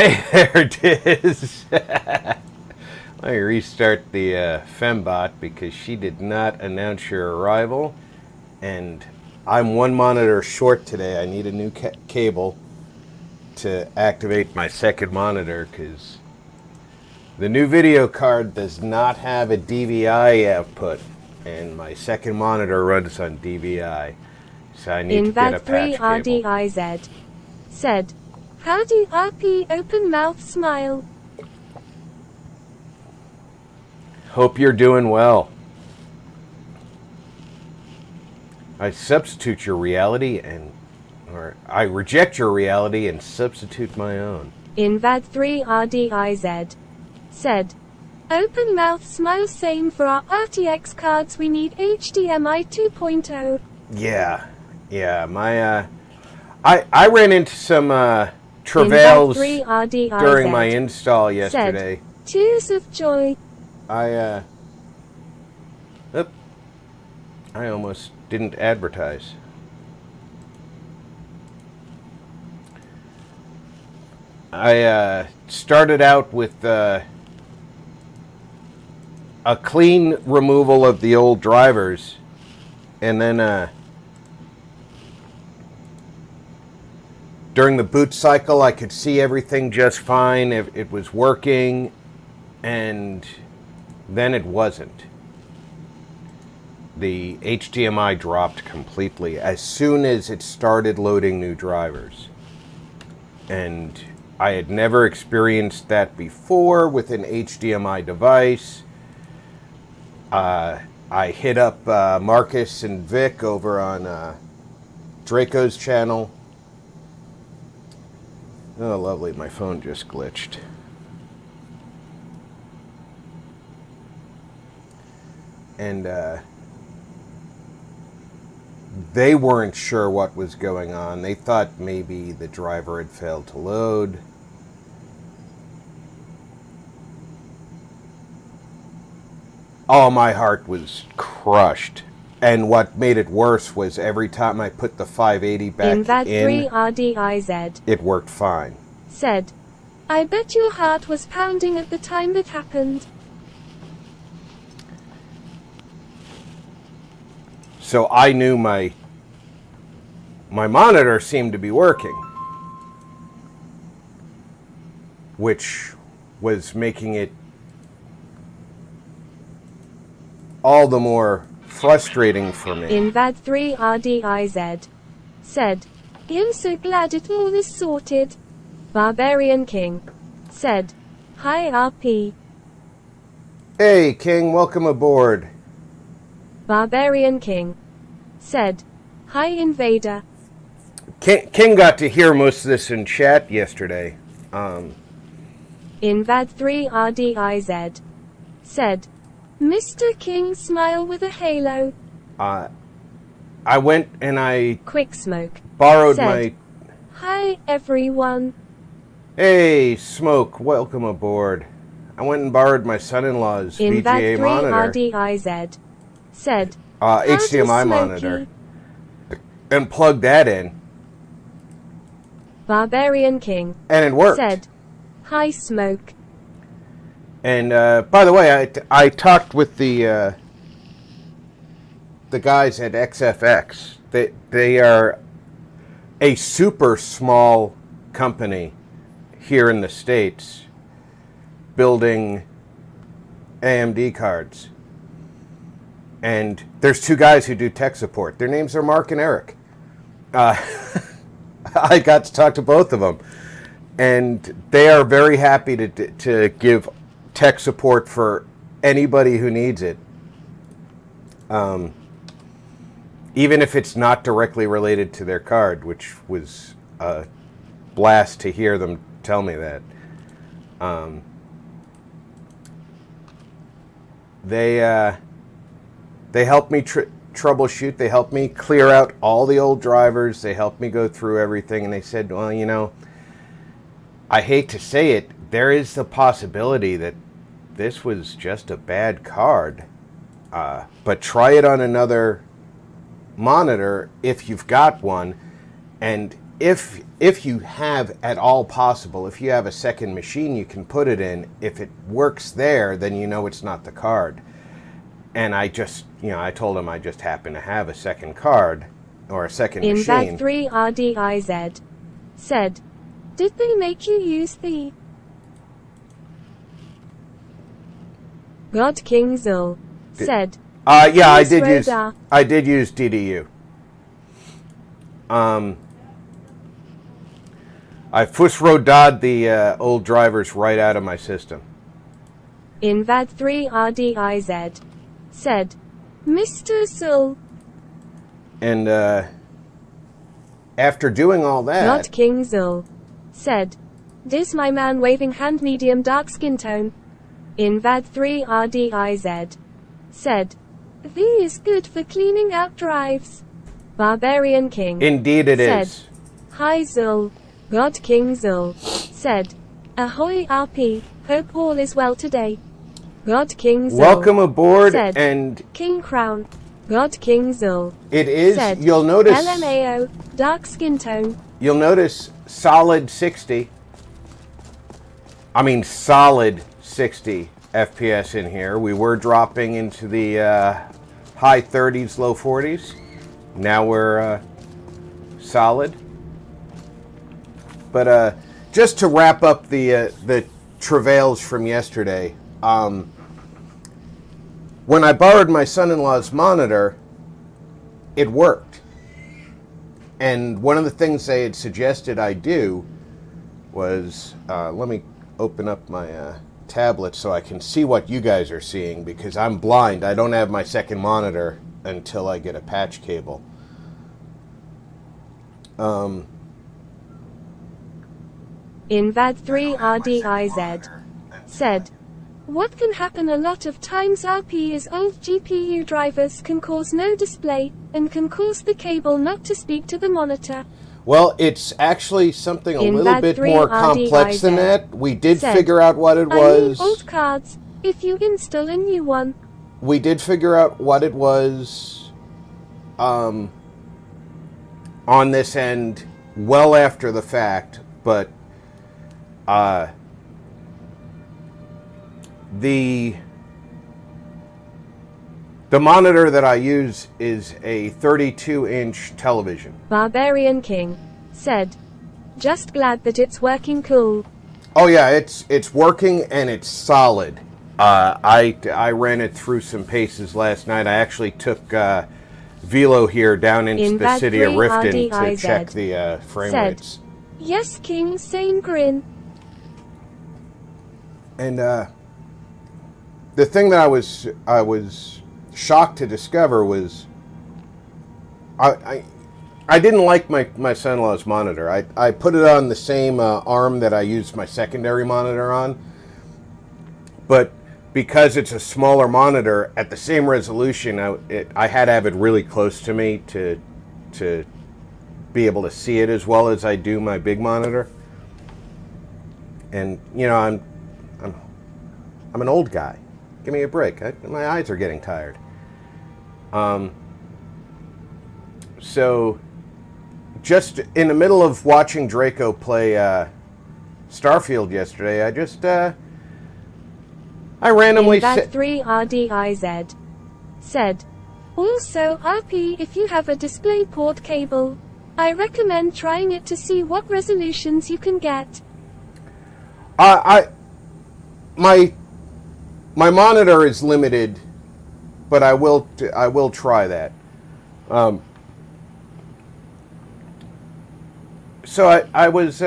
Hey, there it is. Let me restart the fembot because she did not announce your arrival. And I'm one monitor short today. I need a new cable to activate my second monitor because the new video card does not have a DVI output. And my second monitor runs on DVI. So I need to get a patch cable. RDIZ said, "Howdy RP, open mouth smile." Hope you're doing well. I substitute your reality or I reject your reality and substitute my own. Invad3 RDIZ said, "Open mouth smile, same for our RTX cards, we need HDMI 2.0. Yeah, my I ran into some travails during my install yesterday. Said, "Tears of joy." I almost didn't advertise. I started out with a clean removal of the old drivers, and then during the boot cycle I could see everything just fine. It was working, and then it wasn't. The HDMI dropped completely as soon as it started loading new drivers. And I had never experienced that before with an HDMI device. I hit up Marcus and Vic over on Draco's channel. Oh, lovely, my phone just glitched. And they weren't sure what was going on. They thought maybe the driver had failed to load. Oh, my heart was crushed. And what made it worse was every time I put the 580 back in, RDIZ it worked fine. said, "I bet your heart was pounding at the time that happened." So I knew my monitor seemed to be working, which was making it all the more frustrating for me. Invad3 RDIZ said, "I'm so glad it all is sorted." Barbarian King said, "Hi RP." Hey King, welcome aboard. Barbarian King said, "Hi Invader." King got to hear most of this in chat yesterday. Invad3 RDIZ said, "Mr. King smile with a halo." I went and I Quick Smoke borrowed said, "Hi everyone." Hey Smoke, welcome aboard. I went and borrowed my son-in-law's VGA Invad3 monitor. RDIZ said, HDMI monitor. And plugged that in. Barbarian King And it worked. said, "Hi Smoke." And by the way, I talked with the guys at XFX. They are a super small company here in the States building AMD cards. And there's two guys who do tech support. Their names are Mark and Eric. I got to talk to both of them. And they are very happy to give tech support for anybody who needs it. Even if it's not directly related to their card, which was a blast to hear them tell me that. They helped me troubleshoot. They helped me clear out all the old drivers. They helped me go through everything. And they said, well, you know, I hate to say it, there is the possibility that this was just a bad card. But try it on another monitor if you've got one. And if you have at all possible, if you have a second machine you can put it in, if it works there, then you know it's not the card. And I just, I told him I just happen to have a second card or a second machine. Invad3 RDIZ said, did they make you use the God King Zul said, yeah, I did use DDU. I Fusrodad the old drivers right out of my system. Invad3 RDIZ said, Mr. Zul. And after doing all that, God King Zul said, "Dis my man waving hand medium dark skin tone." Invad3 RDIZ said, "V is good for cleaning out drives." Barbarian King indeed it said, is. "Hi Zul." God King Zul said, "Ahoy RP, hope all is well today." God King Zul Welcome aboard, said, and King Crown. God King Zul it is. said, You'll notice. LMAO, dark skin tone. You'll notice solid 60. I mean solid 60 FPS in here. We were dropping into the high 30s, low 40s. Now we're solid. But just to wrap up the travails from yesterday, when I borrowed my son-in-law's monitor, it worked. And one of the things they had suggested I do was, let me open up my tablet so I can see what you guys are seeing, because I'm blind. I don't have my second monitor until I get a patch cable. Invad3 RDIZ said, "What can happen a lot of times RP is old GPU drivers can cause no display, and can cause the cable not to speak to the monitor." Well, it's actually something a little bit Invad3 more complex than RDIZ that. We did said, figure out what it "I mean was. old cards, if you install a new one." We did figure out what it was on this end well after the fact, but the monitor that I use is a 32-inch television. Barbarian King said, "Just glad that it's working cool." Oh yeah, it's working and it's solid. I ran it through some paces last night. I actually took Velo here down into the city of Riften to check the frame rates. "Yes, King, same grin." And the thing that I was shocked to discover was I didn't like my son-in-law's monitor. I put it on the same arm that I used my secondary monitor on, but because it's a smaller monitor at the same resolution, I had to have it really close to me to be able to see it as well as I do my big monitor. And I'm an old guy. Give me a break. My eyes are getting tired. So just in the middle of watching Draco play Starfield yesterday, I randomly Invad3 RDIZ said, "Also RP, if you have a DisplayPort cable, I recommend trying it to see what resolutions you can get." My monitor is limited, but I will try that. So I was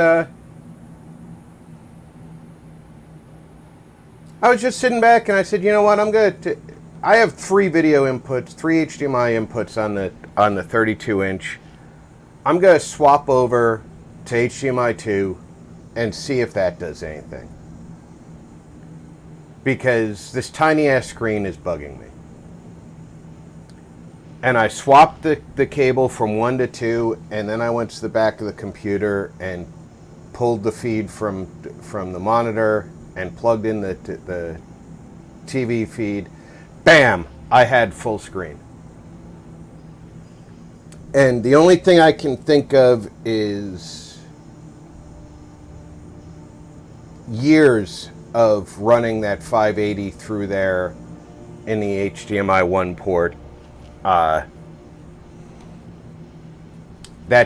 just sitting back and I said, you know what, I'm good. I have 3 video inputs, 3 HDMI inputs on the 32-inch. I'm gonna swap over to HDMI 2 and see if that does anything, because this tiny ass screen is bugging me. And I swapped the cable from 1 to 2, and then I went to the back of the computer and pulled the feed from the monitor and plugged in the TV feed. Bam! I had full screen. And the only thing I can think of is years of running that 580 through there in the HDMI 1 port. That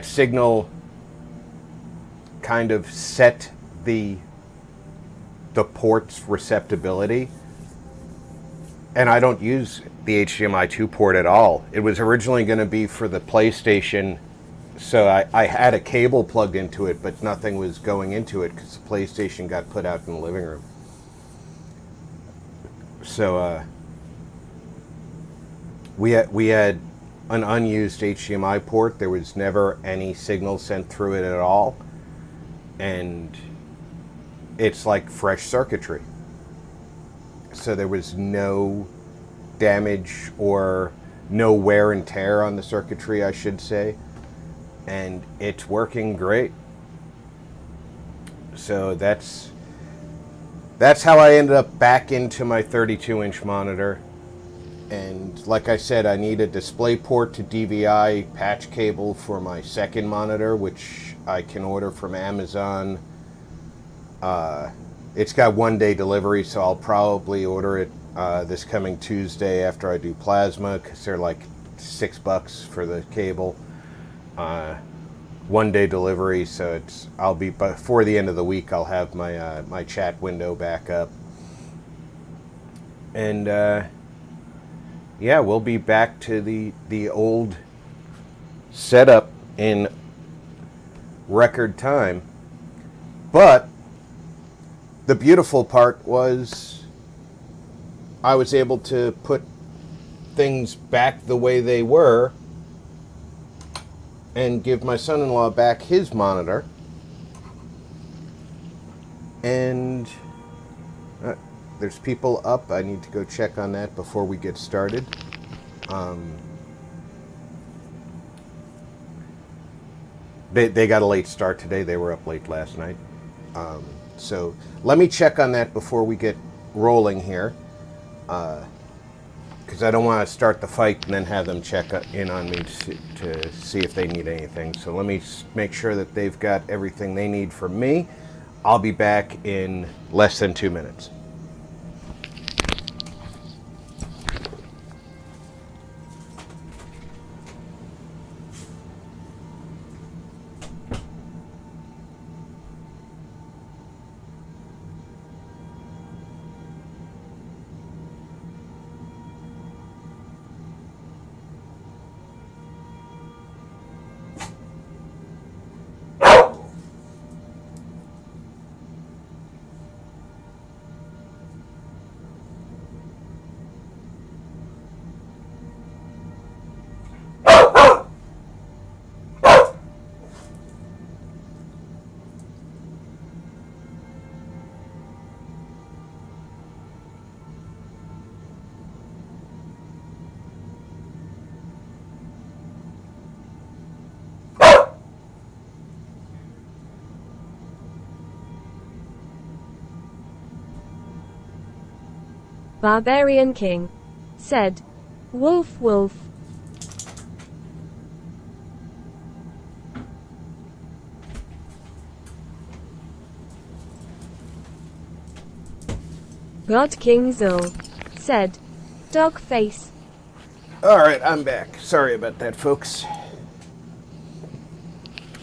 signal kind of set the port's receptibility. And I don't use the HDMI 2 port at all. It was originally going to be for the PlayStation, so I had a cable plugged into it, but nothing was going into it because the PlayStation got put out in the living room. So we had an unused HDMI port. There was never any signal sent through it at all, and it's like fresh circuitry. So there was no damage or no wear and tear on the circuitry, I should say. And it's working great. So that's how I ended up back into my 32-inch monitor. And like I said, I need a display port to DVI patch cable for my second monitor, which I can order from Amazon. It's got 1-day delivery, so I'll probably order it this coming Tuesday after I do plasma, because they're like $6 for the cable. 1-day delivery, so I'll be before the end of the week. I'll have my my chat window back up, and yeah, we'll be back to the old setup in record time. But the beautiful part was I was able to put things back the way they were and give my son-in-law back his monitor. And there's people up. I need to go check on that before we get started. They got a late start today. They were up late last night. So let me check on that before we get rolling here, because I don't want to start the fight and then have them check in on me to see if they need anything. So let me make sure that they've got everything they need from me. I'll be back in less than 2 minutes. Barbarian King said, "Wolf, wolf." God King Zul said, "Dog face." All right, I'm back. Sorry about that, folks.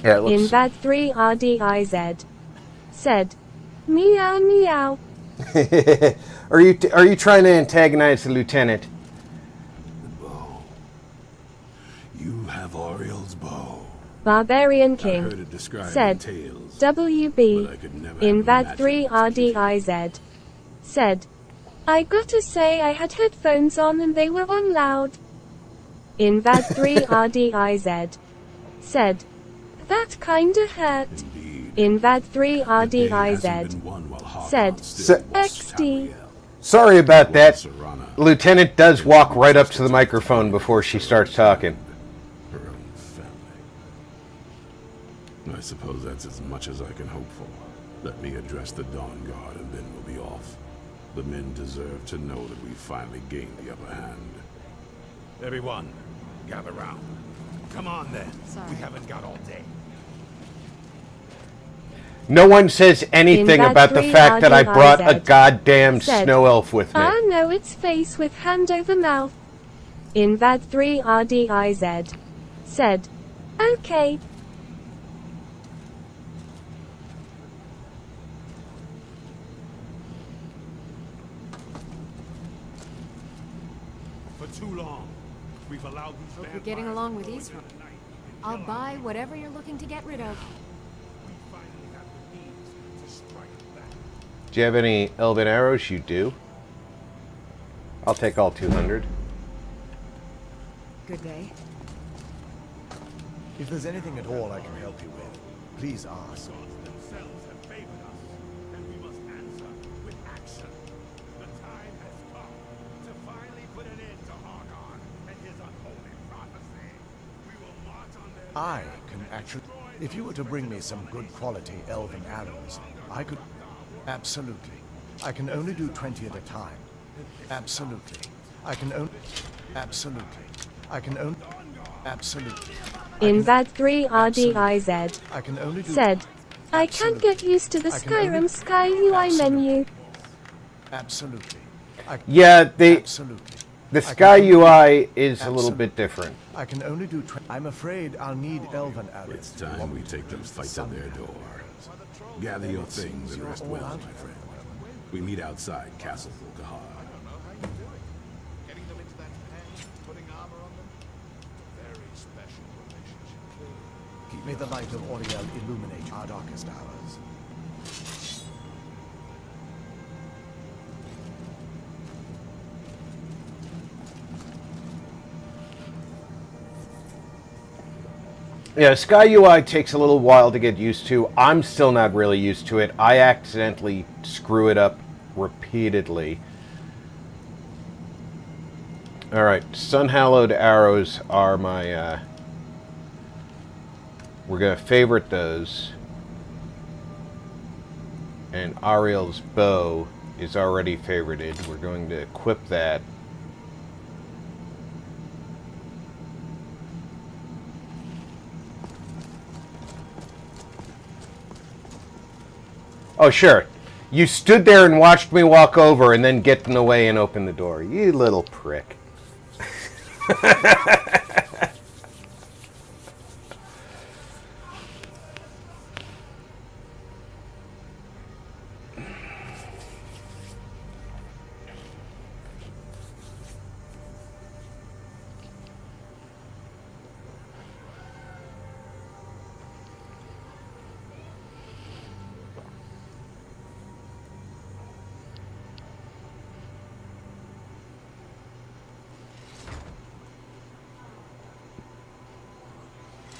Yeah, it looks... Invad 3 RDIZ said, "Meow meow." Are you trying to antagonize the lieutenant? The bow. You have Auriel's bow. Barbarian I King heard it described said, in tales, "WB." but I could never Invad have 3 imagined RDIZ said, "I gotta say I had headphones on and they were on loud." Invad 3 RDIZ said, "That kinda hurt." Indeed. Invad 3 The day hasn't RDIZ been won while Harkon said, still walks XD. Auriel. Sorry about that. Sarana, Lieutenant does walk right up to the microphone before she starts talking. her own family. I suppose that's as much as I can hope for. Let me address the Dawnguard and then we'll be off. The men deserve to know that we finally gained the upper hand. Everyone, gather round. Come on then. Sorry. We haven't got all day. No one says anything Bad about the 3 fact that I brought a RDIZ. goddamn Said, snow elf with me. Ah no, it's face with hand over mouth. Invad 3 RDIZ. Said, okay. For too long, we've allowed these Hope you're getting along with Israel. I'll buy whatever you're looking to get rid of. We finally have the means to strike back. Do you have any elven arrows? You do. I'll take all 200. Good day. If there's anything at all I can help you with, please ask. Gods themselves have favored us, and we must answer with action. The time has come to finally put an end to Harkon and his unholy prophecy. We will march on their I can actually... If you were to bring me some good quality elven arrows, I could... Absolutely. I can only do 20 at a time. Absolutely. I can only... Absolutely. I can only... Absolutely. Invad 3 RDIZ. I can only do... Said, I can't get used to the I can only- Skyrim Sky UI menu. Absolutely. Yeah, the Absolutely. Sky UI is a little bit different. I can only do... I'm afraid I'll need elven arrows. It's time we take the fight to their door. Gather your things and rest well, my friend. We meet outside Castle Volkahar. getting them into that pen, putting armor on them. Very special relationship. May the light of Auriel illuminate our darkest hours. Yeah, Sky UI takes a little while to get used to. I'm still not really used to it. I accidentally screw it up repeatedly. Alright, Sun-Hallowed arrows are my... we're going to favorite those. And Auriel's bow is already favorited. We're going to equip that. Oh, sure. You stood there and watched me walk over and then get in the way and open the door. You little prick.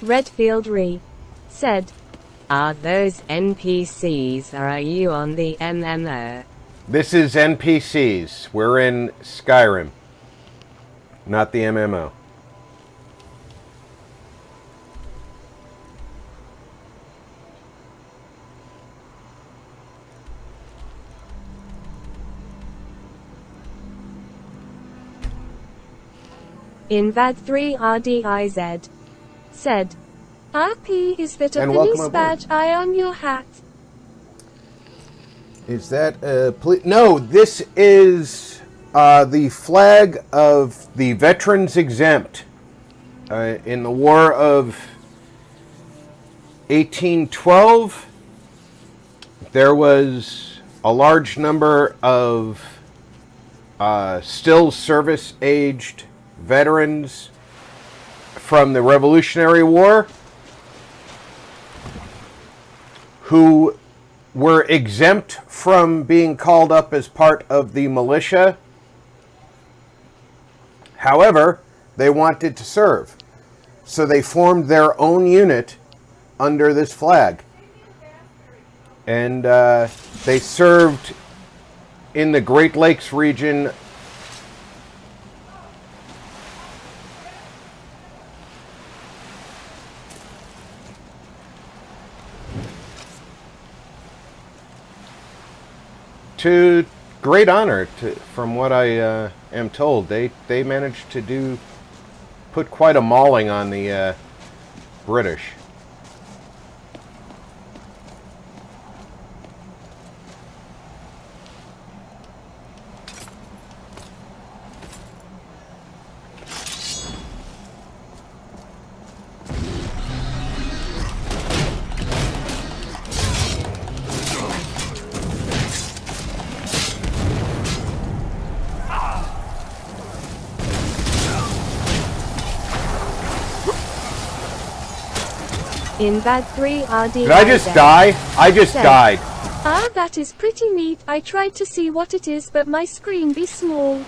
Redfield Re. Said, are those NPCs or are you on the MMO? This is NPCs. We're in Skyrim, not the MMO. Invad 3 RDIZ. Said, RP is that a And welcome police aboard. badge eye on your hat? Is that a no, this is the flag of the Veterans Exempt. In the War of 1812, there was a large number of still service-aged veterans from the Revolutionary War who were exempt from being called up as part of the militia. However, they wanted to serve, so they formed their own unit under this flag. And they served in the Great Lakes region to great honor, from what I am told. They managed to put quite a mauling on the British. In VAD 3 RD. Did I just die? I just died. Ah, that is pretty neat. I tried to see what it is, but my screen be small.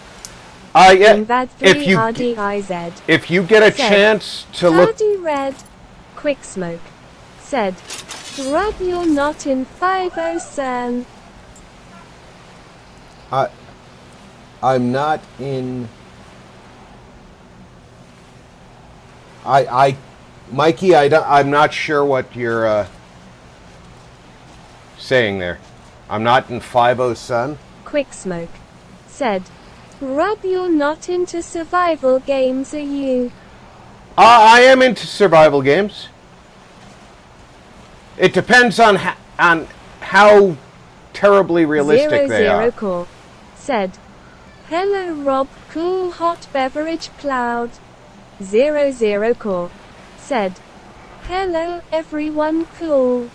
Yeah. In VAD 3 RDIZ. If you get a chance to look. Hardy Red. Quick Smoke. Said. Rub you're not in 50 cent. I'm not in. Mikey, I'm not sure what you're saying there. I'm not in 50 Sun. Quick Smoke. Said. Rob, you're not into survival games, are you? I am into survival games. It depends on how terribly realistic they are. Core. Said. Hello Rob, cool hot beverage cloud. 00 Core. Said. Hello everyone cool.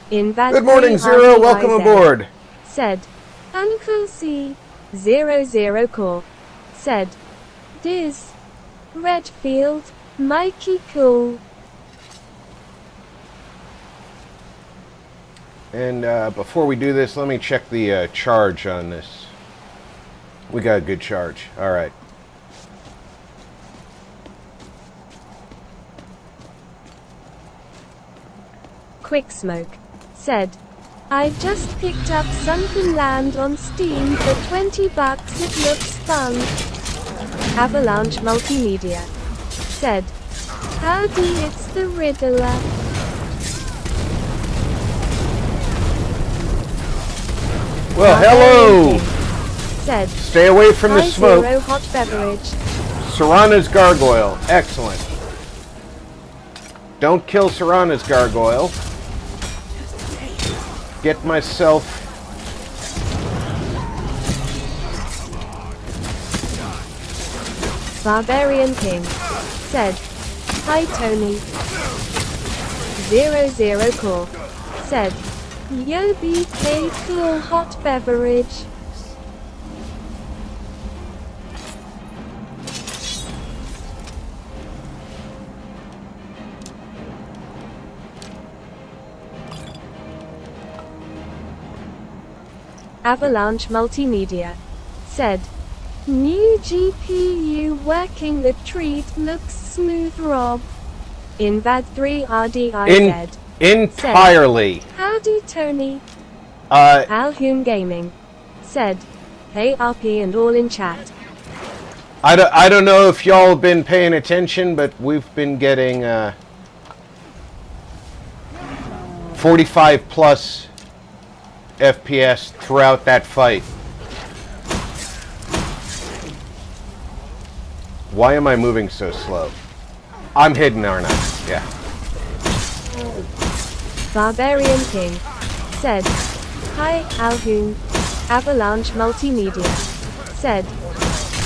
In VAD Good morning, Zero. Welcome aboard. Said. Uncle C. 00 Core. Said. Diz. Redfield. Mikey cool. And before we do this, let me check the charge on this. We got a good charge. All right. Quick Smoke. Said. I just picked up Sunken Land on Steam for $20. It looks fun. Avalanche Multimedia. Said. Howdy, it's the Riddler. Well, hello. Said. Stay away from the smoke. Zero hot beverage. Sarana's gargoyle. Excellent. Don't kill Sarana's gargoyle. Get myself. Barbarian King. Said. Hi Tony. 00 Core. Said. Yo BK cool hot beverage. Avalanche Multimedia. Said. New GPU working the treat looks smooth Rob. In VAD 3 RDIZ. Entirely. Said, howdy Tony. Alhune Gaming. Said. Hey RP and all in chat. I don't know if y'all have been paying attention, but we've been getting 45 plus FPS throughout that fight. Why am I moving so slow? I'm hidden, aren't I? Yeah. Barbarian King. Said. Hi Alhune. Avalanche Multimedia. Said.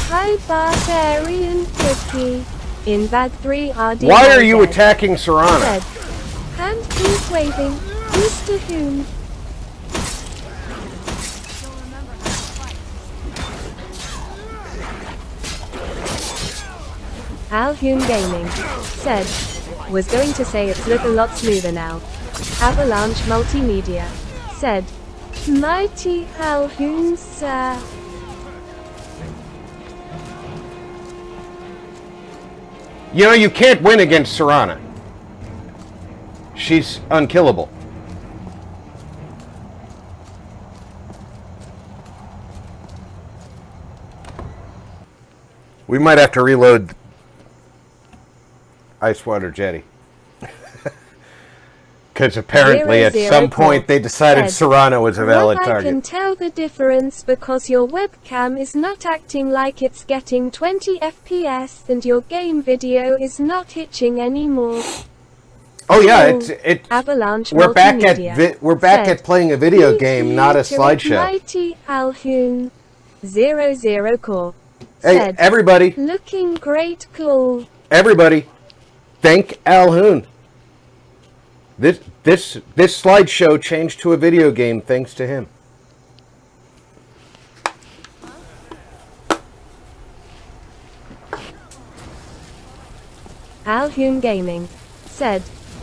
Hi Barbarian Cookie. In VAD 3 RD. Why are you attacking Sarana? Said. Hand keep waving. Mr. Hoon. Alhune Gaming. Said. Was going to say it's look a lot smoother now. Avalanche Multimedia. Said. Mighty Alhune sir. You know, you can't win against Sarana. She's unkillable. We might have to reload Icewater Jetty. Because apparently at some point they decided Sarana was a valid I target. can tell the difference because your webcam is not acting like it's getting 20 FPS and your game video is not hitching anymore. Oh yeah, it's Avalanche we're back Multimedia at playing a video game, not a slideshow. Mighty Alhoon 00 Core Hey, said, everybody, looking great, cool. everybody, thank Alhoon. This slideshow changed to a video game thanks to him. Alhoon Gaming said,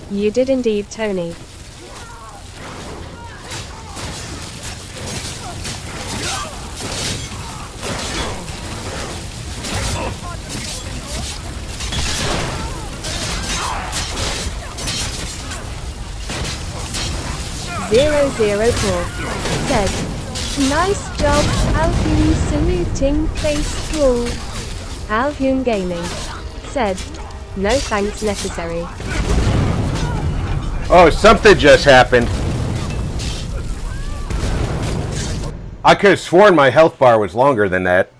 you did indeed, Tony. Zero said, nice job, Alhoon, saluting face cool. Alhoon Gaming said, no thanks necessary. Oh, something just happened. I could have sworn my health bar was longer than that.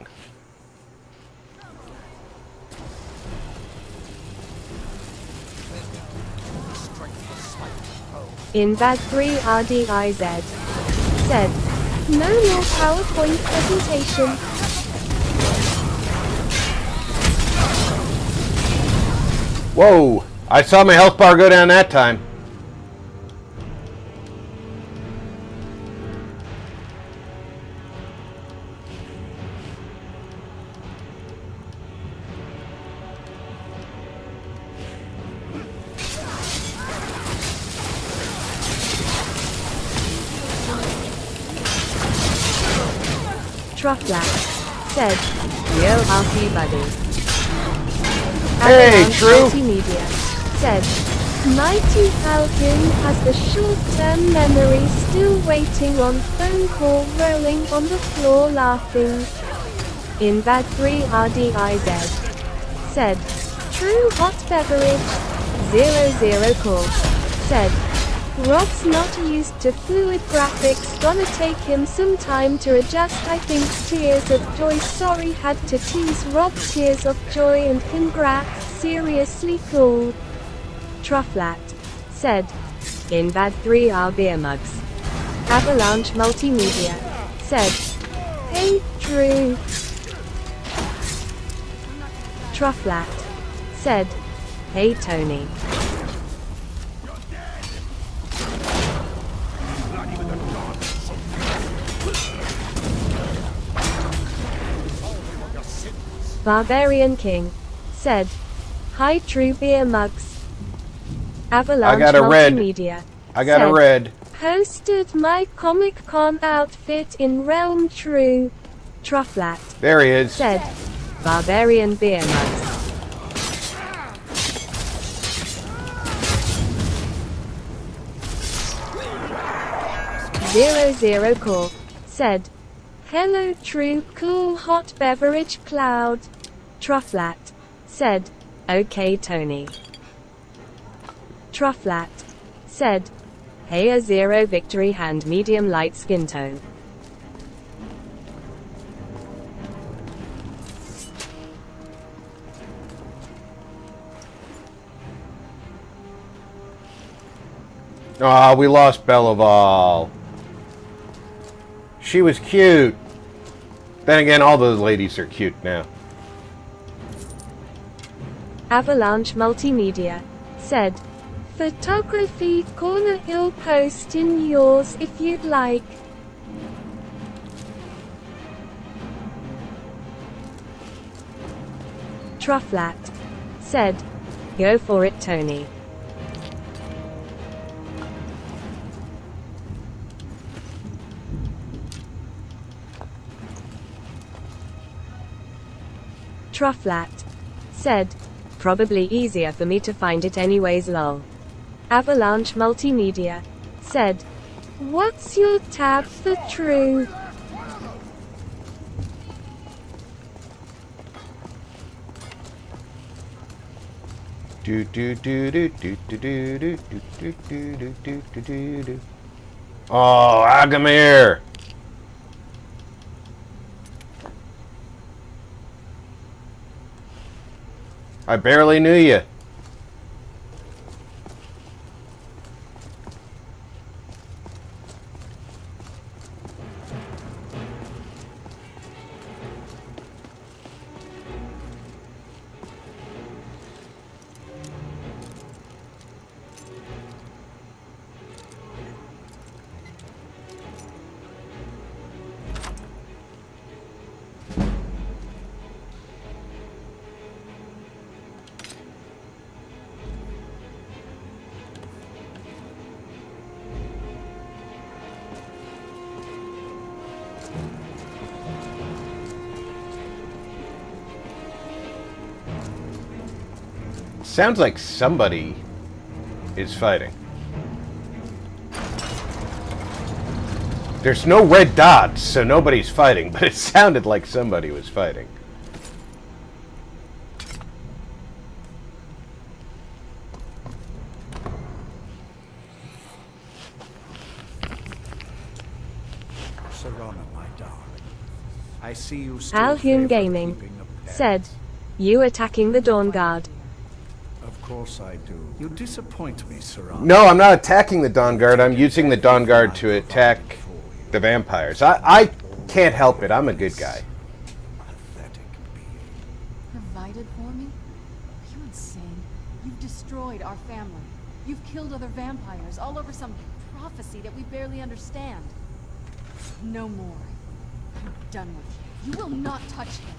In Bad 3 RDIZ said, no more PowerPoint presentation. Whoa, I saw my health bar go down that time. Trufflack said, yo RP buddy. Hey, Avalanche True. Multimedia said, Mighty Falcon has the short-term memory still waiting on phone call rolling on the floor laughing. In Bad 3 RDIZ said, True hot beverage 00 Call said, Rob's not used to fluid graphics, gonna take him some time to adjust. I think tears of joy, sorry had to tease Rob, tears of joy and congrats, seriously cool. Trufflat said, in Bad 3 are beer mugs. Avalanche Multimedia said, hey Drew. Trufflat said, hey Tony. Barbarian King said, hi True beer mugs. Avalanche I got a red. Multimedia I got said, a red. posted my Comic Con outfit in Realm True. Trufflat There he is. said, Barbarian beer mugs. Zero Core said, hello True cool hot beverage cloud. Trufflat said, okay Tony. Trufflat said, hey a 0 victory hand medium light skin tone. Ah, we lost Belival. She was cute. Then again, all those ladies are cute now. Avalanche Multimedia said, photography corner I'll post in yours if you'd like. Trufflat said, go for it Tony. Trufflat said, probably easier for me to find it anyways lol. Avalanche Multimedia said, what's your tab for True? Do do do do do do do do do do do do do do do. Oh, Agamir! I barely knew you. Sounds like somebody is fighting. There's no red dots, so nobody's fighting, but it sounded like somebody was fighting. Sarana, my darling. I see you still Alhun favor Gaming keeping a pet. said, "You attacking the Dawnguard." Of course I do. You disappoint me, Sarana. No, I'm not attacking the Dawnguard. I'm using the Dawnguard to attack the vampires. I can't help it. I'm a good guy. Pathetic being. Provided for me? Are you insane? You've destroyed our family. You've killed other vampires all over some prophecy that we barely understand. No more. I'm done with you. You will not touch him.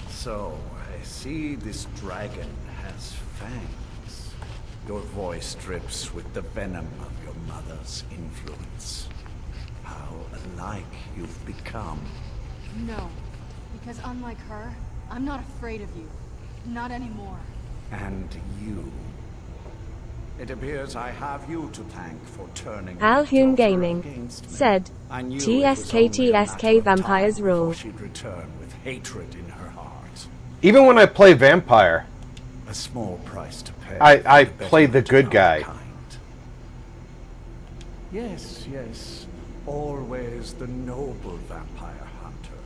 So, I see this dragon has fangs. Your voice drips with the venom of your mother's influence. How alike you've become. No. Because unlike her, I'm not afraid of you. Not anymore. And you. It appears I have you to thank for turning Alhun my daughter Gaming against me. said, I knew it was only a TSK matter of vampires time rule. before she'd return with hatred in her heart. Even when I play vampire, A small price to pay. I for the play the betterment good of guy. mankind. Yes, yes. Always the noble vampire hunter.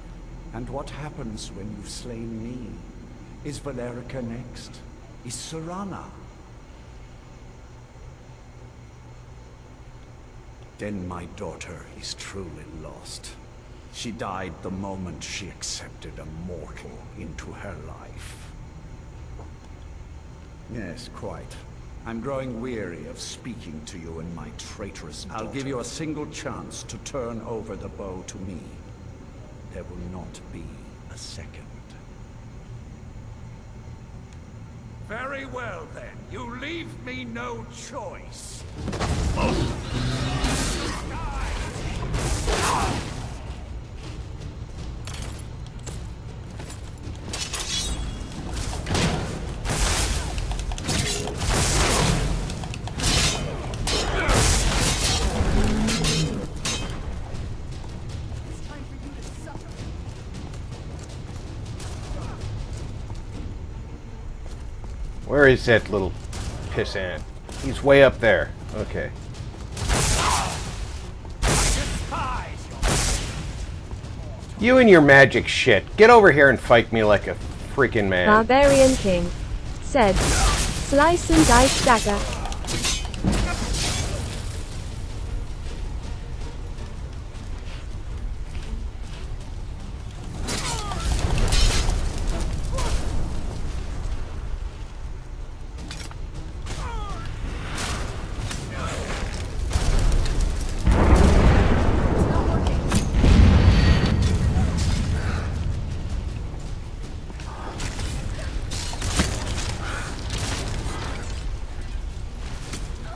And what happens when you've slain me? Is Valerica next? Is Sarana? Then my daughter is truly lost. She died the moment she accepted a mortal into her life. Yes, quite. I'm growing weary of speaking to you in my traitorous daughter. I'll give you a single chance to turn over the bow to me. There will not be a second. Very well then. You leave me no choice. It's time for you to suffer. where is that little pissant? He's way up there. Okay. You and your magic shit. Get over here and fight me like a freaking man. Barbarian King said, "Slice and dice dagger." It's not working.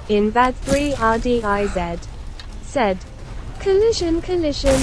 Invad 3 RDIZ said, "Collision, collision."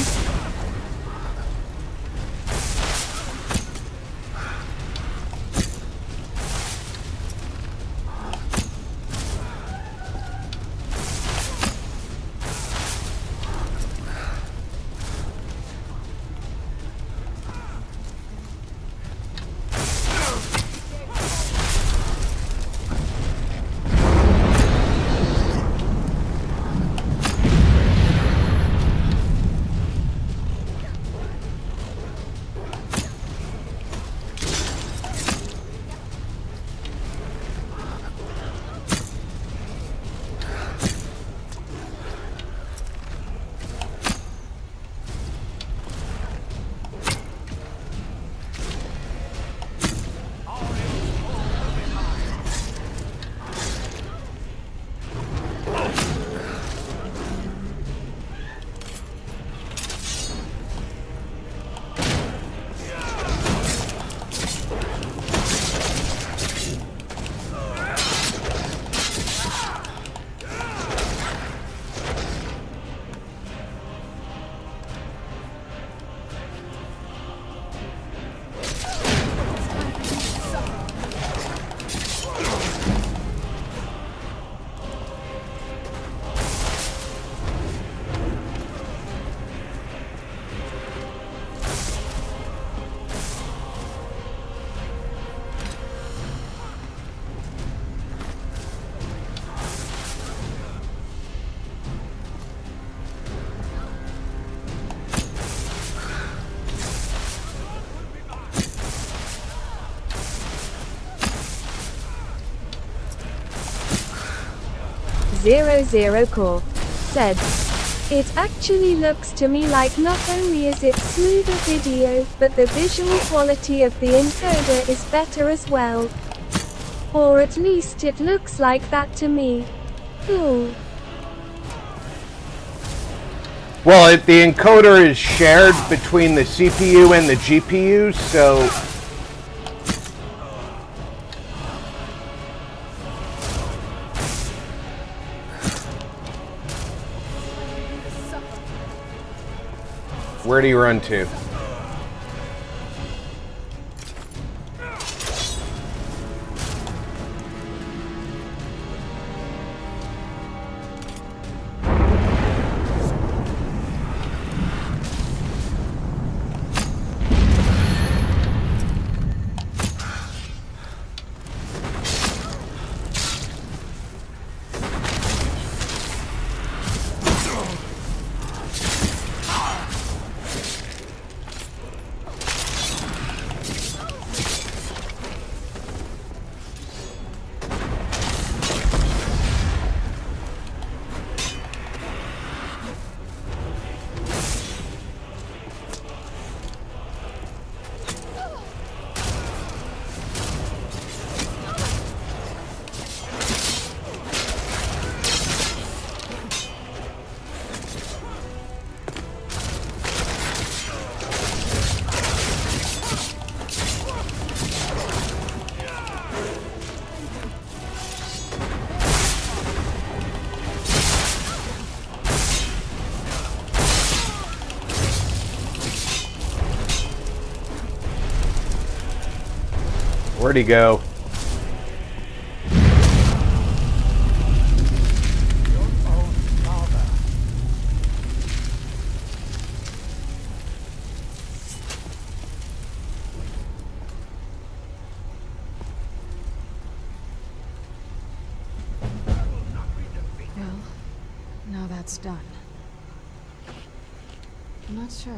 00 Core said, "It actually looks to me like not only is it smoother video, but the visual quality of the encoder is better as well. Or at least it looks like that to me. Cool." Well, the encoder is shared between the CPU and the GPU, so where do you run to? Where'd he go? Well, now that's done. I'm not sure.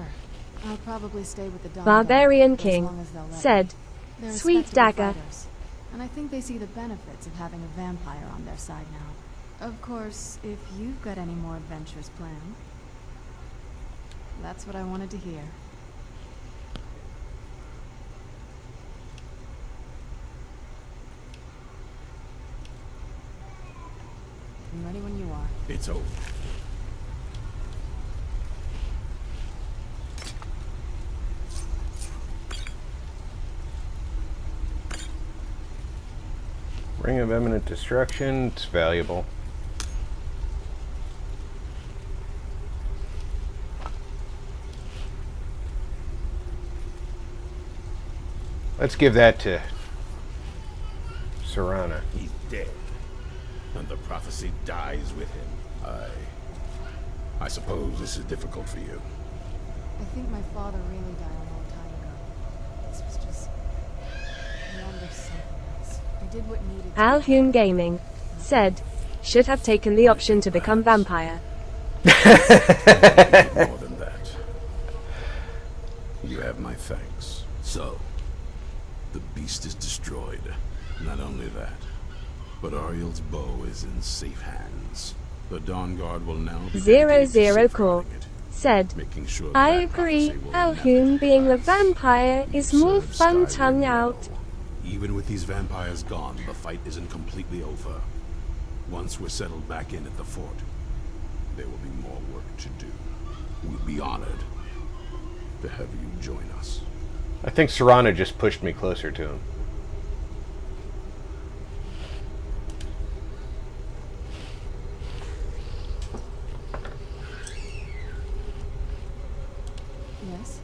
I'll probably stay with the Dawnguard Barbarian for as King long as they'll let me. said, They're "Sweet respectable dagger." fighters, and I think they see the benefits of having a vampire on their side now. Of course, if you've got any more adventures planned, that's what I wanted to hear. I'm ready when you are. It's over. Ring of Imminent Destruction, it's valuable. Let's give that to Sarana. He's dead. And the prophecy dies with him. I suppose this is difficult for you. I think my father really died a long time ago. This was just beyond of something else. I did what needed to. Alhun Gaming said, "Should have taken the option to become vampire." More than that. You have my thanks. So, the beast is destroyed. Not only that, but Auriel's bow is in safe hands. The Dawnguard will now be 00 Core safeguarding it, said, making sure "I that agree, prophecy will Alhun never being a die. vampire is You've more served fun Skyrim tongue well. out." Even with these vampires gone, the fight isn't completely over. Once we're settled back in at the fort, there will be more work to do. We'd be honored to have you join us. I think Sarana just pushed me closer to him. Yes?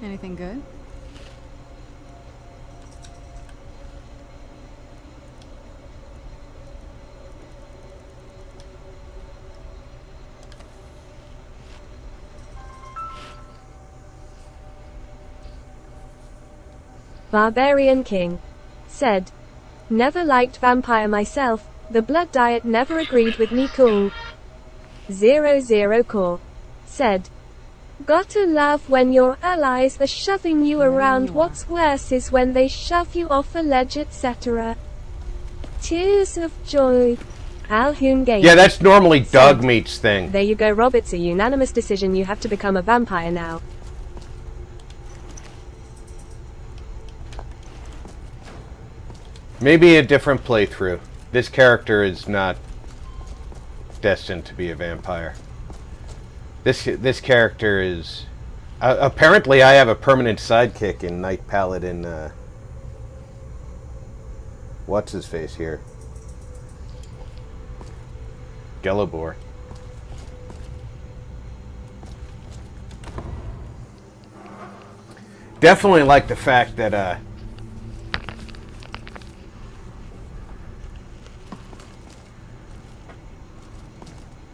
Anything good? Barbarian King said, "Never liked vampire myself, the blood diet never agreed with me. Cool." 00 Core said, "Gotta love when your allies are shoving you around. What's worse is when they shove you off a ledge, etc." Tears of joy. Alhoon Game. Yeah, that's normally Dog Meat's thing. There you go, Rob. It's a unanimous decision. You have to become a vampire now. Maybe a different playthrough. This character is not destined to be a vampire. This character is... apparently I have a permanent sidekick in Night Paladin... what's his face here? Gelibor. Definitely like the fact that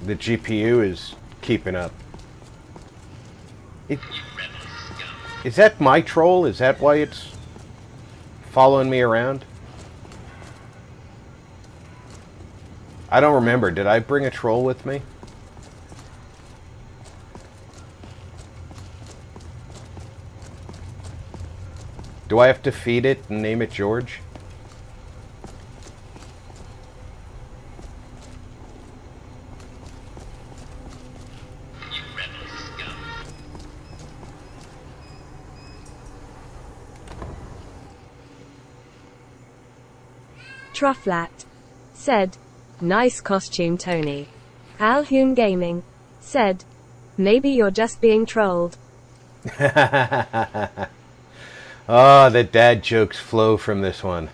the GPU is keeping up. Is that my troll? Is that why it's following me around? I don't remember. Did I bring a troll with me? Do I have to feed it and name it George? Trufflat said, "Nice costume, Tony." Alhoon Gaming said, "Maybe you're just being trolled." Oh, the dad jokes flow from this one.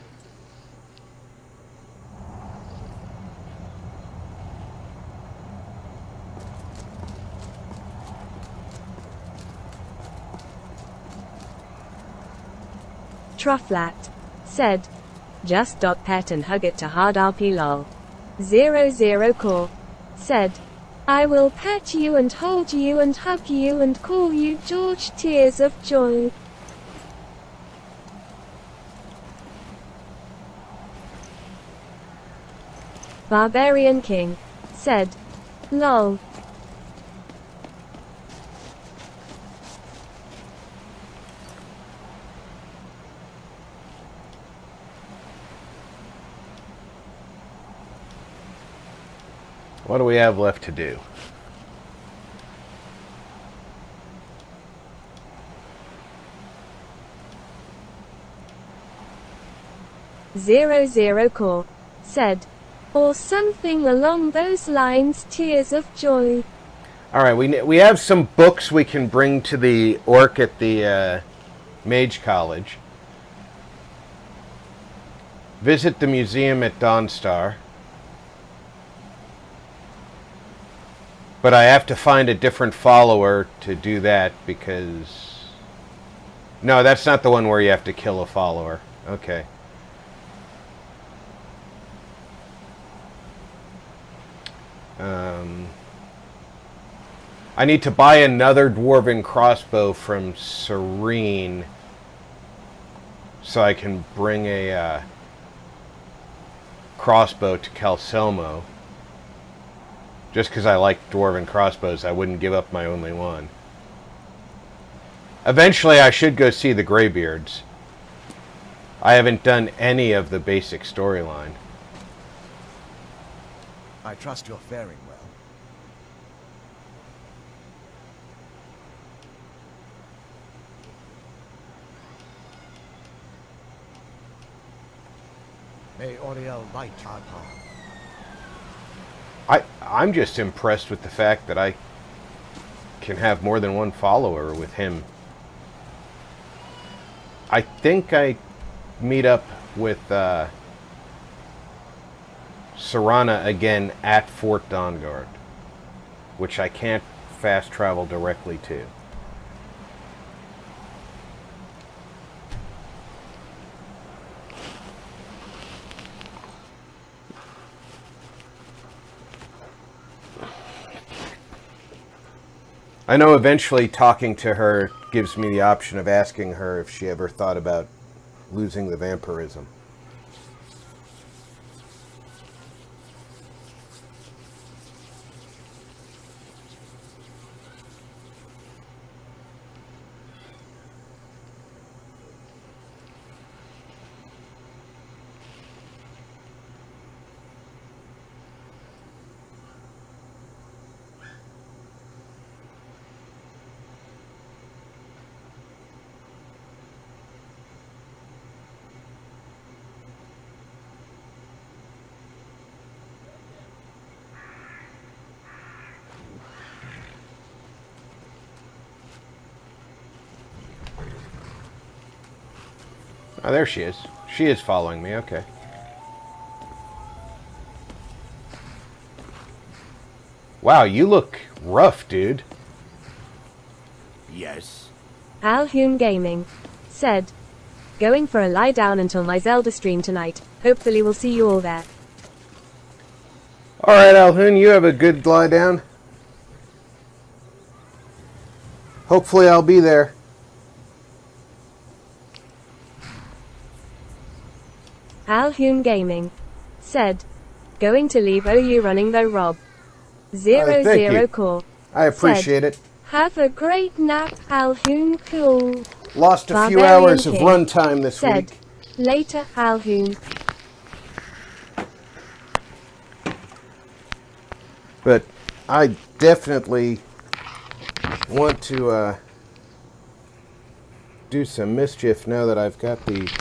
Trufflat said, "Just .pet and hug it to hard RP lol." 00 Core said, "I will pet you and hold you and hug you and call you George Tears of Joy." Barbarian King said, "Lol." What do we have left to do? Zero Core said, "Or something along those lines, Tears of Joy." Alright, we have some books we can bring to the orc at the Mage College. Visit the museum at Dawnstar. But I have to find a different follower to do that because... No, that's not the one where you have to kill a follower. Okay. I need to buy another dwarven crossbow from Serene so I can bring a crossbow to Calselmo. Just because I like dwarven crossbows, I wouldn't give up my only one. Eventually, I should go see the Greybeards. I haven't done any of the basic storyline. I trust you're faring well. May Auriel light our path. I'm just impressed with the fact that I can have more than one follower with him. I think I meet up with Sarana again at Fort Dawnguard, which I can't fast travel directly to. I know eventually talking to her gives me the option of asking her if she ever thought about losing the vampirism. Oh, there she is. She is following me, okay. Wow, you look rough, dude. Yes. Alhoon Gaming said, going for a lie down until my Zelda stream tonight. Hopefully we'll see you all there. Alright, Alhoon, you have a good lie down. Hopefully I'll be there. Alhoon Gaming said, going to leave OU running though Rob. 0 thank 0 you. core. I appreciate it. Have a great nap, Alhoon. Cool. Lost a few Barbarian hours of King runtime this said, week. later, Alhoon. But I definitely want to do some mischief now that I've got the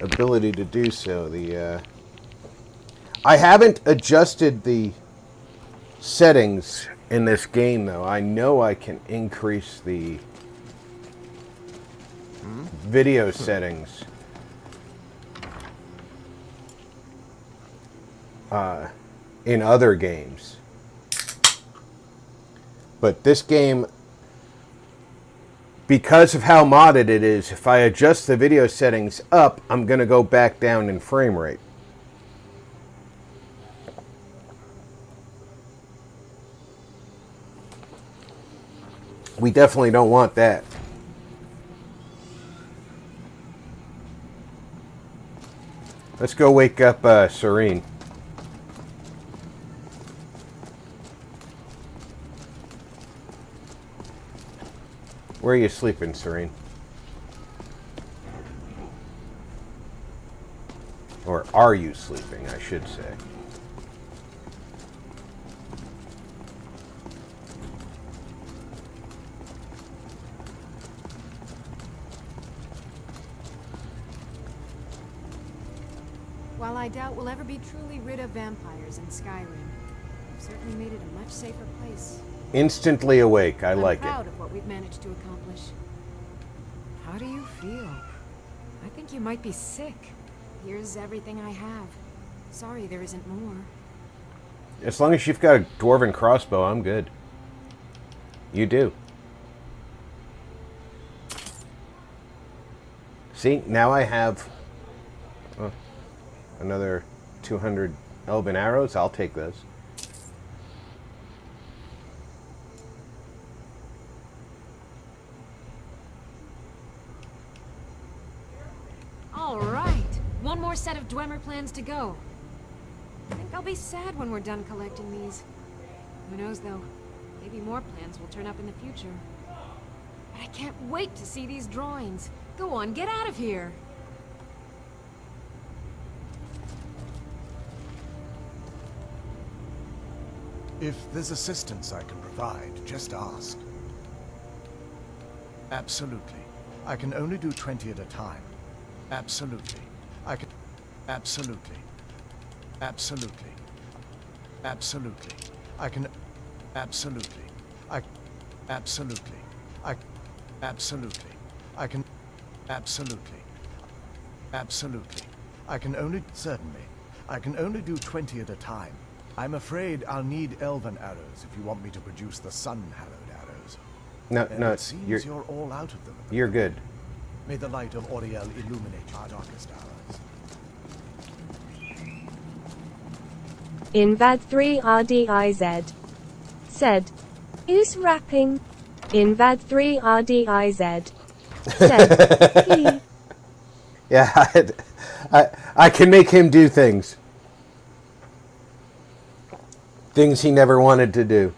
ability to do so. I haven't adjusted the settings in this game, though. I know I can increase the video settings in other games. But this game, because of how modded it is, if I adjust the video settings up, I'm going to go back down in frame rate. We definitely don't want that. Let's go wake up Serene. Where are you sleeping, Serene? Or are you sleeping, I should say. While I doubt we'll ever be truly rid of vampires in Skyrim, we've certainly made it a much safer place. Instantly awake, I like I'm proud it. of what we've managed to accomplish. How do you feel? I think you might be sick. Here's everything I have. Sorry there isn't more. As long as you've got a dwarven crossbow, I'm good. You do. See, now I have another 200 elven arrows. I'll take those. All right. One more set of Dwemer plans to go. I think I'll be sad when we're done collecting these. Who knows, though? Maybe more plans will turn up in the future. But I can't wait to see these drawings. Go on, get out of here! If there's assistance I can provide, just ask. Absolutely. I can only do 20 at a time. Absolutely. I can... Absolutely. Absolutely. Absolutely. I can... Absolutely. I... Absolutely. I... Absolutely. I can... Absolutely. Absolutely. I can only... Certainly. I can only do 20 at a time. I'm afraid I'll need elven arrows if you want me to produce the sun-hallowed arrows. No, And no, it seems you're all out of them. you're good. May the light of Auriel illuminate our darkest hours. Invad 3 RDIZ said, is rapping. Invad 3 RDIZ said, Yeah, I can make him do things. Things he never wanted to do.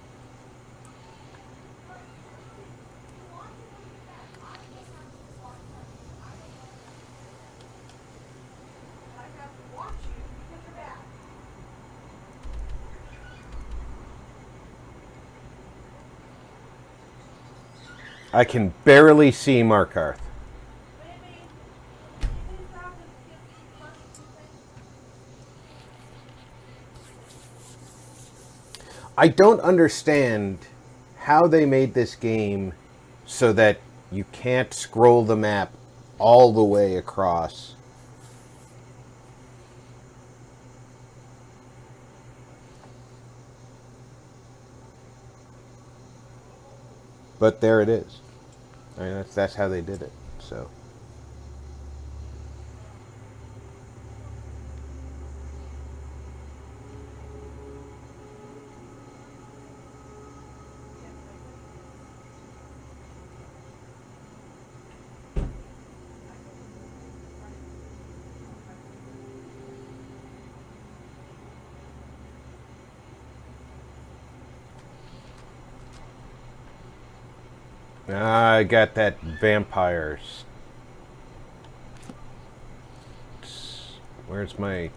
I can barely see Markarth. I don't understand how they made this game so that you can't scroll the map all the way across. But there it is. I mean, that's how they did it. So. I got that vampires. Where's my...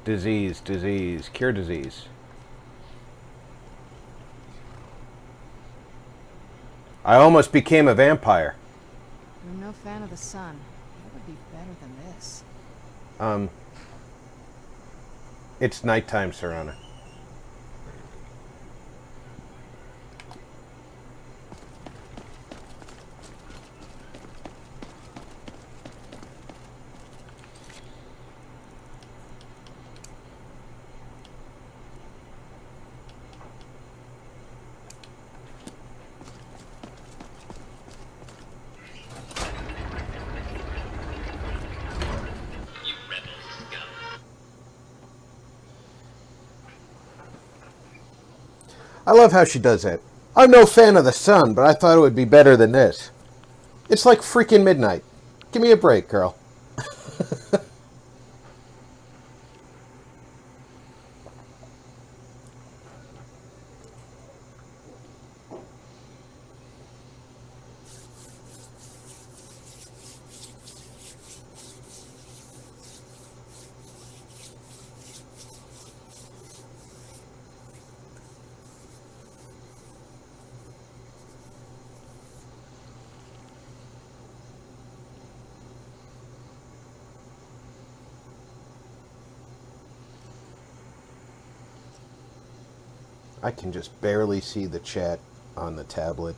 disease, cure disease. I almost became a vampire. You're no fan of the sun. What would be better than this? It's nighttime, Sarana. I love how she does that. I'm no fan of the sun, but I thought it would be better than this. It's like freaking midnight. Give me a break, girl. I can just barely see the chat on the tablet.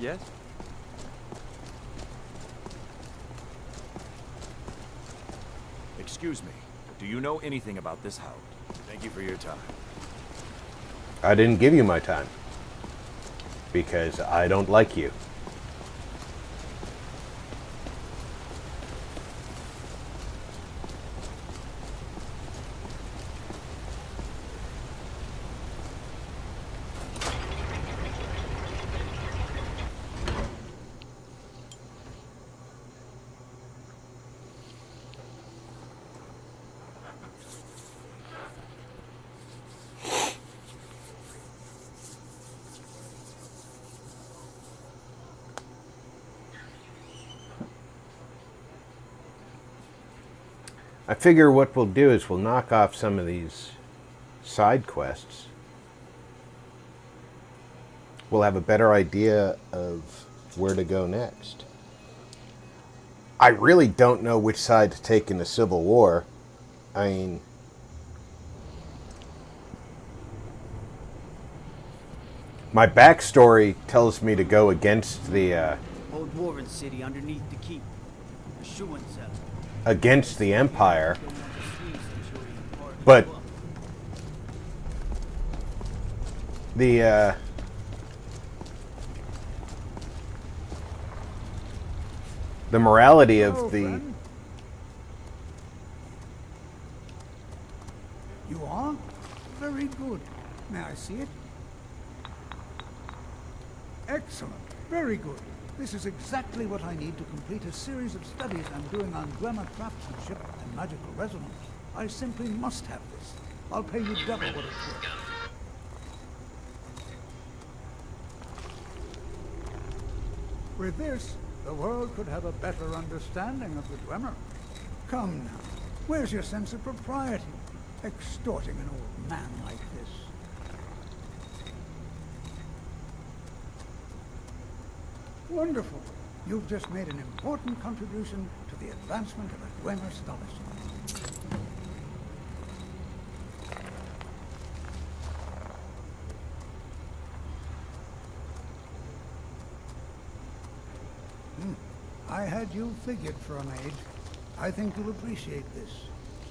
Yes? Excuse me. Do you know anything about this house? Thank you for your time. I didn't give you my time. Because I don't like you. I figure what we'll do is we'll knock off some of these side quests. We'll have a better idea of where to go next. I really don't know which side to take in the Civil War. I mean, my backstory tells me to go against the Old Warren City underneath the keep. Schuenzel. Against the Empire, but the morality of the... You are? Very good. May I see it? Excellent. Very good. This is exactly what I need to complete a series of studies I'm doing on glamour craftsmanship and magical resonance. I simply must have this. I'll pay you double what it's worth. With this, the world could have a better understanding of the Dwemer. Come now, where's your sense of propriety? Extorting an old man like this. Wonderful. You've just made an important contribution to the advancement of a Dwemer scholarship. I had you figured for a mage. I think you'll appreciate this.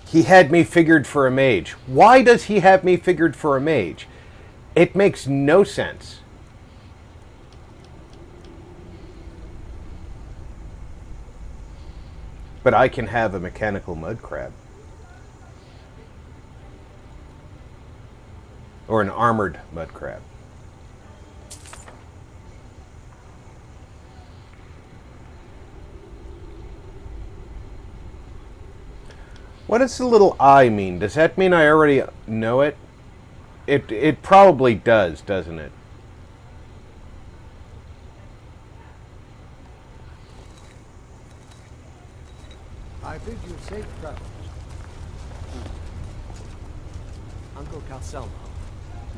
He had me figured for a mage. Why does he have me figured for a mage? It makes no sense. But I can have a mechanical mud crab. Or an armored mud crab. What does the little I mean? Does that mean I already know it? It probably does, doesn't it? I bid you safe travels. Uncle Calcelmo.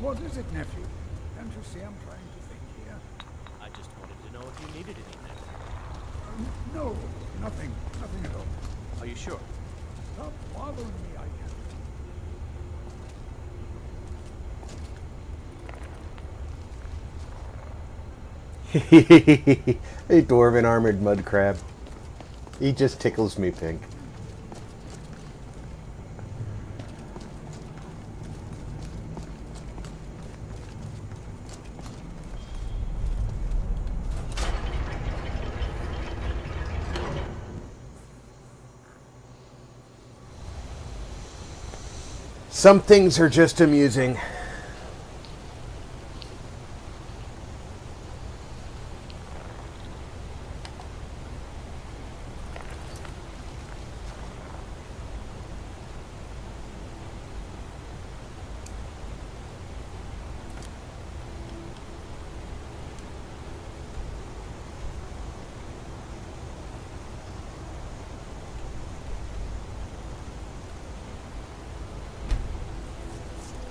What is it, nephew? Can't you see I'm trying to think here? I just wanted to know if you needed anything. No, nothing. Nothing at all. Are you sure? Stop bothering me, I can. A dwarven armored mud crab. He just tickles me pink. Some things are just amusing.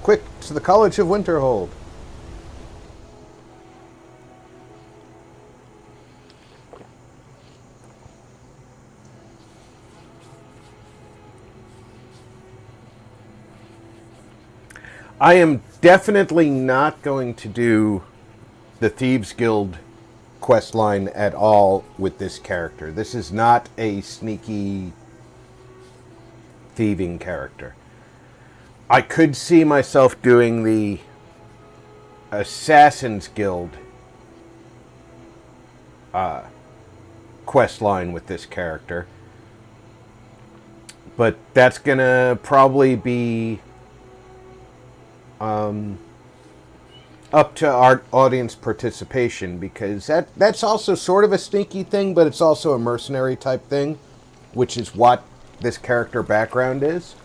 Quick, to the College of Winterhold. I am definitely not going to do the Thieves Guild quest line at all with this character. This is not a sneaky thieving character. I could see myself doing the Assassin's Guild quest line with this character. But that's going to probably be up to our audience participation, because that's also sort of a sneaky thing, but it's also a mercenary type thing, which is what this character background is.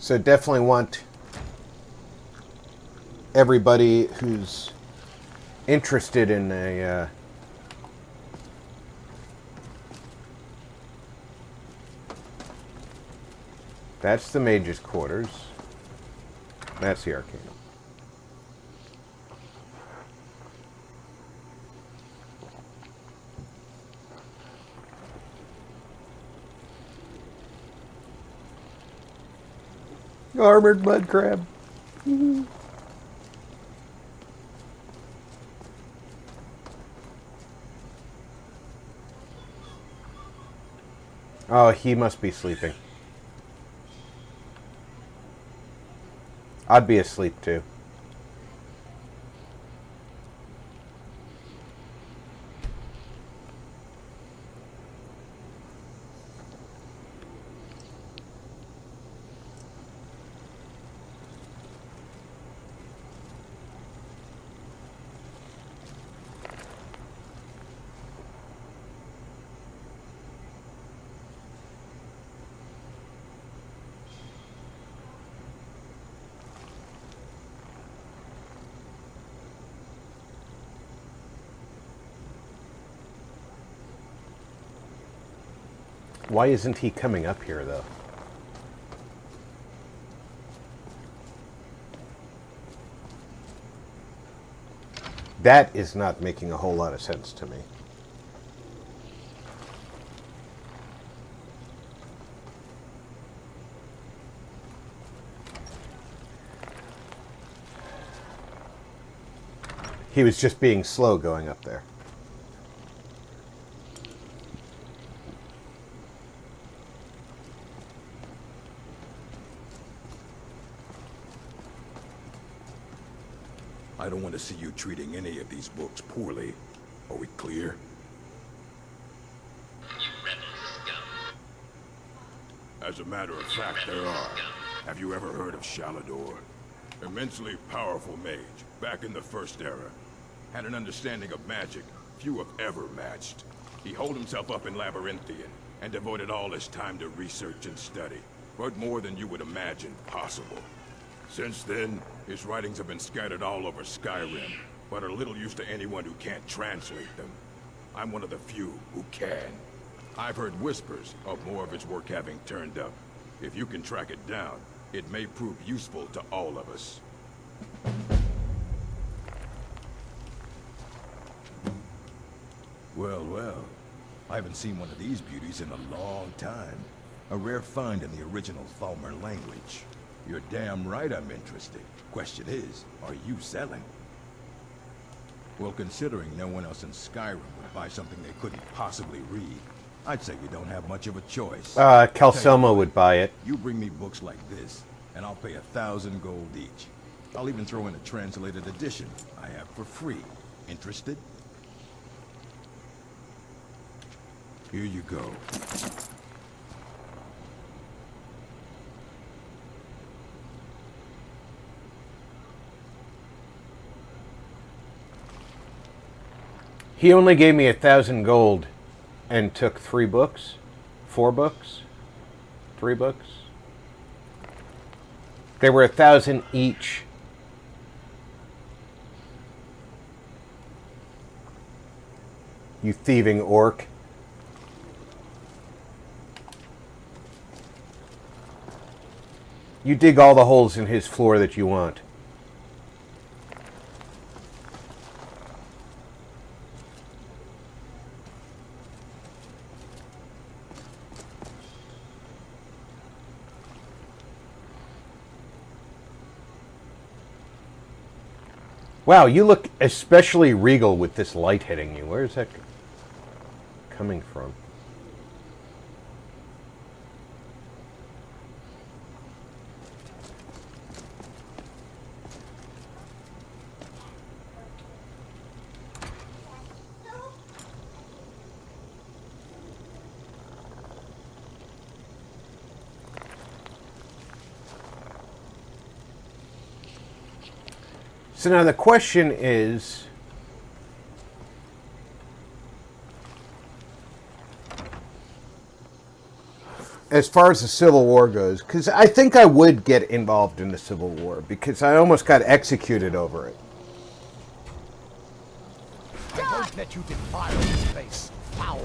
So definitely want everybody who's interested in a that's the mage's quarters. That's the arcane. Armored mud crab. Oh, he must be sleeping. I'd be asleep too. Why isn't he coming up here, though? That is not making a whole lot of sense to me. He was just being slow going up there. I don't want to see you treating any of these books poorly. Are we clear? As a matter of fact, there are. Have you ever heard of Shalador? Immensely powerful mage, back in the First Era. Had an understanding of magic few have ever matched. He holed himself up in Labyrinthian, and devoted all his time to research and study. But more than you would imagine possible. Since then, his writings have been scattered all over Skyrim, but are little use to anyone who can't translate them. I'm one of the few who can. I've heard whispers of more of his work having turned up. If you can track it down, it may prove useful to all of us. Well, well. I haven't seen one of these beauties in a long time. A rare find in the original Falmer language. You're damn right I'm interested. Question is, are you selling? Well, considering no one else in Skyrim would buy something they couldn't possibly read, I'd say you don't have much of a choice. Calselma would buy it. You bring me books like this, and I'll pay 1,000 gold each. I'll even throw in a translated edition I have for free. Interested? Here you go. He only gave me 1,000 gold and took 3 books? 4 books? 3 books? They were 1,000 each. You thieving orc. You dig all the holes in his floor that you want. Wow, you look especially regal with this light hitting you. Where is that coming from? So now the question is, as far as the Civil War goes, because I think I would get involved in the Civil War, because I almost got executed over it. I won't let you defile this place, foul.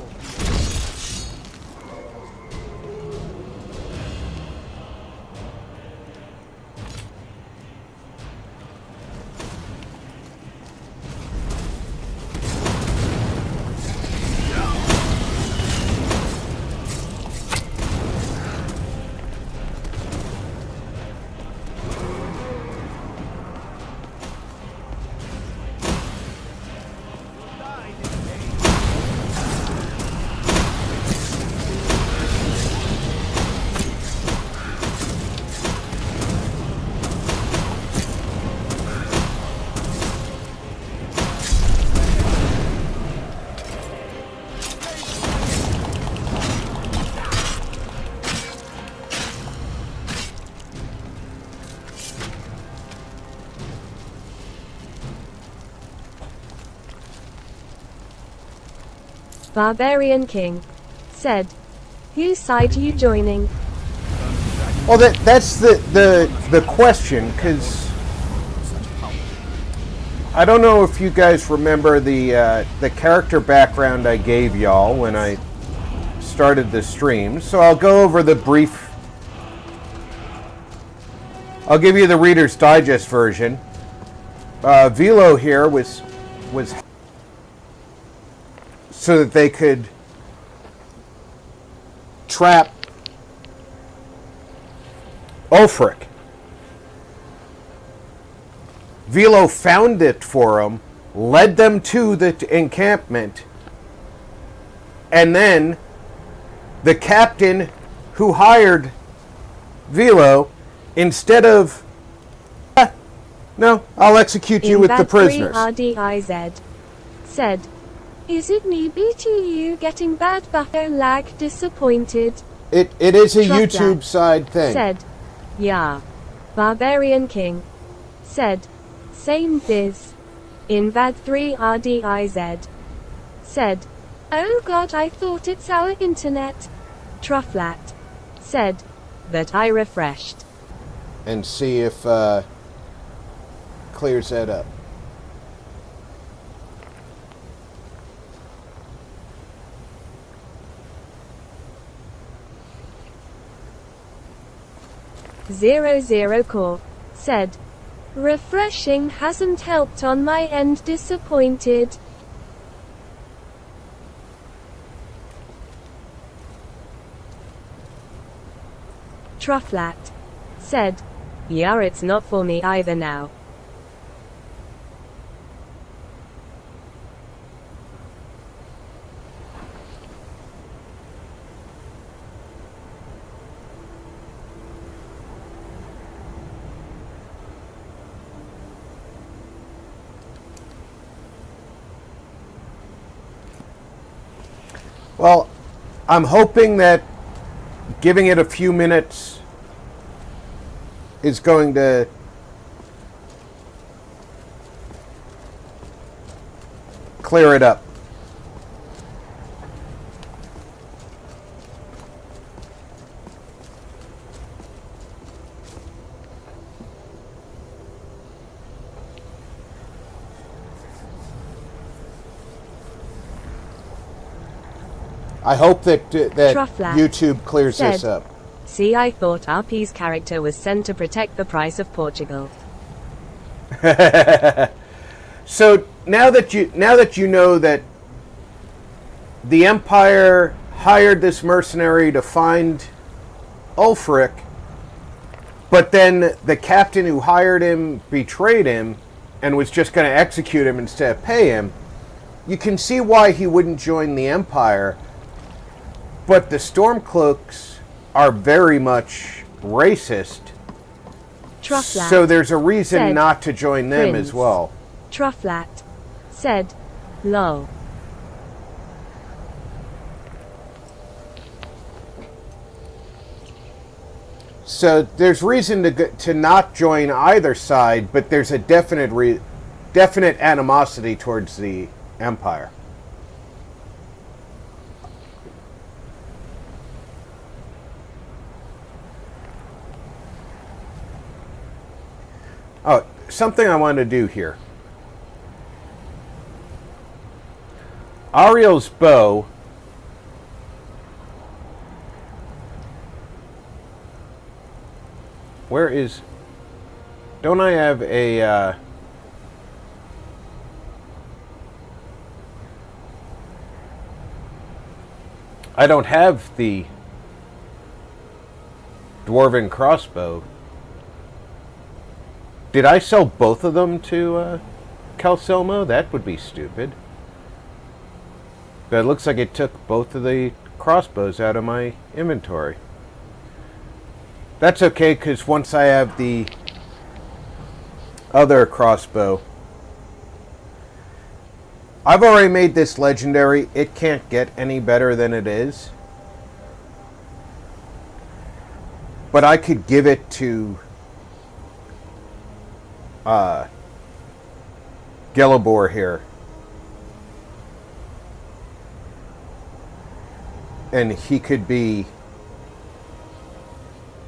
Barbarian King said, "Whose side are you joining?" Well, that's the question, because I don't know if you guys remember the character background I gave y'all when I started the stream, so I'll go over the brief. I'll give you the Reader's Digest version. Velo here was so that they could trap Ulfric. Velo found it for them, led them to the encampment, and then the captain who hired Velo, instead of, no, I'll execute you with the prisoners. RDIZ said, "Is it me BTU getting bad buffer lag disappointed?" It is a Truffler YouTube side thing. said, "Yeah." Barbarian King said, "Same biz." Invad 3 RDIZ said, "Oh god, I thought it's our internet." Trufflat said, "But I refreshed." And see if clears that up. Zero Core said, "Refreshing hasn't helped on my end, disappointed." Trufflat said, "Yeah, it's not for me either now." Well, I'm hoping that giving it a few minutes is going to clear it up. I hope that Trufflat YouTube clears said, this up. "See, I thought RP's character was sent to protect the price of Portugal." So now that you know that the Empire hired this mercenary to find Ulfric, but then the captain who hired him betrayed him and was just going to execute him instead of pay him, you can see why he wouldn't join the Empire. But the Stormcloaks are very much racist, Trufflat so there's a reason said, not to join them Prince. as well. Trufflat said, "Lol." So there's reason to not join either side, but there's a definite animosity towards the Empire. Oh, something I want to do here. Auriel's bow where is... Don't I have a... I don't have the dwarven crossbow. Did I sell both of them to Calcelmo? That would be stupid. But it looks like it took both of the crossbows out of my inventory. That's okay, because once I have the other crossbow, I've already made this legendary. It can't get any better than it is. But I could give it to Gelibor here. And he could be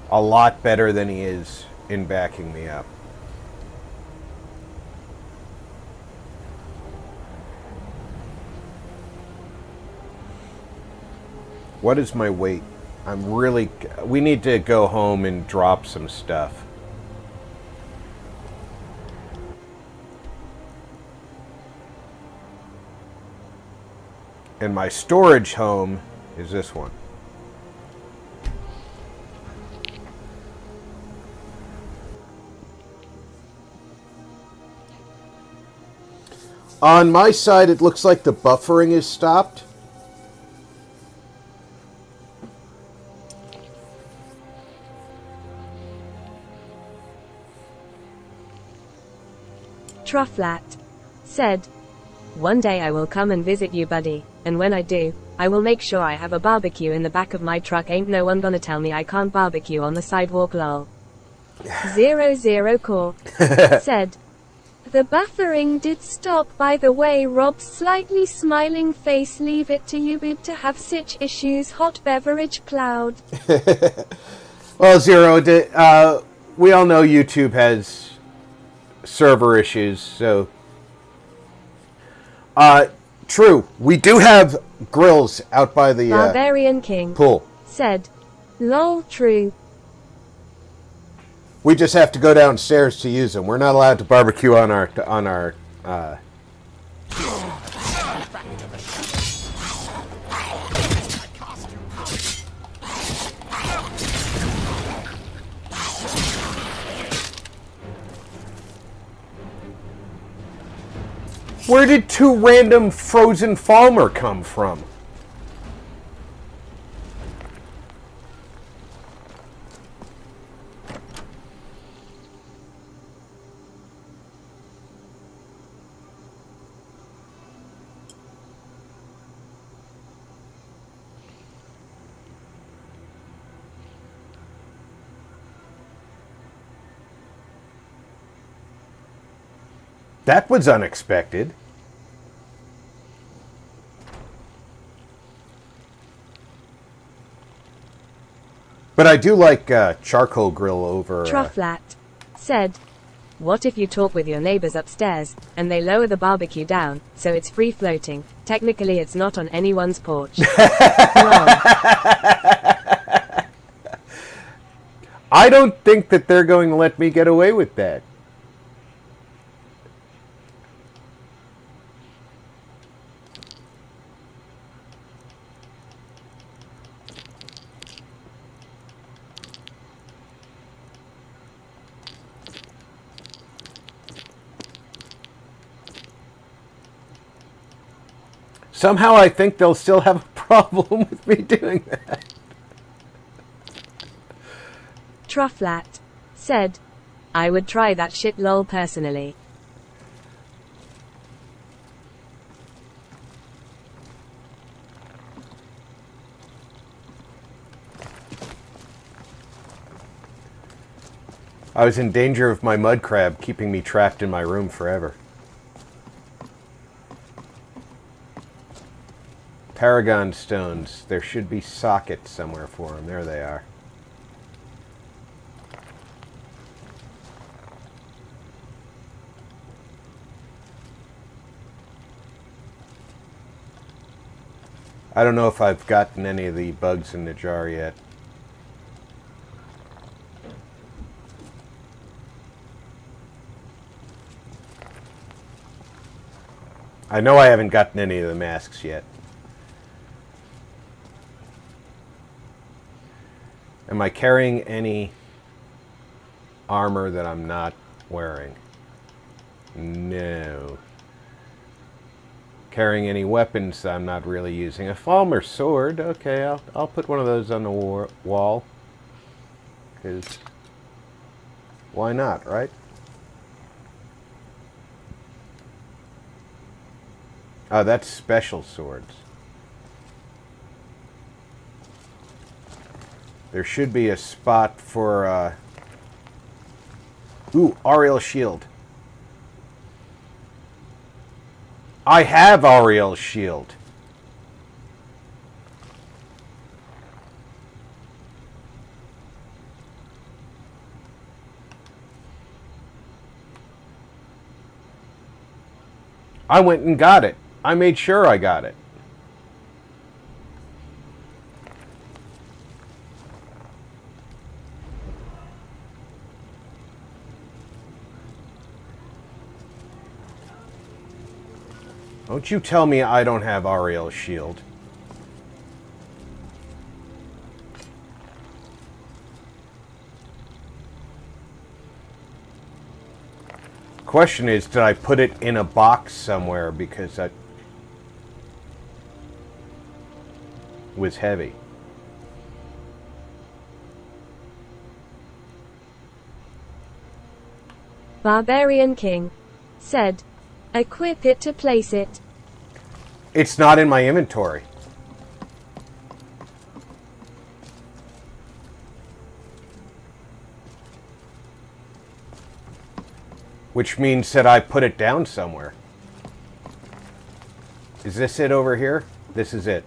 a lot better than he is in backing me up. What is my weight? I'm really... We need to go home and drop some stuff. And my storage home is this one. On my side, it looks like the buffering is stopped. Trufflat said, "One day I will come and visit you, buddy, and when I do, I will make sure I have a barbecue in the back of my truck. Ain't no one gonna tell me I can't barbecue on the sidewalk, lol." 00 Core said, "The buffering did stop, by the way. Rob's slightly smiling face. Leave it to you bib to have such issues. Hot beverage cloud." Well, Zero, we all know YouTube has server issues, so... True, we do have grills out by the Barbarian King pool. said, "Lol, true." We just have to go downstairs to use them. We're not allowed to barbecue on our Where did 2 random frozen Falmer come from? That was unexpected. But I do like charcoal grill over... Trufflat said, "What if you talk with your neighbors upstairs, and they lower the barbecue down, so it's free floating? Technically it's not on anyone's porch." I don't think that they're going to let me get away with that. Somehow I think they'll still have a problem with me doing that. Trufflat said, "I would try that shit, lol, personally." I was in danger of my mud crab keeping me trapped in my room forever. Paragon stones. There should be sockets somewhere for them. There they are. I don't know if I've gotten any of the bugs in the jar yet. I know I haven't gotten any of the masks yet. Am I carrying any armor that I'm not wearing? No. Carrying any weapons that I'm not really using? A Falmer sword. Okay, I'll put one of those on the wall. Because why not, right? Oh, that's special swords. There should be a spot for, ooh, Auriel shield. I have Auriel's shield. I went and got it. I made sure I got it. Don't you tell me I don't have Auriel's shield. Question is, did I put it in a box somewhere because that was heavy? Barbarian King said, equip it to place it. It's not in my inventory. Which means that I put it down somewhere. Is this it over here? This is it.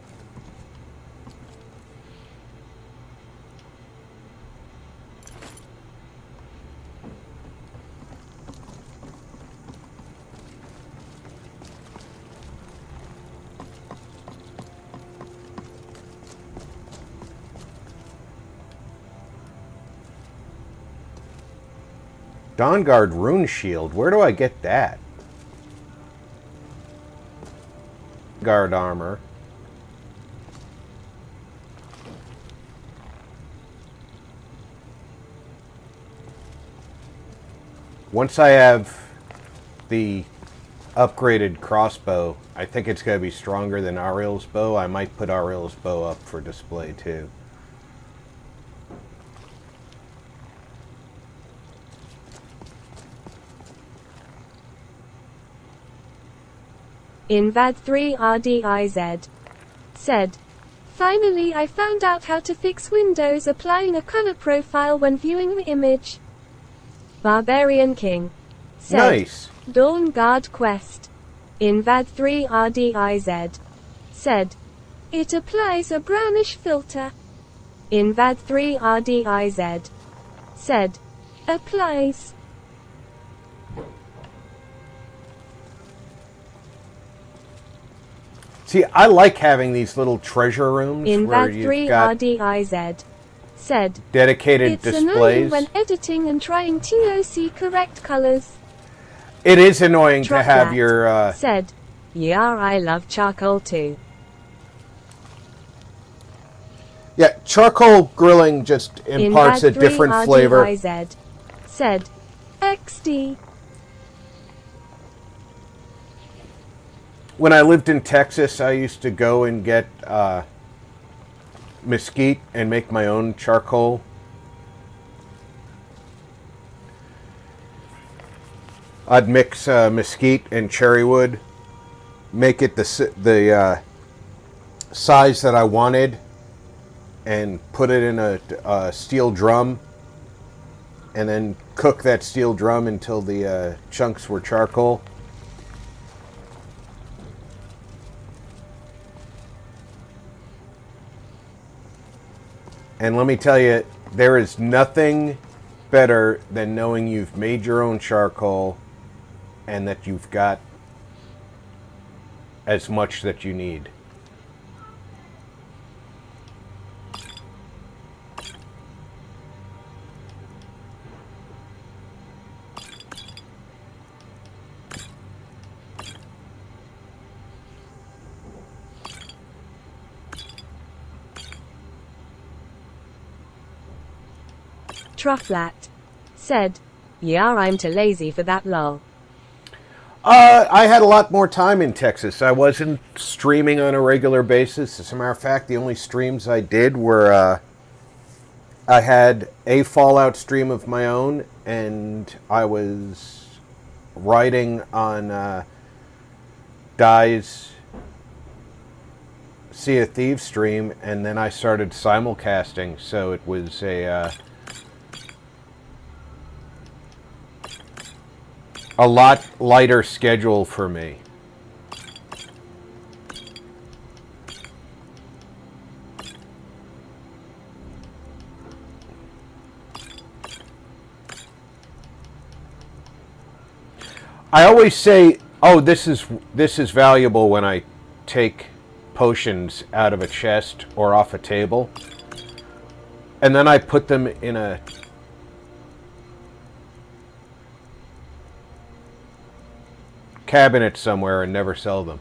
Dawnguard rune shield. Where do I get that? Guard armor. Once I have the upgraded crossbow, I think it's going to be stronger than Auriel's bow. I might put Auriel's bow up for display too. Invad 3 RDIZ said, finally I found out how to fix Windows applying a color profile when viewing the image. Barbarian King said, Nice. Dawnguard quest. Invad 3 RDIZ said, it applies a brownish filter. Invad 3 RDIZ said, applies. See, I like having these little treasure rooms where Invad you've 3 got RDIZ said, dedicated it's displays. annoying when editing and trying TOC correct colors. It is annoying to have Trotlat your said, yeah, I love charcoal too. yeah, charcoal grilling just imparts a Invad 3 different flavor. RDIZ said, XD. When I lived in Texas, I used to go and get mesquite and make my own charcoal. I'd mix mesquite and cherry wood, make it the size that I wanted, and put it in a steel drum, and then cook that steel drum until the chunks were charcoal. And let me tell you, there is nothing better than knowing you've made your own charcoal and that you've got as much that you need. Trotlat said, yeah, I'm too lazy for that lol. I had a lot more time in Texas. I wasn't streaming on a regular basis. As a matter of fact, the only streams I did were I had a Fallout stream of my own, and I was writing on Dai's Sea of Thieves stream, and then I started simulcasting, so it was a lot lighter schedule for me. I always say, oh, this is valuable when I take potions out of a chest or off a table, and then I put them in a cabinet somewhere and never sell them.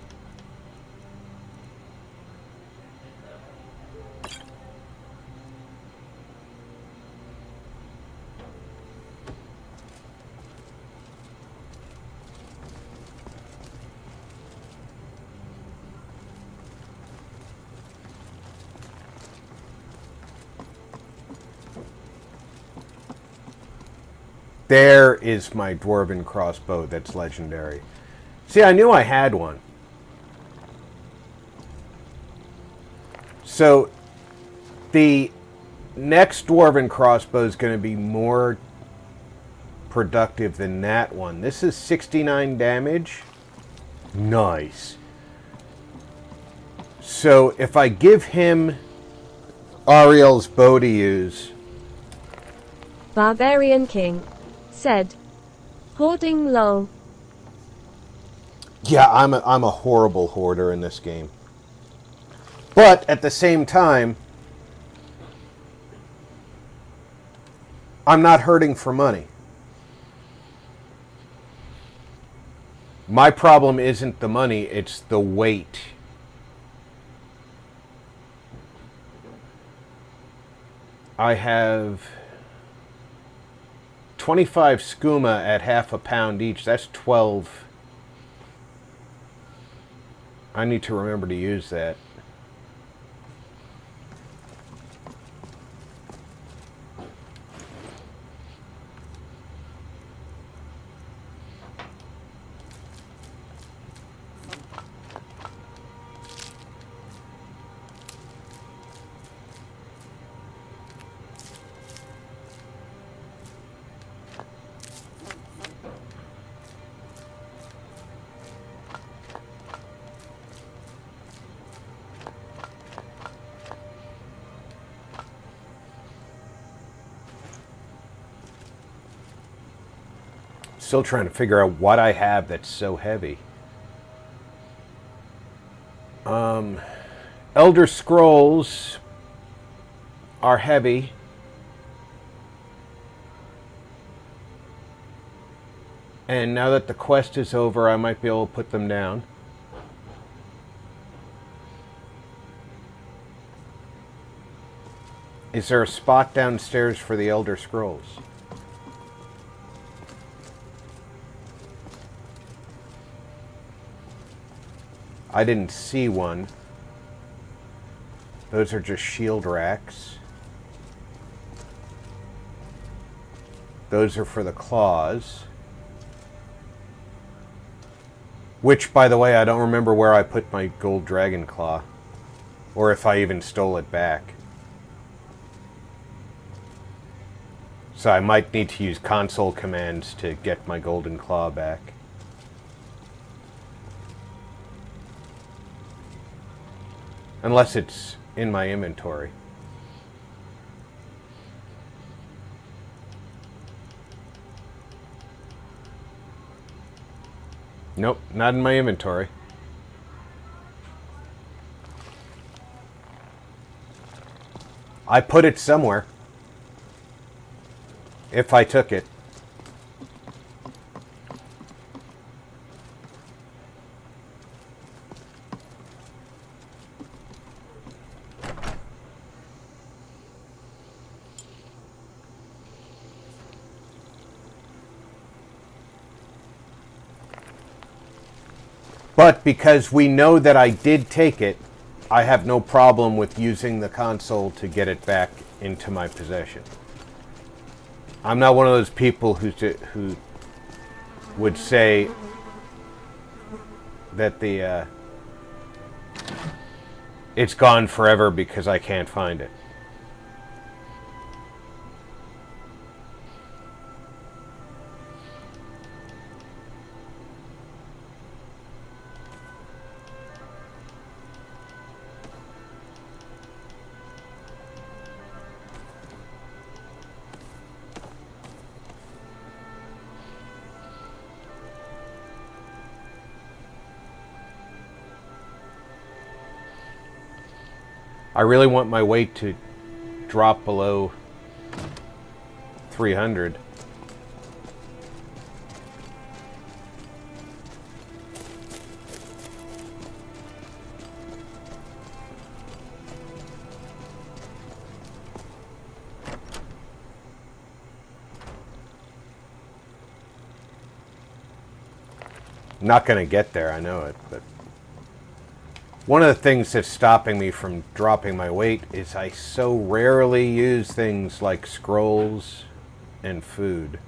There is my dwarven crossbow that's legendary. See, I knew I had one. So, the next dwarven crossbow is going to be more productive than that one. This is 69 damage. Nice. So, if I give him Auriel's bow to use... Barbarian King said, hoarding lol. Yeah, I'm a horrible hoarder in this game. But at the same time, I'm not hurting for money. My problem isn't the money, it's the weight. I have 25 skooma at half a pound each. That's 12. I need to remember to use that. Still trying to figure out what I have that's so heavy. Elder Scrolls are heavy. And now that the quest is over, I might be able to put them down. Is there a spot downstairs for the Elder Scrolls? I didn't see one. Those are just shield racks. Those are for the claws. Which, by the way, I don't remember where I put my gold dragon claw. Or if I even stole it back. So I might need to use console commands to get my golden claw back. Unless it's in my inventory. Nope, not in my inventory. I put it somewhere. If I took it. But because we know that I did take it, I have no problem with using the console to get it back into my possession. I'm not one of those people who would say that it's gone forever because I can't find it. I really want my weight to drop below 300. Not going to get there, I know it, but one of the things that's stopping me from dropping my weight is I so rarely use things like scrolls and food.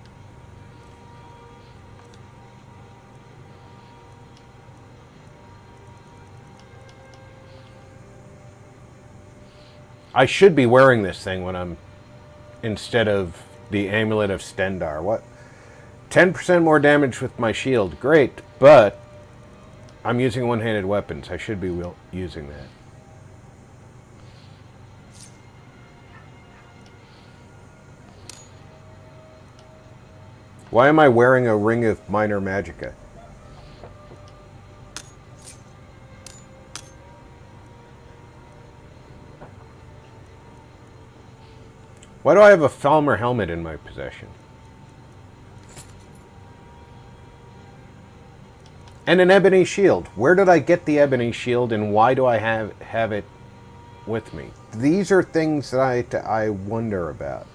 I should be wearing this thing when I'm, instead of the Amulet of Stendar. What? 10% more damage with my shield. Great, but I'm using one-handed weapons. I should be using that. Why am I wearing a ring of minor magicka? Why do I have a Falmer helmet in my possession? And an ebony shield. Where did I get the ebony shield, and why do I have it with me? These are things that I wonder about.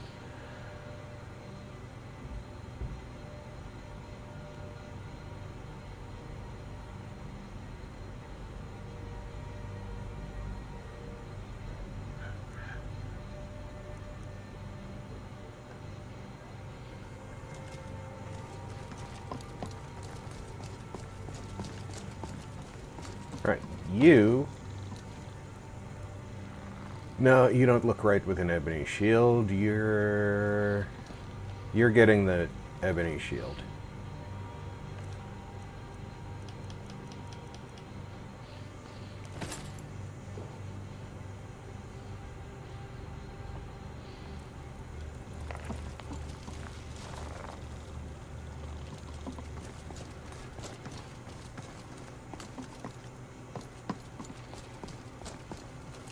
Right, you... No, you don't look right with an ebony shield. You're getting the ebony shield.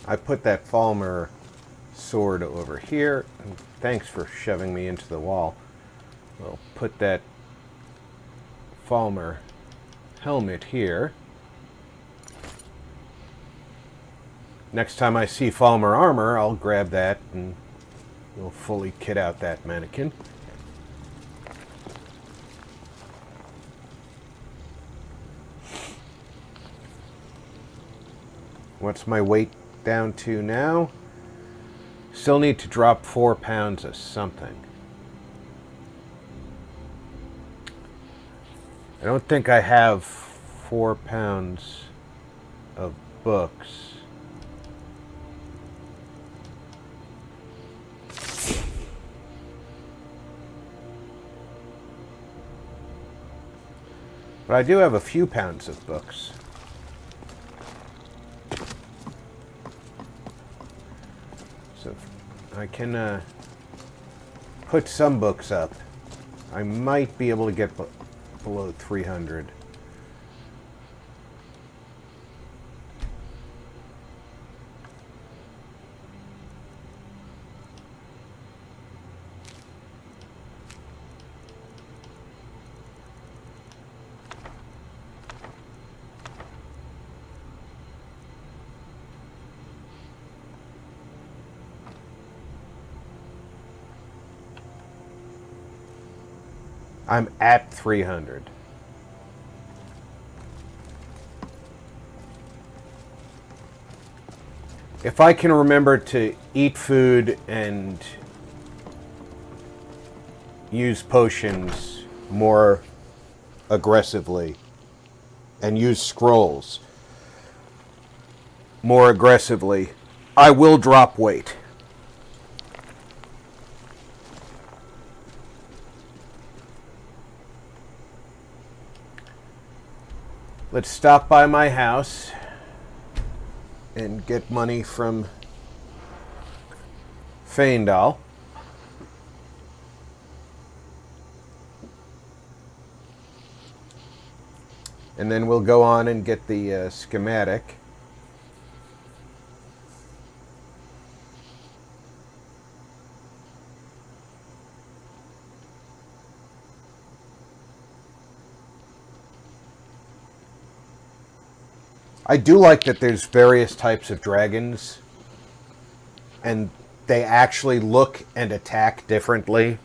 I put that Falmer sword over here. And thanks for shoving me into the wall. We'll put that Falmer helmet here. Next time I see Falmer armor, I'll grab that and we'll fully kit out that mannequin. What's my weight down to now? Still need to drop 4 pounds of something. I don't think I have 4 pounds of books. But I do have a few pounds of books. So I can put some books up. I might be able to get below 300. I'm at 300. If I can remember to eat food and use potions more aggressively and use scrolls more aggressively, I will drop weight. Let's stop by my house and get money from Feindal. And then we'll go on and get the schematic. I do like that there's various types of dragons, and they actually look and attack differently.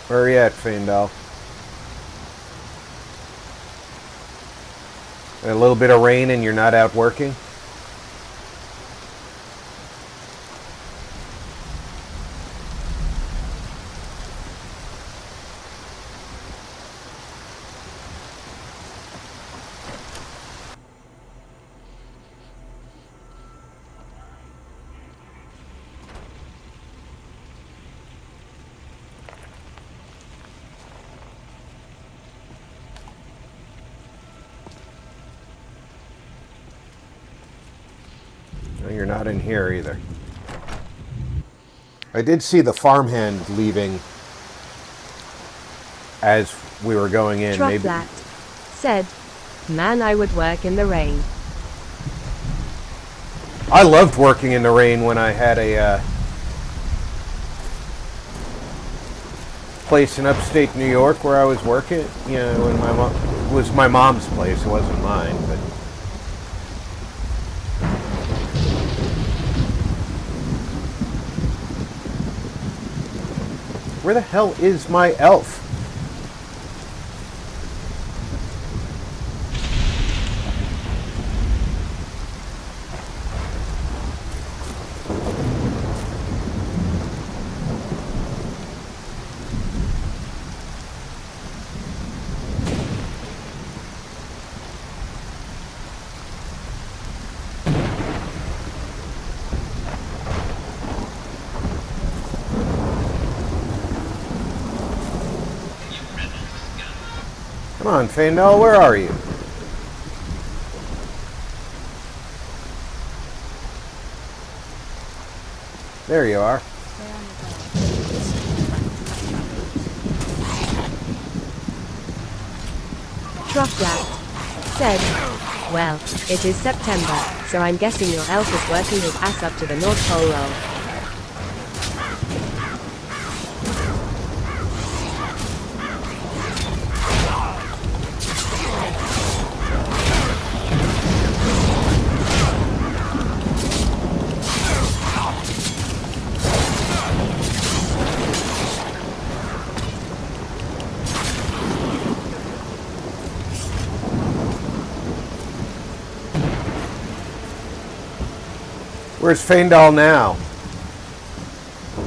Where are you at, Feindal? A little bit of rain and you're not out working? not in here either. I did see the farmhand leaving as we were going in. Maybe Droplat said, "Man, I would work in the rain." I loved working in the rain when I had a place in upstate New York where I was working. You know, when it was my mom's place, it wasn't mine, but. Where the hell is my elf? Come on, Faendal, where are you? There you are. Droplat said, "Well, it is September, so I'm guessing your elf is working his ass up to the North Pole roll." Where's Faendal now?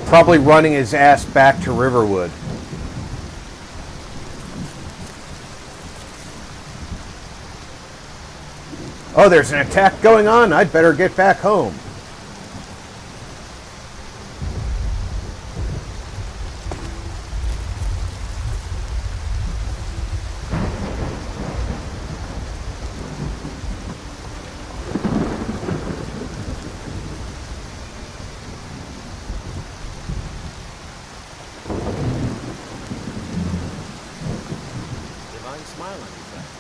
Probably running his ass back to Riverwood. Oh, there's an attack going on. I'd better get back home. Smile on your face.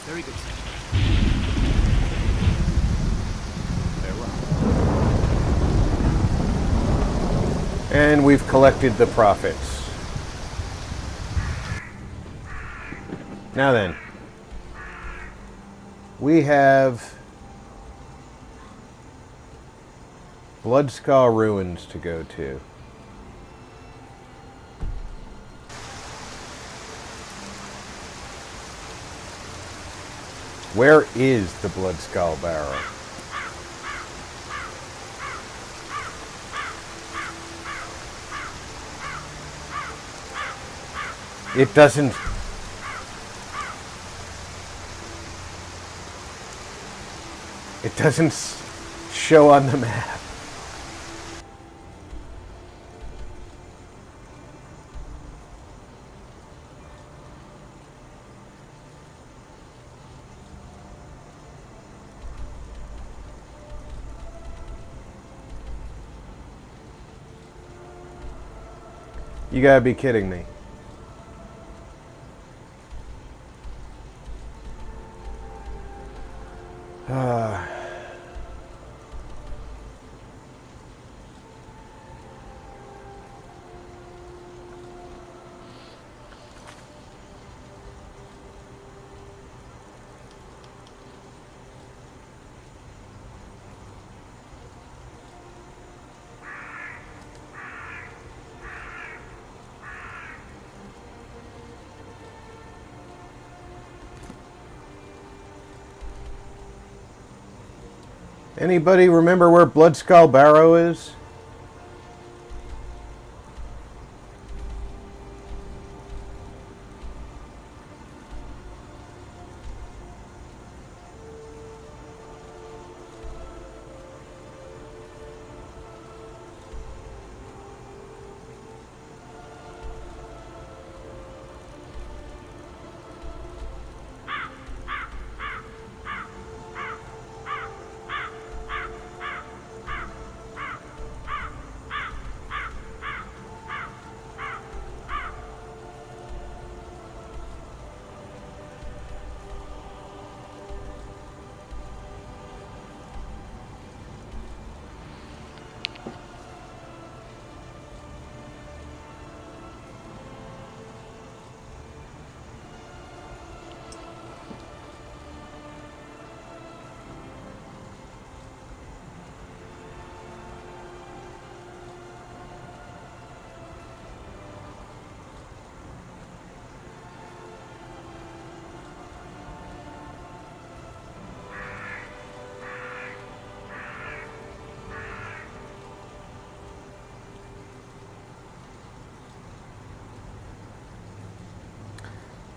Very good, sir. Farewell. And we've collected the profits. Now then, we have Bloodskull Ruins to go to. Where is the Bloodskull Barrow? It doesn't... It doesn't show on the map. You gotta be kidding me. Anybody remember where Bloodskull Barrow is?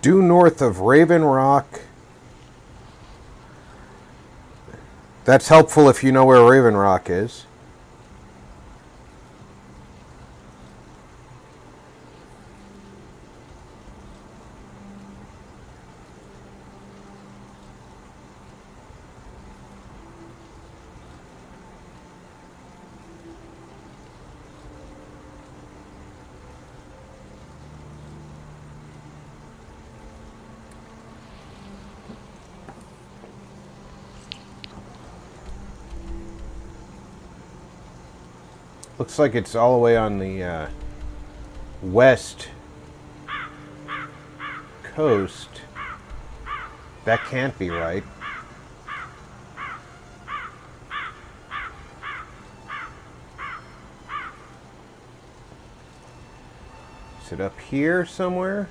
due north of Raven Rock. That's helpful if you know where Raven Rock is. Looks like it's all the way on the west coast. That can't be right. Is it up here somewhere?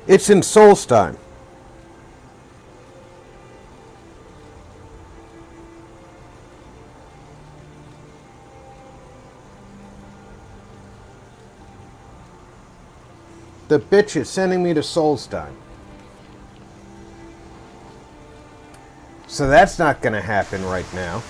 It's in Solstheim. The bitch is sending me to Solstheim. So that's not going to happen right now.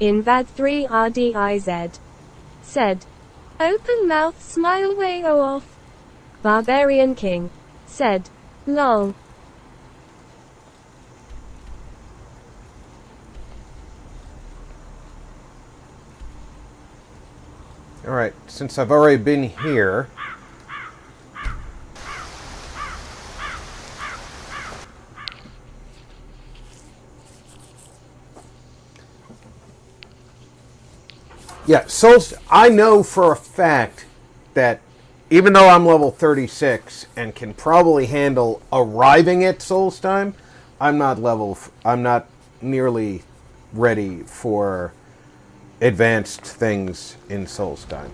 In VAD 3 RDIZ. Said. Open mouth smile way off. Barbarian King. Said. Lol. Alright, since I've already been here... Yeah, I know for a fact that even though I'm level 36 and can probably handle arriving at Solstheim, I'm not nearly ready for advanced things in Solstheim.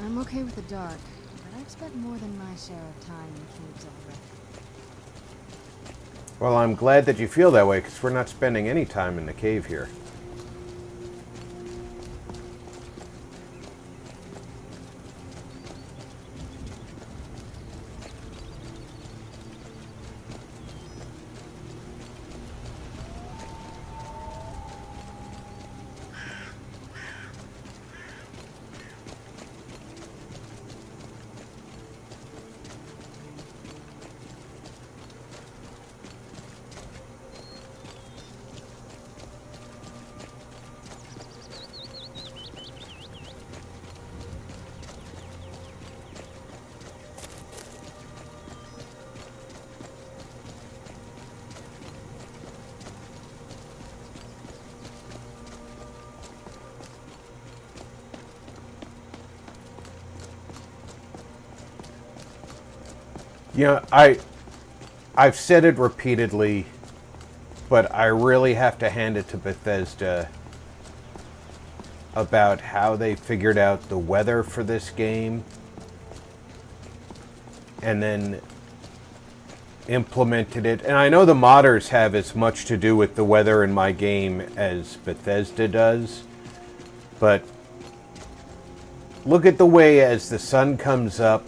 I'm okay with the dark, but I've spent more than my share of time in the caves already. Well, I'm glad that you feel that way, because we're not spending any time in the cave here. You know, I've said it repeatedly, but I really have to hand it to Bethesda about how they figured out the weather for this game and then implemented it. And I know the modders have as much to do with the weather in my game as Bethesda does, but look at the way as the sun comes up,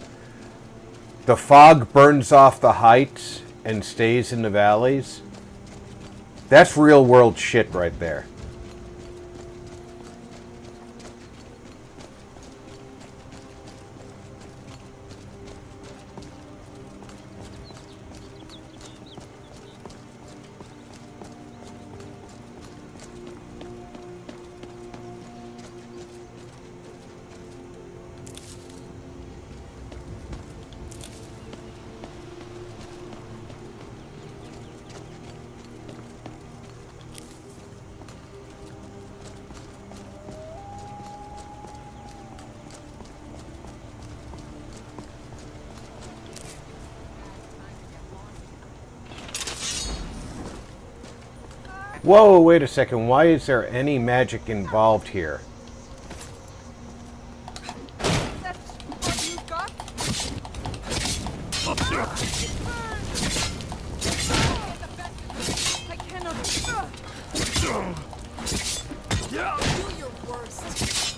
the fog burns off the heights and stays in the valleys. That's real world shit right there. Whoa, wait a second. Why is there any magic involved here? That's what you got? I cannot. Do your worst.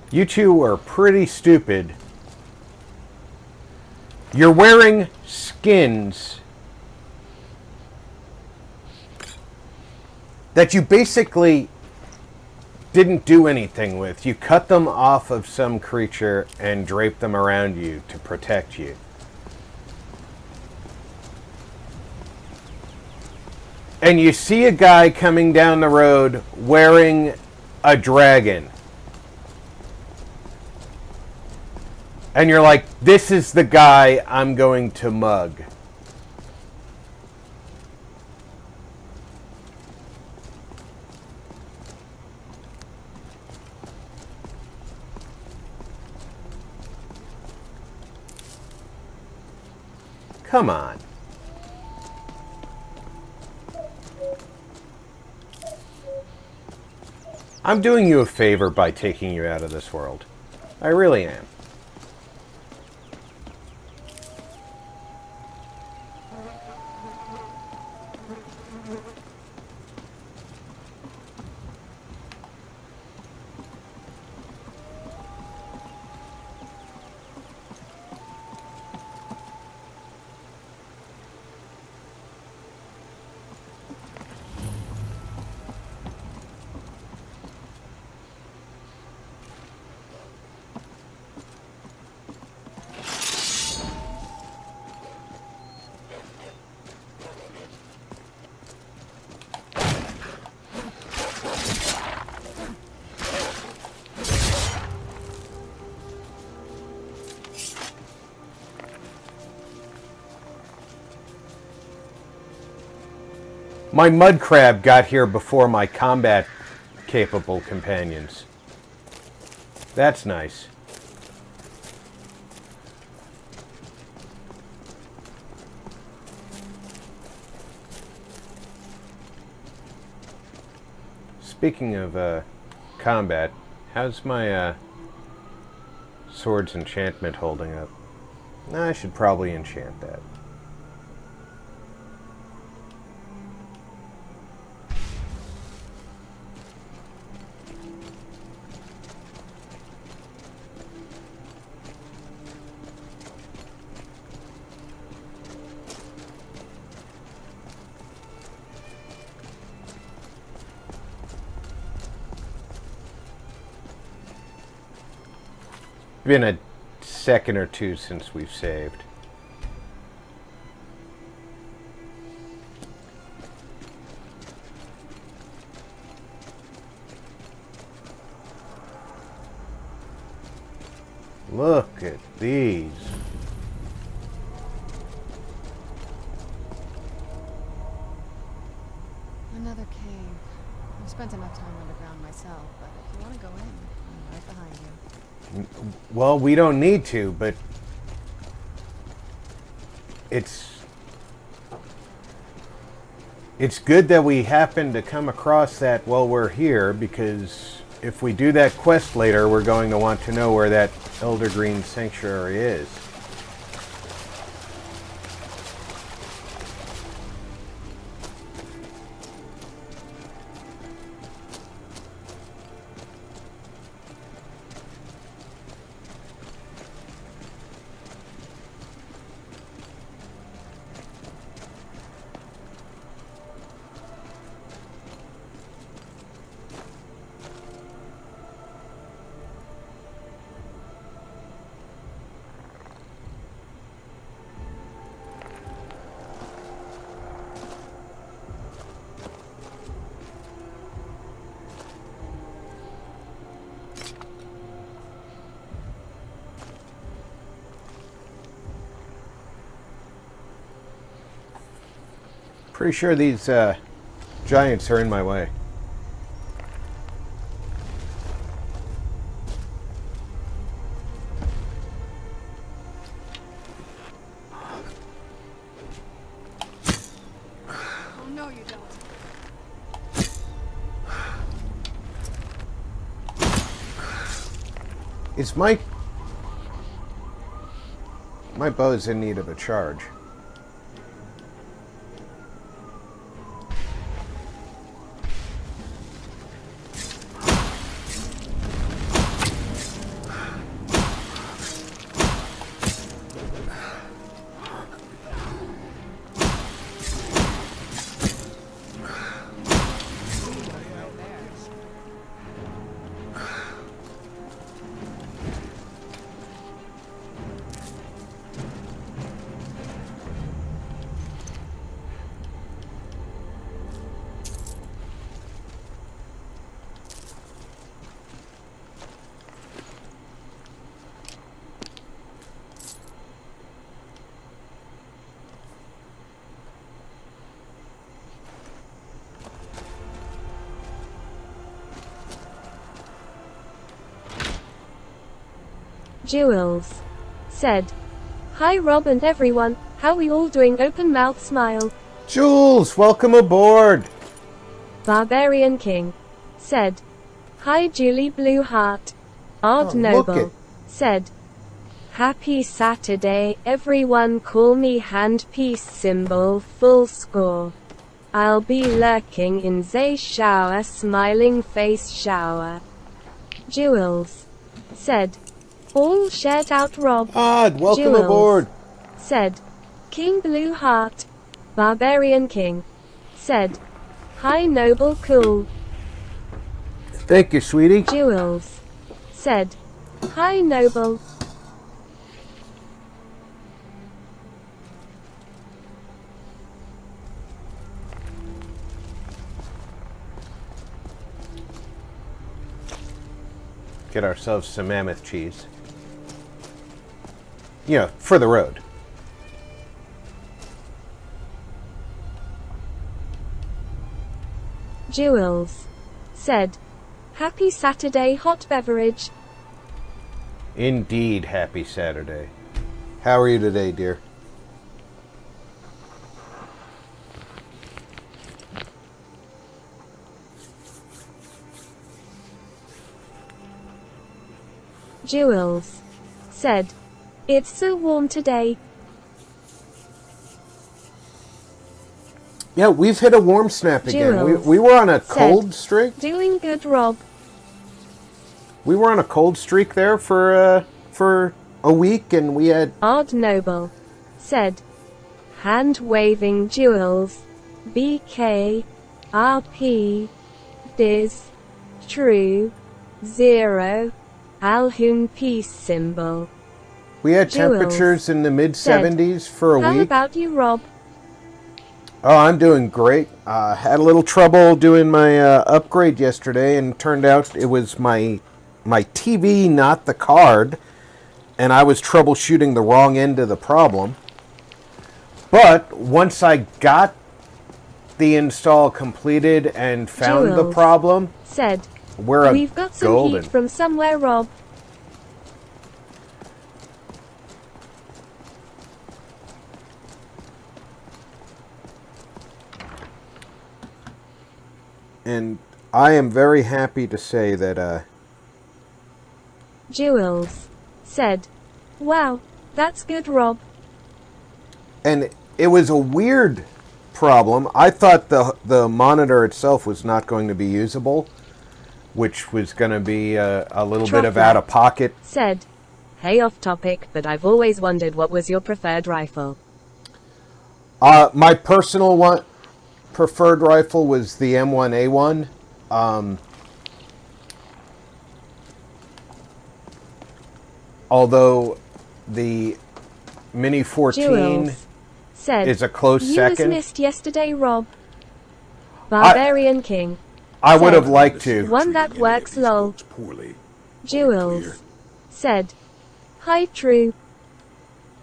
You two are pretty stupid. You're wearing skins that you basically didn't do anything with. You cut them off of some creature and draped them around you to protect you. And you see a guy coming down the road wearing a dragon. And you're like, this is the guy I'm going to mug. Come on. I'm doing you a favor by taking you out of this world. I really am. My mud crab got here before my combat-capable companions. That's nice. Speaking of combat, how's my sword's enchantment holding up? I should probably enchant that. Been a second or two since we've saved. Look at these. Another cave. I've spent enough time underground myself, but if you want to go in, I'm right behind you. Well, we don't need to, but it's good that we happen to come across that while we're here, because if we do that quest later, we're going to want to know where that Elder Green Sanctuary is. Pretty sure these Giants are in my way. Oh no, you don't. Is my bow's in need of a charge. Jules said, "Hi Rob and everyone, how we all doing?" Open mouth smile. Jules, welcome aboard. Barbarian King said, "Hi Julie Blue Heart." Odd Oh, Noble look it. said, "Happy Saturday, everyone call me hand peace symbol full score. I'll be lurking in the shower, smiling face shower." Jules said, "All shared out Rob." Odd, welcome Jules aboard. said, "King Blue Heart." Barbarian King said, "Hi Noble Cool." Thank you, sweetie. Jules said, "Hi Noble." Get ourselves some mammoth cheese. You know, for the road. Jules said, "Happy Saturday hot beverage." Indeed, happy Saturday. How are you today, dear? Jules said, "It's so warm today." Yeah, we've hit a warm snap again. Jules We were on a said, cold streak. "Doing good, Rob." We were on a cold streak there for a week, and we had Odd Noble said, "Hand waving Jules, BK, RP, Diz, True, 0, Alhun peace symbol." Jules temperatures in the mid 70s for a "How week. about you, Rob?" Oh, I'm doing great. Had a little trouble doing my upgrade yesterday, and turned out it was my TV, not the card, and I was troubleshooting the wrong end of the problem. But once I got the install completed and found the Jules problem, said, we're "We've got some golden. heat from somewhere, Rob." And I am very happy to say that Jules said, "Wow, that's good, Rob." and it was a weird problem. I thought the monitor itself was not going to be usable, which was going to be a little bit of Truffle out of pocket. said, "Hey, off topic, but I've always wondered what was your preferred rifle." My personal preferred rifle was the M1A1. Although the Mini 14 Jules said, is a close "You second. was missed yesterday, Rob." Barbarian King I would said, have liked to. "One that works, lol." Poorly. Jules said, "Hi, True."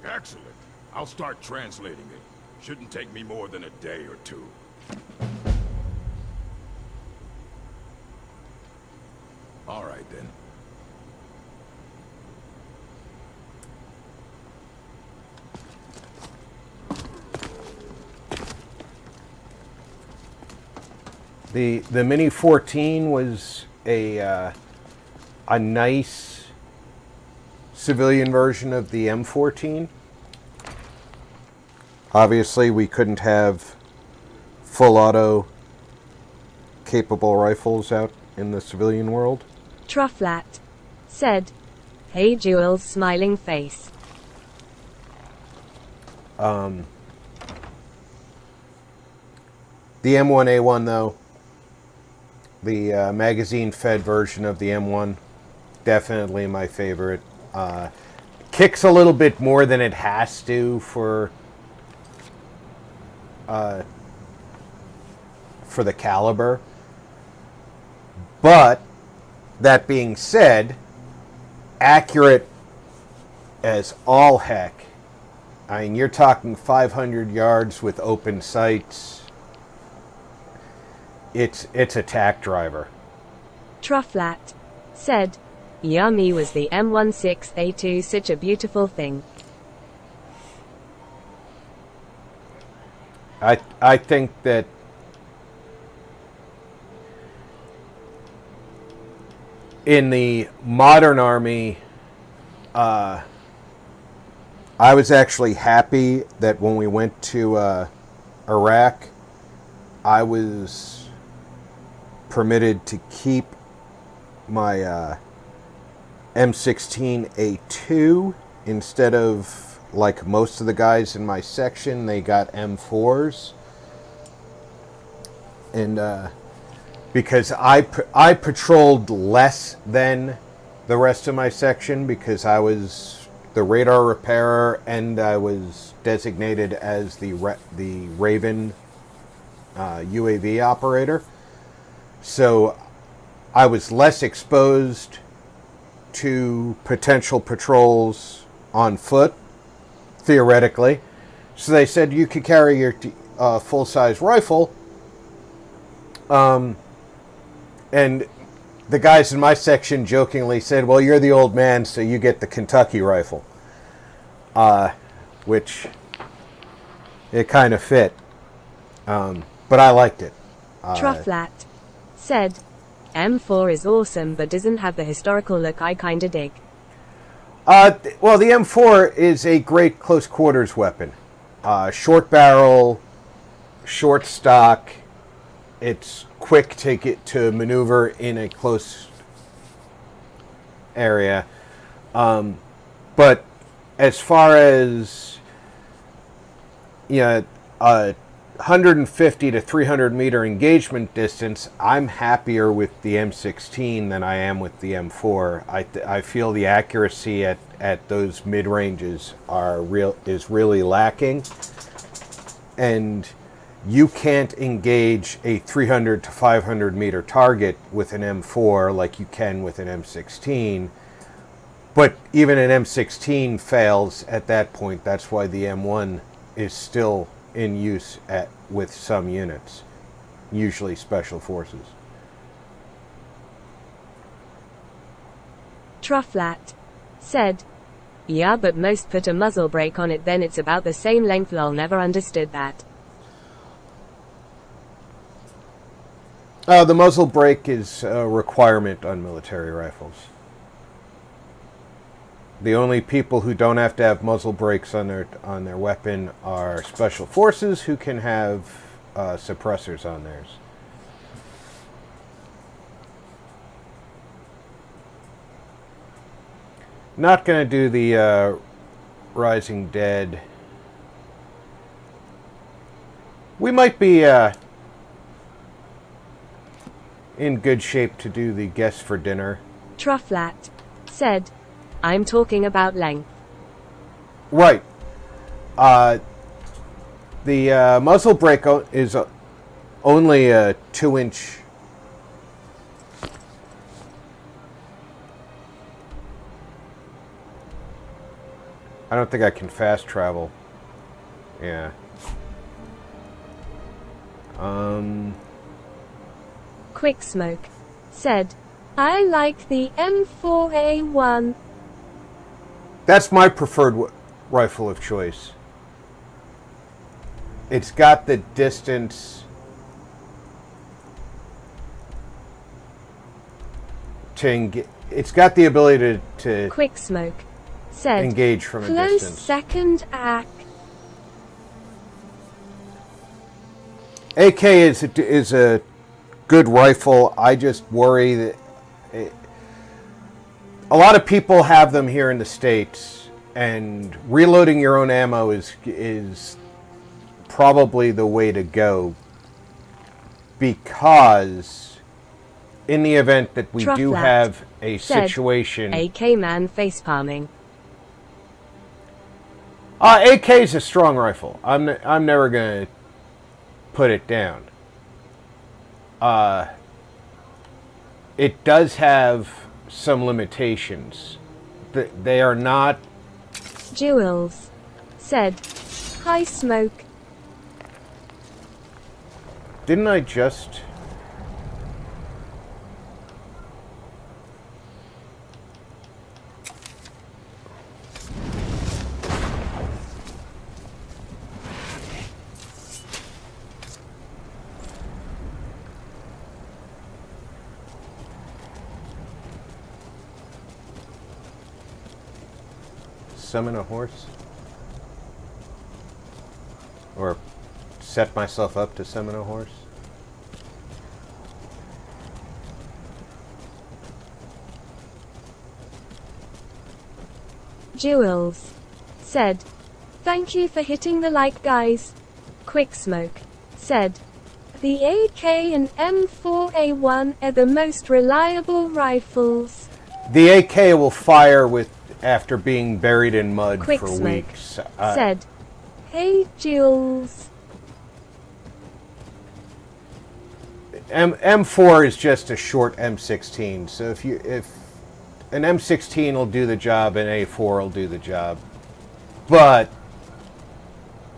Excellent. I'll start translating it. Shouldn't take me more than a day or two. All right, then. The Mini 14 was a nice civilian version of the M14. Obviously, we couldn't have full auto capable rifles out in the civilian world. Trufflat said, "Hey Jewel's smiling face." The M1A1 though, the magazine-fed version of the M1, definitely my favorite. Kicks a little bit more than it has to for the caliber. But that being said, accurate as all heck. I mean, you're talking 500 yards with open sights. It's a tack driver. Trufflat said, "Yummy, was the M16A2 such a beautiful thing?" I think that in the modern army, I was actually happy that when we went to Iraq, I was permitted to keep my M16A2 instead of, like most of the guys in my section, they got M4s. And because I patrolled less than the rest of my section because I was the radar repairer and I was designated as the Raven UAV operator. So I was less exposed to potential patrols on foot, theoretically. So they said you could carry your full-size rifle. And the guys in my section jokingly said, well, you're the old man, so you get the Kentucky rifle. Which it kind of fit. But I liked it. Trufflat said, "M4 is awesome but doesn't have the historical look I kinda dig." Well, the M4 is a great close quarters weapon. Short barrel, short stock. It's quick to maneuver in a close area. But as far as 150 to 300 meter engagement distance, I'm happier with the M16 than I am with the M4. I feel the accuracy at those mid ranges is really lacking, and you can't engage a 300 to 500 meter target with an M4 like you can with an M16. But even an M16 fails at that point. That's why the M1 is still in use with some units, usually special forces. Trufflat said, "Yeah, but most put a muzzle brake on it, then it's about the same length. Lol, never understood that." The muzzle brake is a requirement on military rifles. The only people who don't have to have muzzle brakes on their weapon are special forces who can have suppressors on theirs. Not going to do the Rising Dead. We might be in good shape to do the Guess for Dinner. Trufflat said, "I'm talking about length." Right. The muzzle brake is only a 2-inch. I don't think I can fast travel. Yeah. Quick Smoke said, I like the M4A1. That's my preferred rifle of choice. It's got the distance to it's got the ability to Quick Smoke said, engage from a close distance. second act. AK is a good rifle. I just worry that a lot of people have them here in the States, and reloading your own ammo is probably the way to go, because in the event that we do have a situation... AK man facepalming. AK is a strong rifle. I'm never going to put it down. It does have some limitations. They are not... Jules said, hi Smoke. Didn't I just... summon a horse? Or set myself up to summon a horse? Jules said, thank you for hitting the like, guys. Quick Smoke said, the AK and M4A1 are the most reliable rifles. The AK will fire after being buried in mud Quick for Smoke weeks. said, hey Jules. M4 is just a short M16, so if an M16 will do the job, an A4 will do the job. But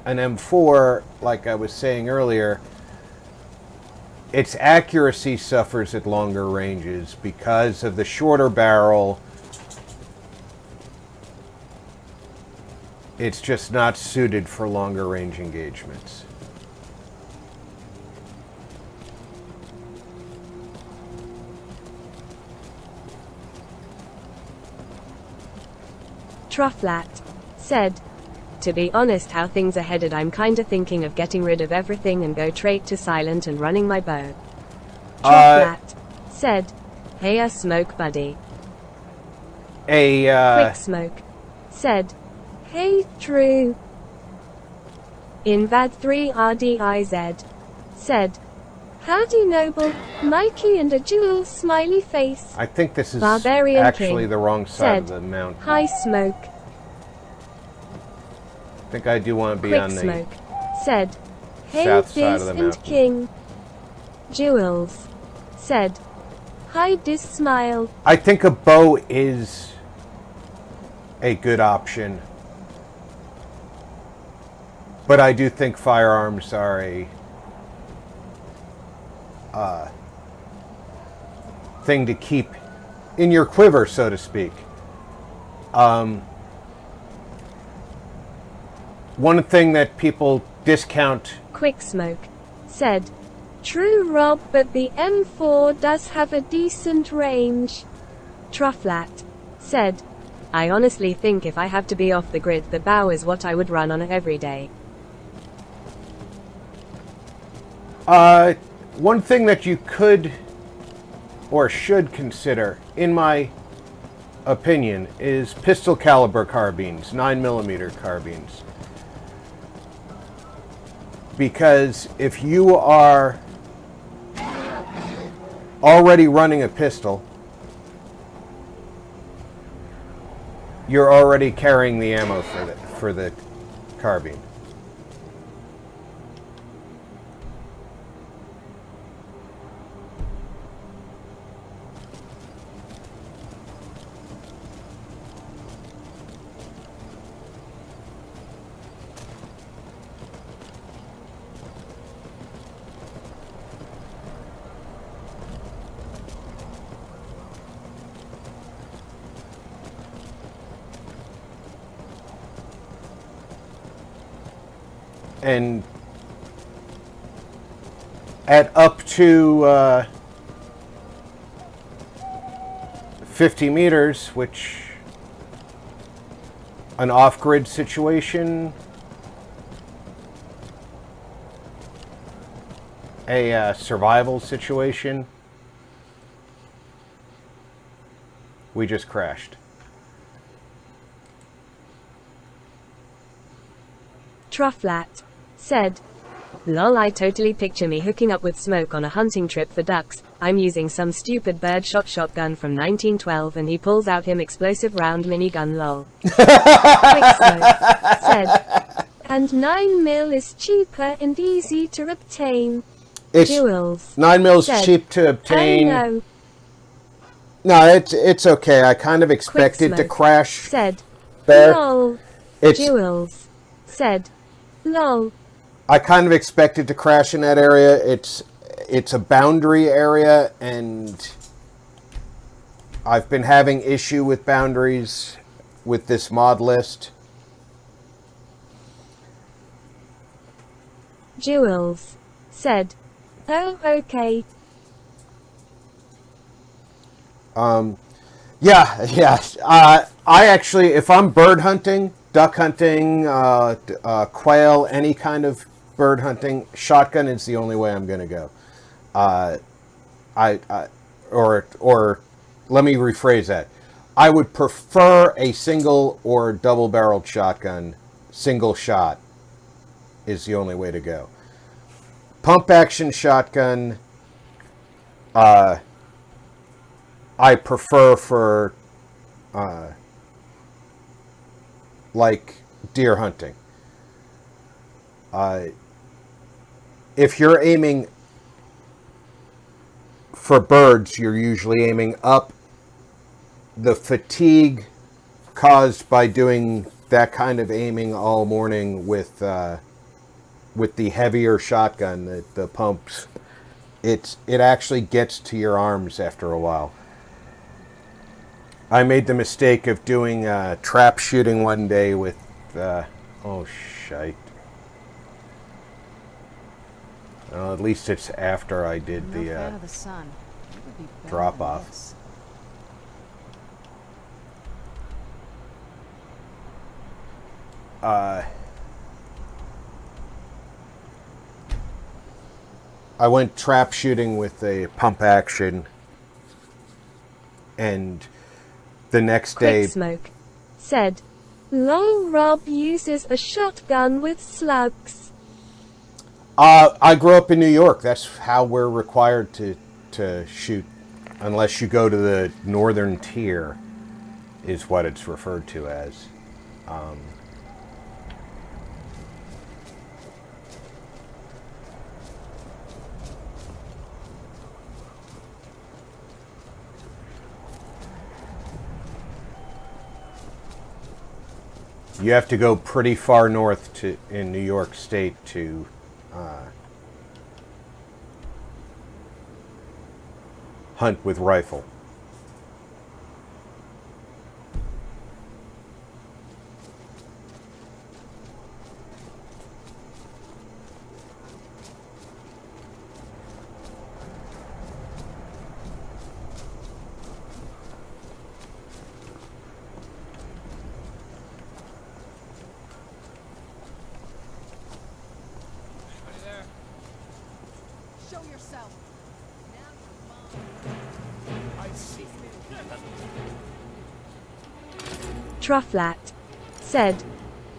an M4, like I was saying earlier, its accuracy suffers at longer ranges because of the shorter barrel. It's just not suited for longer range engagements. Trufflat said, to be honest, how things are headed, I'm kinda thinking of getting rid of everything and go straight to silent and running my bow. Trufflat said, hey a Smoke buddy. Quick Smoke said, hey Drew. Invad 3 RDIZ said, howdy Noble, Mikey and a Jules smiley face. I think this is Barbarian actually King the wrong side said, of the mountain. hi Smoke. I think I do want to be Quick on the Smoke said, hey south side of Diz the and mountain. King. Jules said, hi Diz smile. I think a bow is a good option, but I do think firearms are a thing to keep in your quiver, so to speak. One thing that people discount... Quick Smoke said, true Rob, but the M4 does have a decent range. Trufflat said, I honestly think if I have to be off the grid, the bow is what I would run on every day. One thing that you could or should consider, in my opinion, is pistol caliber carbines, 9mm carbines. Because if you are already running a pistol, you're already carrying the ammo for the carbine. and at up to 50 meters, which an off-grid situation, a survival situation, we just crashed. Trufflat said, "Lol, I totally picture me hooking up with Smoke on a hunting trip for ducks. I'm using some stupid birdshot shotgun from 1912 and he pulls out him explosive round minigun lol." Quick Smoke said, "And 9mm is cheaper and easy to obtain." It's Jewels 9mm is said, cheap to "Oh obtain. no." No, it's okay. I kind of expected to Smoke crash said, there. "Lol." It's Jewels said, "Lol." I kind of expected to crash in that area. It's a boundary area, and I've been having issue with boundaries with this mod list. Jewels said, "Oh, okay." Yeah. I actually, if I'm bird hunting, duck hunting, quail, any kind of bird hunting, shotgun is the only way I'm going to go. Or let me rephrase that. I would prefer a single or double-barreled shotgun. Single shot is the only way to go. Pump action shotgun, I prefer for like deer hunting. If you're aiming for birds, you're usually aiming up. The fatigue caused by doing that kind of aiming all morning with the heavier shotgun, the pumps, it actually gets to your arms after a while. I made the mistake of doing trap shooting one day with oh shite. Well, at least it's after I did the drop off. I went trap shooting with a pump action, and the next day... Quick Smoke said, "Lol, Rob uses a shotgun with slugs." I grew up in New York. That's how we're required to shoot, unless you go to the northern tier, is what it's referred to as. You have to go pretty far north in New York State to hunt with rifle. Show yourself. Trufflat said,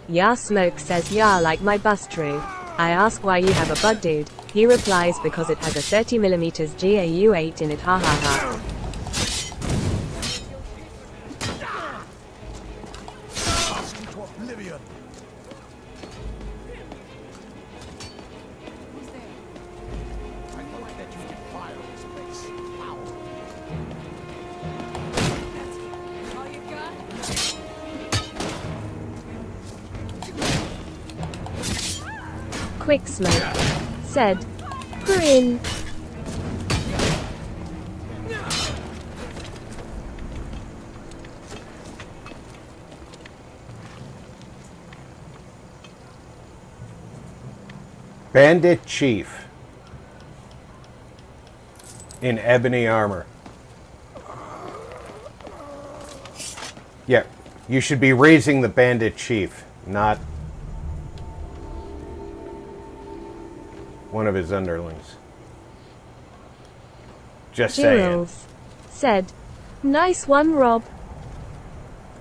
"Ya Smoke says ya like my bust true. I ask why you have a bud dude. He replies because it has a 30mm GAU8 in it, ha ha ha." Quick Smoke said, "Grin." Bandit Chief. In ebony armor. Yeah, you should be raising the Bandit Chief, not one of his underlings. Just saying. Jewels said, "Nice one, Rob."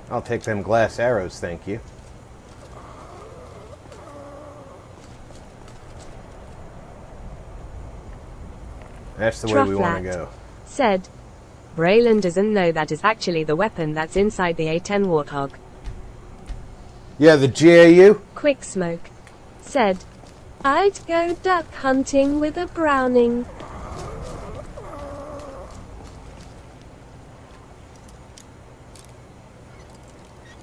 I'll take them glass arrows, thank you. That's the way we want to go. Said, "Braylon doesn't know that is actually the weapon that's inside the A10 Warthog." Yeah, the GAU? Quick Smoke said, "I'd go duck hunting with a Browning."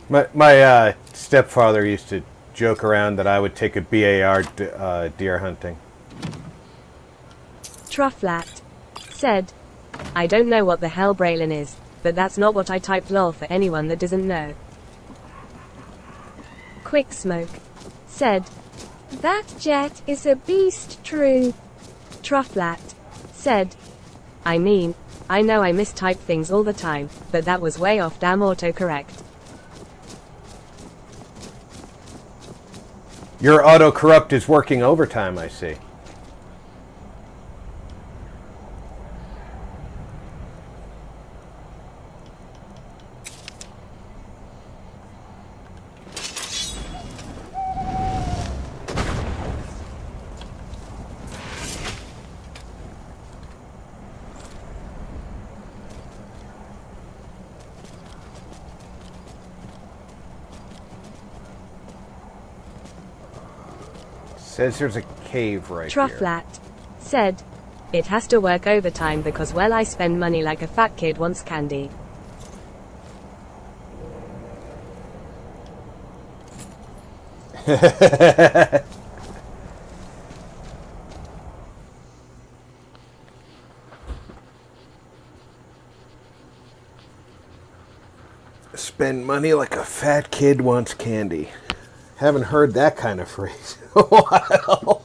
My stepfather used to joke around that I would take a BAR deer hunting. Trufflat said, "I don't know what the hell Braylon is, but that's not what I typed lol for anyone that doesn't know." Quick Smoke said, "That jet is a beast true." Trufflat said, "I mean, I know I mistype things all the time, but that was way off damn autocorrect." Your autocorrupt is working overtime, I see. Says there's a cave right here. Trufflat said, "It has to work overtime because, well, I spend money like a fat kid wants candy." Spend money like a fat kid wants candy. Haven't heard that kind of phrase in a while.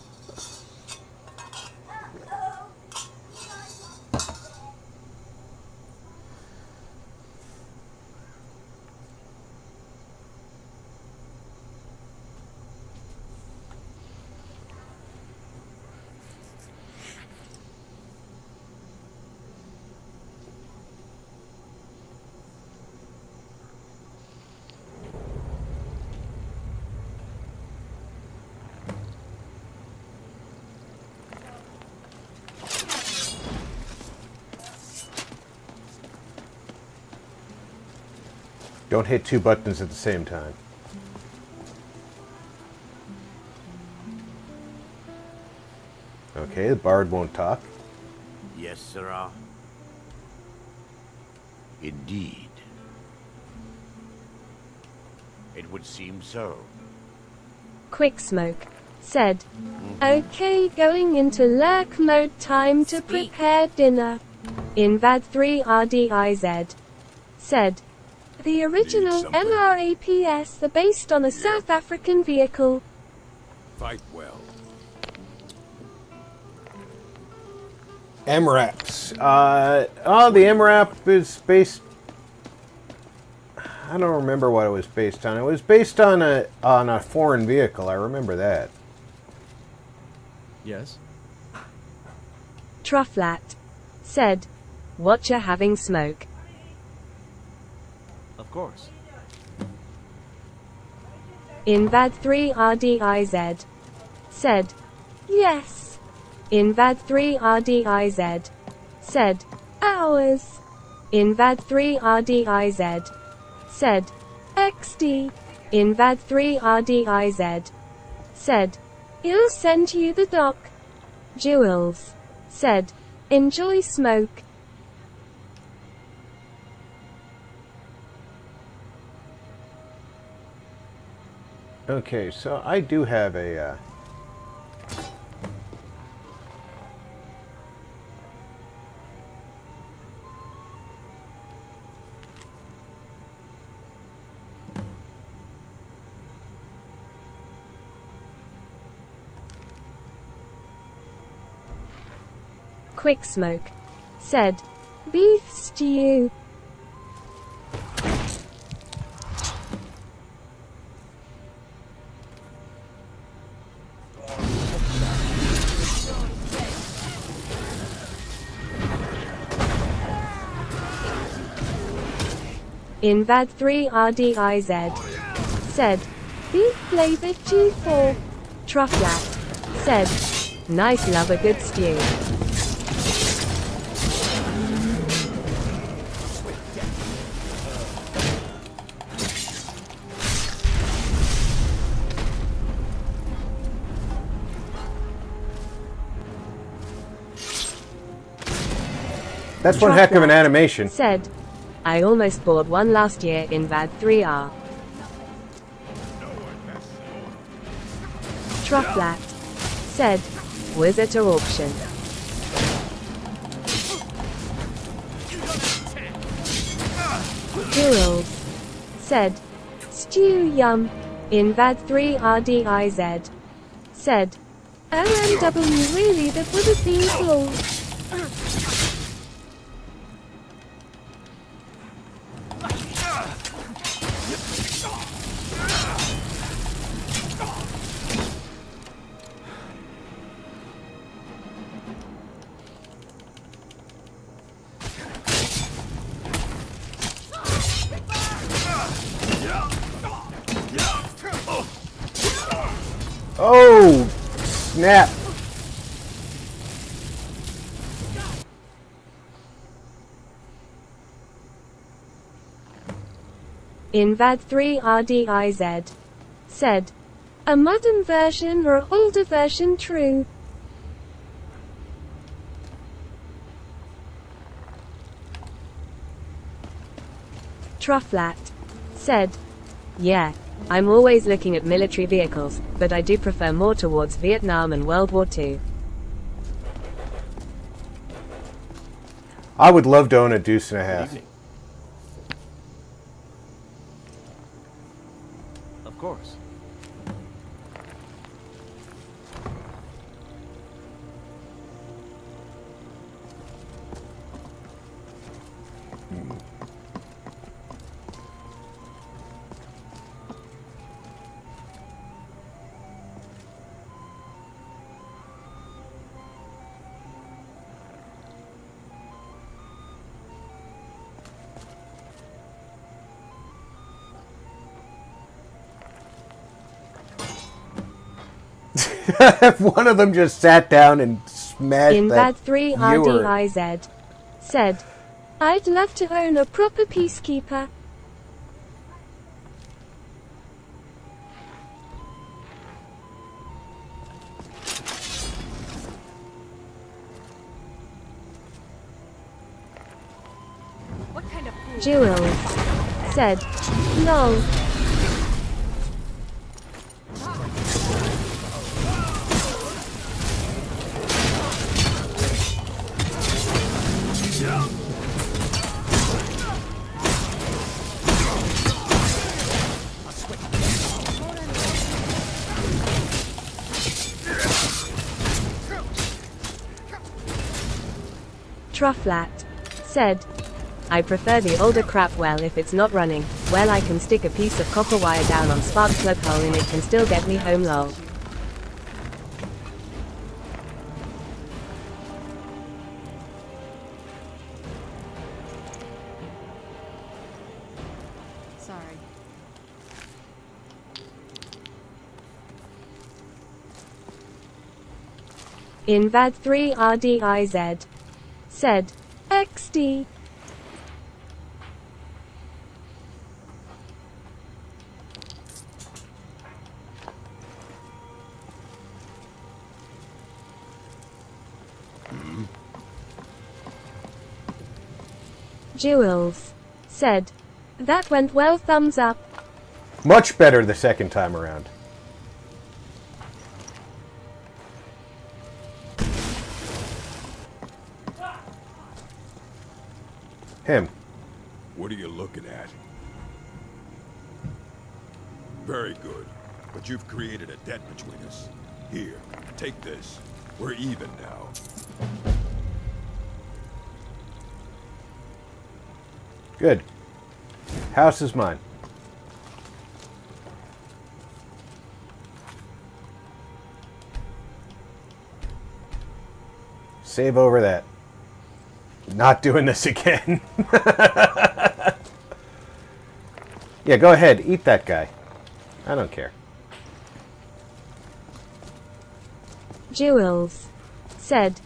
Don't hit two buttons at the same time. Okay, the bard won't talk. Yes, sirrah. Indeed. It would seem so. Quick Smoke said, "Okay, going into lurk mode, time to prepare dinner." Invad 3 RDIZ said, "The original MRAPs are based on a South African vehicle." Fight well. MRAPs. The MRAP is based... I don't remember what it was based on. It was based on a foreign vehicle. I remember that. Yes? Trufflat said, "Watcha having smoke." Of course. Invad 3 RDIZ said, "Yes." Invad 3 RDIZ said, "Ours." Invad 3 RDIZ said, "XD." Invad 3 RDIZ said, "I'll send you the doc." Jewels said, "Enjoy smoke." Okay, so I do have a... Quick Smoke said, beef stew. Invad 3 RDIZ said, beef flavored G4. Trufflat said, nice, love a good stew. That's one heck of an animation. Said, I almost bought one last year in VAD 3R. Trufflat said, was at an auction. Girls said, stew yum. In VAD 3 RDIZ said, OMW, really, that would have been cool. Oh, snap. In VAD 3 RDIZ said, a modern version or older version true. Trufflat said, yeah, I'm always looking at military vehicles, but I do prefer more towards Vietnam and World War II. I would love to own a deuce and a half. Of course. One of them just sat down and smashed In that VAD 3 viewer. RDIZ said, I'd love to own a proper peacekeeper. What kind of fool? Jewels said, lol. Trufflat said, I prefer the older crap. Well, if it's not running, well, I can stick a piece of copper wire down on spark plug hole and it can still get me home, lol. Sorry. In VAD 3 RDIZ said, XD. Jewels said, that went well, thumbs up. Much better the second time around. Him. What are you looking at? Very good. But you've created a debt between us. Here, take this. We're even now. Good. House is mine. Save over that. Not doing this again. Yeah, go ahead. Eat that guy. I don't care. Jewels said,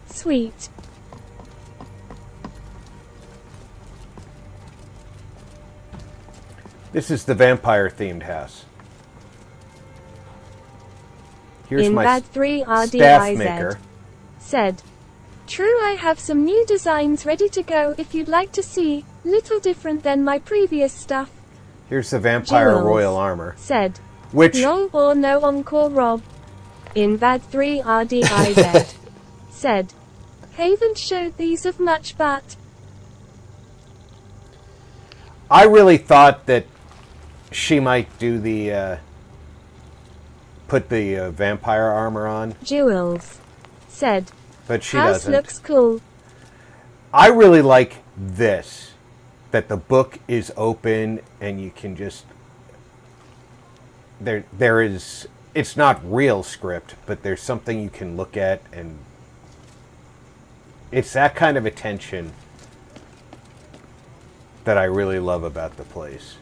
"Sweet." This is the vampire-themed house. Here's In my Bad 3 staff RDIZ maker. said, "True, I have some new designs ready to go if you'd like to see. Little different than my previous stuff." Here's the vampire Jewels royal armor. said, Which "Lol or no encore Rob." In Bad 3 RDIZ said, "Haven't showed these of much but." I really thought that she might do the put the vampire armor on, Jewels said, but she "House doesn't. looks cool." I really like this, that the book is open and you can just there is, it's not real script, but there's something you can look at, and it's that kind of attention that I really love about the place.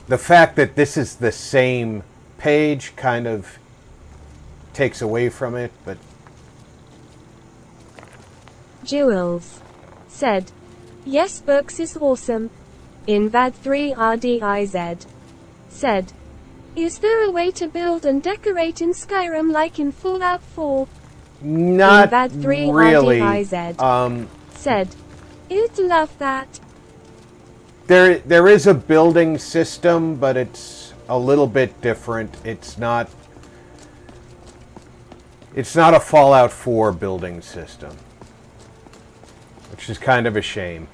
The fact that this is the same page kind of takes away from it, but Jewels said, "Yes, books is awesome." In Bad 3 RDIZ said, "Is there a way to build and decorate in Skyrim like in Fallout 4?" not In Bad 3 really. RDIZ said, "I'd love that." There is a building system, but it's a little bit different. It's not a Fallout 4 building system, which is kind of a shame.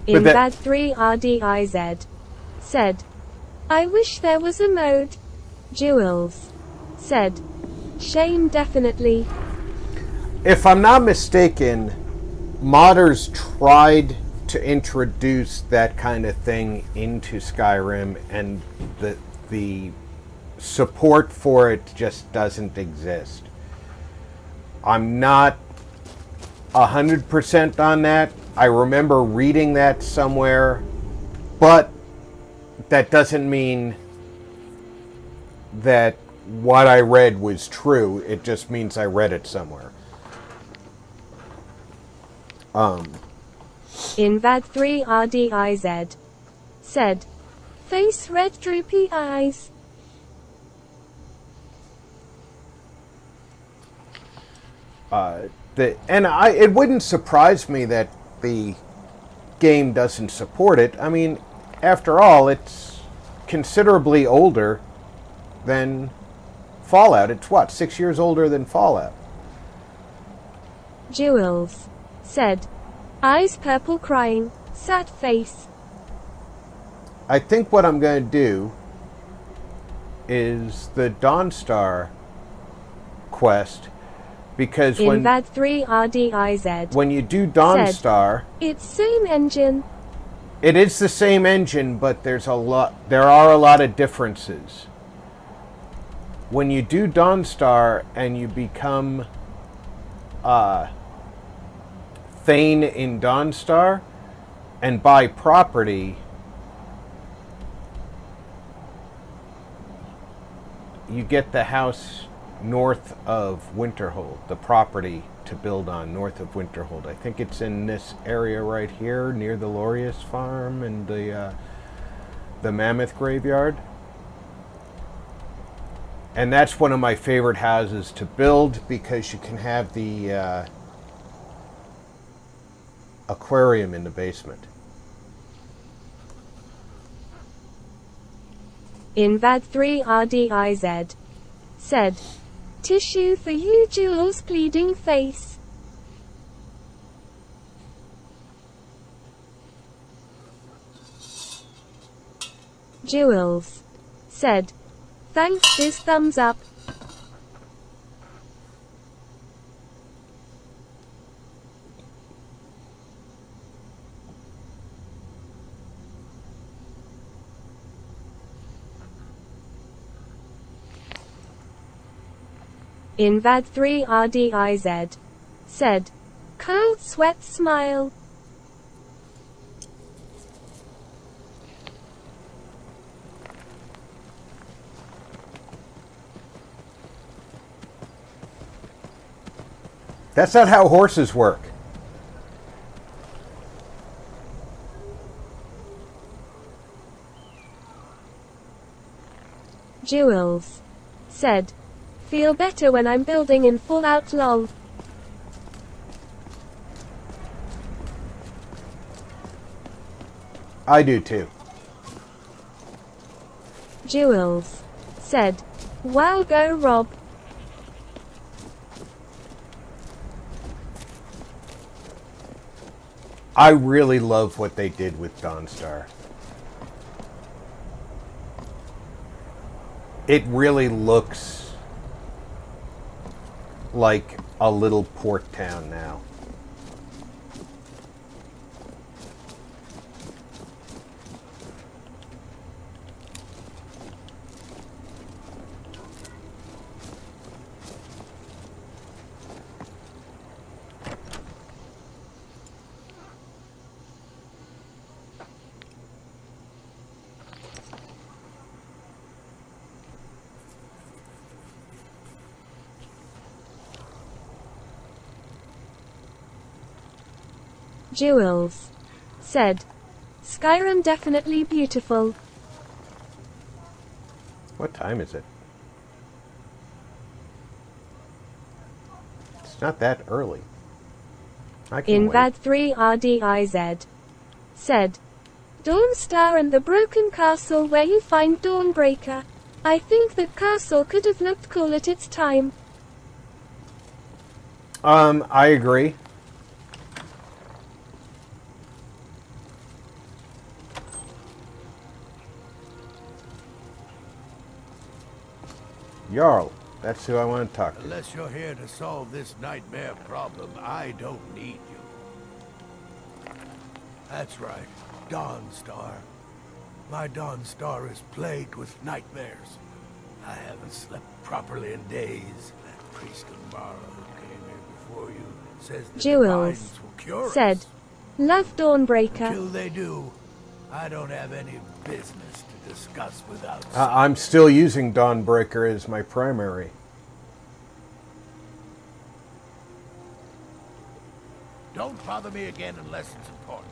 In that- Bad 3 RDIZ said, "I wish there was a mode." Jewels said, "Shame definitely." If I'm not mistaken, modders tried to introduce that kind of thing into Skyrim, and the support for it just doesn't exist. I'm not 100% on that. I remember reading that somewhere, but that doesn't mean that what I read was true. It just means I read it somewhere. In Bad 3 RDIZ said, "Face red droopy eyes." It wouldn't surprise me that the game doesn't support it. I mean, after all, it's considerably older than Fallout. It's what, 6 years older than Fallout? Jewels said, "Eyes purple crying, sad face." I think what I'm going to do is the Dawnstar quest, because In Bad 3 RDIZ when you do Dawnstar, "It's same engine." it is the same engine, but there are a lot of differences. When you do Dawnstar and you become Thane in Dawnstar and buy property, you get the house north of Winterhold, the property to build on north of Winterhold. I think it's in this area right here near the Lorius farm and the Mammoth graveyard. And that's one of my favorite houses to build because you can have the aquarium in the basement. In Bad 3 RDIZ said, "Tissue for you, Jules, pleading face." Jules said, "Thanks, this thumbs up." Invad 3 RDIZ said, "Cold sweat smile." That's not how horses work. Jules said, "Feel better when I'm building in Fallout lol." I do too. Jules said, "Wow, go Rob." I really love what they did with Dawnstar. It really looks like a little port town now. Jules said, "Skyrim definitely beautiful." What time is it? It's not that early. I can Invad wait. 3 RDIZ said, "Dawnstar and the broken castle where you find Dawnbreaker. I think that castle could have looked cool at its time." I agree. Jarl, that's who I want to talk to. Unless you're here to solve this nightmare problem, I don't need you. That's right, Dawnstar. My Dawnstar is plagued with nightmares. I haven't slept properly in days. That priest Umbara who came here before you says the Jules divines will cure said, us. "Love Dawnbreaker." Till they do, I don't have any business to discuss without I'm still using Dawnbreaker as my primary. Don't bother me again unless it's important.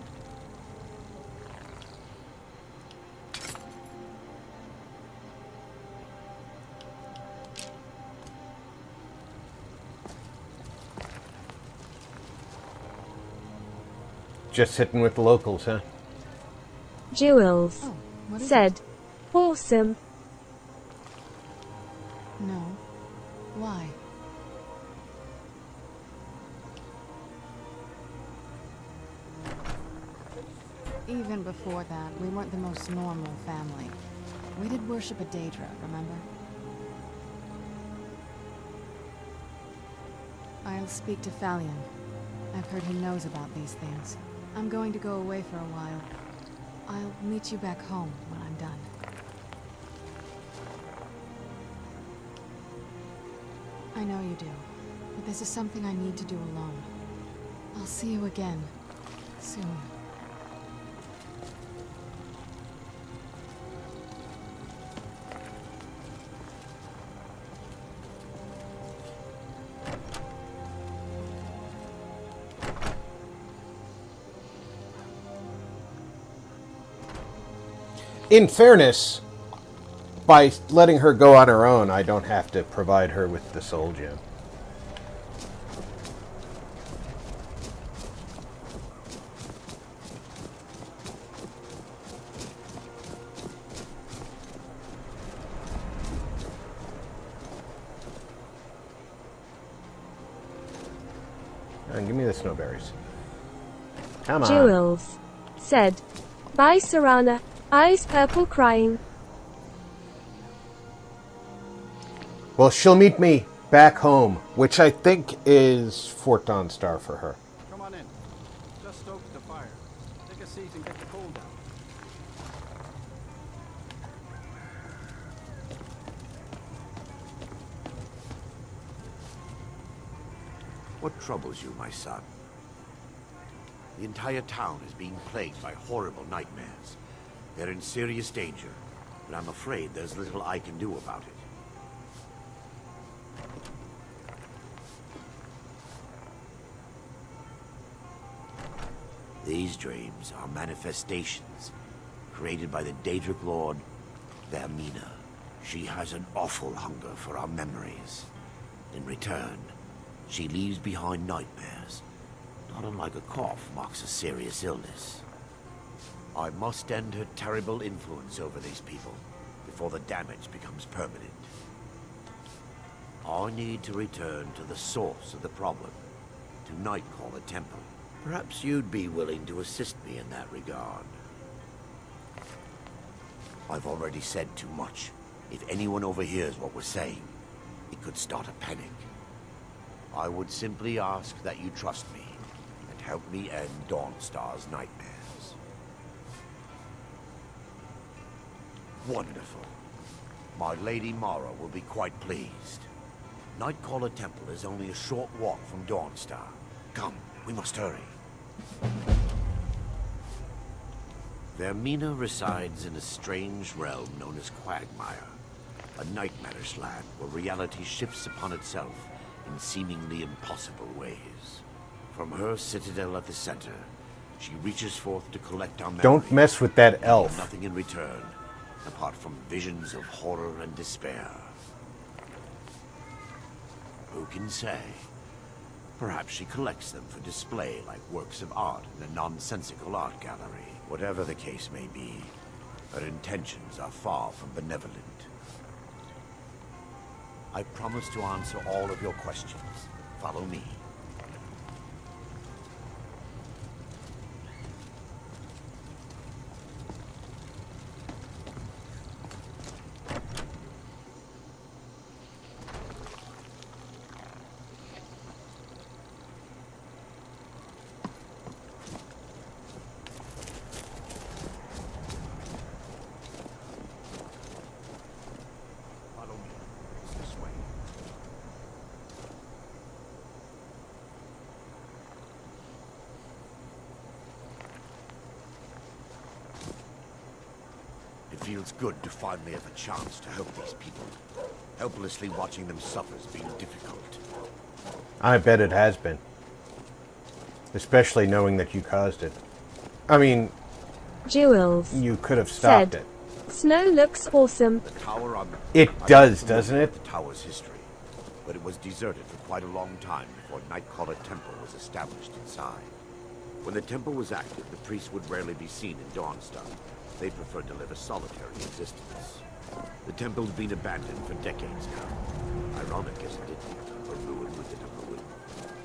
Just sitting with the locals, huh? Jules Oh, what is said, "Awesome." it? No. Why? Even before that, we weren't the most normal family. We did worship a Daedra, remember? I'll speak to Falion. I've heard he knows about these things. I'm going to go away for a while. I'll meet you back home when I'm done. I know you do, but this is something I need to do alone. I'll see you again, soon. In fairness, by letting her go on her own, I don't have to provide her with the soul gem. Give me the snowberries. Come on. Jules said, "Bye Sarana, Eyes purple crying. Well, she'll meet me back home, which I think is Fort Dawnstar for her. Come on in. Just stoked the fire. Take a seat and get the cold down. What troubles you, my son? The entire town is being plagued by horrible nightmares. They're in serious danger, but I'm afraid there's little I can do about it. These dreams are manifestations created by the Daedric Lord, Vermina. She has an awful hunger for our memories. In return, she leaves behind nightmares. Not unlike a cough marks a serious illness. I must end her terrible influence over these people before the damage becomes permanent. I need to return to the source of the problem, to Nightcaller Temple. Perhaps you'd be willing to assist me in that regard. I've already said too much. If anyone overhears what we're saying, it could start a panic. I would simply ask that you trust me and help me end Dawnstar's nightmares. Wonderful. My Lady Mara will be quite pleased. Nightcaller Temple is only a short walk from Dawnstar. Come, we must hurry. Vermina resides in a strange realm known as Quagmire, a nightmarish land where reality shifts upon itself in seemingly impossible ways. From her citadel at the center, she reaches forth to collect our memories. Don't mess with that elf. Nothing in return, apart from visions of horror and despair. Who can say? Perhaps she collects them for display like works of art in a nonsensical art gallery. Whatever the case may be, her intentions are far from benevolent. I promise to answer all of your questions. Follow me. It feels good to finally have a chance to help these people. Helplessly watching them suffer has been difficult. I bet it has been. Especially knowing that you caused it. I mean, Jewels. you could have stopped it. Snow looks awesome. The tower on... It does, doesn't it? The tower's history, but it was deserted for quite a long time before Nightcaller Temple was established inside. When the temple was active, the priests would rarely be seen in Dawnstar. They preferred to live a solitary existence. The temple's been abandoned for decades now. Ironic, isn't it? A ruin within a ruin.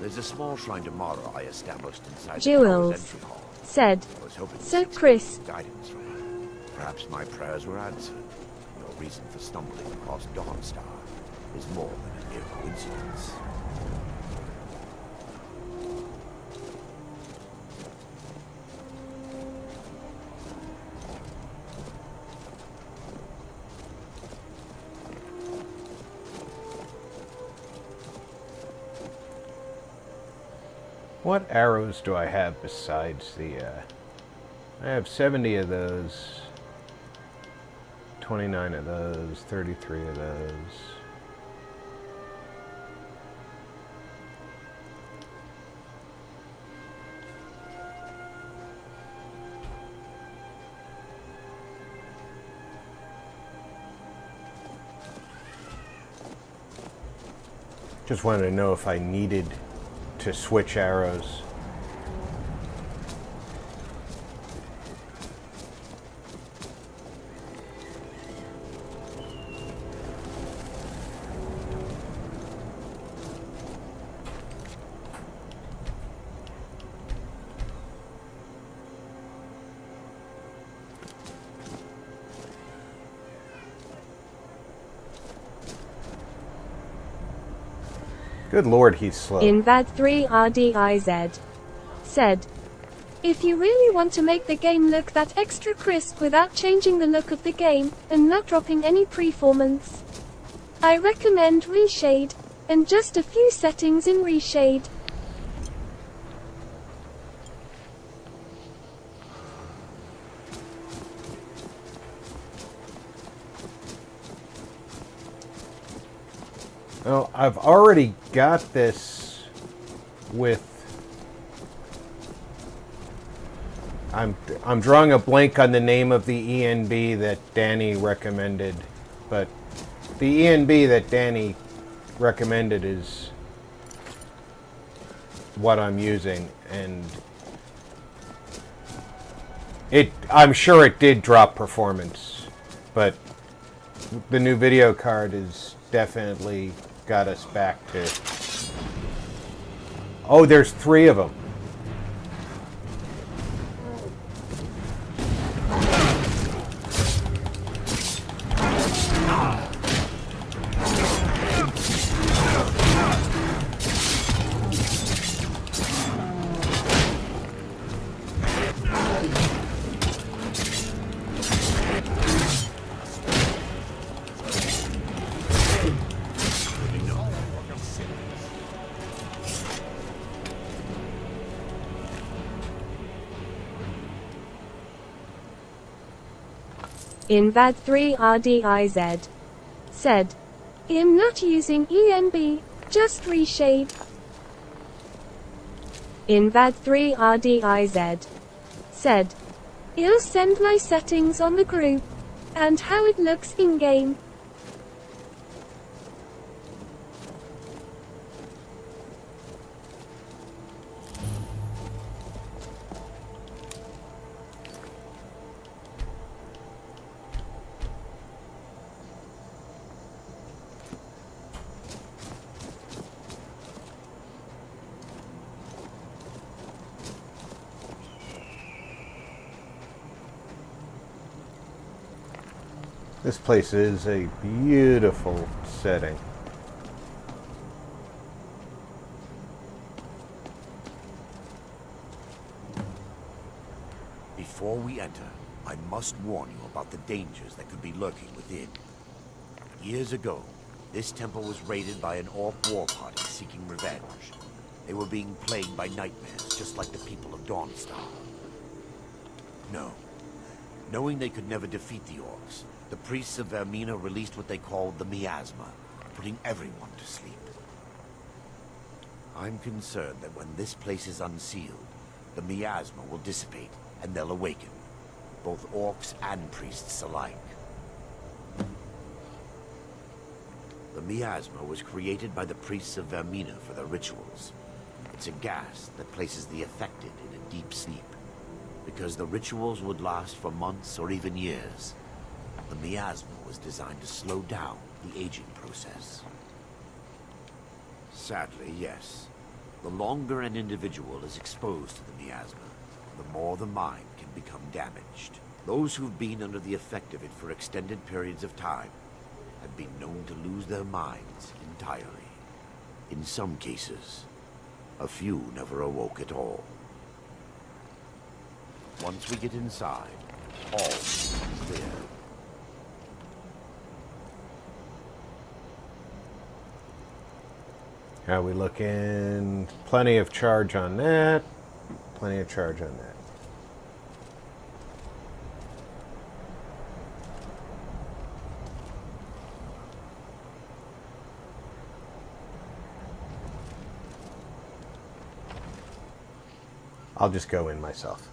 There's a small shrine to Mara I established inside the tower's entry hall. Said. I was hoping So to Chris. guidance from her. Perhaps my prayers were answered. Your reason for stumbling across Dawnstar is more than a mere coincidence. What arrows do I have besides the, I have 70 of those, 29 of those, 33 of those. Just wanted to know if I needed to switch arrows. Good lord, he's slow. In VAD 3 RDIZ. Said, if you really want to make the game look that extra crisp without changing the look of the game, and not dropping any performance, I recommend Reshade, and just a few settings in Reshade. Well, I've already got this with... I'm drawing a blank on the name of the ENB that Danny recommended, but the ENB that Danny recommended is what I'm using, and I'm sure it did drop performance, but the new video card is definitely got us back to... Oh, there's 3 of them. In VAD 3 RDIZ. Said, I'm not using ENB, just Reshade. In VAD 3 RDIZ. Said, I'll send my settings on the group, and how it looks in-game. This place is a beautiful setting. Before we enter, I must warn you about the dangers that could be lurking within. Years ago, this temple was raided by an orc war party seeking revenge. They were being plagued by nightmares, just like the people of Dawnstar. No. Knowing they could never defeat the orcs, the priests of Vermina released what they called the miasma, putting everyone to sleep. I'm concerned that when this place is unsealed, the miasma will dissipate and they'll awaken, both orcs and priests alike. The miasma was created by the priests of Vermina for their rituals. It's a gas that places the affected in a deep sleep. Because the rituals would last for months or even years, the miasma was designed to slow down the aging process. Sadly, yes. The longer an individual is exposed to the miasma, the more the mind can become damaged. Those who've been under the effect of it for extended periods of time have been known to lose their minds entirely. In some cases, a few never awoke at all. Once we get inside, all is clear. How we looking? Plenty of charge on that. Plenty of charge on that. I'll just go in myself.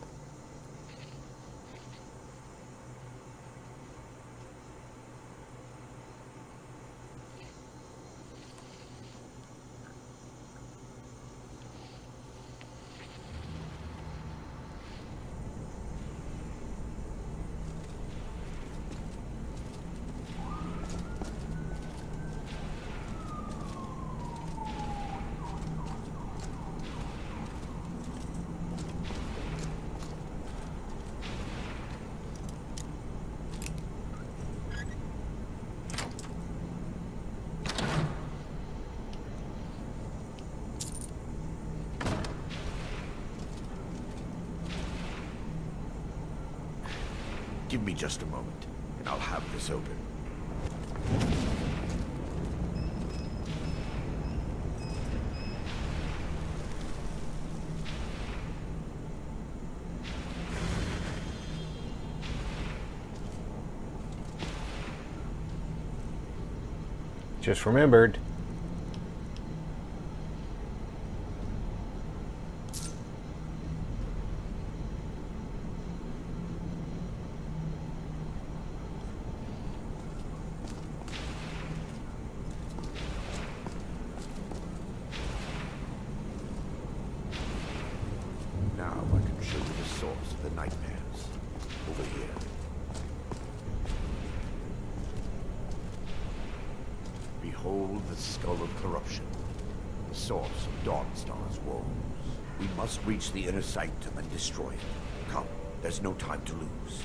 Give me just a moment, and I'll have this open. Just remembered. Now I can show you the source of the nightmares. Over here. Behold the skull of corruption, the source of Dawnstar's woes. We must reach the inner sanctum and destroy it. Come, there's no time to lose.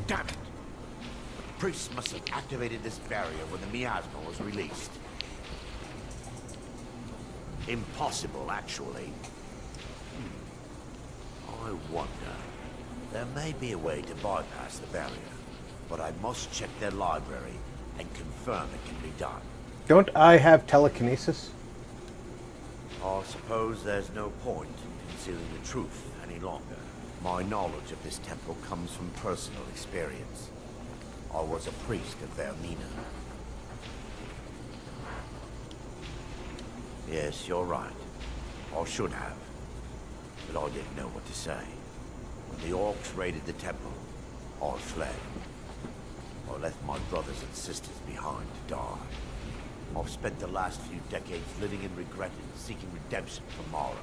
Damn it! The priest must have activated this barrier when the miasma was released. Impossible, actually. I wonder. There may be a way to bypass the barrier, but I must check their library and confirm it can be done. Don't I have telekinesis? I suppose there's no point in concealing the truth any longer. My knowledge of this temple comes from personal experience. I was a priest of Vermina. Yes, you're right. I should have. But I didn't know what to say. When the orcs raided the temple, I fled. I left my brothers and sisters behind to die. I've spent the last few decades living in regret and seeking redemption from Mara.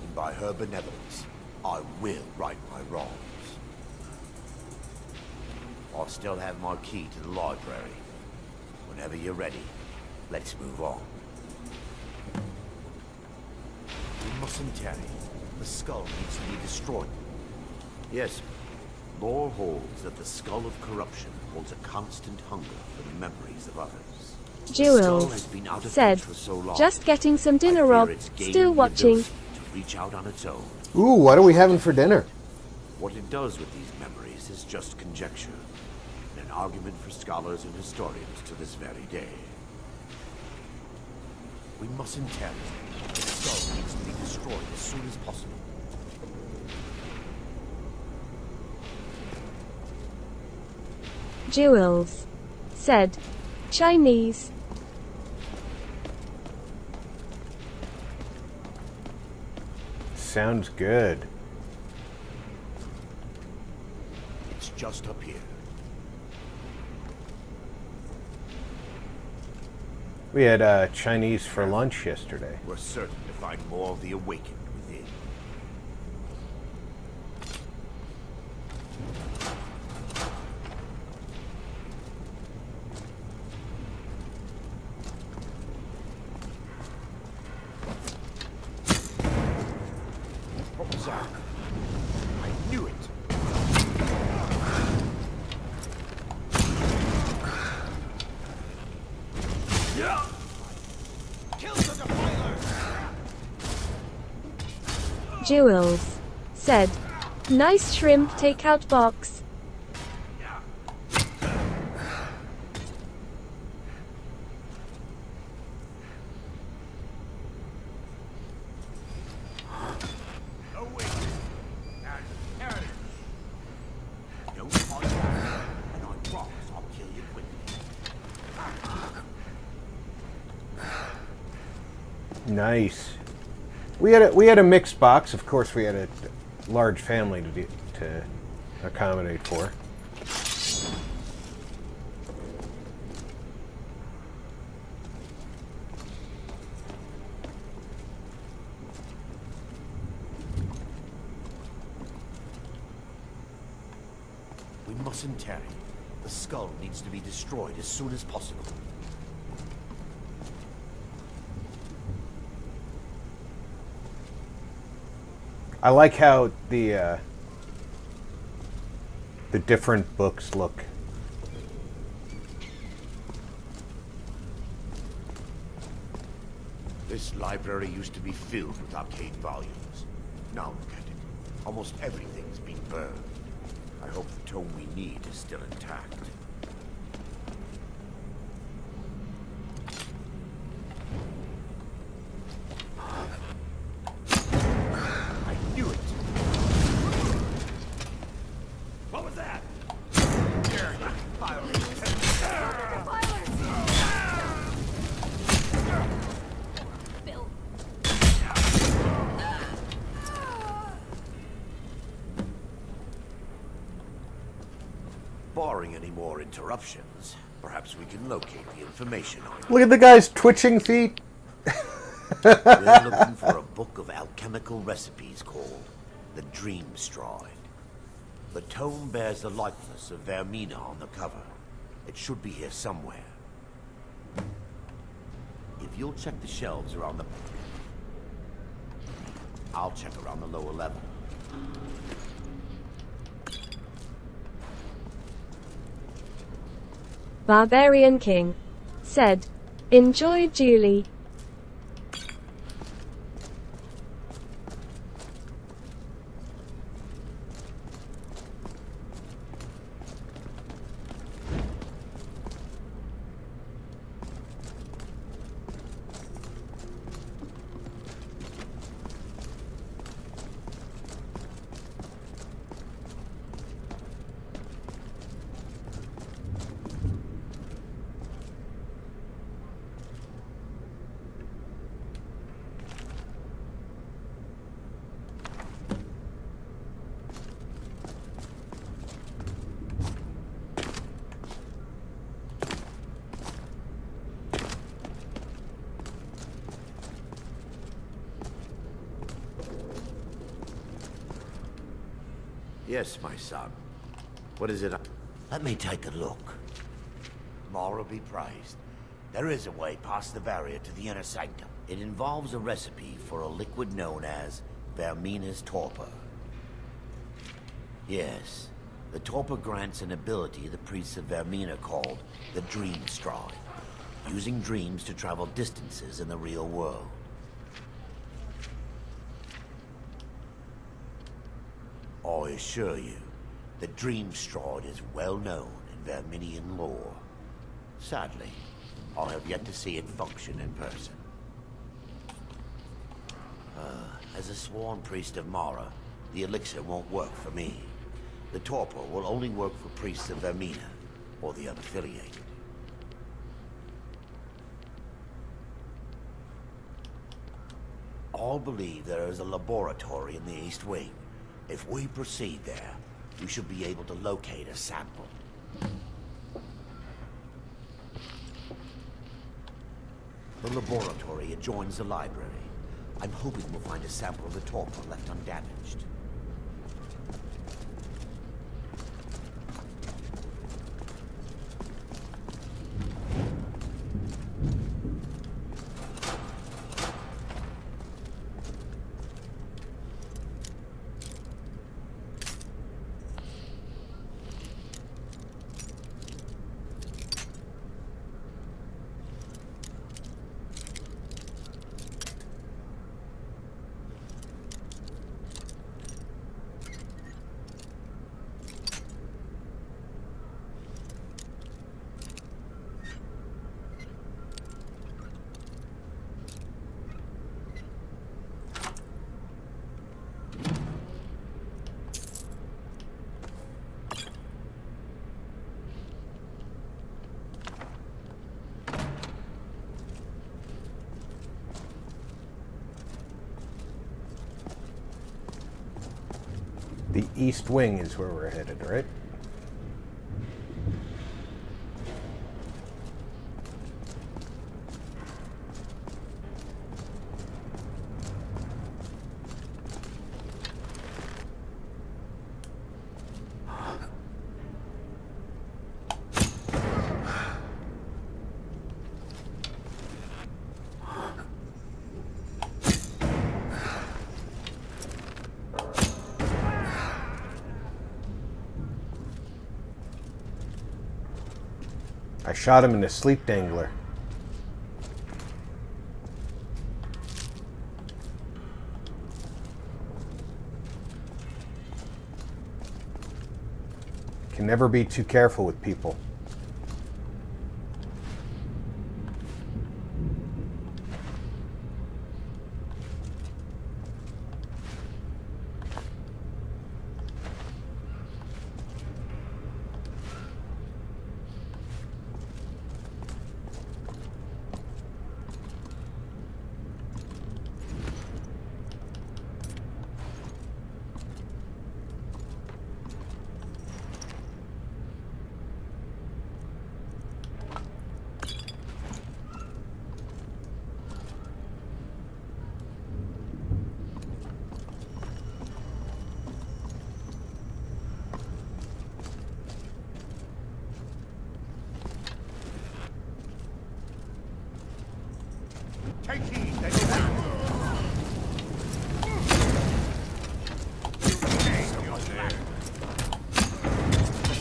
And by her benevolence, I will right my wrongs. I still have my key to the library. Whenever you're ready, let's move on. We mustn't tarry. The skull needs to be destroyed. Yes, lore holds that the skull of corruption holds a constant hunger for the memories of others. Jewels said, just getting some dinner, Rob. Still watching. To reach out on its own. Ooh, what are we having for dinner? What it does with these memories is just conjecture, and an argument for scholars and historians to this very day. We mustn't tarry. The skull needs to be destroyed as soon as possible. Jewels said, Chinese. Sounds good. It's just up here. We had Chinese for lunch yesterday. We're certain to find more of the awakened within. What was that? I knew it! Jewels said, nice shrimp takeout box. Nice. We had a mixed box. Of course, we had a large family to accommodate for. We mustn't tarry. The skull needs to be destroyed as soon as possible. I like how the different books look. This library used to be filled with arcane volumes. Now look at it. Almost everything's been burned. I hope the tome we need is still intact. I knew it! What was that? Barring any more interruptions, perhaps we can locate the information on it. Look at the guy's twitching feet. We're looking for a book of alchemical recipes called the Dream Stride. The tome bears the likeness of Vermina on the cover. It should be here somewhere. If you'll check the shelves around the... I'll check around the lower level. Barbarian King said, "Enjoy, Julie." Yes, my son. What is it? Let me take a look. More be praised. There is a way past the barrier to the inner sanctum. It involves a recipe for a liquid known as Vermina's torpor. Yes, the torpor grants an ability the priests of Vermina called the Dream Stride, using dreams to travel distances in the real world. I assure you, the Dream Stride is well known in Verminian lore. Sadly, I have yet to see it function in person. As a sworn priest of Mara, the elixir won't work for me. The torpor will only work for priests of Vermina, or the unaffiliated. All believe there is a laboratory in the East Wing. If we proceed there, we should be able to locate a sample. The laboratory adjoins the library. I'm hoping we'll find a sample of the torpor left undamaged. The East Wing is where we're headed, right? I shot him in the sleep dangler. Can never be too careful with people. Take heed, they go back.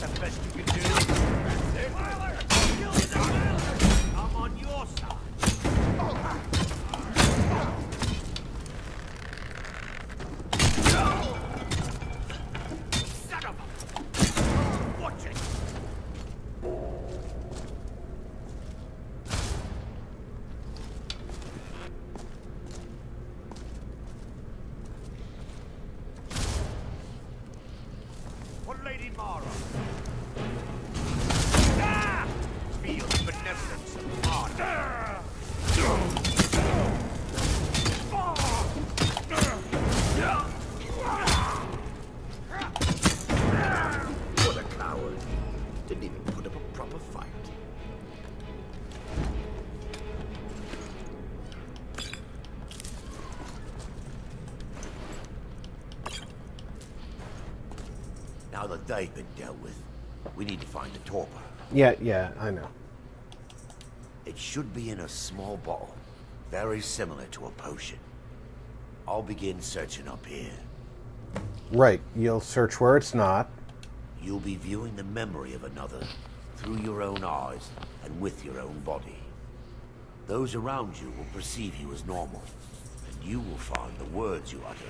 That's the best you can do. That's it. I'm on your side. Son of a... Watch it. Lady Mara. Ah! Feel the benevolence of honor. What a coward. Didn't even put up a proper fight. Now that they've been dealt with, we need to find the torpor. Yeah, I know. It should be in a small bottle, very similar to a potion. I'll begin searching up here. Right, you'll search where it's not. You'll be viewing the memory of another through your own eyes and with your own body. Those around you will perceive you as normal, and you will find the words you utter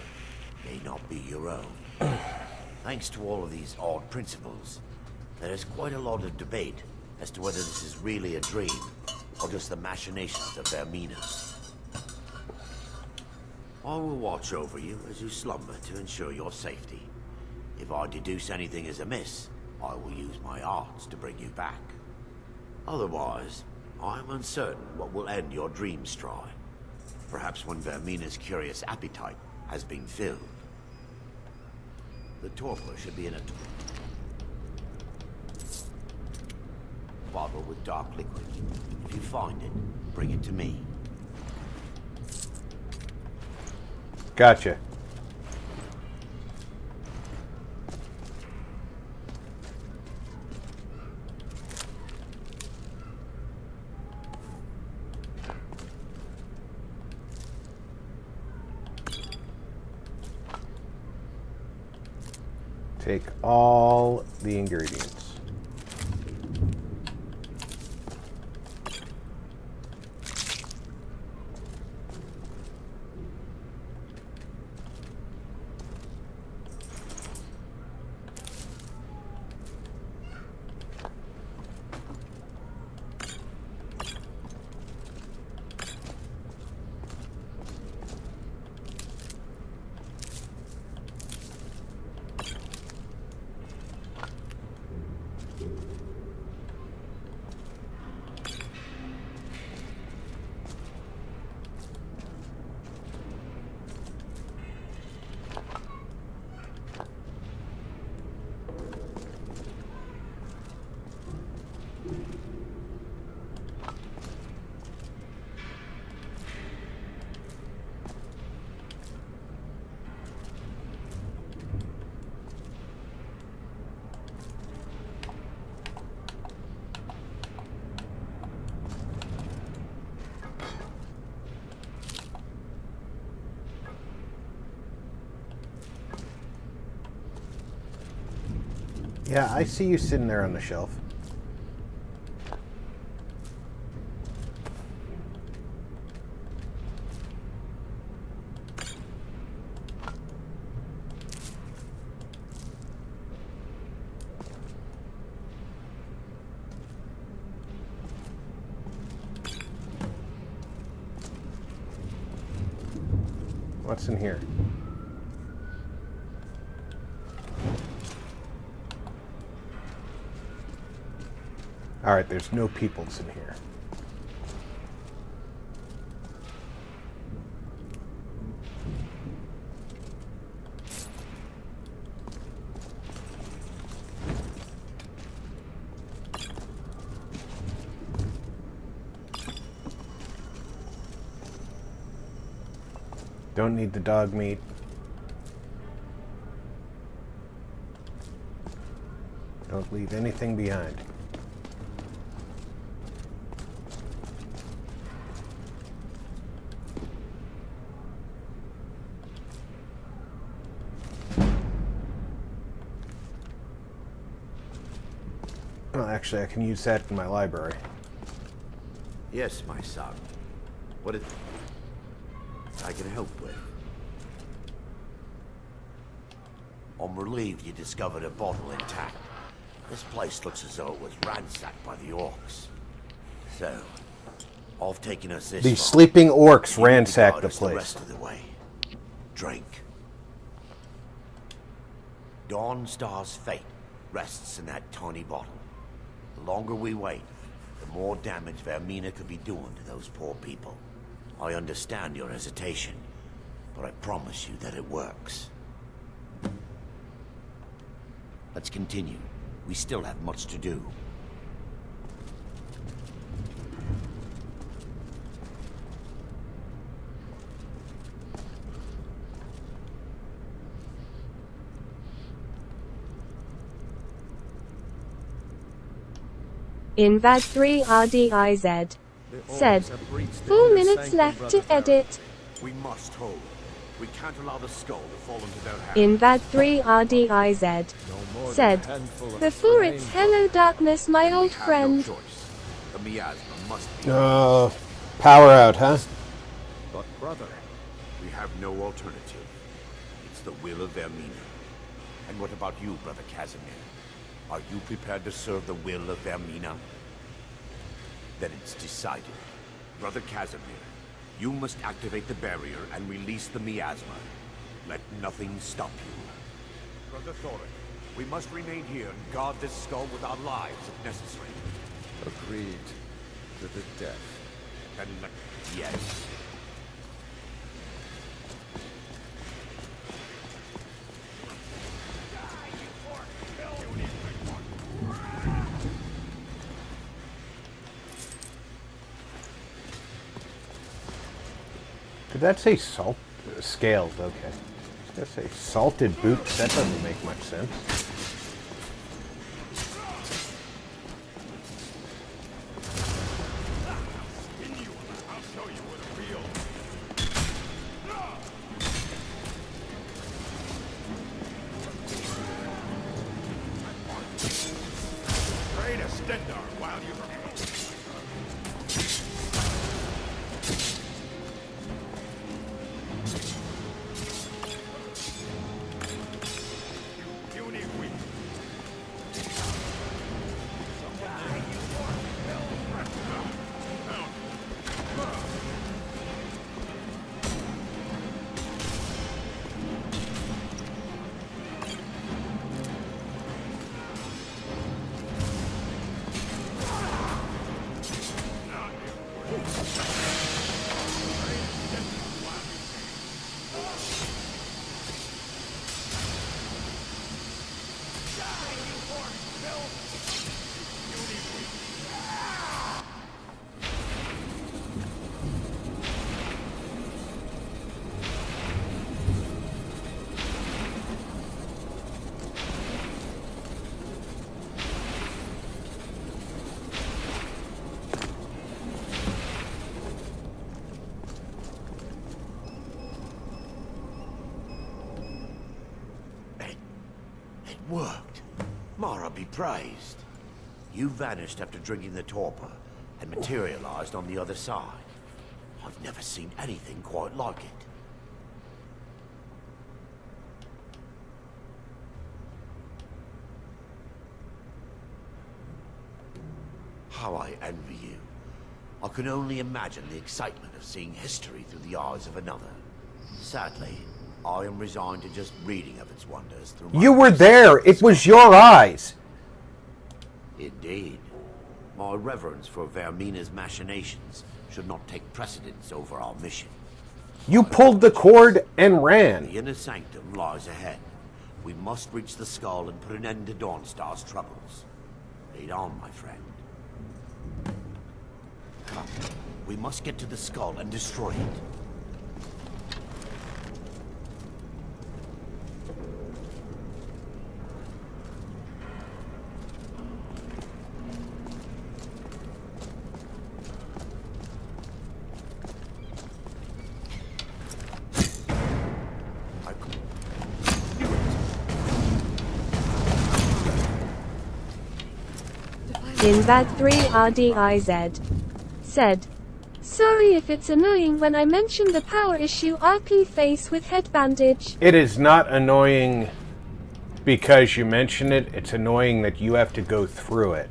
may not be your own. Thanks to all of these odd principles, there is quite a lot of debate as to whether this is really a dream or just the machinations of their menace. I will watch over you as you slumber to ensure your safety. If I deduce anything is amiss, I will use my arts to bring you back. Otherwise, I am uncertain what will end your dream stride. Perhaps when Vermina's curious appetite has been filled. The torpor should be in a bottle with dark liquid. If you find it, bring it to me. Gotcha. Take all the ingredients. Yeah, I see you sitting there on the shelf. What's in here? Alright, there's no peoples in here. Don't need the dog meat. Don't leave anything behind. Well, actually, I can use that in my library. Yes, my son. What is I can help with? I'm relieved you discovered a bottle intact. This place looks as though it was ransacked by the orcs. So, I've taken us this The far. sleeping orcs You need to ransacked guide the us place. The rest of the way. Drink. Dawnstar's fate rests in that tiny bottle. The longer we wait, the more damage Vermina could be doing to those poor people. I understand your hesitation, but I promise you that it works. Let's continue. We still have much to do. In VAD 3 RDIZ. Said, 4 minutes left to edit. We must hold. We can't allow the skull to fall into their hands. In VAD 3 RDIZ. Said, before it's hello darkness my old friend. No choice. The miasma must be. Power out, huh? But brother, We have no alternative. It's the will of Vermina. And what about you, Brother Casimir? Are you prepared to serve the will of Vermina? Then it's decided. Brother Casimir, you must activate the barrier and release the miasma. Let nothing stop you. Brother Thorin, we must remain here and guard this skull with our lives if necessary. agreed to the death. And let... Yes. Did that say salt? Scales, okay. Did that say salted boots? That doesn't make much sense. Pray to Stendar while you remain. Puny weak. It worked. Mara be praised. You vanished after drinking the torpor and materialized on the other side. I've never seen anything quite like it. How I envy you. I can only imagine the excitement of seeing history through the eyes of another. Sadly, I am resigned to just reading of its wonders through my You were there. It was your eyes. Indeed. My reverence for Vermina's machinations should not take precedence over our mission. You pulled the cord and ran. The inner sanctum lies ahead. We must reach the skull and put an end to Dawnstar's troubles. Lead on, my friend. Come. We must get to the skull and destroy it. In VAD 3 RDIZ. Said. Sorry if it's annoying when I mention the power issue RP face with head bandage. It is not annoying because you mention it. It's annoying that you have to go through it.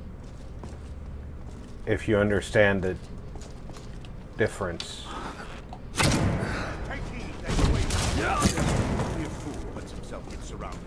If you understand the difference. Take heed that you wait. Only a fool lets himself get surrounded.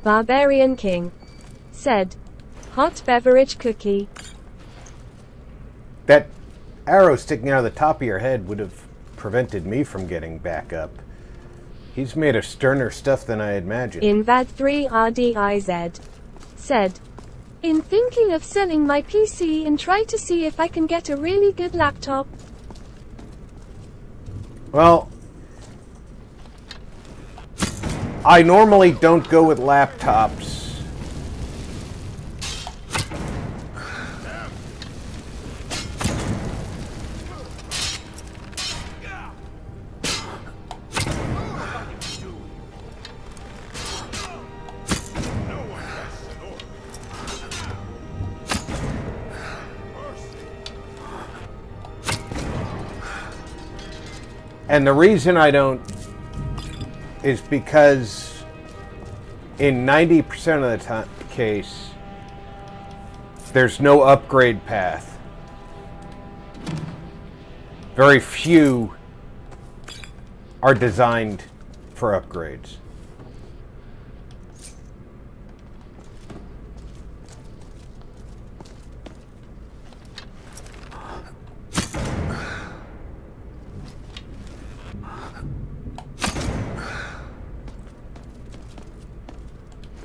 Barbarian King. Said. Hot beverage cookie. That arrow sticking out of the top of your head would have prevented me from getting back up. He's made of sterner stuff than I imagined. In VAD 3 RDIZ. Said. In thinking of selling my PC and try to see if I can get a really good laptop. Well, I normally don't go with laptops. And the reason I don't is because in 90% of the case, there's no upgrade path. Very few are designed for upgrades.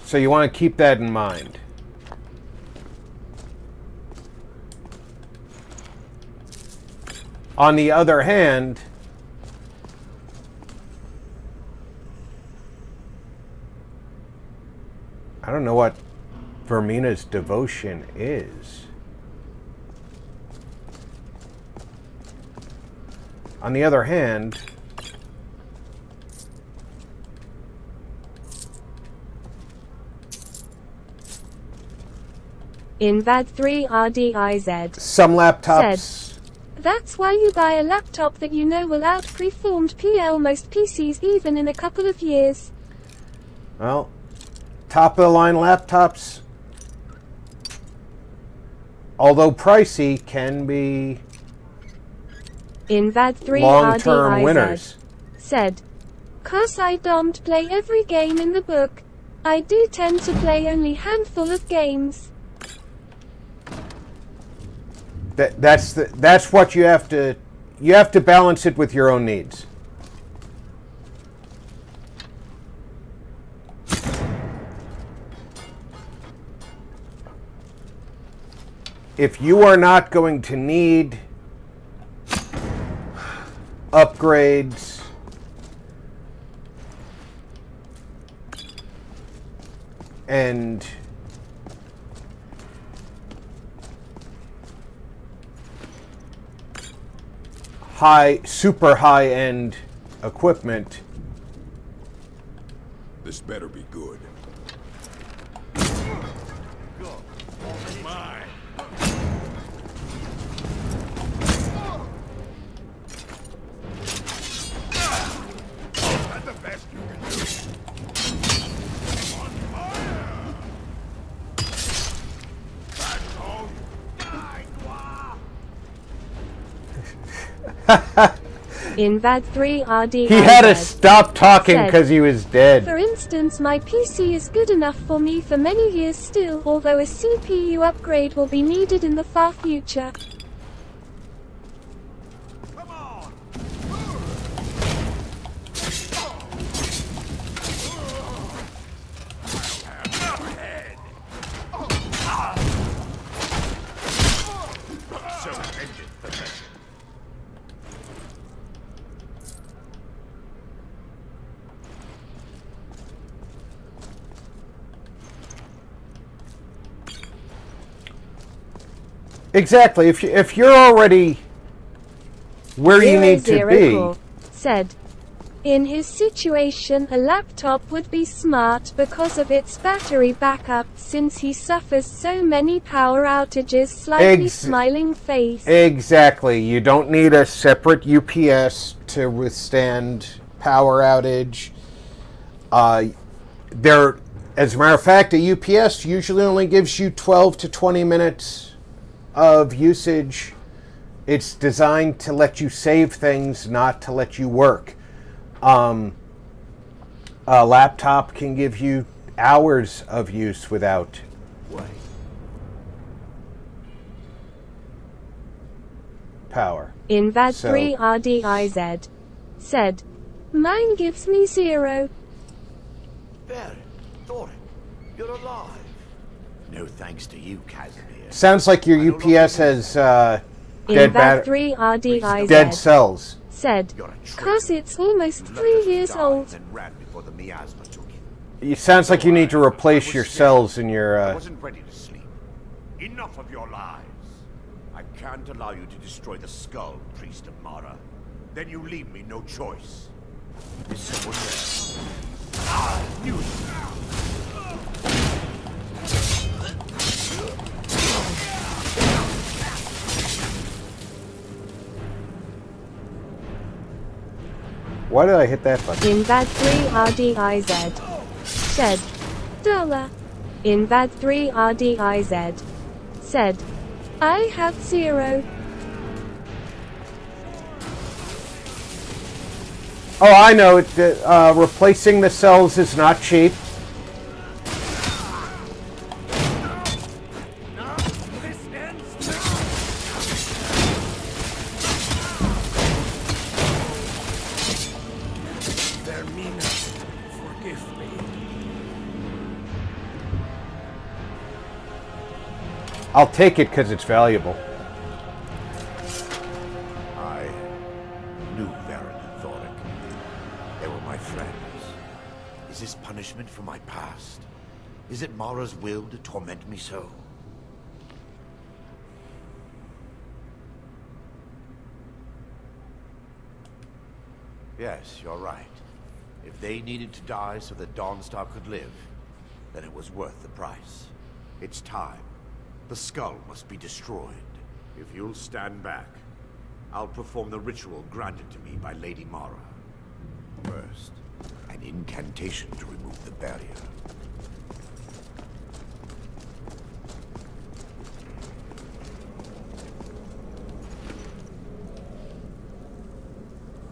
So you want to keep that in mind. On the other hand, I don't know what Vermina's devotion is. On the other hand, In VAD 3 RDIZ. Some laptops. Said, that's why you buy a laptop that you know will out-preformed PL most PCs even in a couple of years. Well, top-of-the-line laptops, although pricey, can be in VAD 3 long-term RDIZ. winners. Said, 'Cause I don't play every game in the book. I do tend to play only handful of games. That's what you have to balance it with your own needs. if you are not going to need upgrades and super high-end equipment, This better be good. Mine. That's the best you can do. On fire! That's all you die, In VAD 3 RD, he had to stop talking because he was dead. For instance, my PC is good enough for me for many years still, although a CPU upgrade will be needed in the far future. Come on! So ended possession. Exactly. If you're already where you need to be, said, in his situation, a laptop would be smart because of its battery backup, since he suffers so many power outages. Slightly smiling face. Exactly. You don't need a separate UPS to withstand power outage. As a matter of fact, a UPS usually only gives you 12 to 20 minutes of usage. It's designed to let you save things, not to let you work. A laptop can give you hours of use without power. In VAD 3 RDIZ said, mine gives me 0. Baron, Thorin, you're alive. No thanks to you, Casimir. Sounds like your UPS has In VAD 3 RDIZ dead cells. Said, cause it's almost 3 years old. And ran before the miasma took it. It sounds like you need to replace your cells in your. I wasn't ready to sleep. Enough of your lies. I can't allow you to destroy the skull, priest of Mara. Then you leave me no choice. Is someone there? Ah, knew it. Why did I hit that button? In VAD 3 RDIZ said, dollar. In VAD 3 RDIZ said, I have 0. Oh, I know. Replacing the cells is not cheap. I'll take it because it's valuable. I knew Varen and Thoric. They were my friends. Is this punishment for my past? Is it Mara's will to torment me so? Yes, you're right. If they needed to die so that Dawnstar could live, then it was worth the price. It's time. The skull must be destroyed. If you'll stand back, I'll perform the ritual granted to me by Lady Mara. First, an incantation to remove the barrier.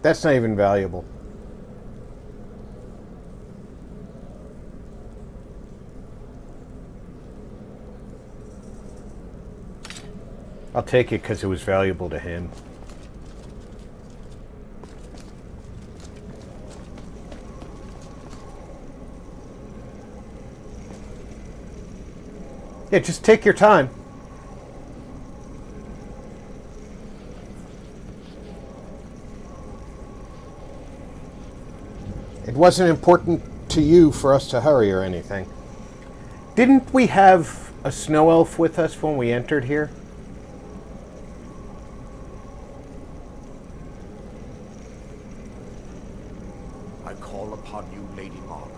That's not even valuable. I'll take it because it was valuable to him. Yeah, just take your time. It wasn't important to you for us to hurry or anything. Didn't we have a snow elf with us when we entered here? I call upon you, Lady Margaret.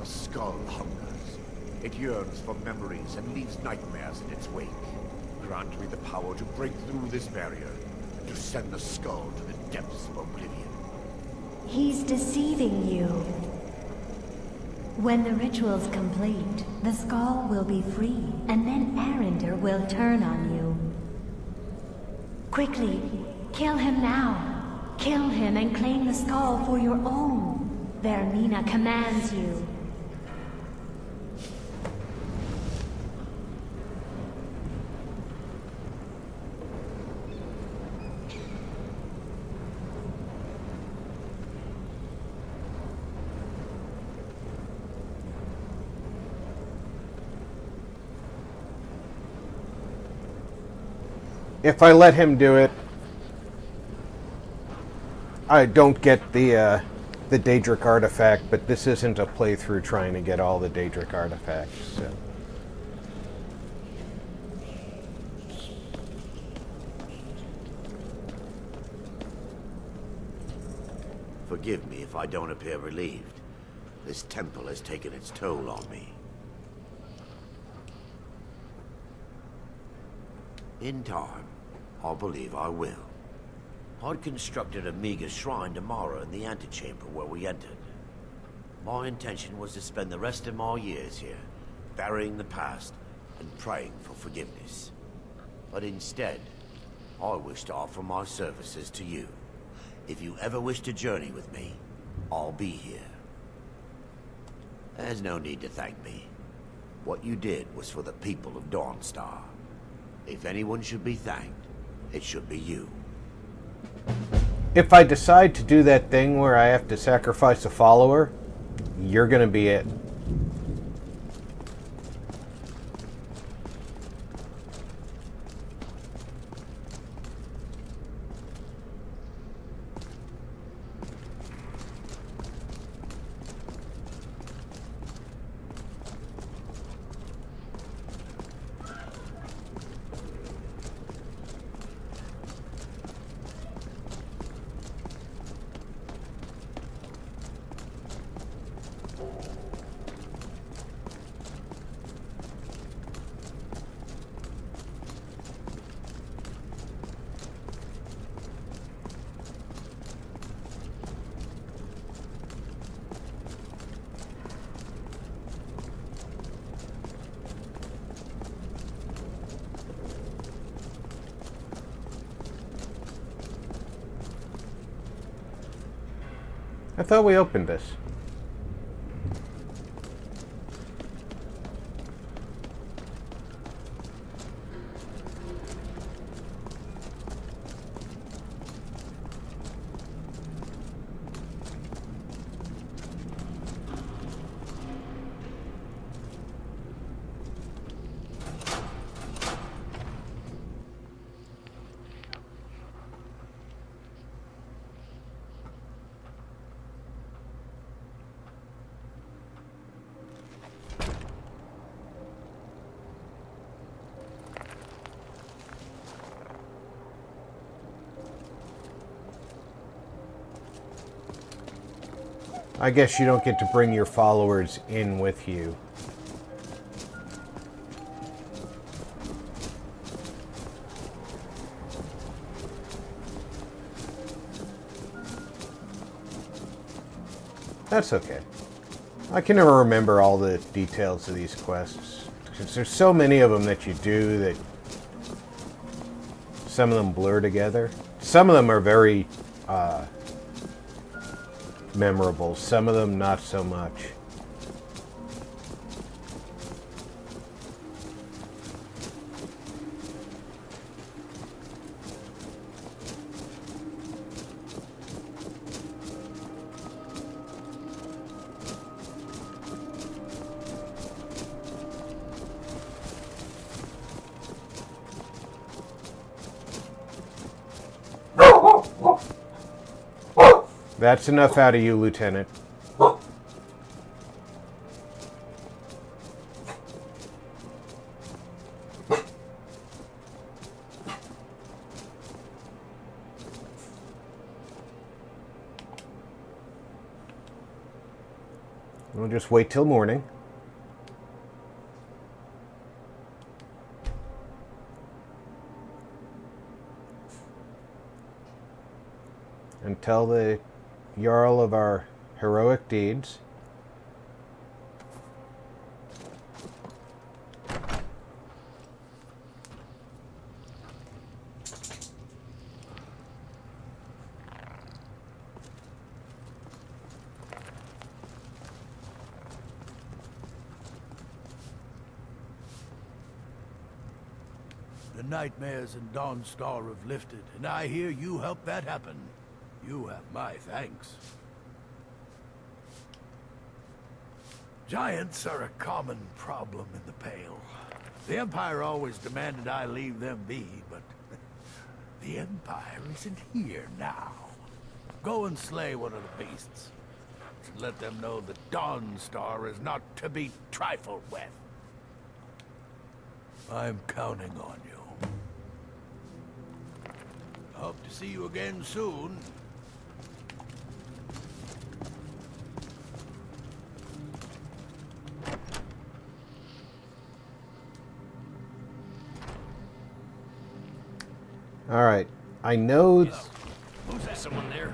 The skull hungers. It yearns for memories and leaves nightmares in its wake. Grant me the power to break through this barrier and to send the skull to the depths of oblivion. He's deceiving you. When the ritual's complete, the skull will be free, and then Arender will turn on you. Quickly, kill him now. Kill him and claim the skull for your own. Vermina commands you. If I let him do it, I don't get the Daedric artifact, but this isn't a playthrough trying to get all the Daedric artifacts, so. Forgive me if I don't appear relieved. This temple has taken its toll on me. In time, I believe I will. I'd constructed a meager shrine to Mara in the antechamber where we entered. My intention was to spend the rest of my years here, burying the past and praying for forgiveness. But instead, I wish to offer my services to you. If you ever wish to journey with me, I'll be here. There's no need to thank me. What you did was for the people of Dawnstar. If anyone should be thanked, it should be you. If I decide to do that thing where I have to sacrifice a follower, you're gonna be it. I thought we opened this. I guess you don't get to bring your followers in with you. That's okay. I can never remember all the details of these quests, because there's so many of them that you do that some of them blur together. Some of them are very memorable, some of them not so much. That's enough out of you, Lieutenant. We'll just wait till morning. And tell the Jarl of our heroic deeds. The nightmares in Dawnstar have lifted, and I hear you helped that happen. You have my thanks. Giants are a common problem in the Pale. The Empire always demanded I leave them be, but the Empire isn't here now. Go and slay one of the beasts. And let them know that Dawnstar is not to be trifled with. I'm counting on you. Hope to see you again soon. All right. I know. Who's that? Someone there?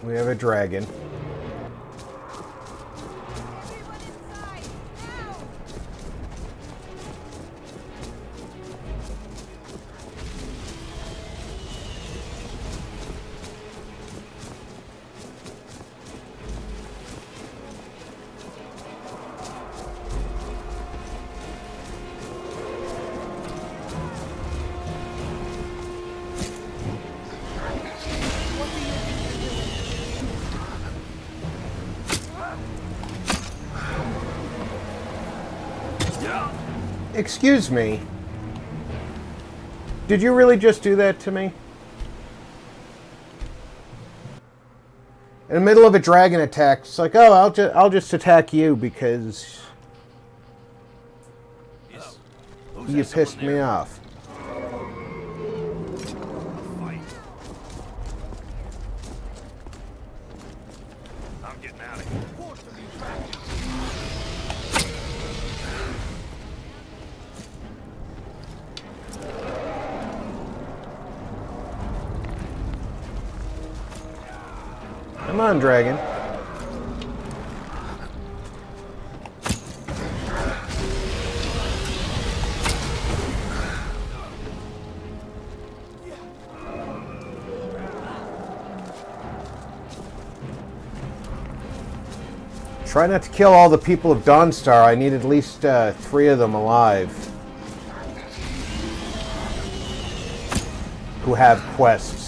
We have a dragon. Excuse me. Did you really just do that to me? In the middle of a dragon attack, it's like, oh, I'll just attack you because you pissed me off. I'm getting out of here. Come on, dragon. Try not to kill all the people of Dawnstar. I need at least 3 of them alive who have quests.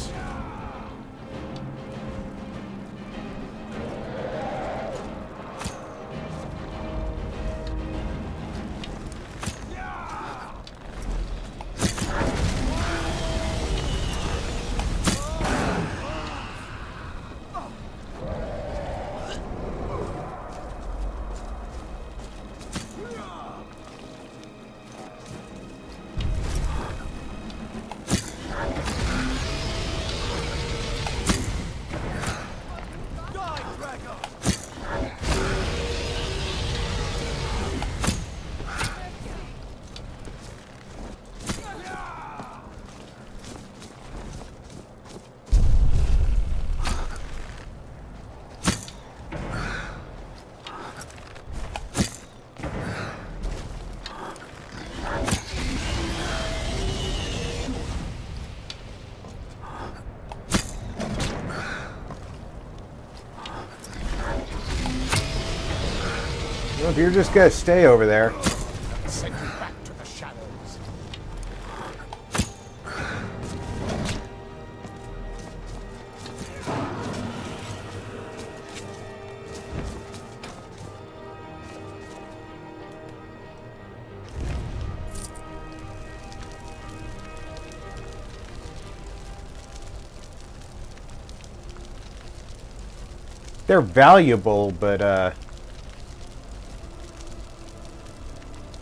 Well, if you're just gonna stay over there. Send you back to the shadows. They're valuable, but I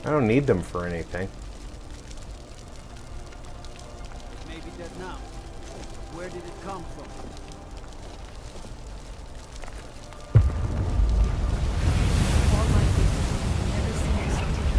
don't need them for anything. Maybe dead now. Where did it come from? All my people, never seen something.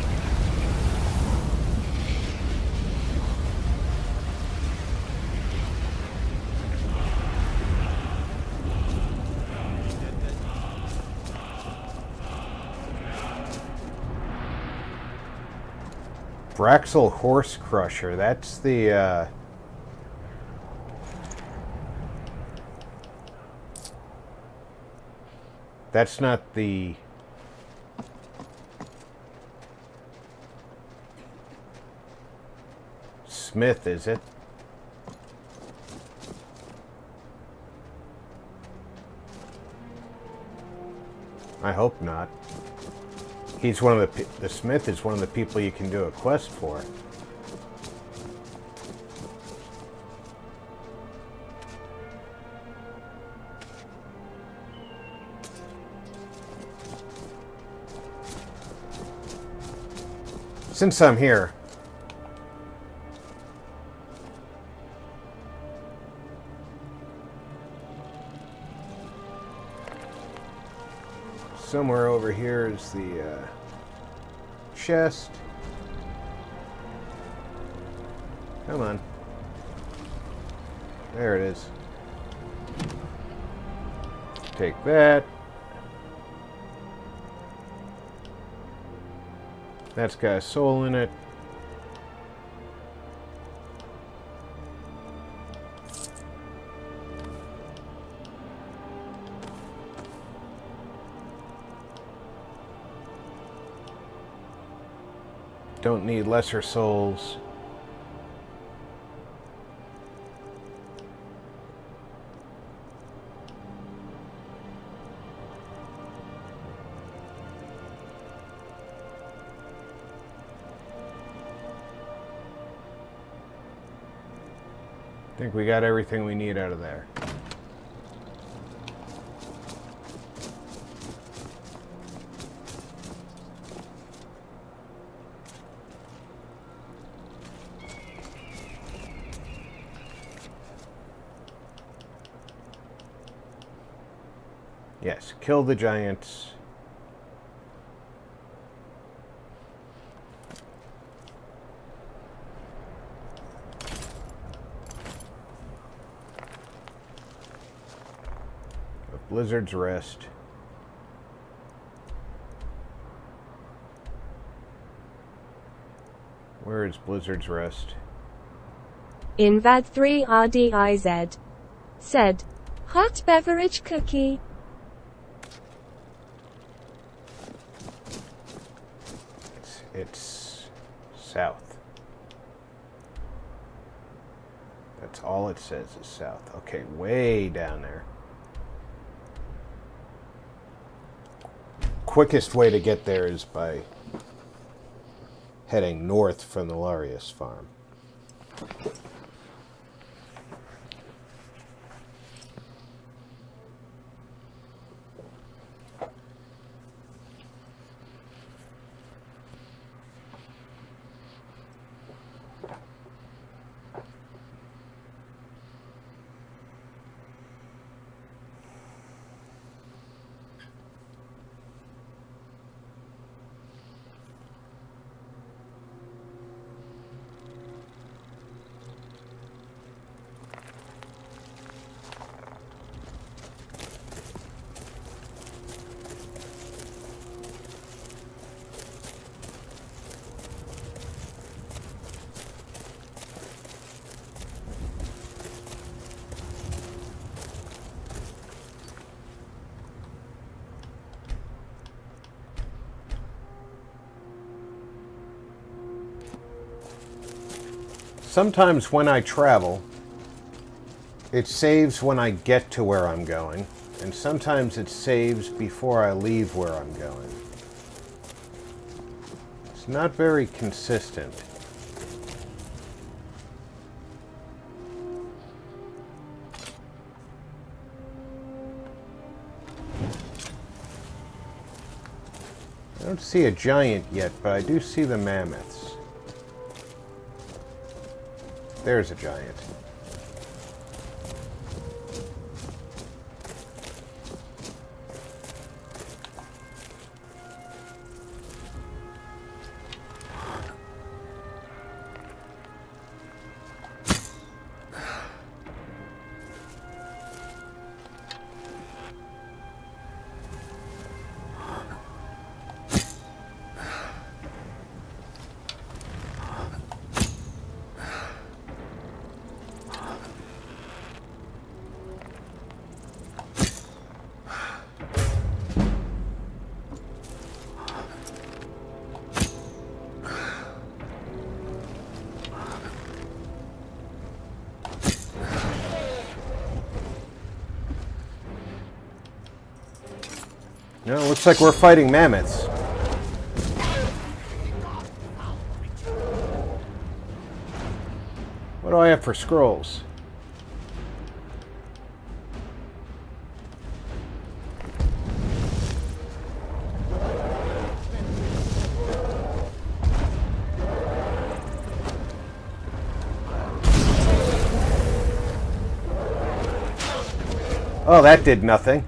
Braxel Horse Crusher. That's the that's not the Smith, is it? I hope not. He's one of the Smith is one of the people you can do a quest for. Since I'm here, somewhere over here is the chest. Come on. There it is. Take that. That's got a soul in it. Don't need lesser souls. I think we got everything we need out of there. Yes, kill the giants. Blizzard's Rest. Where is Blizzard's Rest? In VAD 3 RDIZ. Said. Hot beverage cookie. It's south. That's all it says is south. Okay, way down there. Quickest way to get there is by heading north from the Larius farm. Sometimes when I travel, it saves when I get to where I'm going, and sometimes it saves before I leave where I'm going. It's not very consistent. I don't see a giant yet, but I do see the mammoths. There's a giant. No, it looks like we're fighting mammoths. What do I have for scrolls? Oh, that did nothing.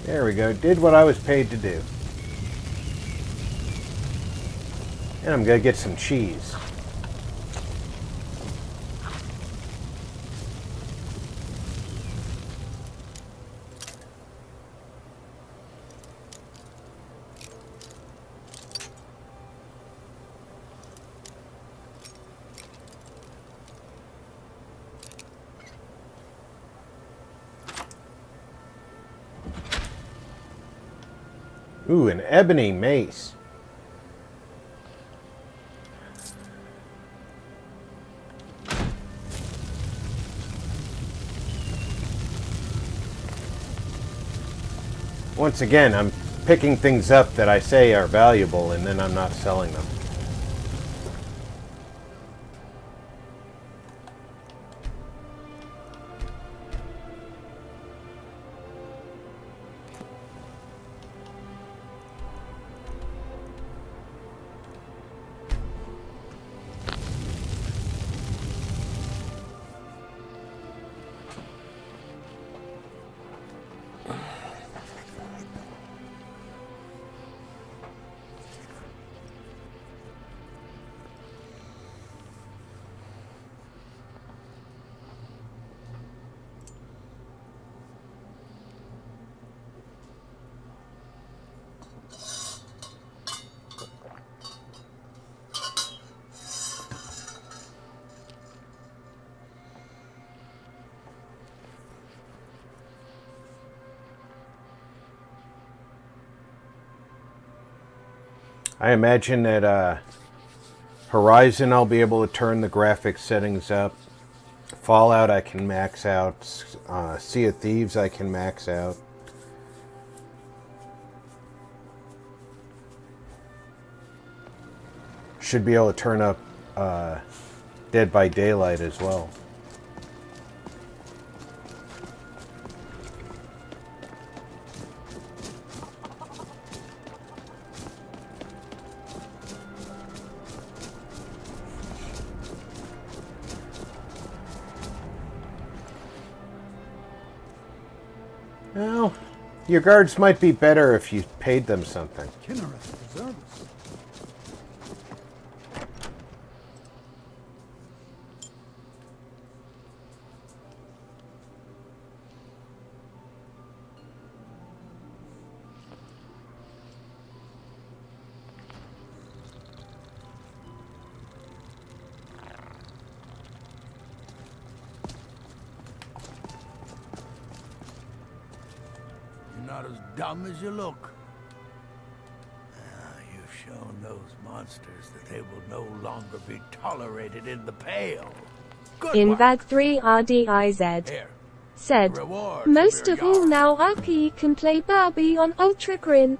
There we go. Did what I was paid to do. And I'm going to get some cheese. Ooh, an ebony mace. Once again, I'm picking things up that I say are valuable, and then I'm not selling them. I imagine that Horizon I'll be able to turn the graphics settings up. Fallout I can max out. Sea of Thieves I can max out. Should be able to turn up Dead by Daylight as well. Well, your guards might be better if you paid them something. Kinnereth preserve us. Not as dumb as you look. You've shown those monsters that they will no longer be tolerated in the Pale. in VAD 3 RDIZ, said, most of all now RP can play Barbie on Ultra Grin.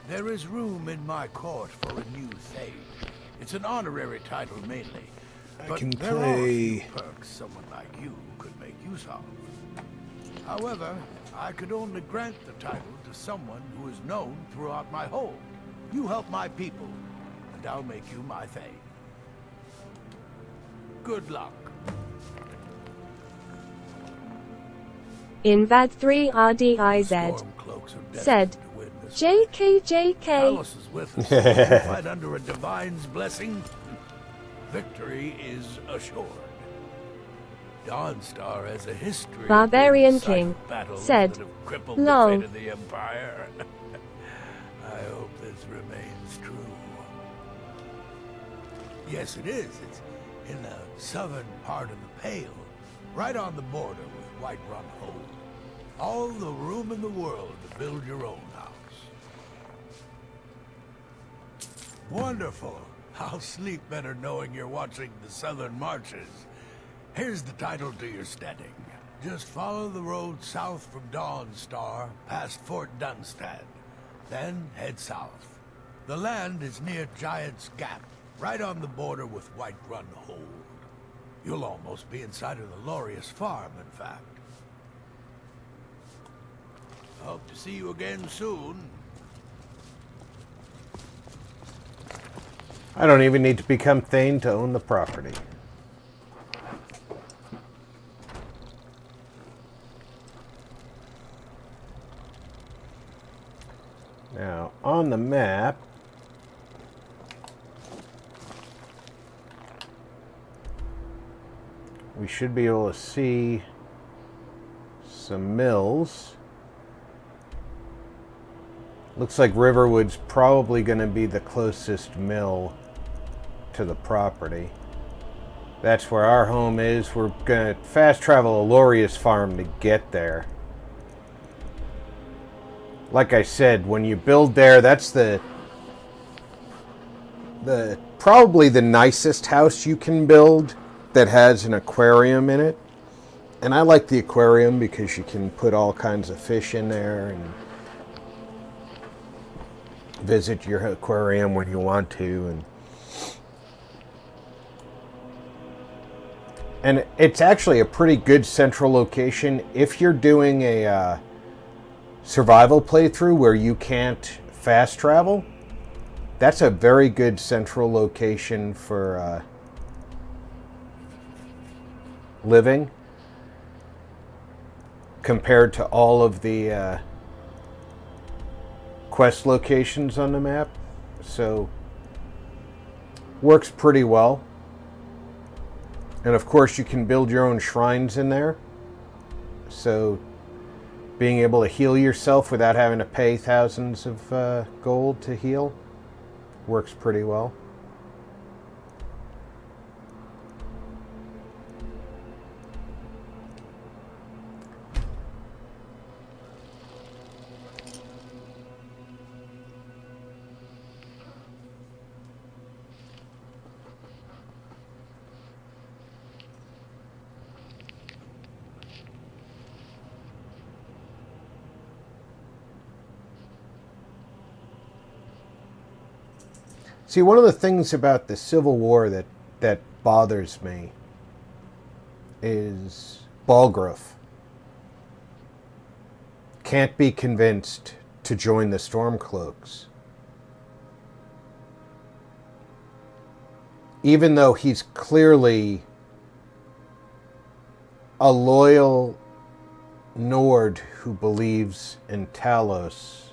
There is room in my court for a new thing. It's an honorary title mainly. But can there are a few play- perks someone like you could make use of. However, I could only grant the title to someone who is known throughout my home. You help my people, and I'll make you my thane. Good luck. In VAD 3 RDIZ, Stormcloaks are destined said, to win this. JKJK. Talos is with us. We'll fight under a divine's blessing. Victory is assured. Dawnstar has a history of Barbarian big King battles said, that have crippled "Lol." the fate of the Empire. I hope this remains true. Yes, it is. It's in the southern part of the Pale, right on the border with Whiterun Hold. All the room in the world to build your own house. Wonderful. I'll sleep better knowing you're watching the Southern Marches. Here's the title to your steading. Just follow the road south from Dawnstar, past Fort Dunstad. Then head south. The land is near Giant's Gap, right on the border with Whiterun Hold. You'll almost be inside of the Laureus farm, in fact. Hope to see you again soon. I don't even need to become Thane to own the property. Now, on the map, we should be able to see some mills. Looks like Riverwood's probably going to be the closest mill to the property. That's where our home is. We're going to fast travel a Laureus farm to get there. Like I said, when you build there, that's the probably the nicest house you can build that has an aquarium in it. And I like the aquarium because you can put all kinds of fish in there and visit your aquarium when you want to, and it's actually a pretty good central location if you're doing a survival playthrough where you can't fast travel. That's a very good central location for living compared to all of the quest locations on the map, so works pretty well. And of course you can build your own shrines in there, so being able to heal yourself without having to pay thousands of gold to heal works pretty well. See, one of the things about the Civil War that bothers me is Balgruuf can't be convinced to join the Stormcloaks. Even though he's clearly a loyal Nord who believes in Talos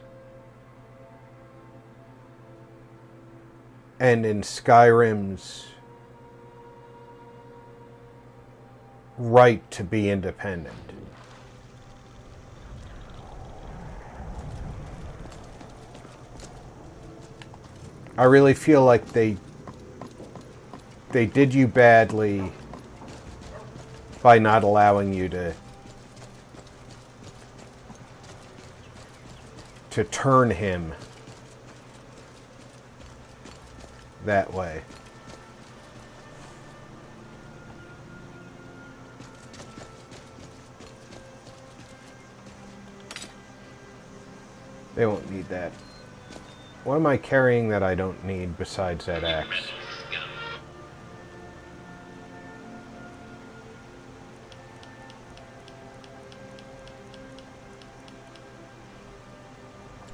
and in Skyrim's right to be independent. I really feel like they did you badly by not allowing you to turn him that way. They won't need that. What am I carrying that I don't need besides that axe?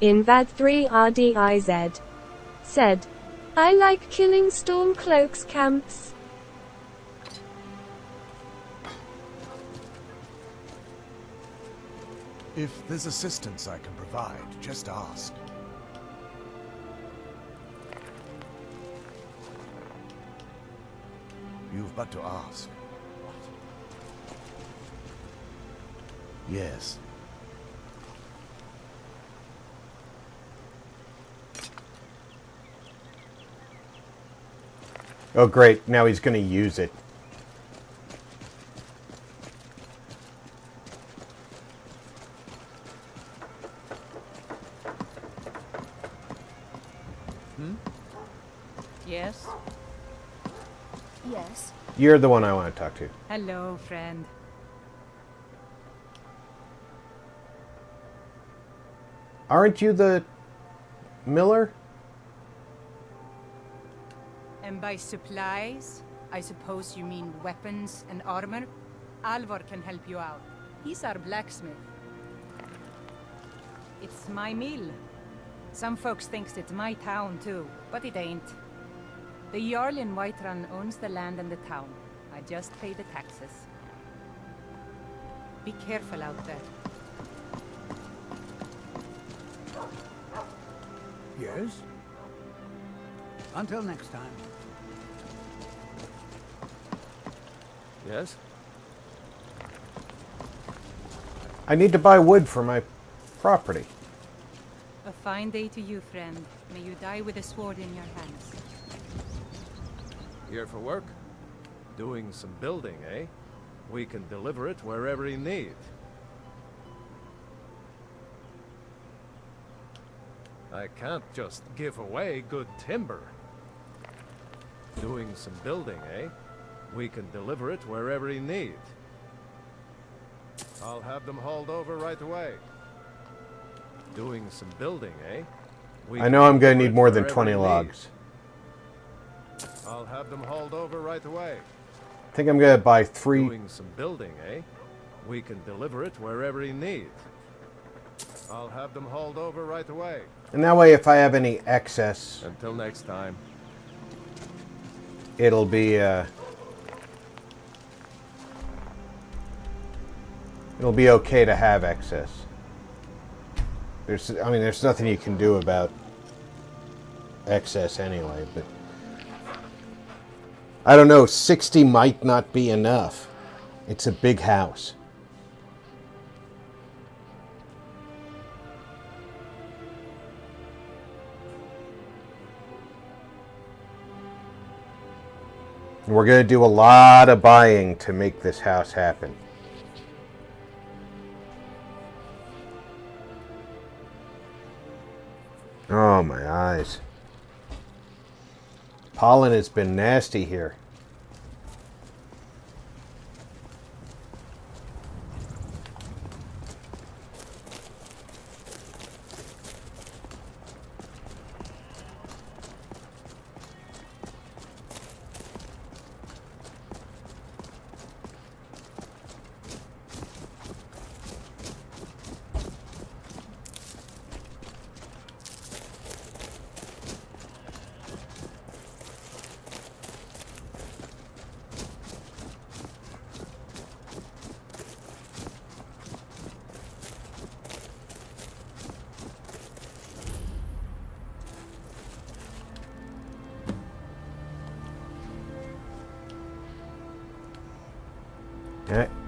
In VAD 3 RDIZ. Said, I like killing Stormcloaks camps. If there's assistance I can provide, just ask. You've but to ask. Yes. Oh great, now he's going to use it. Yes? Yes. You're the one I want to talk to. Hello, friend. Aren't you the miller? And by supplies, I suppose you mean weapons and armor? Alvar can help you out. He's our blacksmith. It's my mill. Some folks thinks it's my town too, but it ain't. The Jarl in Whiterun owns the land and the town. I just pay the taxes. Be careful out there. Yes? Until next time. Yes? I need to buy wood for my property. A fine day to you, friend. May you die with a sword in your hands. Here for work? Doing some building, eh? We can deliver it wherever you need. I can't just give away good timber. Doing some building, eh? We can deliver it wherever you need. I'll have them hauled over right away. Doing some building, eh? I know I'm going to need more than 20 logs. I'll have them hauled over right away. I think I'm going to buy 3. Doing some building, eh? We can deliver it wherever you need. I'll have them hauled over right away. And that way, if I have any excess... Until next time. It'll be, it'll be okay to have excess. There's nothing you can do about excess anyway, but... I don't know, 60 might not be enough. It's a big house. We're going to do a lot of buying to make this house happen. Oh, my eyes. Pollen has been nasty here.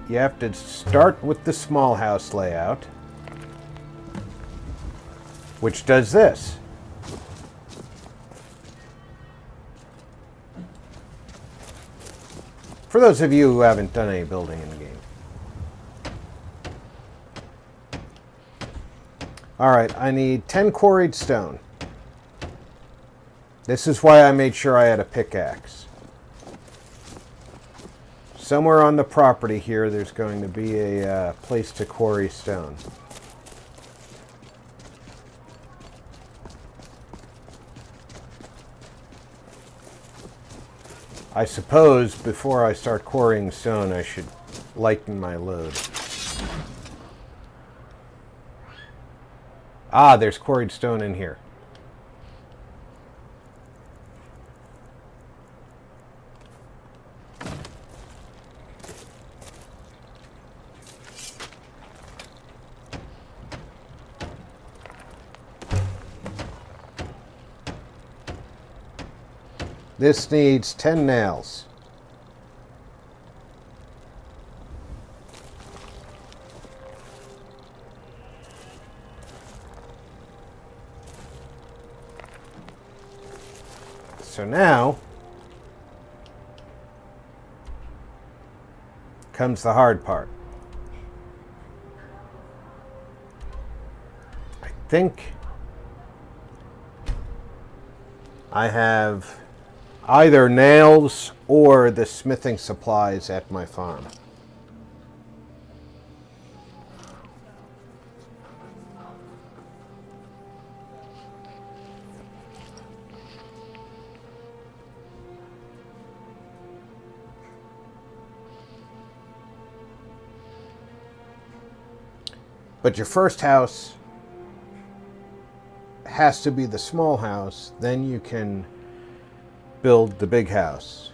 You have to start with the small house layout, which does this. For those of you who haven't done any building in the game. Alright, I need 10 quarried stone. This is why I made sure I had a pickaxe. Somewhere on the property here, there's going to be a place to quarry stone. I suppose before I start quarrying stone, I should lighten my load. Ah, there's quarried stone in here. This needs 10 nails. So now comes the hard part. I think I have either nails or the smithing supplies at my farm. But your first house has to be the small house, then you can build the big house.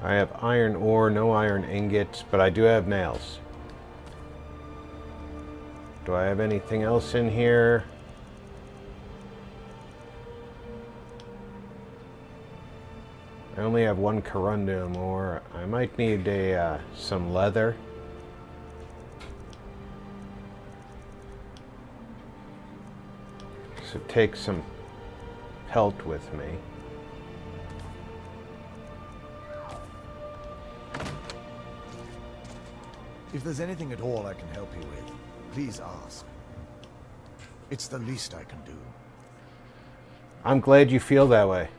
I have iron ore, no iron ingots, but I do have nails. Do I have anything else in here? I only have one corundum ore. I might need some leather. So take some pelt with me. If there's anything at all I can help you with, please ask. It's the least I can do. I'm glad you feel that way.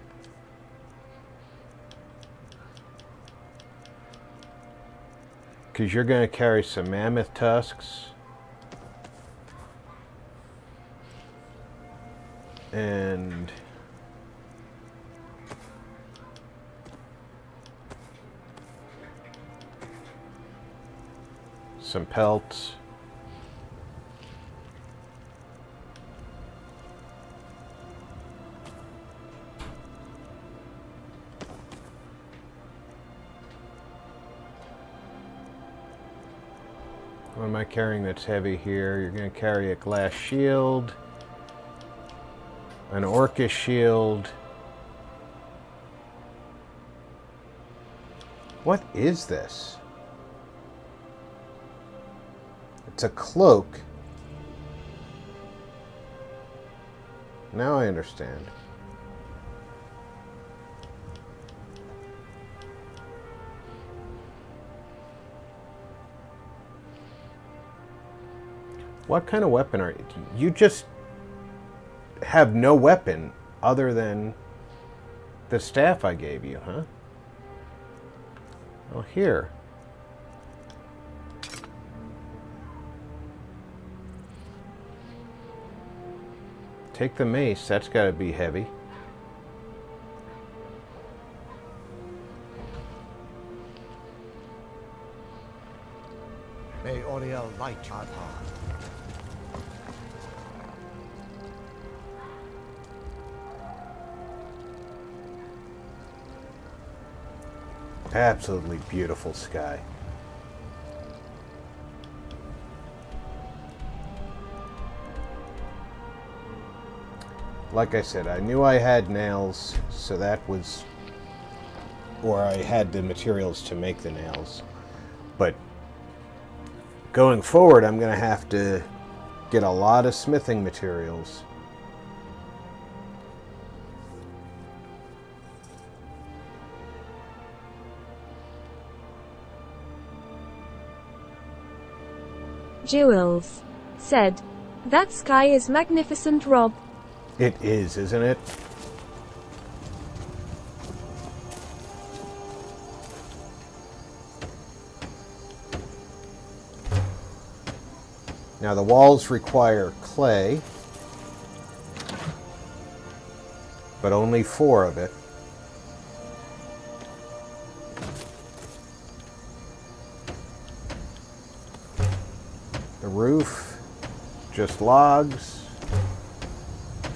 Because you're going to carry some mammoth tusks. And some pelts. What am I carrying that's heavy here? You're going to carry a glass shield, an orcish shield. What is this? It's a cloak. Now I understand. What kind of weapon are you? You just have no weapon other than the staff I gave you, huh? Well, here. Take the mace, that's got to be heavy. May Auriel light your path. Absolutely beautiful sky. Like I said, I knew I had nails, so that was, or I had the materials to make the nails. But going forward, I'm going to have to get a lot of smithing materials. Jules said, "That sky is magnificent, Rob." It is, isn't it? Now the walls require clay, but only 4 of it. The roof, just logs.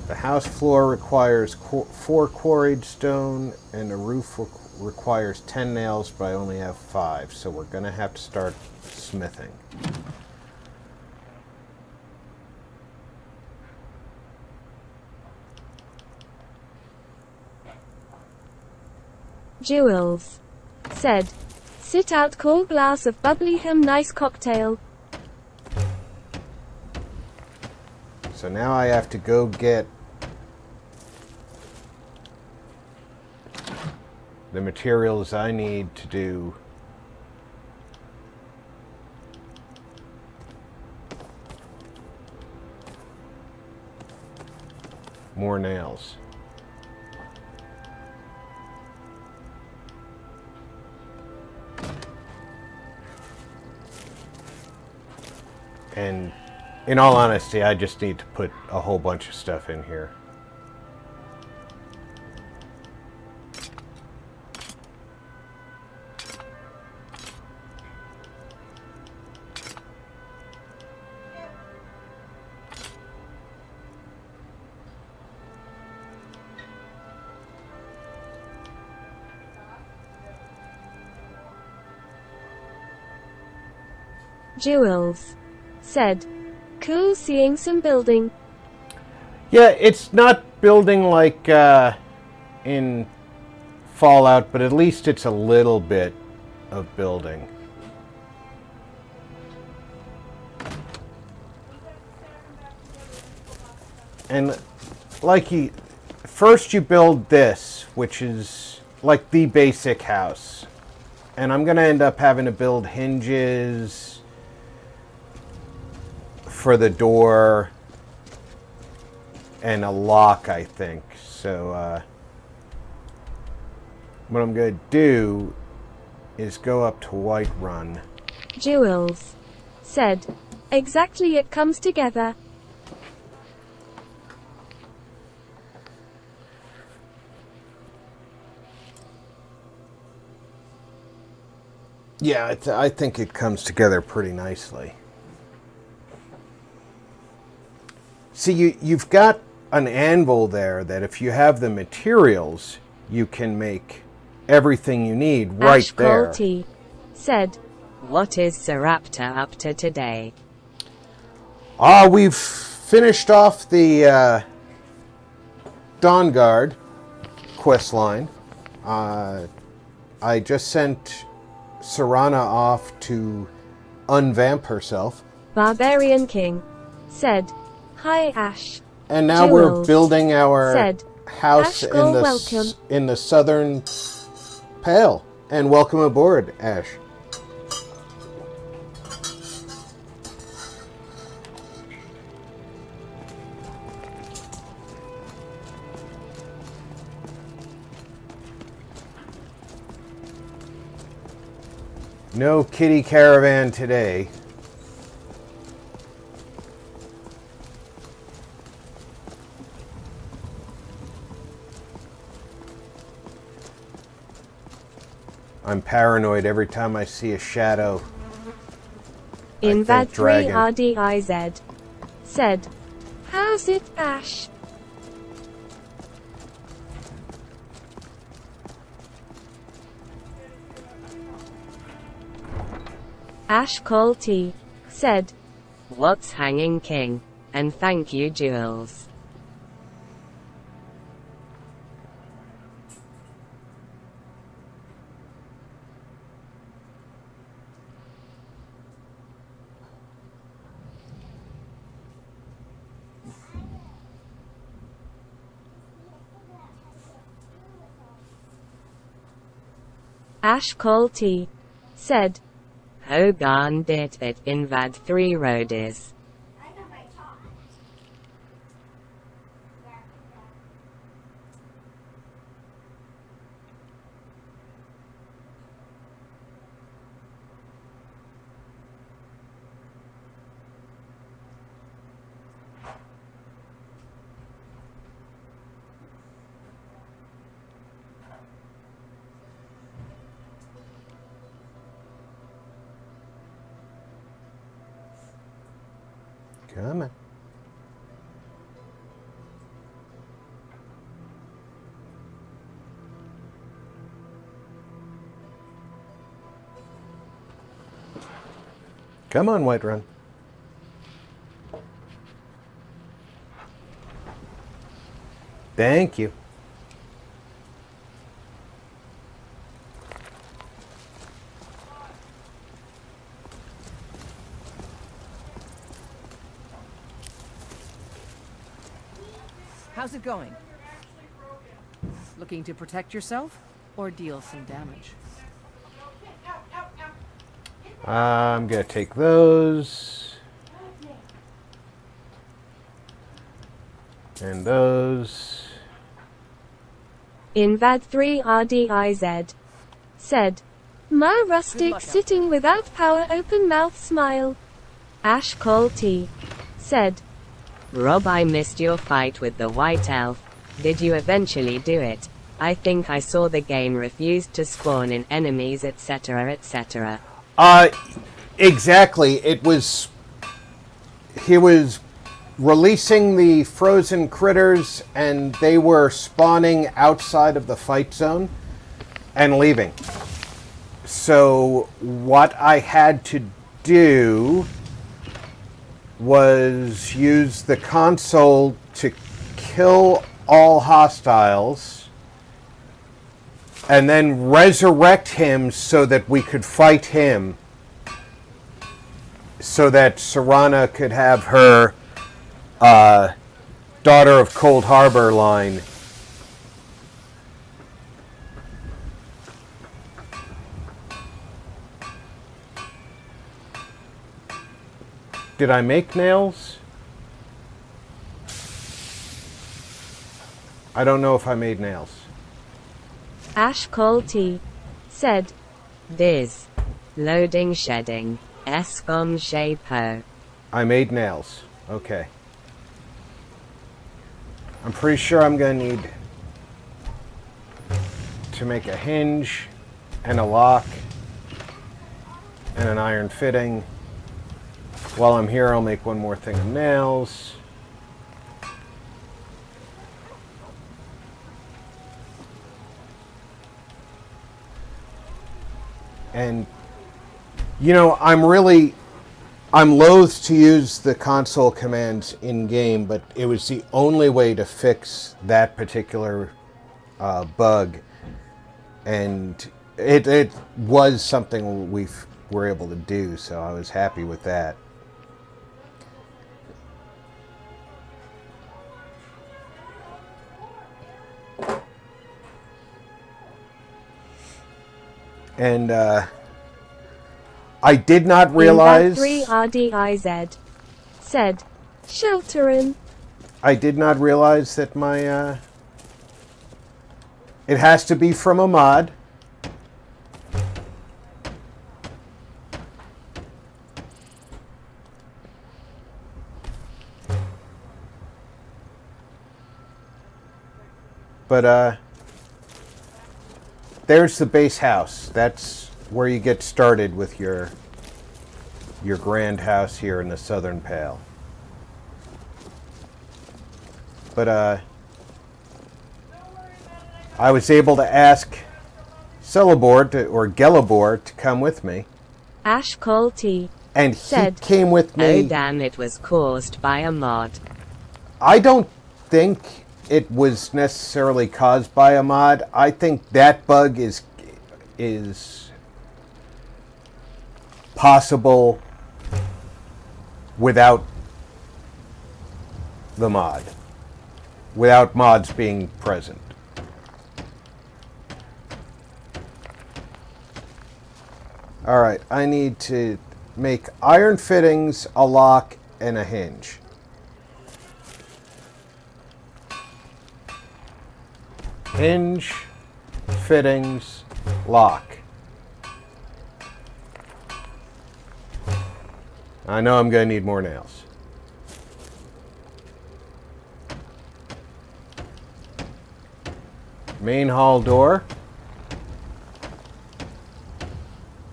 The house floor requires 4 quarried stone, and the roof requires 10 nails, but I only have 5, so we're going to have to start smithing. Jules said, "Sit out, cool glass of bubbly nice cocktail." So now I have to go get the materials I need to do more nails. And in all honesty, I just need to put a whole bunch of stuff in here. Jules said, "Cool seeing some building." Yeah, it's not building like in Fallout, but at least it's a little bit of building. And like first you build this, which is like the basic house. And I'm going to end up having to build hinges for the door and a lock, I think. So what I'm going to do is go up to Whiterun. Jules said, "Exactly, it comes together." Yeah, I think it comes together pretty nicely. See, you've got an anvil there that if you have the materials, you can make everything you need right Ash there. Colty said, "What is Ceraptor up to today?" We've finished off the Dawnguard quest line. I just sent Sarana off to unvamp herself. Barbarian King said, "Hi Ash." And now we're building our said, house "Ash, go welcome." in the southern Pale. And welcome aboard, Ash. No kitty caravan today. I'm paranoid every time I see a shadow. In think Vad 3 dragon. RDIZ said, "How's it, Ash?" Ash Colty said, "What's hanging, King? And thank you, Jules." Ash Colty said, Hogan did it in VAD 3 Rhodis. Come on. Come on, Whiterun. Thank you. How's it going? Looking to protect yourself or deal some damage? I'm going to take those. And those. In VAD 3 RDIZ. Said. My rustic sitting without power open mouth smile. Ash Call T. Said. Rob, I missed your fight with the White Elf. Did you eventually do it? I think I saw the game refused to spawn in enemies, etc., etc. Exactly. It was... He was releasing the frozen critters, and they were spawning outside of the fight zone and leaving. So what I had to do was use the console to kill all hostiles and then resurrect him so that we could fight him, so that Sarana could have her Daughter of Cold Harbor line. Did I make nails? I don't know if I made nails. Ash Call T. Said. Diz. Loading shedding. Escom shapo. I made nails. Okay. I'm pretty sure I'm going to need to make a hinge and a lock and an iron fitting. While I'm here, I'll make one more thing of nails. And, you know, I'm loath to use the console commands in-game, but it was the only way to fix that particular bug. And it was something we were able to do, so I was happy with that. And I did not realize... In VAD 3 RDIZ. Said. Shelterin. I did not realize that my... It has to be from a mod. But, there's the base house. That's where you get started with your grand house here in the Southern Pale. But, I was able to ask Celeborn or Gelibor to come with me. Ash Call T. And said, he came with me. Oh damn, it was caused by a mod. I don't think it was necessarily caused by a mod. I think that bug is possible without the mod. Without mods being present. Alright, I need to make iron fittings, a lock, and a hinge. Hinge, fittings, lock. I know I'm going to need more nails. Main hall door.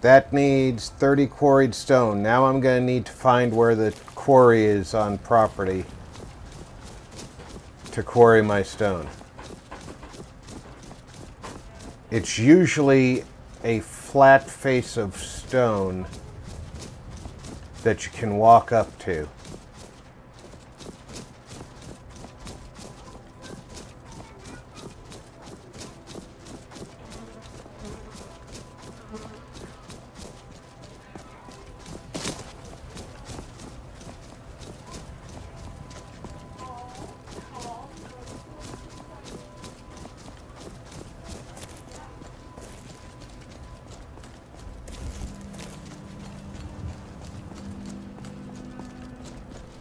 That needs 30 quarried stone. Now I'm going to need to find where the quarry is on property to quarry my stone. It's usually a flat face of stone that you can walk up to.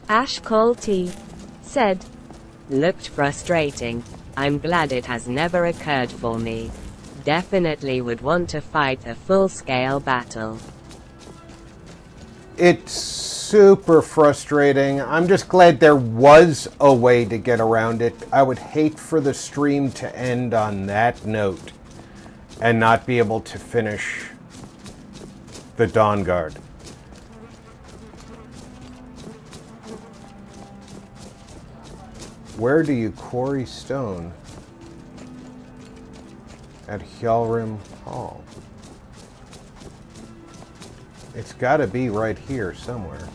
Ash Cole T said, "Looked frustrating. I'm glad it has never occurred for me. Definitely would want to fight a full-scale battle." It's super frustrating. I'm just glad there was a way to get around it. I would hate for the stream to end on that note and not be able to finish the Dawnguard. Where do you quarry stone? At Hjalrim Hall. It's got to be right here somewhere.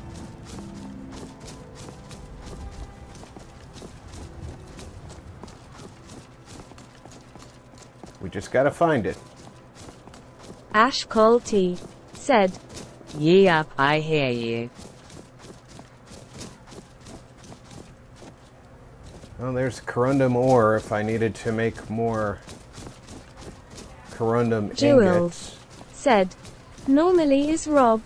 We just got to find it. Ash Cole T said, "Yup, I hear you." Well, there's corundum ore if I needed to make more corundum Jules ingots. said, "Normally is Rob."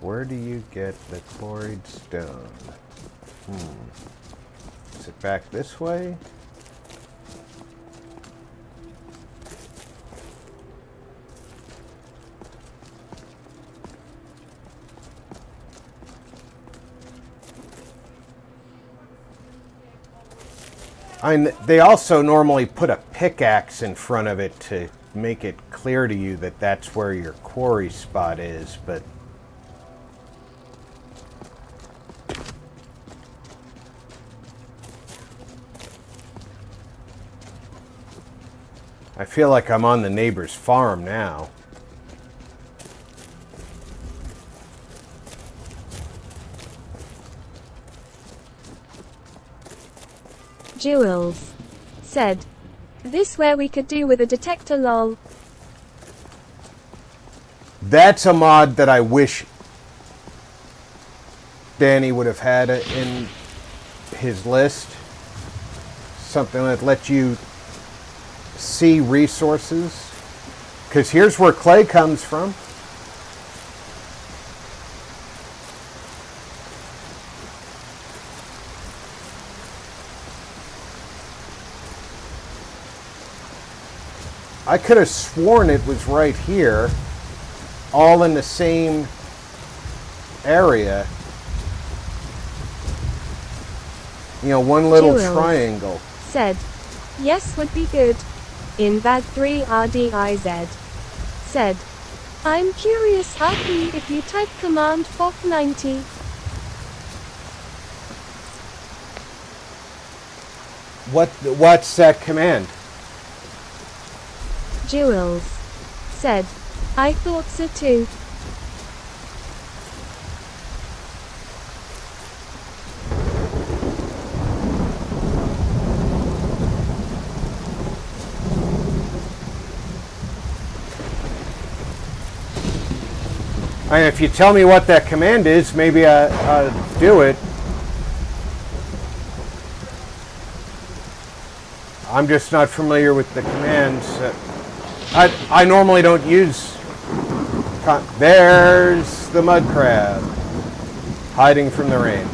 Where do you get the quarried stone? Is it back this way? They also normally put a pickaxe in front of it to make it clear to you that that's where your quarry spot is, but I feel like I'm on the neighbor's farm now. Jules said, "This where we could do with a detector lol." That's a mod that I wish Danny would have had in his list. Something that lets you see resources. Because here's where clay comes from. I could have sworn it was right here, all in the same area. You know, one little Jules triangle. said, "Yes, would be good." In VAD 3 RDIZ said, "I'm curious Harkon if you type command FOF90. What's that command? Jules said, "I thought so too." I mean, if you tell me what that command is, maybe I'll do it. I'm just not familiar with the commands. I normally don't use... There's the mud crab. Hiding from the rain.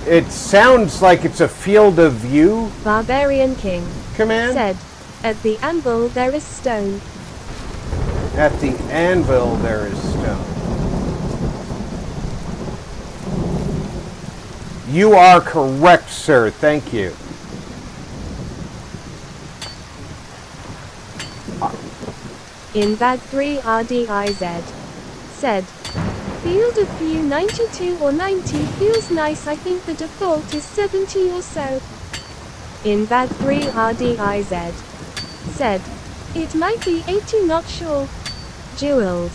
It sounds like it's a field of view. Barbarian King Command? said, "At the anvil there is stone." At the anvil there is stone. You are correct, sir. Thank you. Invad 3 RDIZ said, "Field of view 92 or 90 feels nice. I think the default is 70 or so." Invad 3 RDIZ said, "It might be 80, not sure." Jules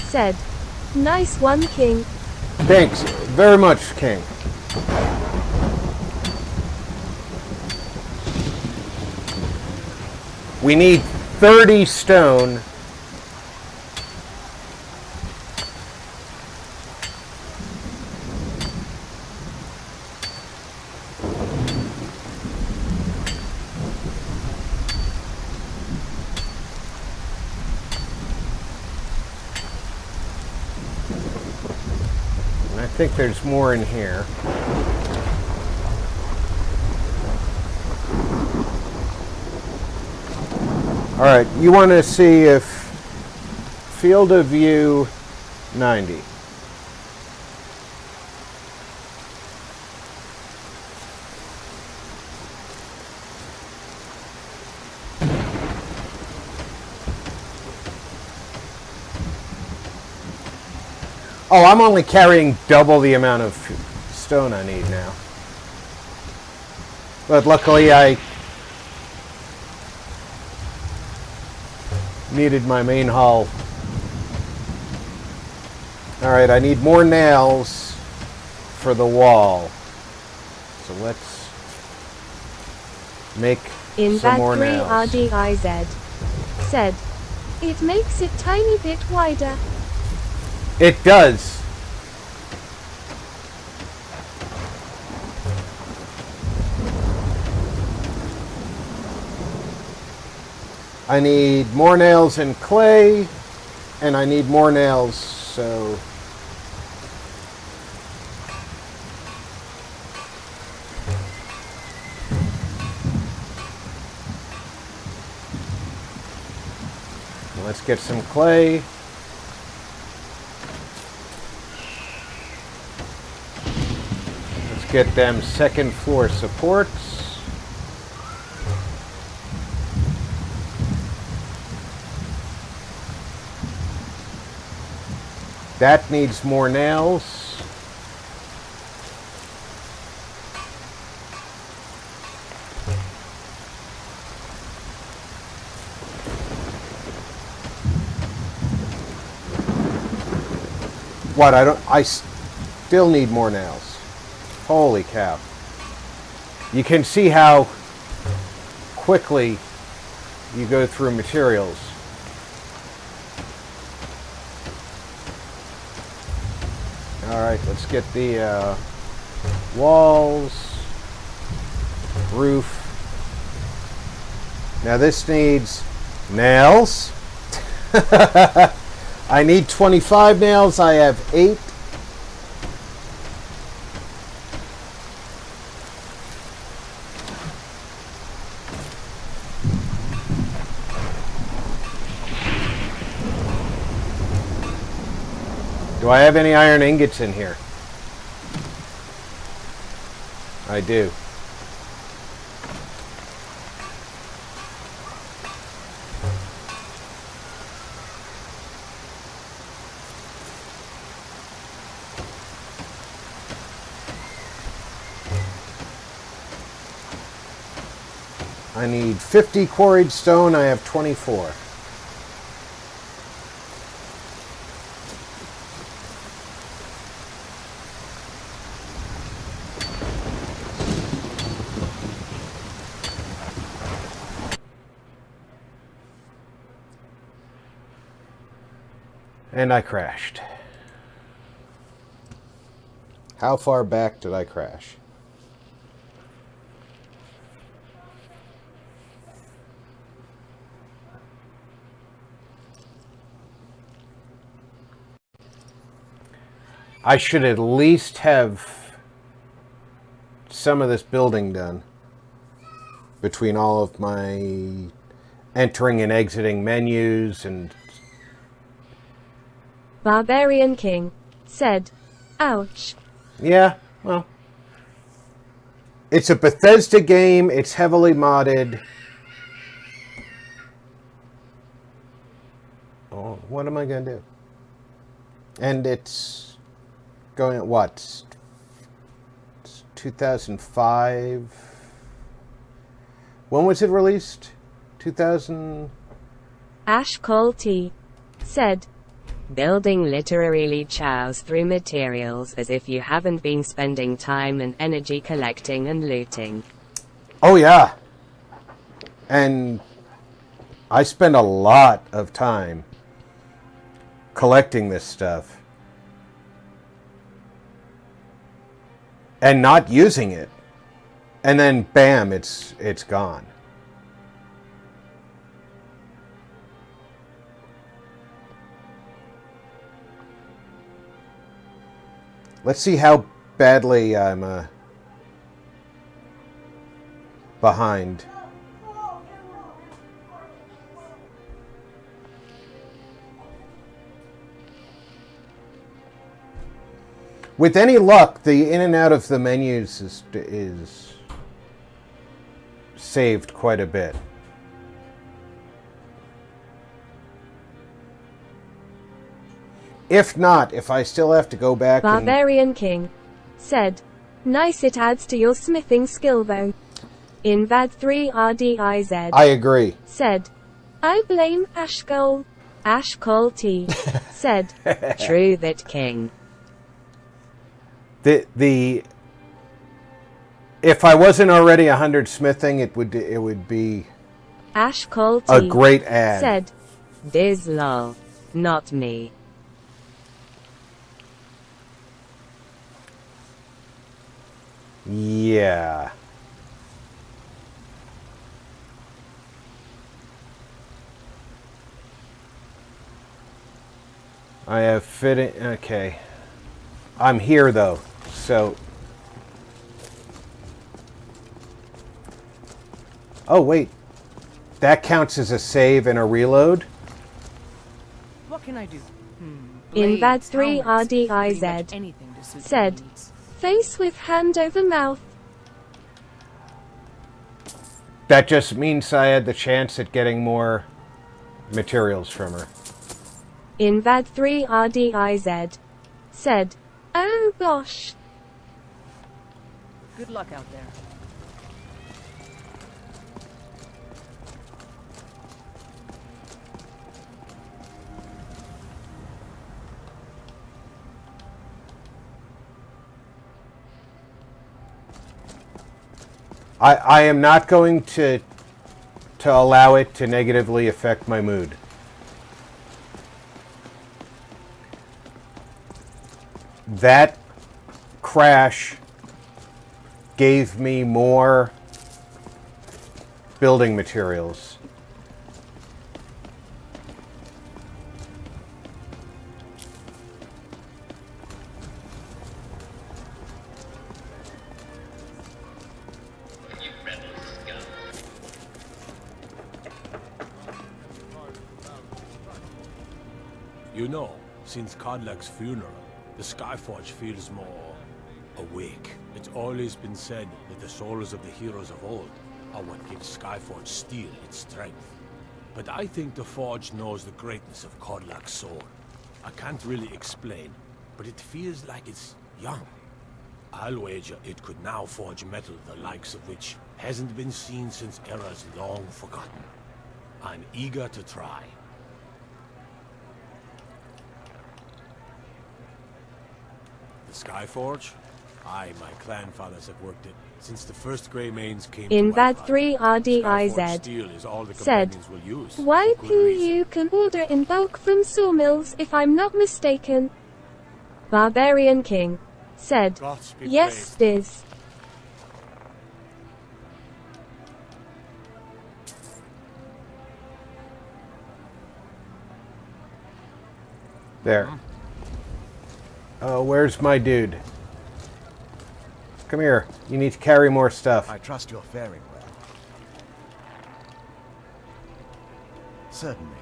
said, "Nice one, King." Thanks very much, King. We need 30 stone. And I think there's more in here. All right, you want to see if field of view 90. Oh, I'm only carrying double the amount of stone I need now. But luckily I needed my main hull. Alright, I need more nails for the wall. So let's make some more nails. Invad 3 RDIZ said, "It makes it tiny bit wider." It does. I need more nails and clay, and I need more nails, so... Let's get some clay. Let's get them second floor supports. That needs more nails. What, I still need more nails. Holy cow. You can see how quickly you go through materials. Alright, let's get the walls, roof. Now this needs nails. I need 25 nails. I have 8. Do I have any iron ingots in here? I do. I need 50 quarried stone. I have 24. And I crashed. How far back did I crash? I should at least have some of this building done between all of my entering and exiting menus and... Barbarian King said, ouch. Yeah, well, it's a Bethesda game. It's heavily modded. Oh, what am I going to do? And it's going at what? It's 2005. When was it released? 2000. Ash Cole T said, building literally chows through materials as if you haven't been spending time and energy collecting and looting. Oh yeah. And I spend a lot of time collecting this stuff and not using it. And then bam, it's gone. Let's see how badly I'm behind. With any luck, the in and out of the menus is saved quite a bit. If not, if I still have to go back Barbarian King said, nice, it adds to your smithing skill though. In VAD 3 RDIZ. I agree. Said, I blame Ashcole. Ashcole T said, true that, King. The if I wasn't already 100 smithing, it would be Ashcole T a great ad. Said, Diz lol, not me. Yeah. I have fitting. Okay. I'm here though, so. Oh wait, that counts as a save and a reload? What can I do? In VAD Blades, 3 helmets, pretty much RDIZ. anything to suit Said, their needs. face with hand over mouth. That just means I had the chance at getting more materials from her. In VAD 3 RDIZ. Said, oh gosh. Good luck out there. I am not going to allow it to negatively affect my mood. That crash gave me more building materials. You know, since Kodlak's funeral, the Skyforge feels more awake. It's always been said that the souls of the heroes of old are what gives Skyforge steel its strength. But I think the Forge knows the greatness of Kodlak's soul. I can't really explain, but it feels like it's young. I'll wager it could now forge metal the likes of which hasn't been seen since eras long forgotten. I'm eager to try. The Skyforge? I, my clan fathers have worked it since the first Grey Manes came In to VAD Whiterun. 3 Skyforge RDIZ steel is all the said, companions will use. "Why for good reason. you can order in bulk from sawmills if I'm not mistaken." Barbarian King said, Goths be "Yes, praised. Diz." There. Oh, where's my dude? Come here. You need to carry more stuff. I trust you're faring well. Certainly.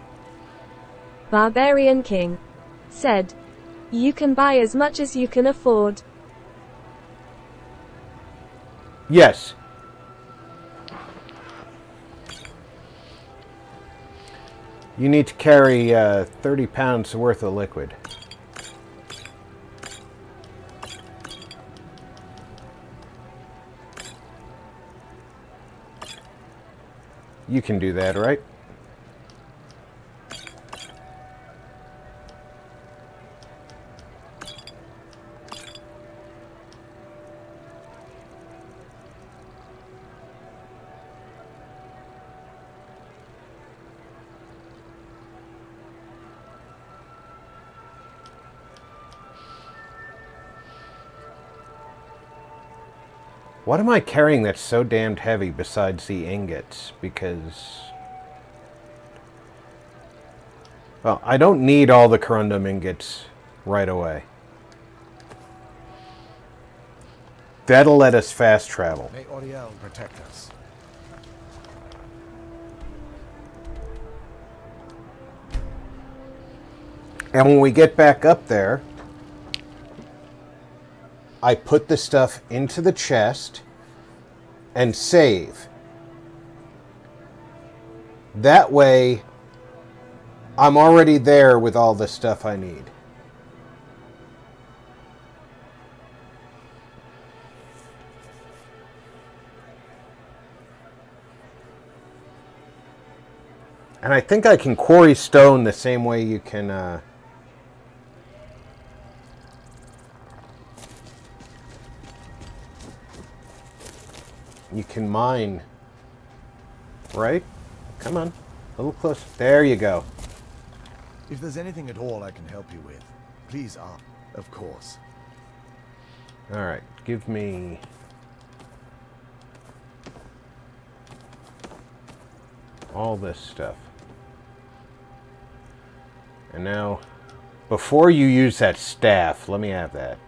Barbarian King said, "You can buy as much as you can afford." Yes. You need to carry 30 pounds worth of liquid. You can do that, right? What am I carrying that's so damned heavy besides the ingots? Because... well, I don't need all the corundum ingots right away. That'll let us fast travel. May Auriel protect us. And when we get back up there, I put the stuff into the chest and save. That way, I'm already there with all the stuff I need. And I think I can quarry stone the same way you can... you can mine, right? Come on, a little closer. There you go. If there's anything at all I can help you with, please ask. Of course. All right, give me... all this stuff. And now, before you use that staff, let me have that.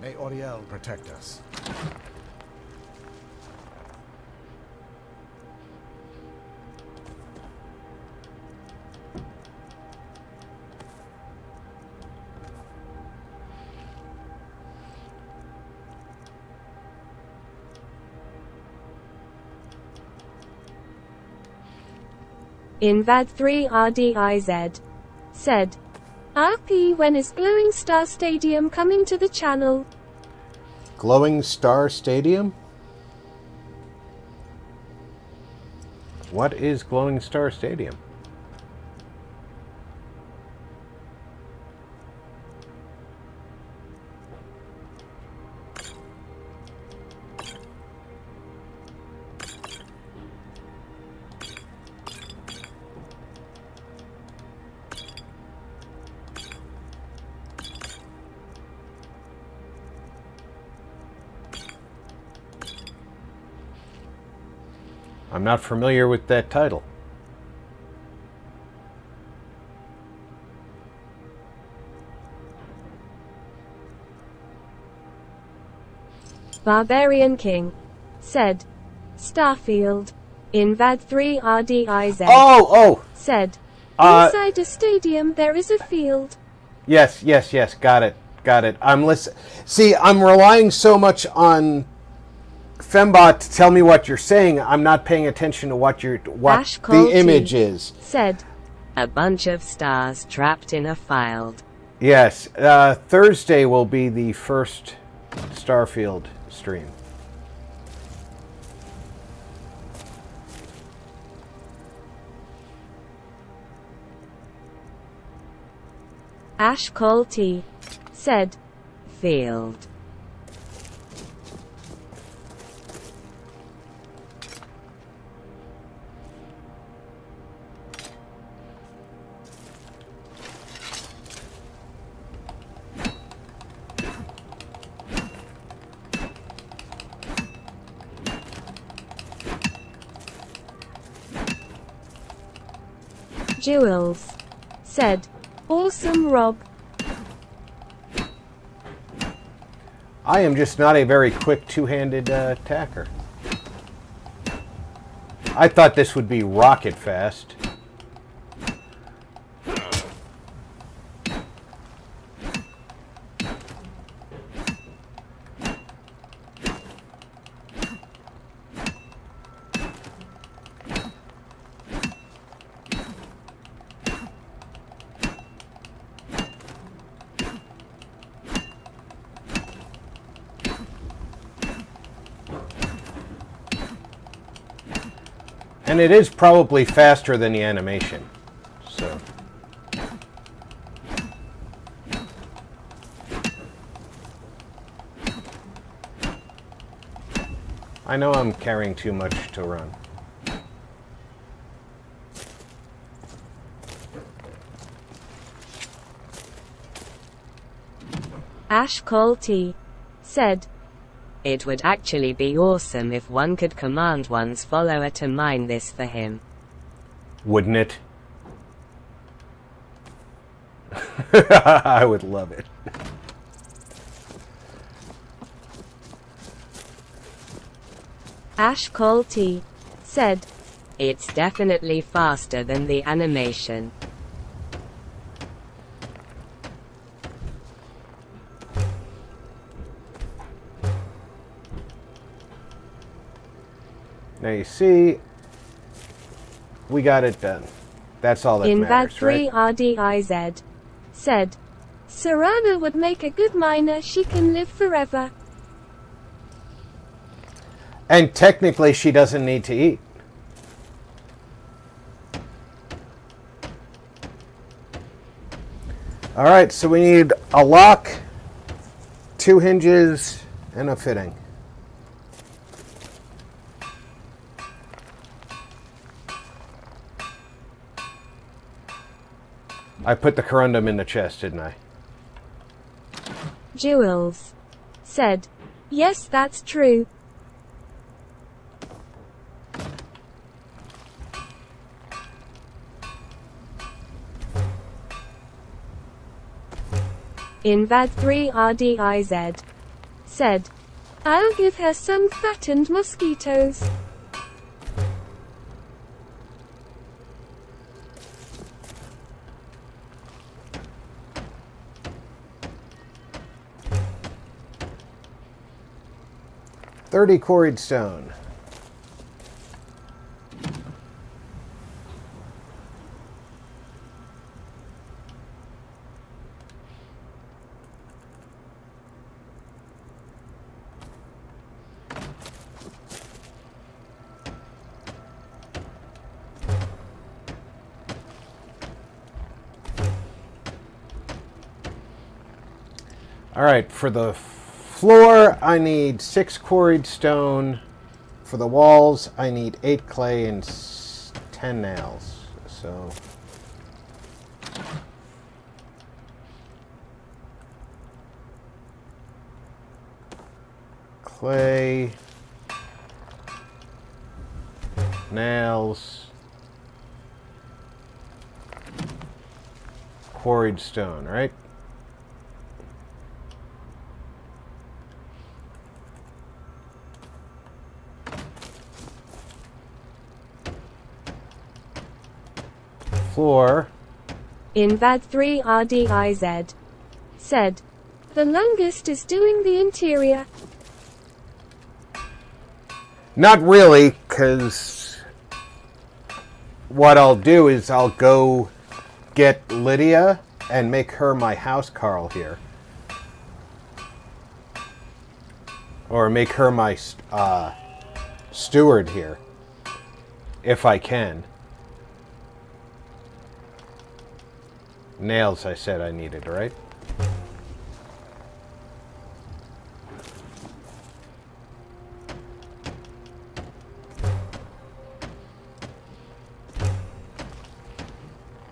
May Auriel protect us. In VAD 3 RDIZ said, "RP, when is Glowing Star Stadium coming to the channel?" Glowing Star Stadium? What is Glowing Star Stadium? I'm not familiar with that title. Barbarian King said, "Starfield." In VAD 3 RDIZ said, "Inside a stadium there is a field." Yes, yes, yes. Got it. Got it. I'm listen. See, I'm relying so much on Fembot to tell me what you're saying. I'm not paying attention to what the image is. Said, "A bunch of stars trapped in a field." Yes. Thursday will be the first Starfield stream. Ashkol T. said. Field. Jewels said. Awesome, Rob. I am just not a very quick two-handed attacker. I thought this would be rocket fast. And it is probably faster than the animation. So I know I'm carrying too much to run. Ashkol T. said. It would actually be awesome if one could command one's follower to mine this for him. Wouldn't it? I would love it. Ashkol T. said. It's definitely faster than the animation. Now you see, we got it done. That's all that In matters, Vad3 right? RDIZ said. Sarana would make a good miner. She can live forever. And technically, she doesn't need to eat. All right, so we need a lock, 2 hinges, and a fitting. I put the corundum in the chest, didn't I? Jewels said. Yes, that's true. In Vad3 RDIZ said. I'll give her some fattened mosquitoes. $30 quarried stone. All right, for the floor, I need 6 quarried stone. For the walls, I need 8 clay and 10 nails. So clay, nails, quarried stone, right? Floor. In Vad3 RDIZ said. The longest is doing the interior. Not really, because what I'll do is I'll go get Lydia and make her my housecarl here. Or make her my steward here, if I can. Nails I said I needed, right?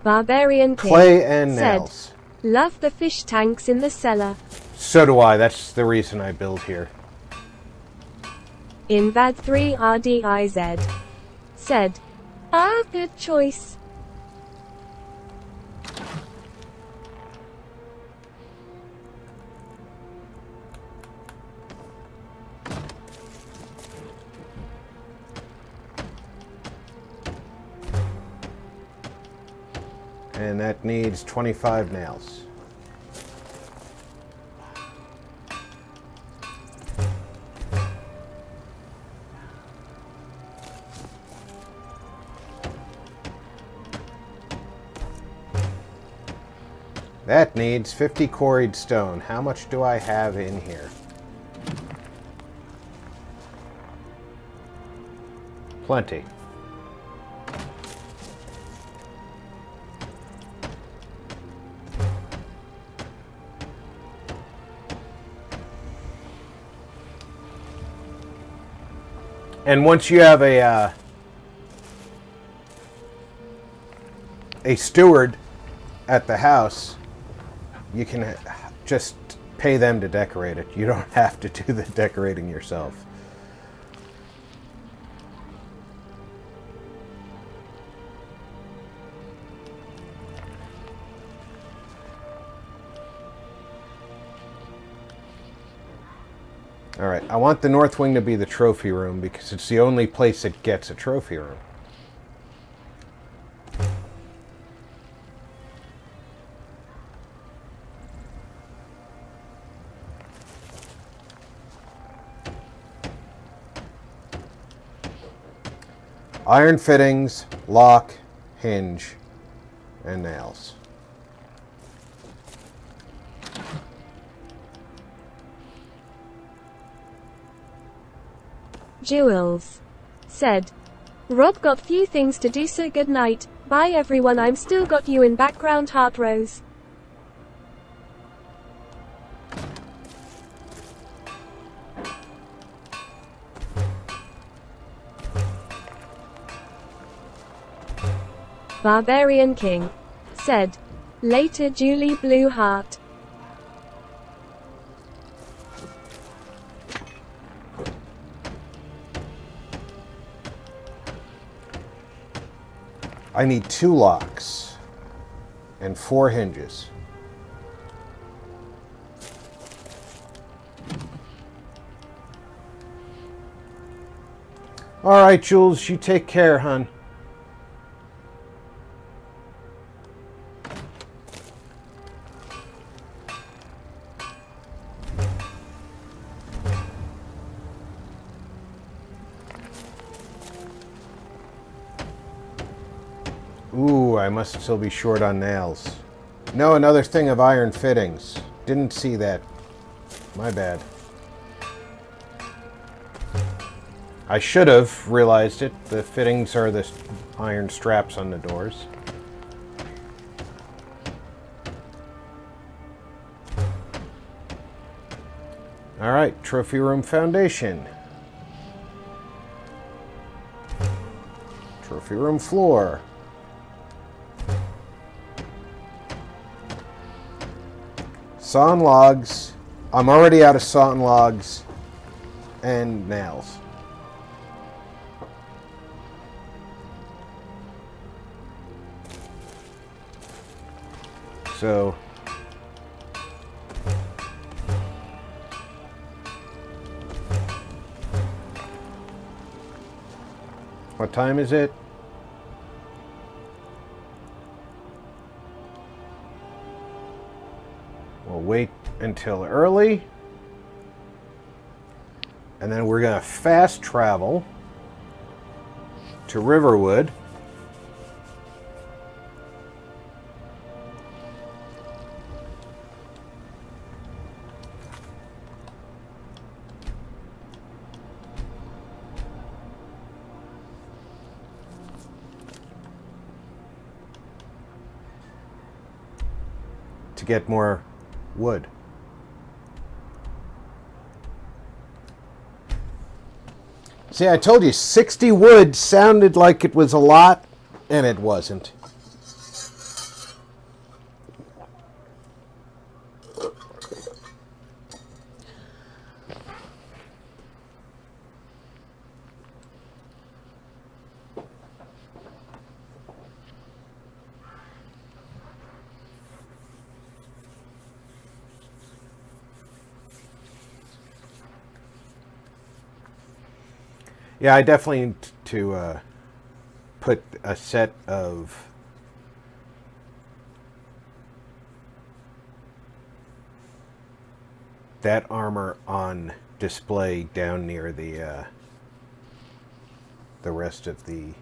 Barbarian King Clay and said, nails. Love the fish tanks in the cellar. So do I. That's the reason I build here. Invad 3 RDIZ said, good choice. And that needs 25 nails. That needs 50 quarried stone. How much do I have in here? Plenty. And once you have a steward at the house, you can just pay them to decorate it. You don't have to do the decorating yourself. Alright, I want the north wing to be the trophy room because it's the only place that gets a trophy room. Iron fittings, lock, hinge, and nails. Jewels said, Rob got few things to do, so good night. Bye everyone, I'm still got you in background, heart rose. Barbarian King said, later Julie Blue Heart. I need 2 locks and 4 hinges. All right, Jules, you take care, hon. Ooh, I must still be short on nails. No, another thing of iron fittings. Didn't see that. My bad. I should have realized it. The fittings are the iron straps on the doors. All right, trophy room foundation. Trophy room floor. Sawn logs. I'm already out of sawn logs and nails. So what time is it? We'll wait until early. And then we're going to fast travel to Riverwood. to get more wood. See, I told you 60 wood sounded like it was a lot, and it wasn't. Yeah, I definitely need to put a set of that armor on display down near the rest of the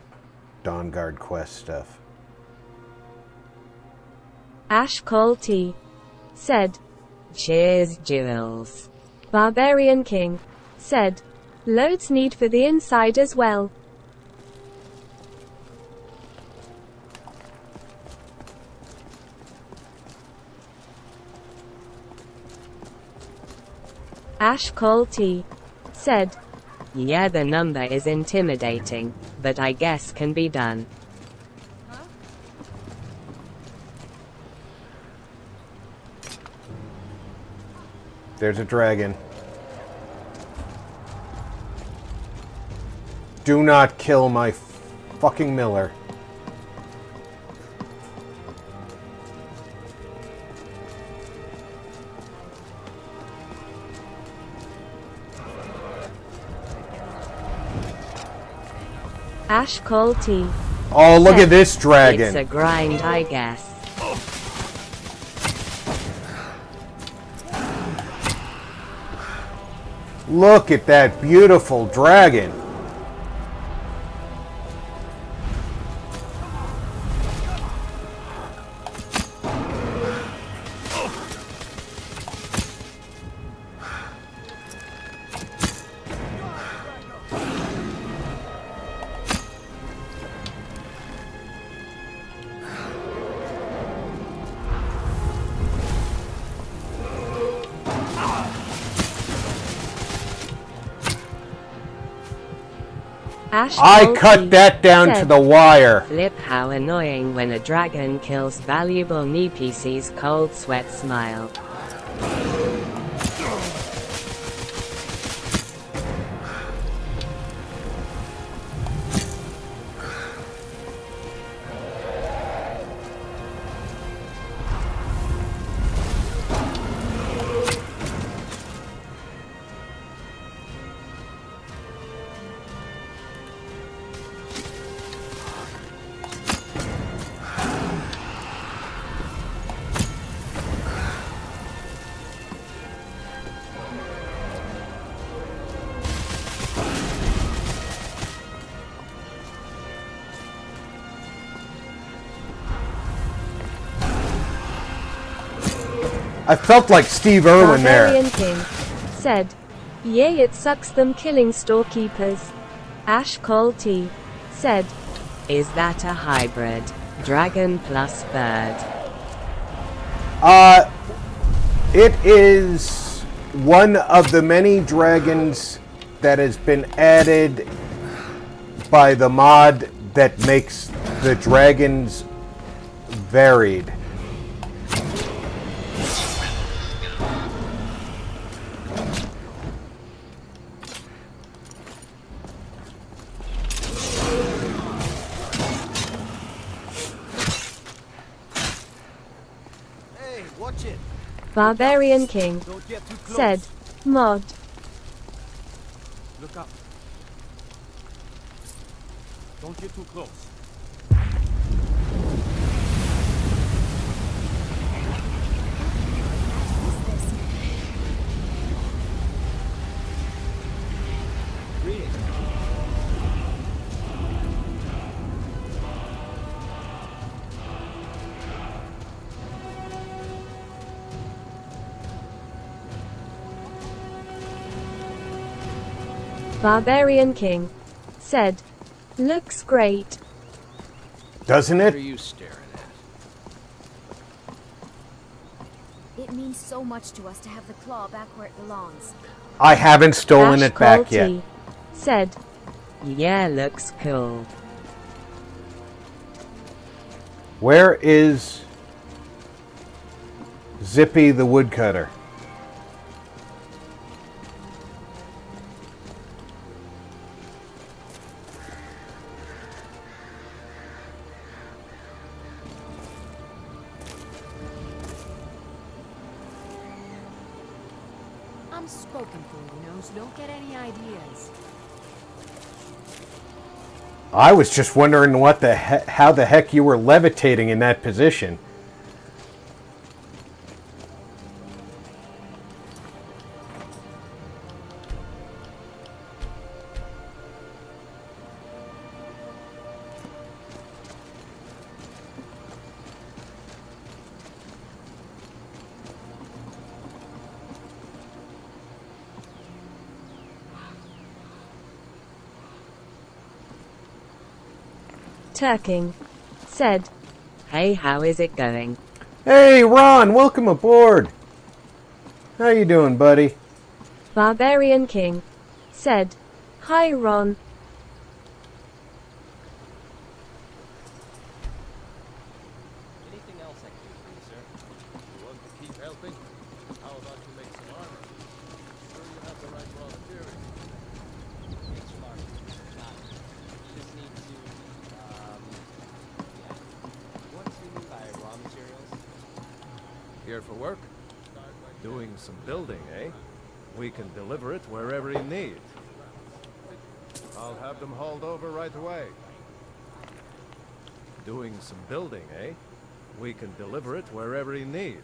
Dawnguard quest stuff. Ash Cole T said, Cheers, Jules. Barbarian King said, loads need for the inside as well. Ash Cole T said, Yeah, the number is intimidating, but I guess can be done. There's a dragon. Do not kill my fucking miller. Ash Cole T. Oh, look at this dragon. It's a grind, I guess. Look at that beautiful dragon. I cut that down to the wire. Flip, how annoying when a dragon kills valuable NPC's cold sweat smile. I felt like Steve Irwin there. Barbarian King said, yay, it sucks them killing storekeepers. Ash Cole T said, is that a hybrid? Dragon plus bird? It is one of the many dragons that has been added by the mod that makes the dragons varied. Barbarian King said, mod. Look up. Don't get too close. Barbarian King said, looks great. Doesn't it? What are you staring It means so much to us to have the claw back where it belongs. I haven't stolen it back yet. Said, Yeah, looks cool. Where is Zippy the woodcutter? I'm spoken for, you know, so don't get any ideas. I was just wondering how the heck you were levitating in that position. Turking. Said, Hey, how is it going? Hey, Ron, welcome aboard. How you doing, buddy? Barbarian King. Said, Hi Ron. Anything else I can do for you, sir? You want to keep helping? How about you make some armor? Sure you have the right raw material. Make some armor. You just need to, yeah. What do you mean by raw materials? Here for work? Doing some building, eh? We can deliver it wherever you need. I'll have them hauled over right away. Doing some building, eh? We can deliver it wherever you need.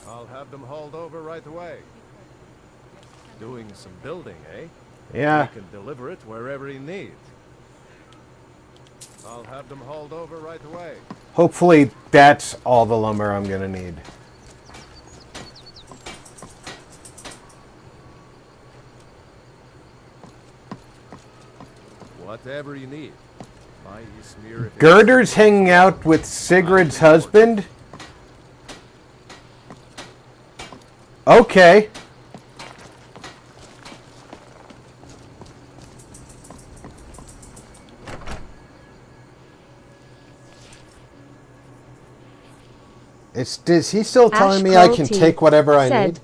I'll have them hauled over right away. Doing some building, eh? Yeah. We can deliver it wherever you need. I'll have them hauled over right away. Hopefully that's all the lumber I'm gonna need. Whatever you need. My smear if Girder's hanging out with Sigrid's husband? Okay. Is he still telling me I can take whatever I need?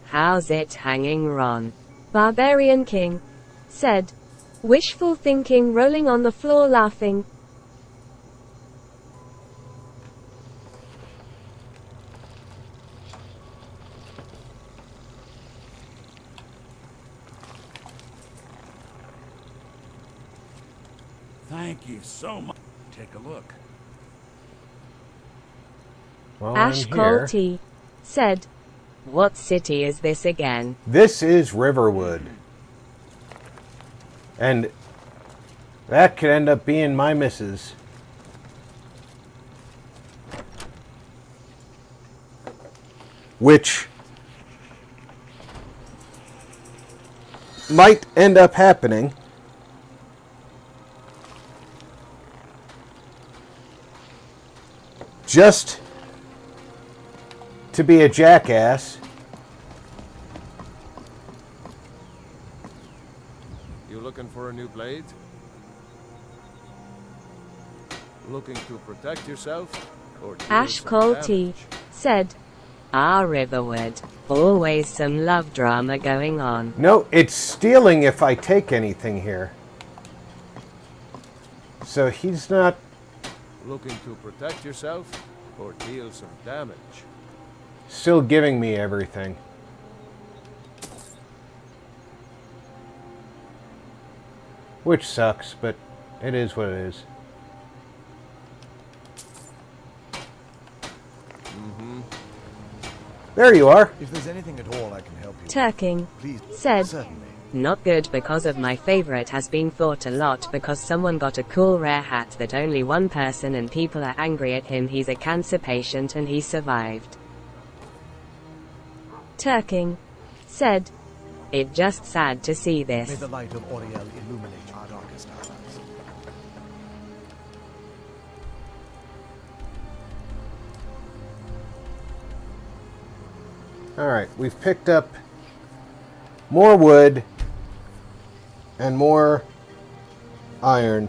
How's it hanging, Ron? Barbarian King. Said, Wishful thinking, rolling on the floor laughing. Thank you so much. Take a look. Well, Ash I'm here. Colty. Said, What city is this again? This is Riverwood. And that could end up being my missus. Which might end up happening. Just to be a jackass. You looking for a new blade? Looking to protect yourself? Or deal Ash some Colty. damage? Said, Riverwood. Always some love drama going on. No, it's stealing if I take anything here. So he's not... Looking to protect yourself? Or deal some damage? still giving me everything. Which sucks, but it is what it is. There you are. If there's anything at all I can help you Turking. please, Said. certainly. Not good because of my favorite has been thought a lot because someone got a cool rare hat that only one person and people are angry at him. He's a cancer patient and he survived. Turking. Said. It just sad to see May this. the light of Auriel illuminate our darkest hours. Alright, we've picked up more wood and more iron.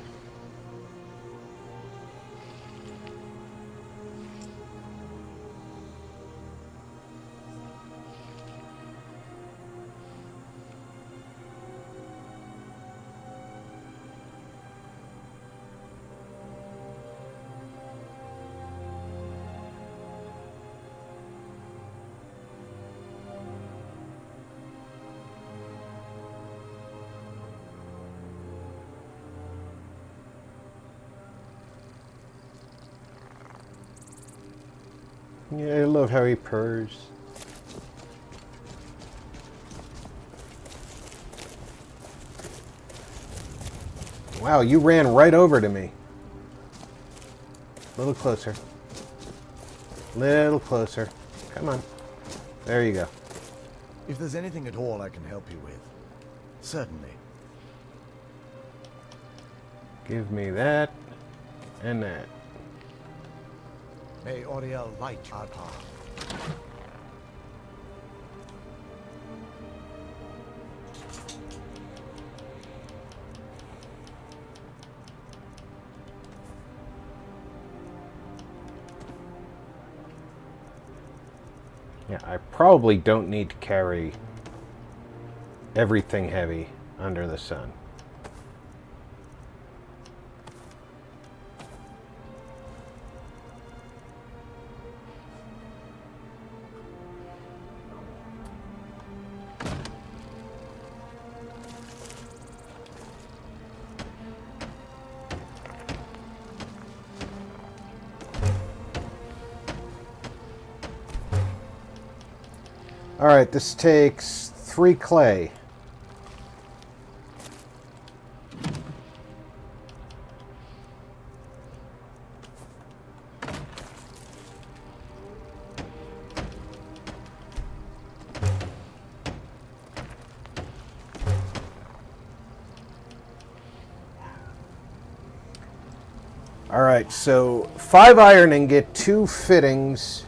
Yeah, I love how he purrs. Wow, you ran right over to me. A little closer. Little closer. Come on. There you go. If there's anything at all I can help you with, certainly. Give me that and that. May Auriel light our path. Yeah, I probably don't need to carry everything heavy under the sun. Alright, this takes 3 clay. Alright, so 5 iron ingot, 2 fittings,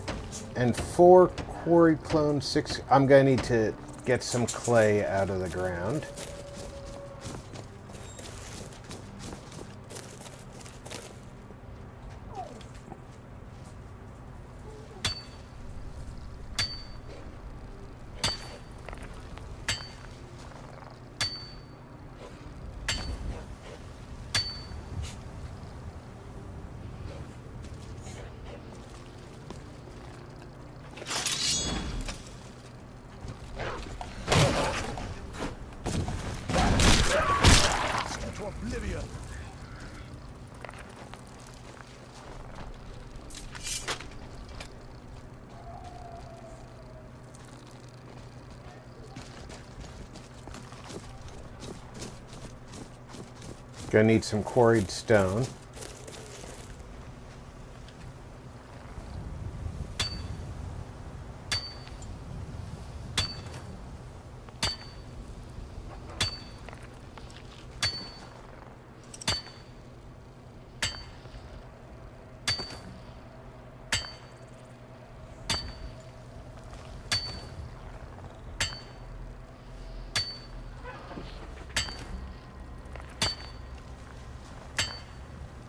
and 4 quarry clone, 6. I'm going to need to get some clay out of the ground. Gonna need some quarried stone.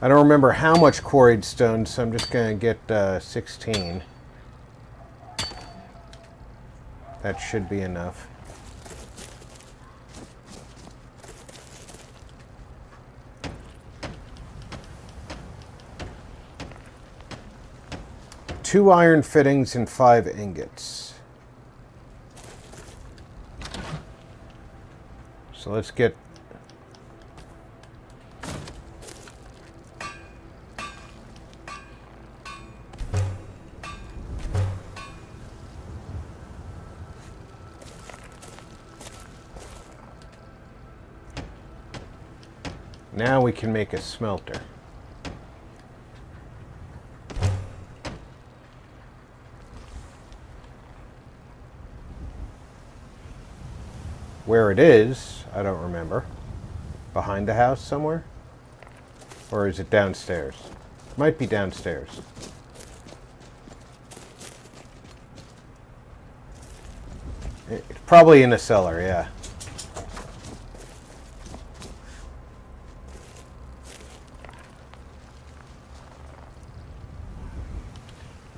I don't remember how much quarried stone, so I'm just going to get 16. That should be enough. Two iron fittings and 5 ingots. So let's get now we can make a smelter. Where it is, I don't remember. Behind the house somewhere? Or is it downstairs? Might be downstairs. Probably in the cellar, yeah.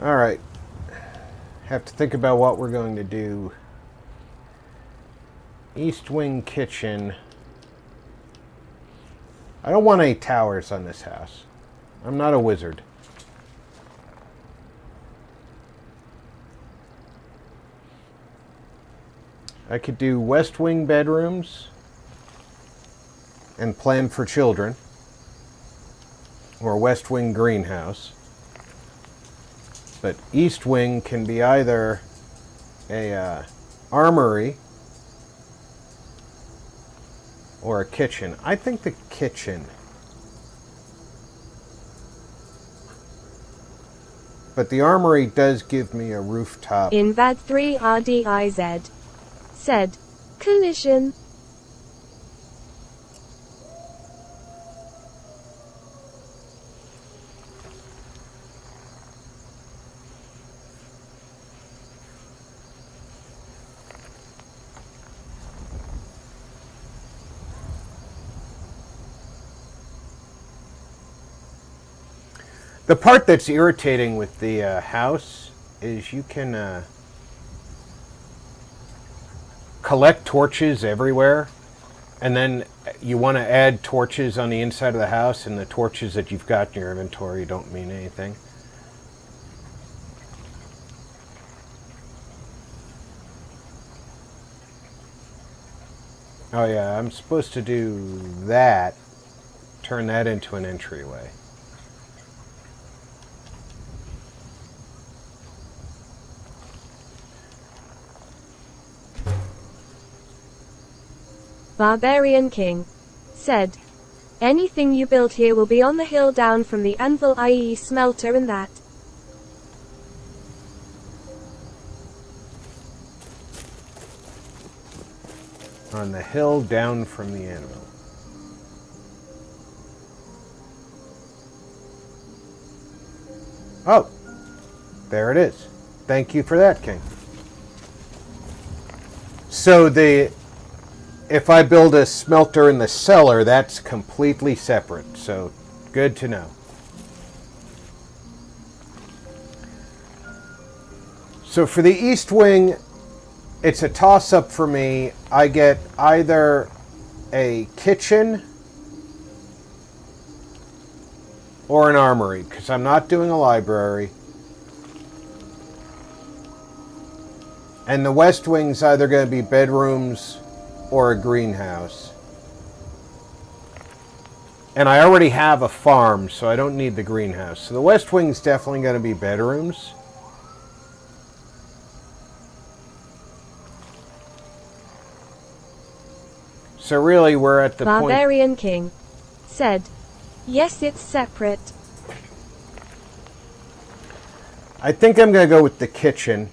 All right. Have to think about what we're going to do. East wing kitchen. I don't want any towers on this house. I'm not a wizard. I could do west wing bedrooms and plan for children, or west wing greenhouse. But east wing can be either a armory or a kitchen. I think the kitchen. But the armory does give me a rooftop. In VAD 3 RDIZ. Said. Collision. The part that's irritating with the house is you can collect torches everywhere, and then you want to add torches on the inside of the house, and the torches that you've got in your inventory don't mean anything. Oh yeah, I'm supposed to do that, turn that into an entryway. Barbarian King. Said. Anything you build here will be on the hill down from the anvil, i.e. smelter and that. On the hill down from the anvil. Oh, there it is. Thank you for that, King. So if I build a smelter in the cellar, that's completely separate. So good to know. So for the east wing, it's a toss-up for me. I get either a kitchen or an armory, because I'm not doing a library. And the west wing's either going to be bedrooms or a greenhouse. And I already have a farm, so I don't need the greenhouse. So the west wing's definitely going to be bedrooms. So really, we're at the Barbarian King. Said. Yes, it's separate. I think I'm going to go with the kitchen.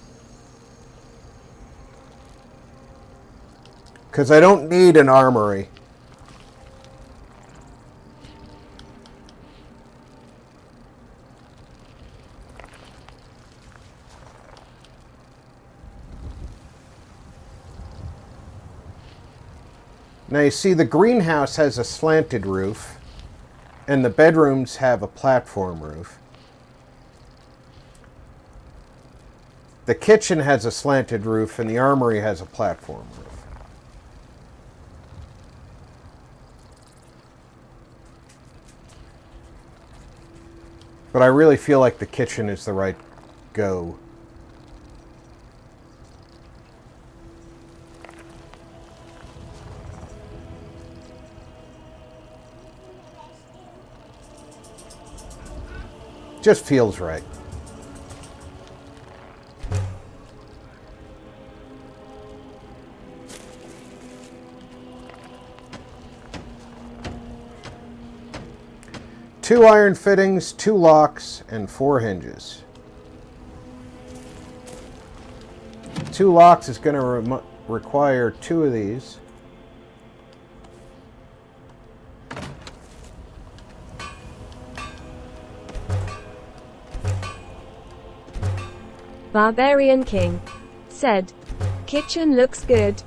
Because I don't need an armory. Now you see the greenhouse has a slanted roof, and the bedrooms have a platform roof. The kitchen has a slanted roof, and the armory has a platform roof. But I really feel like the kitchen is the right go. Just feels right. Two iron fittings, 2 locks, and 4 hinges. 2 locks is going to require 2 of these. Barbarian King. Said. kitchen looks good.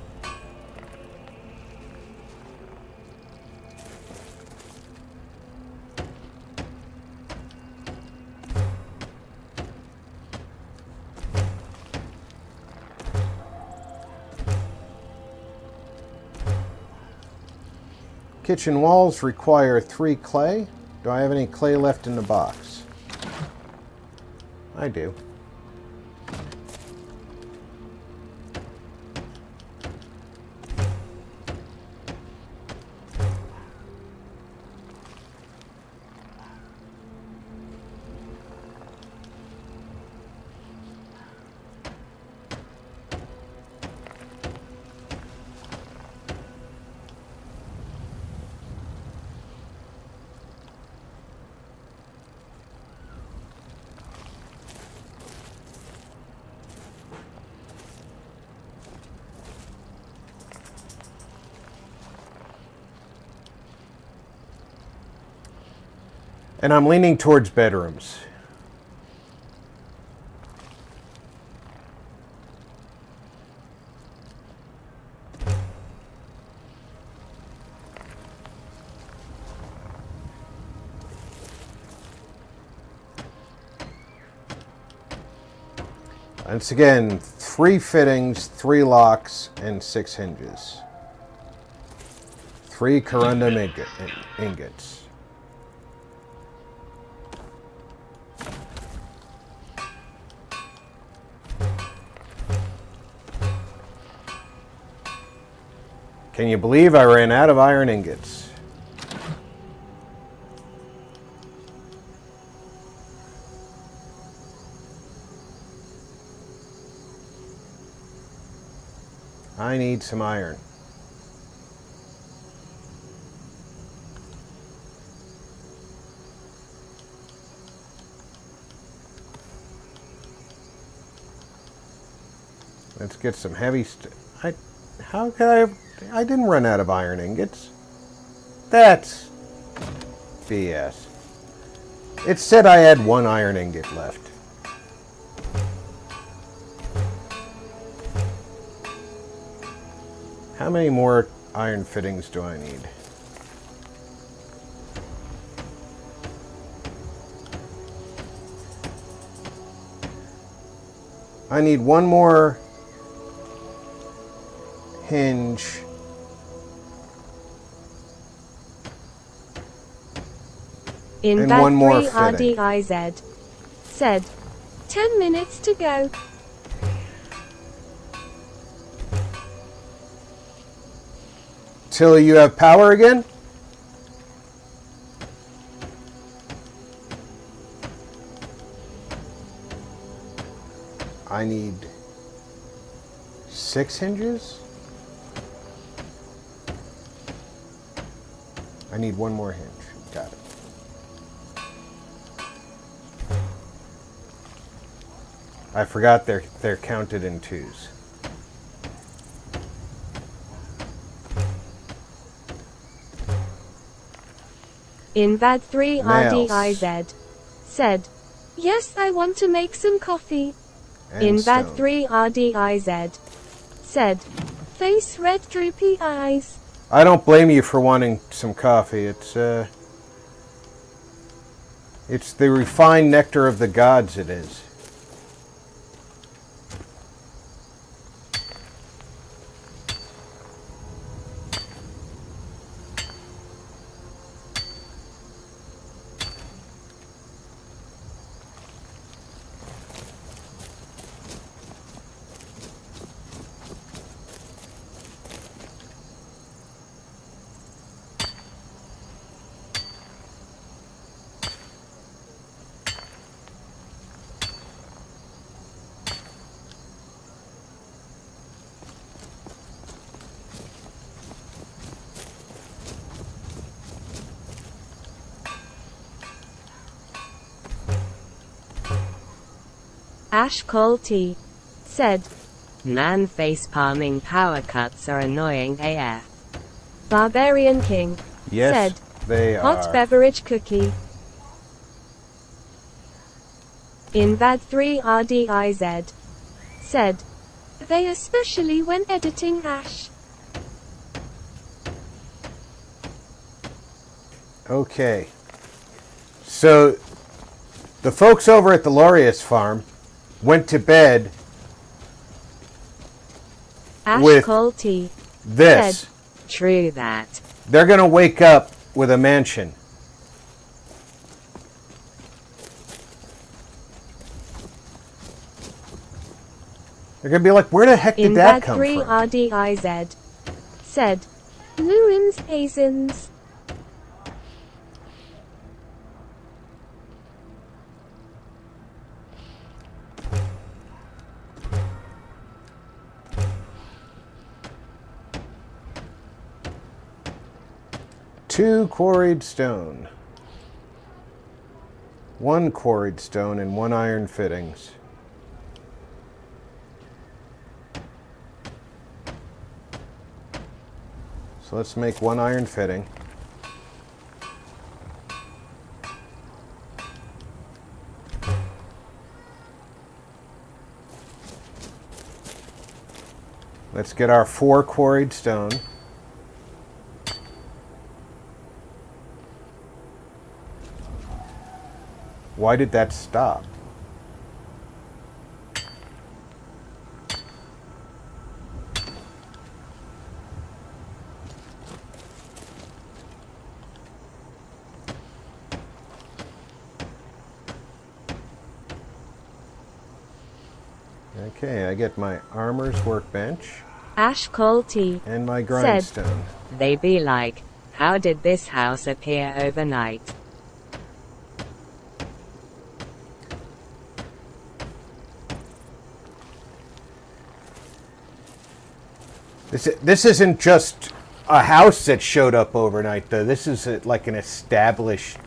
Kitchen walls require 3 clay. Do I have any clay left in the box? I do. And I'm leaning towards bedrooms. Once again, 3 fittings, 3 locks, and 6 hinges. 3 corundum ingots. Can you believe I ran out of iron ingots? I need some iron. Let's get some heavy how could I didn't run out of iron ingots. That's BS. It said I had 1 iron ingot left. How many more iron fittings do I need? I need 1 more hinge. In And bed 1 more 3 fitting. RDIZ said, 10 minutes to go. Till you have power again? I need 6 hinges? I need 1 more hinge. Got it. I forgot they're counted in 2s. In bed 3 Nails. RDIZ said, yes, I want to make some coffee. And In bed stone. 3 RDIZ said, face red droopy eyes. I don't blame you for wanting some coffee. It's the refined nectar of the gods, it is. Ash Cole T said, Man face-palming power cuts are annoying AF. Barbarian King Yes, said, they hot are. beverage cookie. In bed 3 RDIZ said, They especially when editing Ash. Okay. So, the folks over at the Laureus farm went to bed Ash with Colty this. said, true that. They're going to wake up with a mansion. They're going to be like, where the heck did that come In from? Bad 3 RDIZ said, Lewins Hazens. Two quarried stone. One quarried stone and one iron fittings. So let's make one iron fitting. Let's get our 4 quarried stone. Why did that stop? Okay, I get my armor's workbench. Ash Colty and my said, grindstone. they be like, how did this house appear overnight? This isn't just a house that showed up overnight, though. This is like an established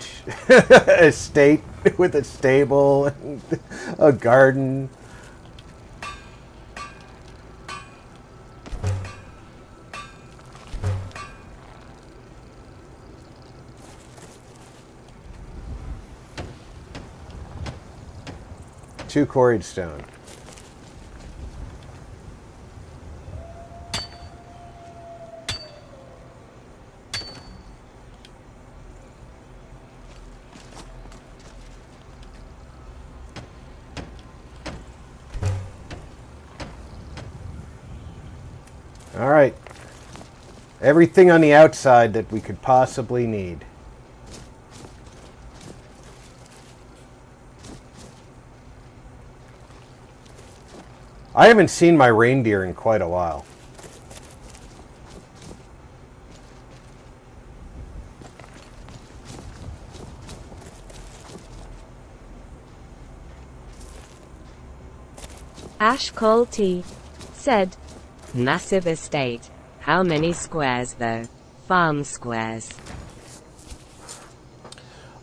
estate with a stable, and a garden. Two quarried stone. All right. Everything on the outside that we could possibly need. I haven't seen my reindeer in quite a while. Ash Colty said, massive estate. How many squares though? Farm squares.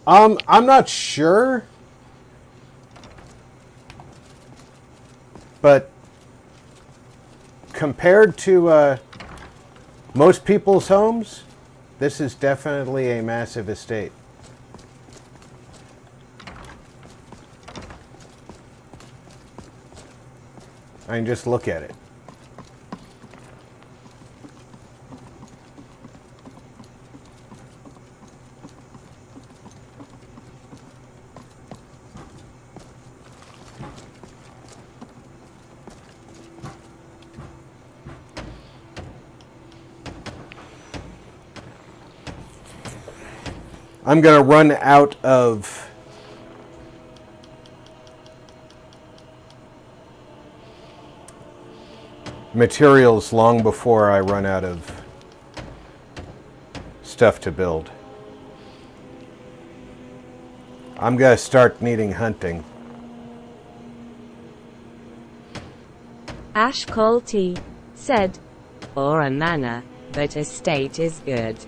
I'm not sure. But compared to most people's homes, this is definitely a massive estate. I mean, just look at it. I'm going to run out of materials long before I run out of stuff to build. I'm going to start needing hunting. Ash Colty said, or a manor, but estate is good.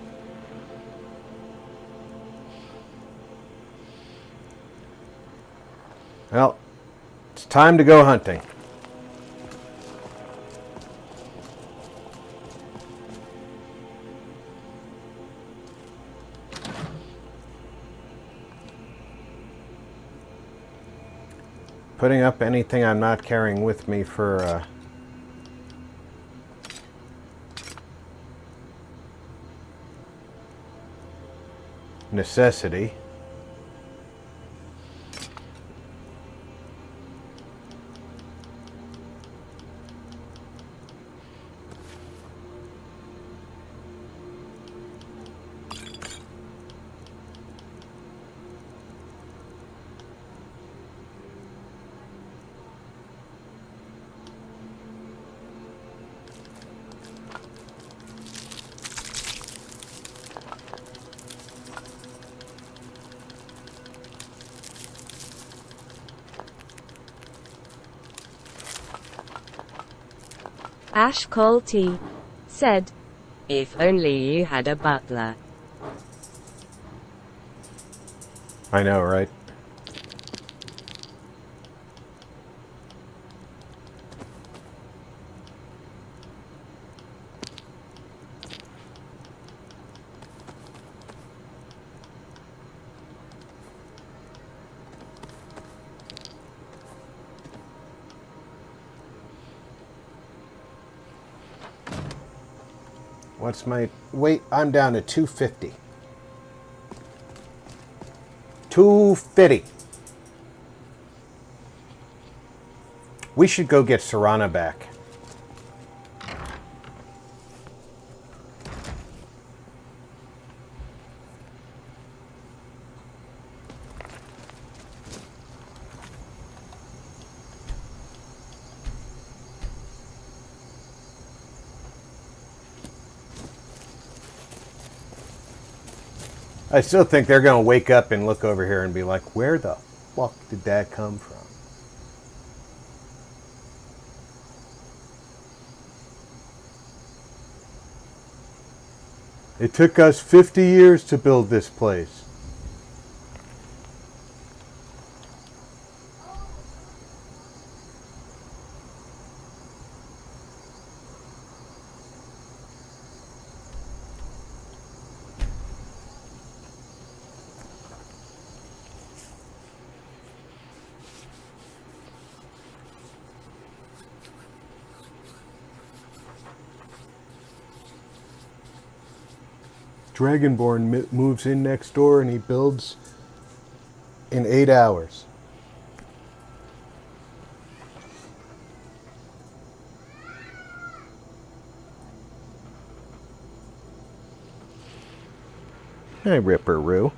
Well, it's time to go hunting. Putting up anything I'm not carrying with me for necessity. Ash Cole T said, "If only you had a butler." I know, right? What's my weight? I'm down to 250. 250. We should go get Sarana back. I still think they're going to wake up and look over here and be like, where the fuck did that come from? It took us 50 years to build this place. Dragonborn moves in next door and he builds in 8 hours. Hey, Ripperoo.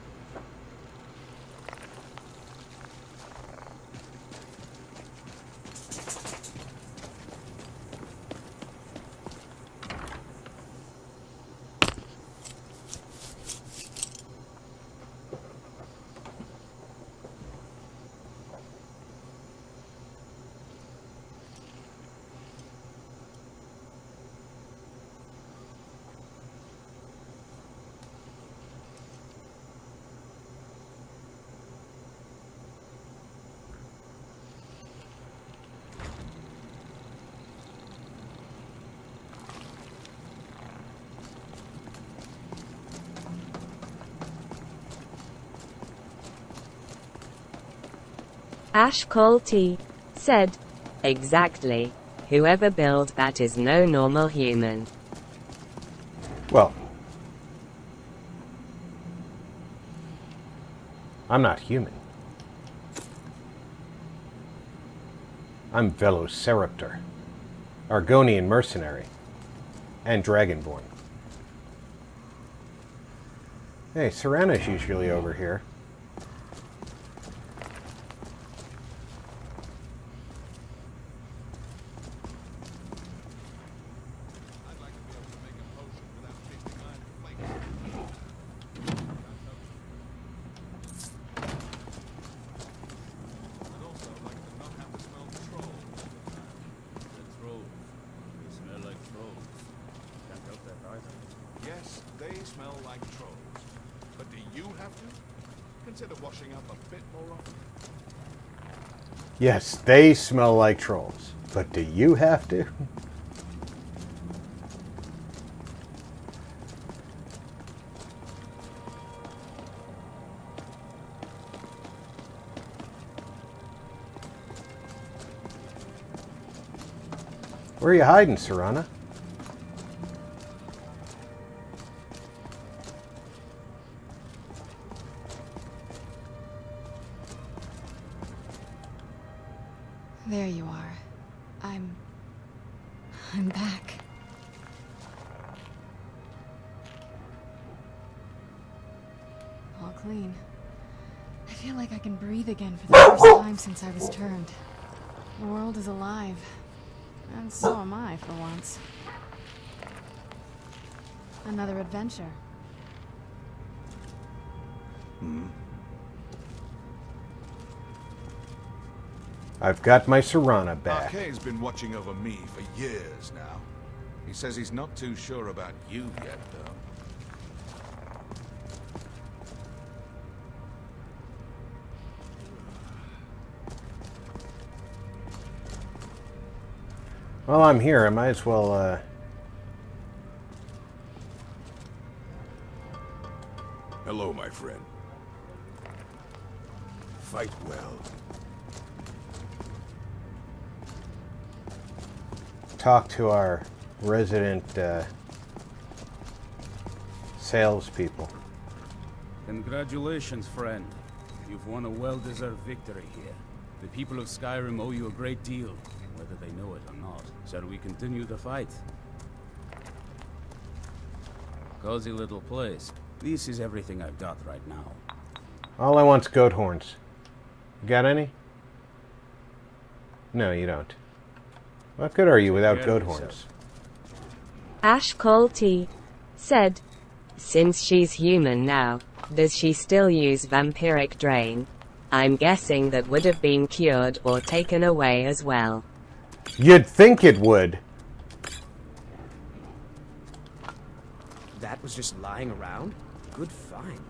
Ash Cole T said, "Exactly. Whoever built that is no normal human." Well, I'm not human. I'm Velo Ceraptor, Argonian mercenary, and Dragonborn. Hey, Sarana's usually over here. Yes, they smell like trolls. But do you have to? Consider washing up a bit more often. Yes, they smell like trolls. But do you have to? Where are you hiding, Sarana? There you are. I'm back. All clean. I feel like I can breathe again for the first time since I was turned. The world is alive. And so am I, for once. Another adventure. I've got my Sarana back. Arkay's been watching over me for years now. He says he's not too sure about you yet, though. Well, I'm here. I might as well, Hello, my friend. Fight well. talk to our resident salespeople. Congratulations, friend. You've won a well-deserved victory here. The people of Skyrim owe you a great deal, whether they know it or not. Shall we continue the fight? Cozy little place. This is everything I've got right now. All I want's goat horns. You got any? No, you don't. What good are you without goat horns? Ash Colty said, since she's human now, does she still use vampiric drain? I'm guessing that would have been cured or taken away as well. You'd think it would. That was just lying around? Good find.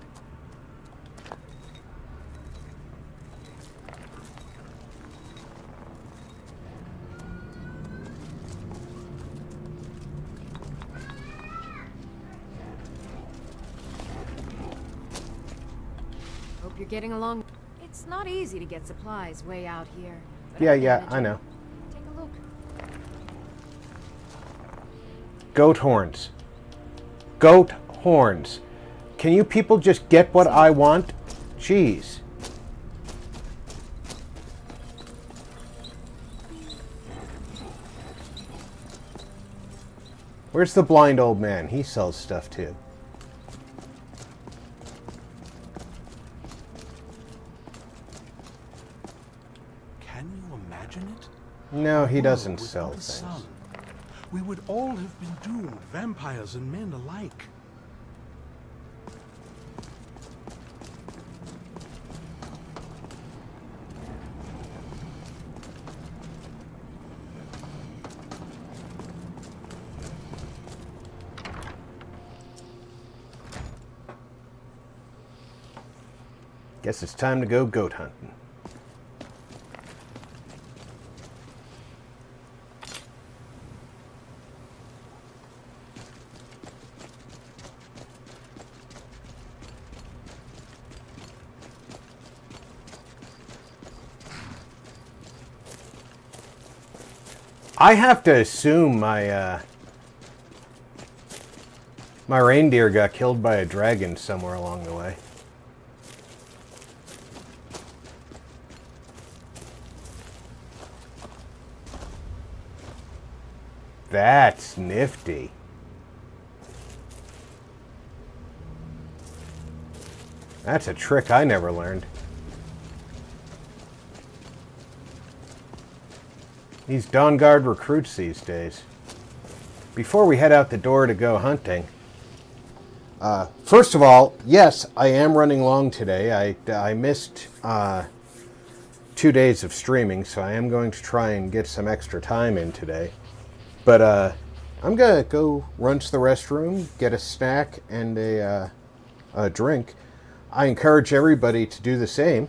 Hope you're getting along. It's not easy to get supplies way out here. but Yeah, I know. Take a look. Goat horns. Goat horns. Can you people just get what I want? Jeez. Where's the blind old man? He sells stuff too. Can you imagine it? No, he A doesn't world sell without a things. sun. We would all have been doomed, vampires and men alike. Guess it's time to go goat hunting. I have to assume my my reindeer got killed by a dragon somewhere along the way. That's nifty. That's a trick I never learned. These Dawnguard recruits these days. Before we head out the door to go hunting, first of all, yes, I am running long today. I missed 2 days of streaming, so I am going to try and get some extra time in today. But I'm going to go run to the restroom, get a snack and a drink. I encourage everybody to do the same.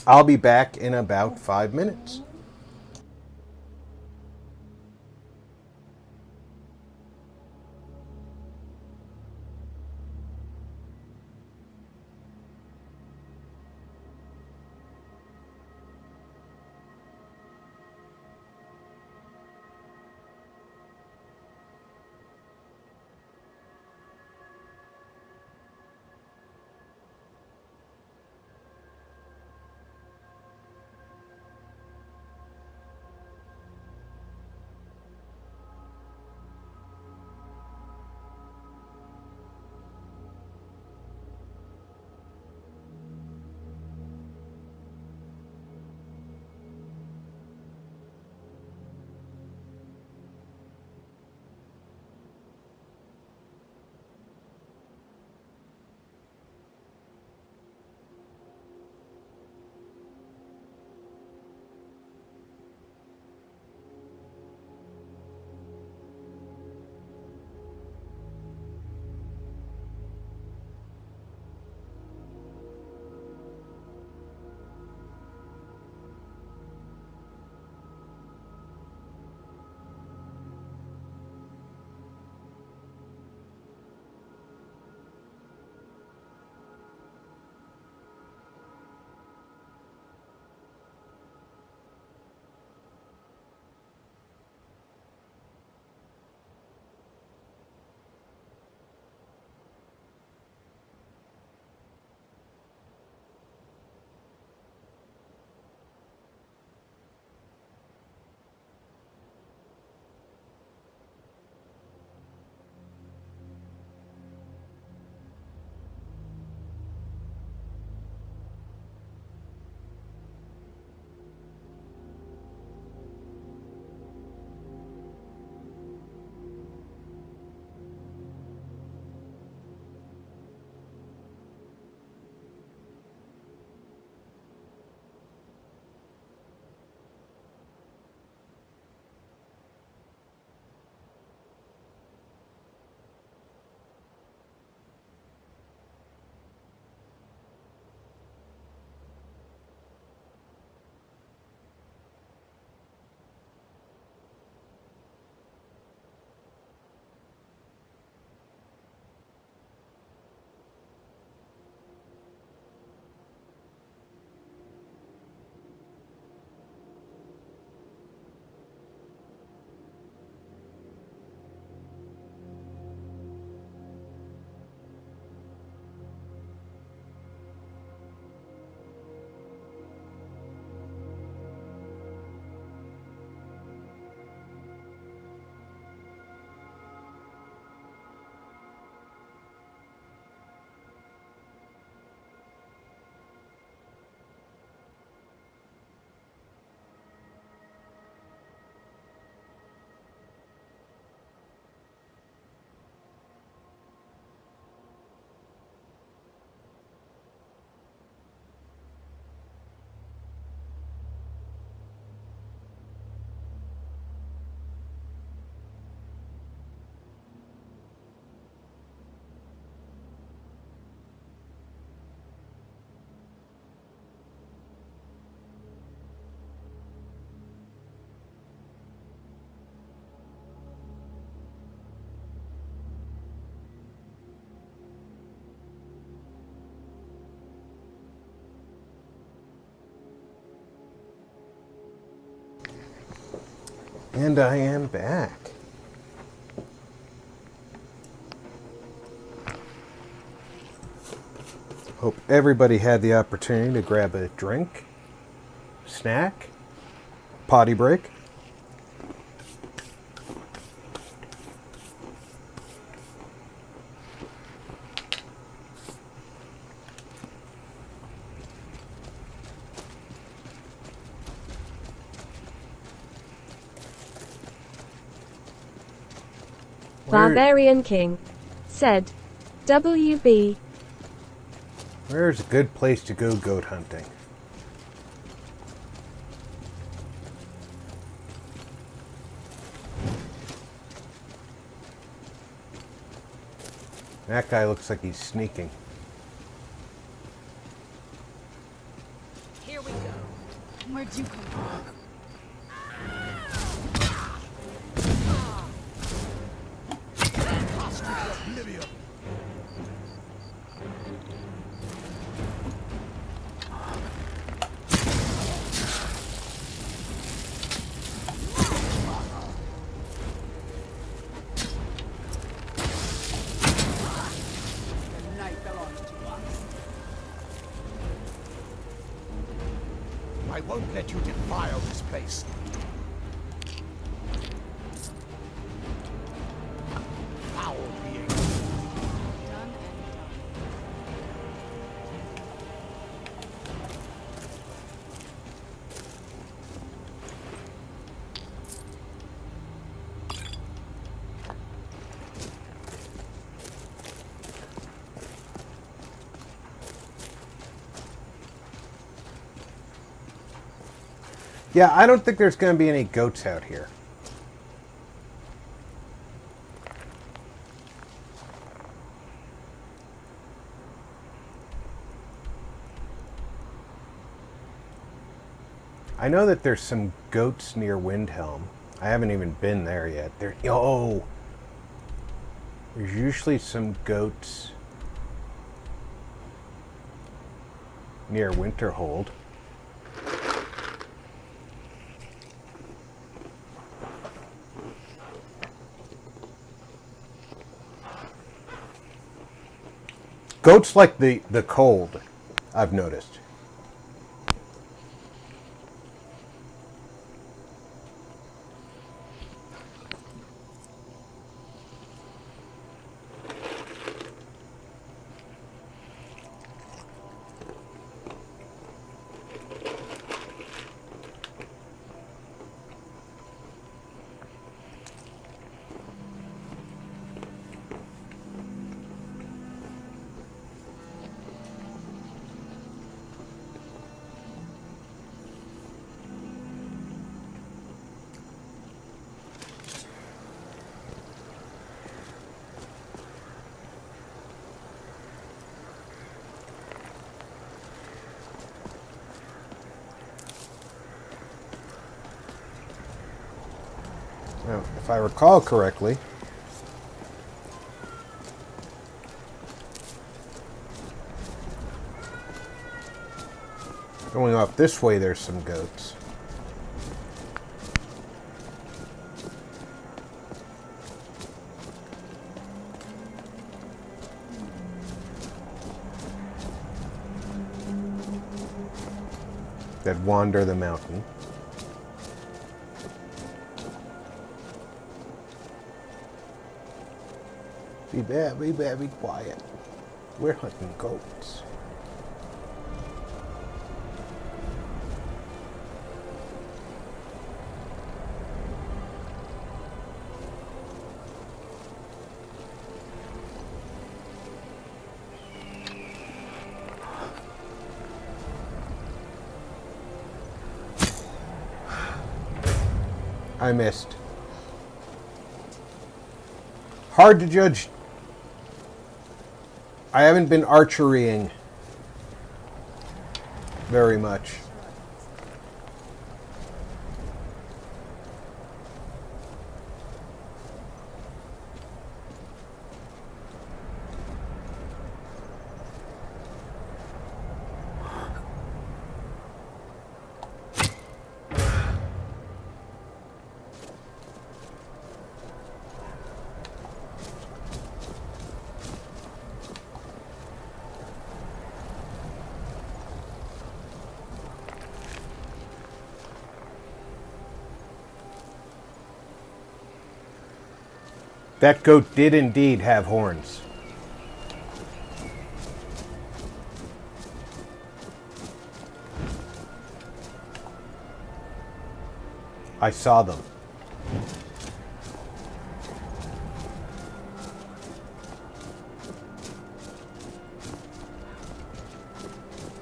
I'll be back in about 5 minutes. And I am back. Hope everybody had the opportunity to grab a drink, snack, potty break. Barbarian King said, WB. Where's a good place to go goat hunting? That guy looks like he's sneaking. Here we go. Where'd you come from? I won't let you defile this place. Foul being. Done and done. Yeah, I don't think there's going to be any goats out here. I know that there's some goats near Windhelm. I haven't even been there yet. There's usually some goats near Winterhold. Goats like the cold, I've noticed. Now, if I recall correctly, going off this way, there's some goats. That wander the mountain. Be quiet. We're hunting goats. I missed. Hard to judge. I haven't been archerying very much. That goat did indeed have horns. I saw them.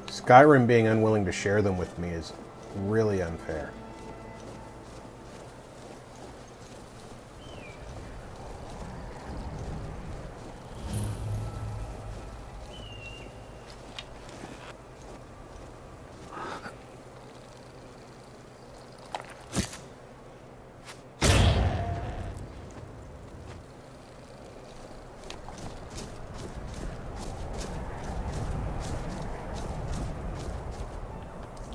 Skyrim being unwilling to share them with me is really unfair.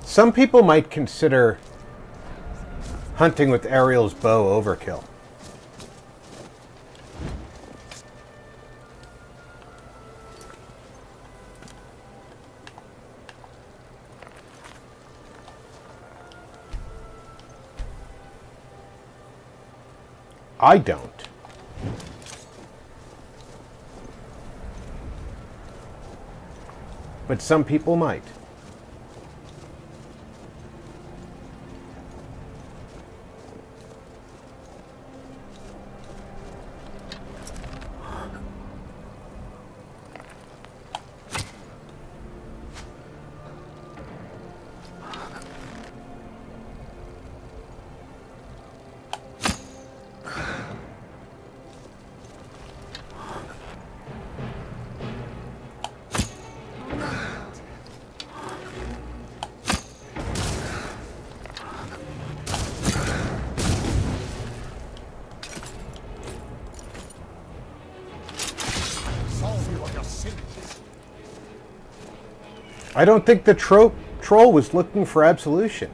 Some people might consider hunting with Auriel's bow overkill. I don't. But some people might. I don't think the troll was looking for absolution.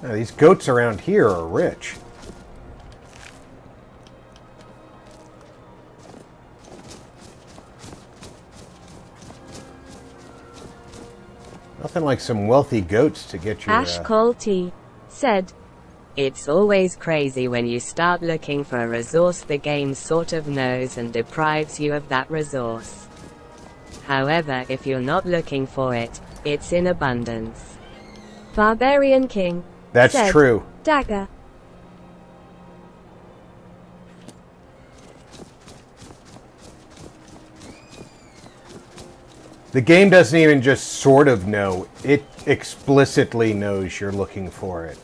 Now, these goats around here are rich. Nothing like some wealthy goats to get your... Ash Colty said, "It's always crazy when you start looking for a resource the game sort of knows and deprives you of that resource. However, if you're not looking for it, it's in abundance." Barbarian King. That's said, true. Dagger. The game doesn't even just sort of know, it explicitly knows you're looking for it.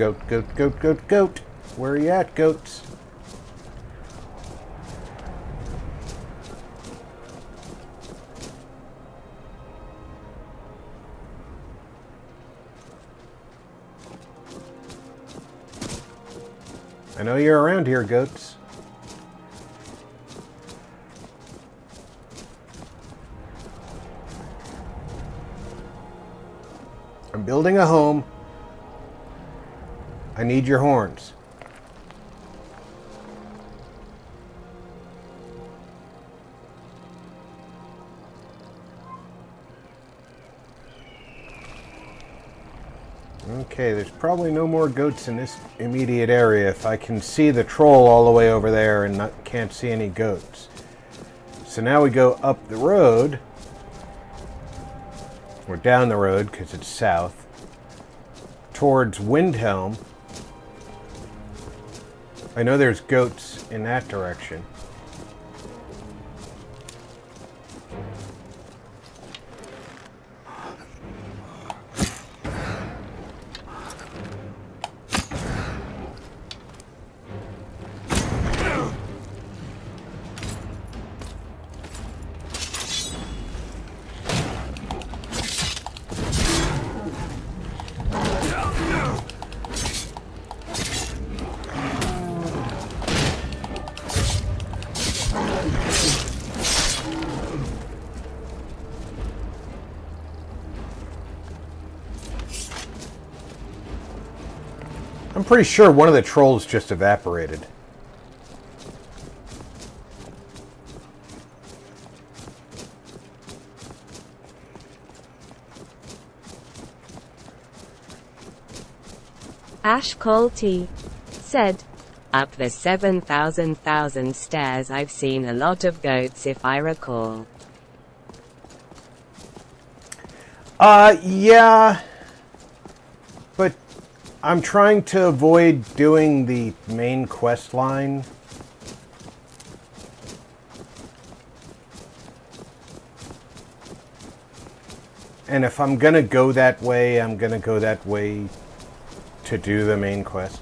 Goat, goat, goat, goat, goat. Where are you at, goats? I know you're around here, goats. I'm building a home. I need your horns. Okay, there's probably no more goats in this immediate area if I can see the troll all the way over there and can't see any goats. So now we go up the road, or down the road because it's south, towards Windhelm. I know there's goats in that direction. I'm pretty sure one of the trolls just evaporated. Ash Cole T said, Up the 7,000 stairs I've seen a lot of goats if I recall. Yeah. But I'm trying to avoid doing the main quest line. And if I'm gonna go that way, I'm gonna go that way to do the main quest.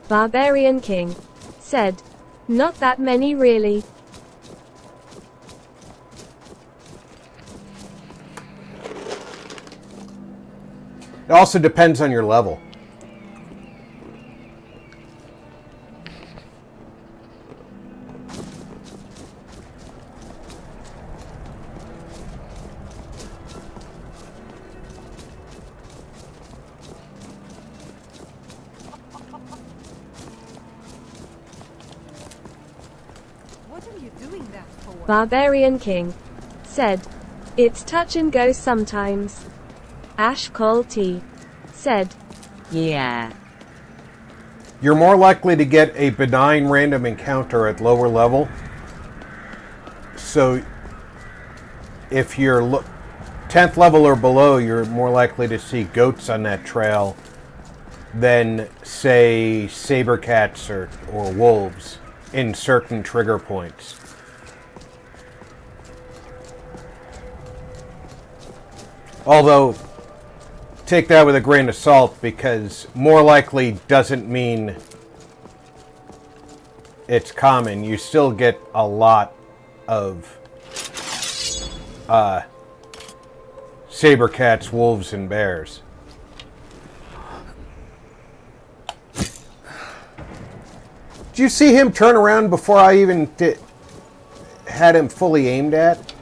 Barbarian King said, not that many really. It also depends on your level. Barbarian King said, it's touch and go sometimes. Ash Cole T said, yeah. You're more likely to get a benign random encounter at lower level. So if you're 10th level or below, you're more likely to see goats on that trail than, say, saber cats or wolves in certain trigger points. Although, take that with a grain of salt, because more likely doesn't mean it's common. You still get a lot of saber cats, wolves, and bears. Did you see him turn around before I even had him fully aimed at?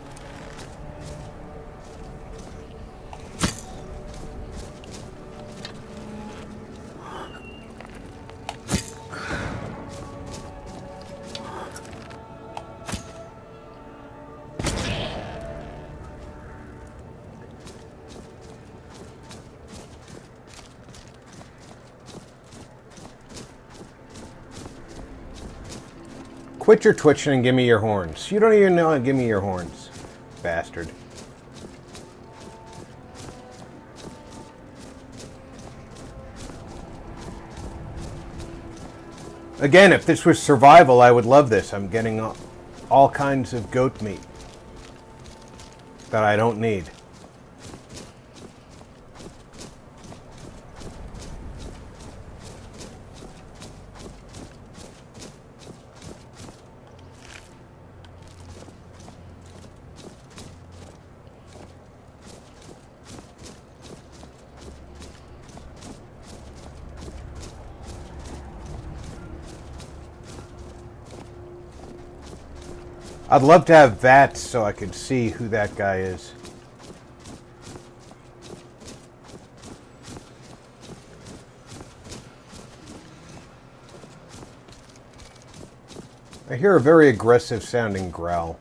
Quit your twitching and give me your horns. You don't even know how to give me your horns, bastard. Again, if this was survival, I would love this. I'm getting all kinds of goat meat that I don't need. I'd love to have VATS so I could see who that guy is. I hear a very aggressive sounding growl.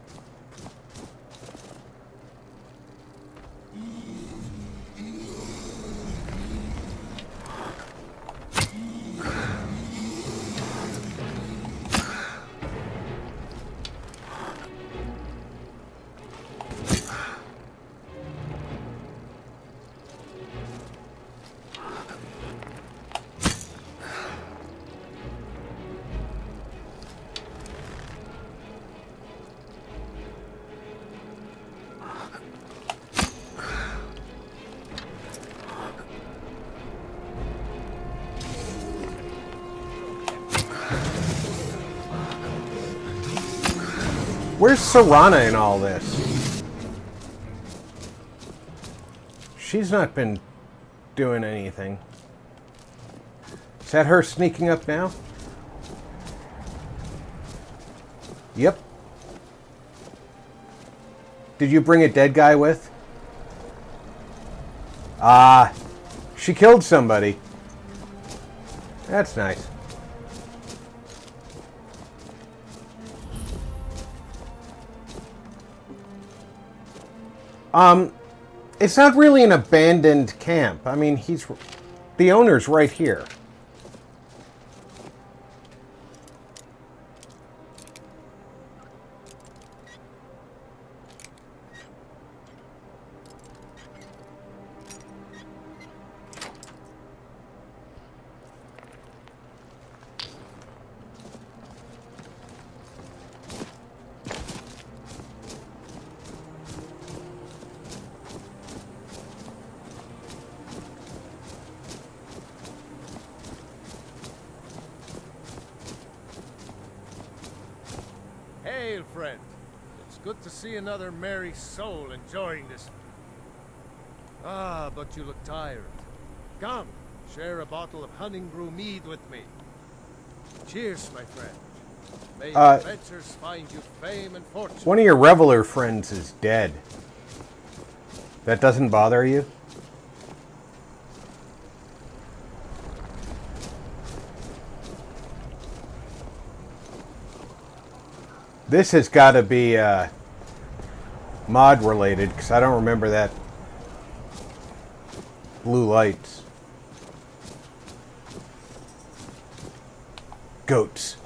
Where's Sarana in all this? She's not been doing anything. Is that her sneaking up now? Yep. Did you bring a dead guy with? Ah, she killed somebody. That's nice. It's not really an abandoned camp. I mean, the owner's right here. Hail, friend. It's good to see another merry soul enjoying this. Ah, but you look tired. Come, share a bottle of honey brew mead with me. Cheers, my friend. May your adventures find you fame and fortune. One of your reveler friends is dead. That doesn't bother you? This has got to be mod related, because I don't remember that blue lights. Goats.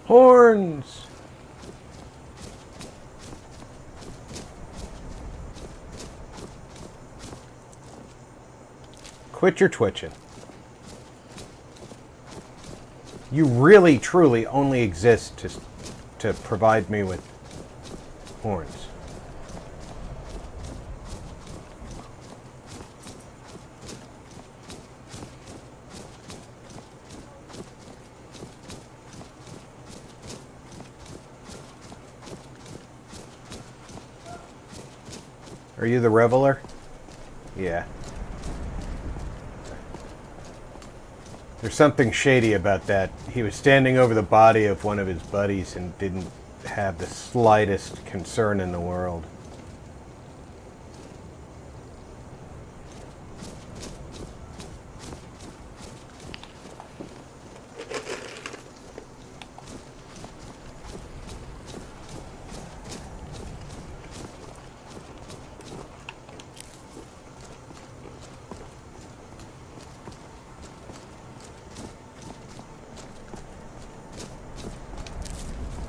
Horns! Quit your twitching. You really, truly only exist to provide me with horns. Are you the reveler? Yeah. There's something shady about that. He was standing over the body of one of his buddies and didn't have the slightest concern in the world.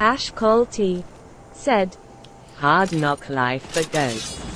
Ash Cole T said, Hard knock life for ghosts.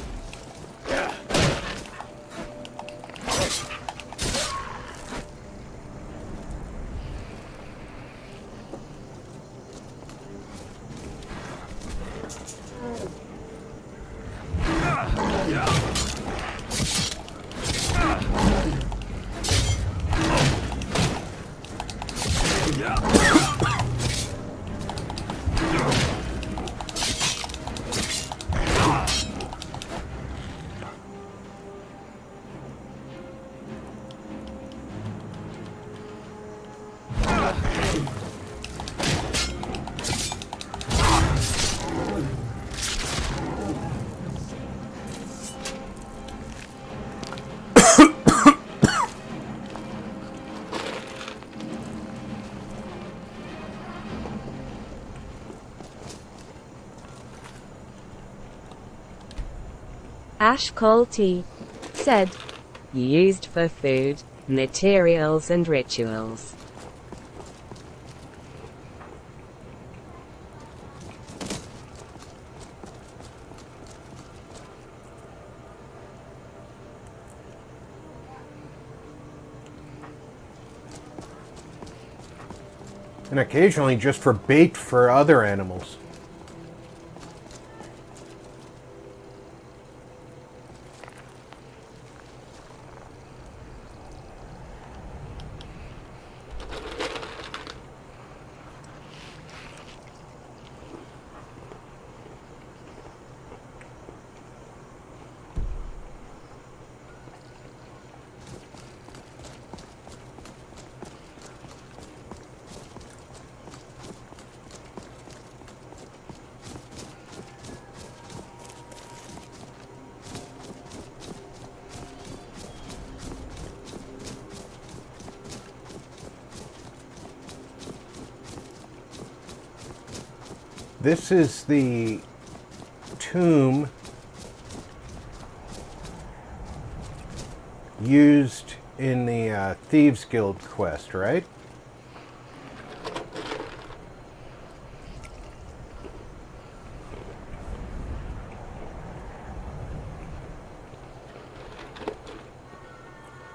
Ash Cole T said, Used for food, materials and rituals. And occasionally just for bait for other animals. This is the tomb used in the Thieves Guild quest, right?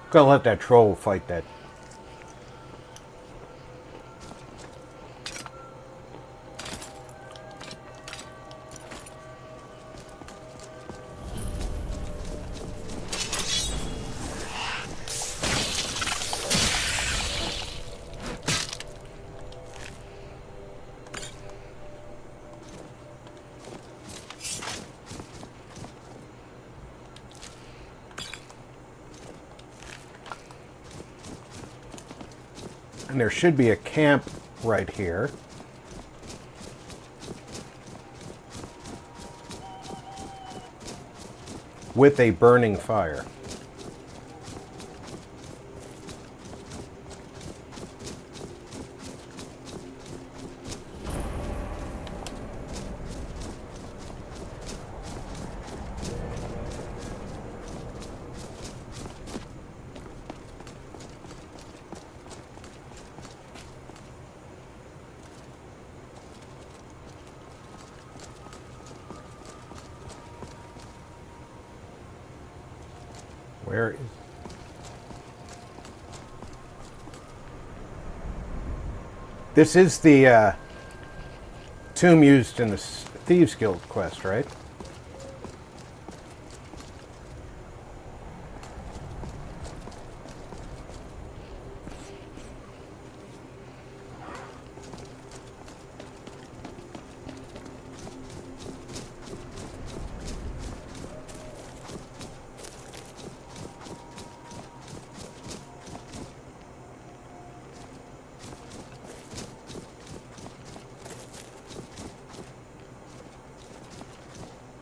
Gotta let that troll fight that. And there should be a camp right here. With a burning fire. Where is... This is the tomb used in the Thieves Guild quest, right?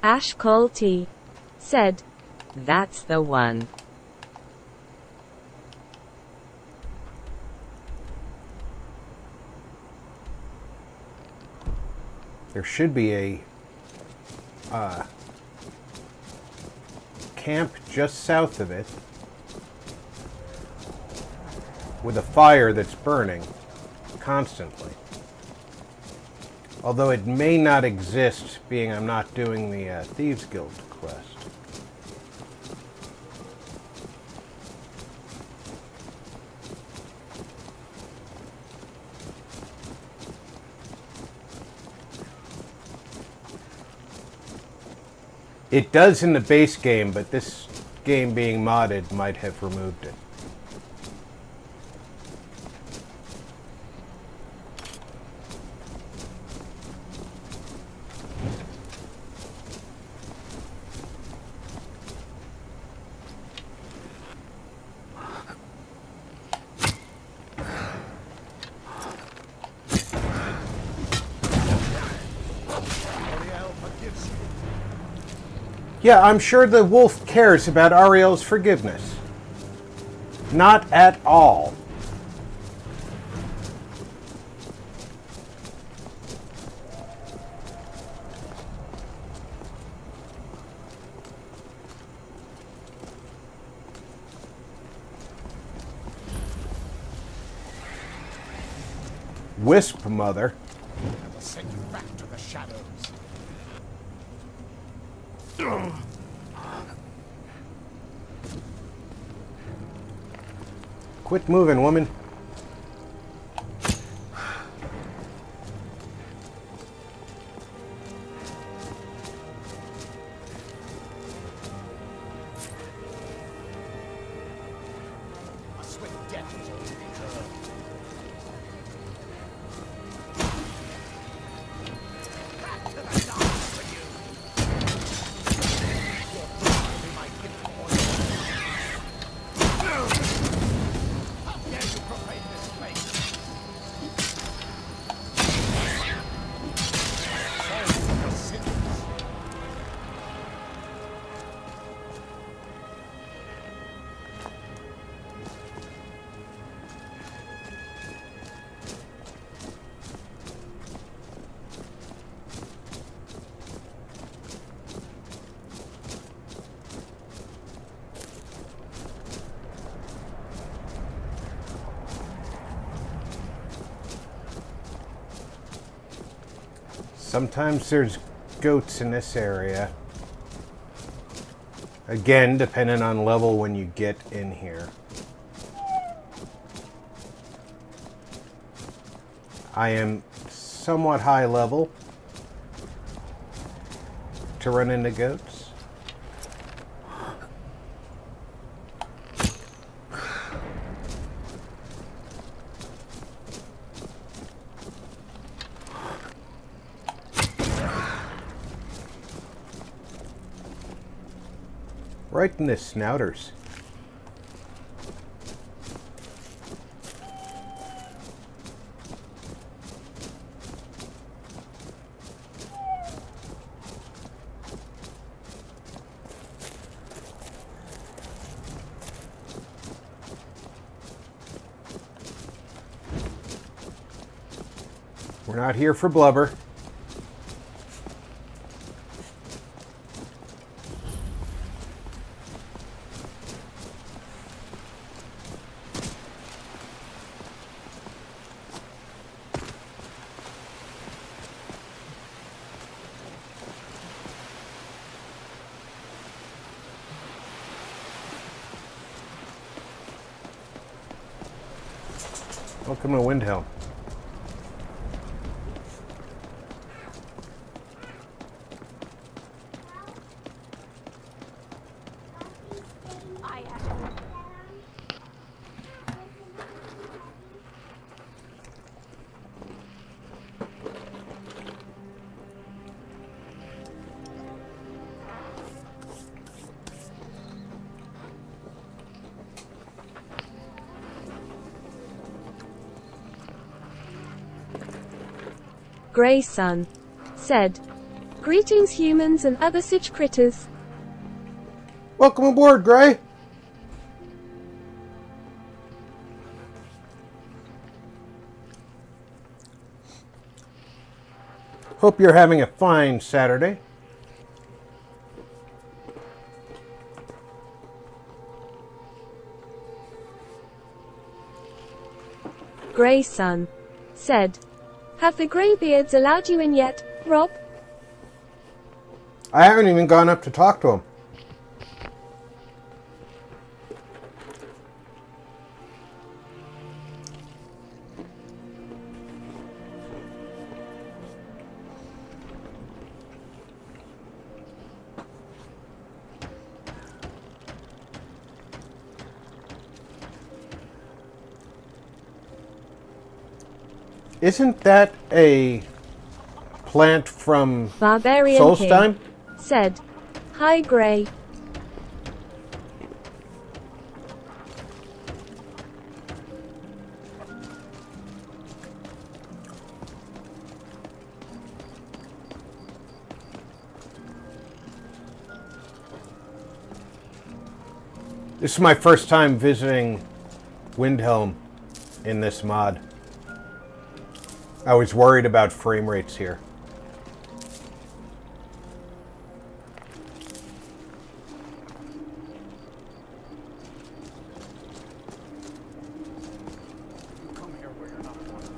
Ash Cole T said, That's the one. There should be a camp just south of it with a fire that's burning constantly. Although it may not exist, being I'm not doing the Thieves Guild quest. It does in the base game, but this game being modded might have removed it. Yeah, I'm sure the wolf cares about Auriel's forgiveness. Not at all. Wisp mother. I will send you back to the shadows. Quit moving, woman. A swift death is all to be heard. Back to the dark for you. Your blood will be my gift for you. How dare you profane this place? Solve your sins. Sometimes there's goats in this area. Again, depending on level when you get in here. I am somewhat high level to run into goats. Right in the snouters. We're not here for blubber. Welcome to Windhelm. Grey Sun said, "Greetings humans and other such critters." Welcome aboard, Grey. Hope you're having a fine Saturday. Grey Sun said, Have the Greybeards allowed you in yet, Rob? I haven't even gone up to talk to him. Isn't that a plant from Barbarian Solstheim? King said, "Hi, Grey." This is my first time visiting Windhelm in this mod. I was worried about frame rates here. You come here where you're not wanted.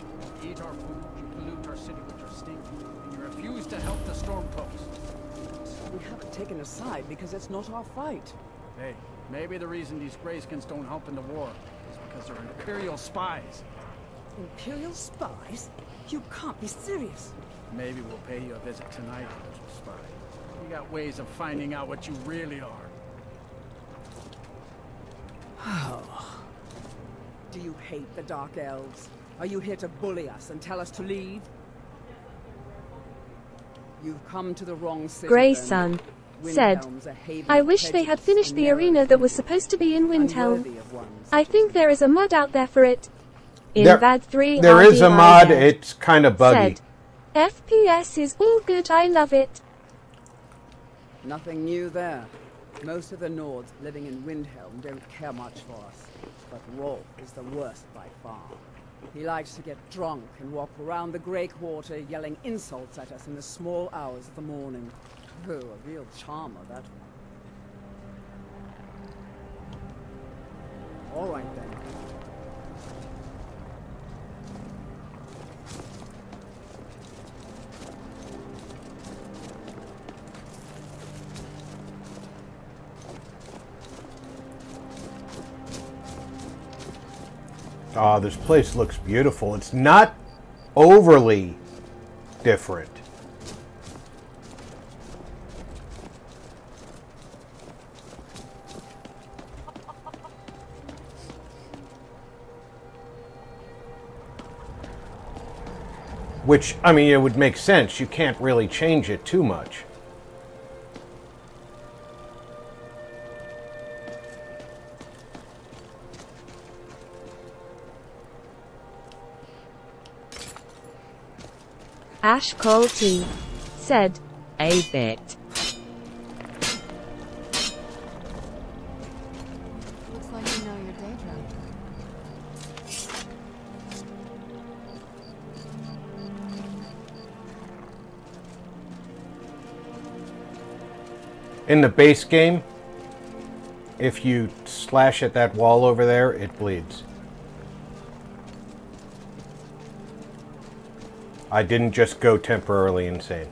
You eat our food, you pollute our city with your stink, and you refuse to help the Stormcloaks. We haven't taken a side because it's not our fight. Hey, maybe the reason these Greyskins don't help in the war is because they're Imperial spies. Imperial spies? You can't be serious. Maybe we'll pay you a visit tonight, little spy. We got ways of finding out what you really are. Oh. Do you hate the Dark Elves? Are you here to bully us and tell us to leave? You've come to the wrong city. Grey's son said, "I wish they had finished the arena that was supposed to be in Windhelm. I think there is a mod out there for it." In VAD 3, there is a mod. It's kind of buggy. Said, "FPS is all good. I love it." Nothing new there. Most of the Nords living in Windhelm don't care much for us. But Rolf is the worst by far. He likes to get drunk and walk around the Grey Quarter yelling insults at us in the small hours of the morning. Oh, a real charmer, that one. All right, then. Oh, this place looks beautiful. It's not overly different. Which, I mean, it would make sense. You can't really change it too much. Ash Cole T said, "A bit." Looks like you know your Daedra. In the base game, if you slash at that wall over there, it bleeds. I didn't just go temporarily insane.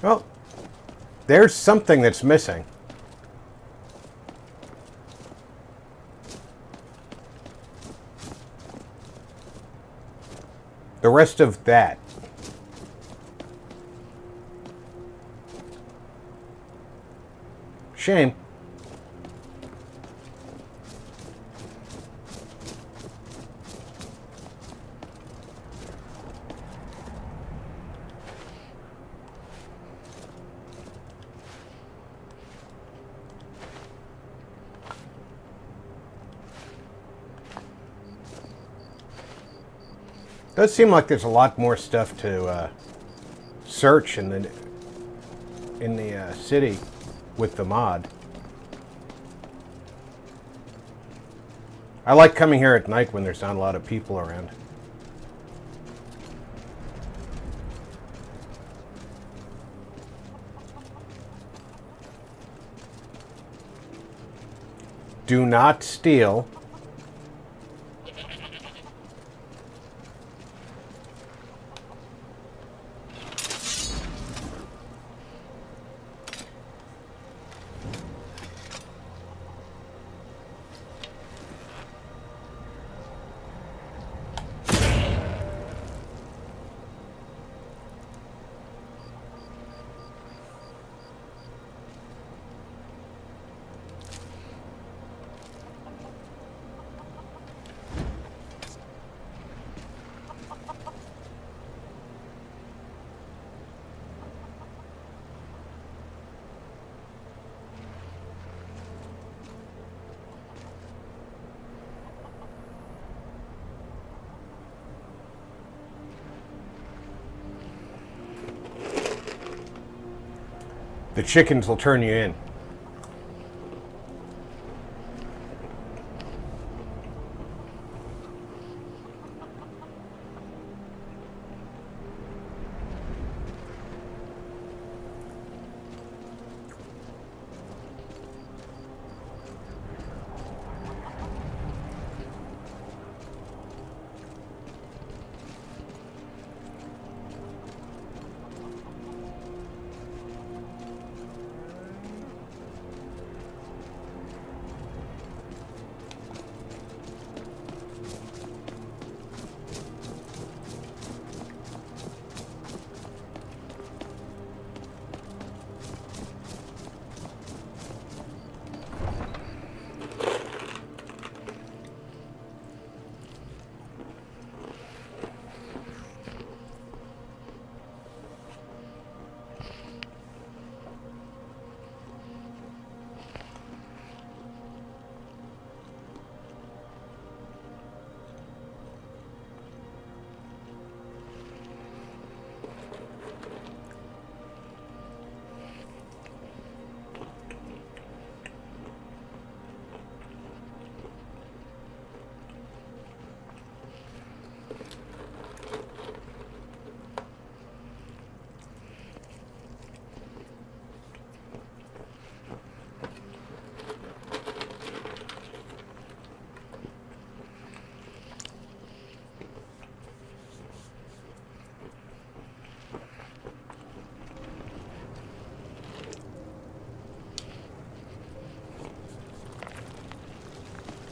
Well, there's something that's missing. The rest of that. Shame. Does seem like there's a lot more stuff to search in the city with the mod. I like coming here at night when there's not a lot of people around. Do not steal. The chickens will turn you in.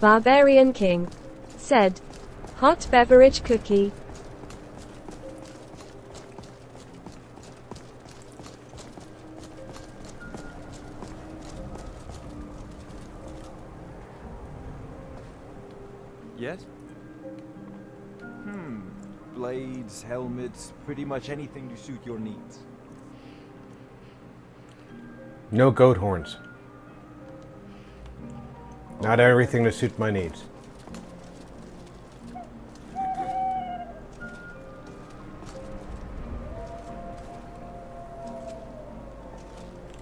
Barbarian King said, hot beverage cookie. Yes? Blades, helmets, pretty much anything to suit your needs. No goat horns. Not everything to suit my needs.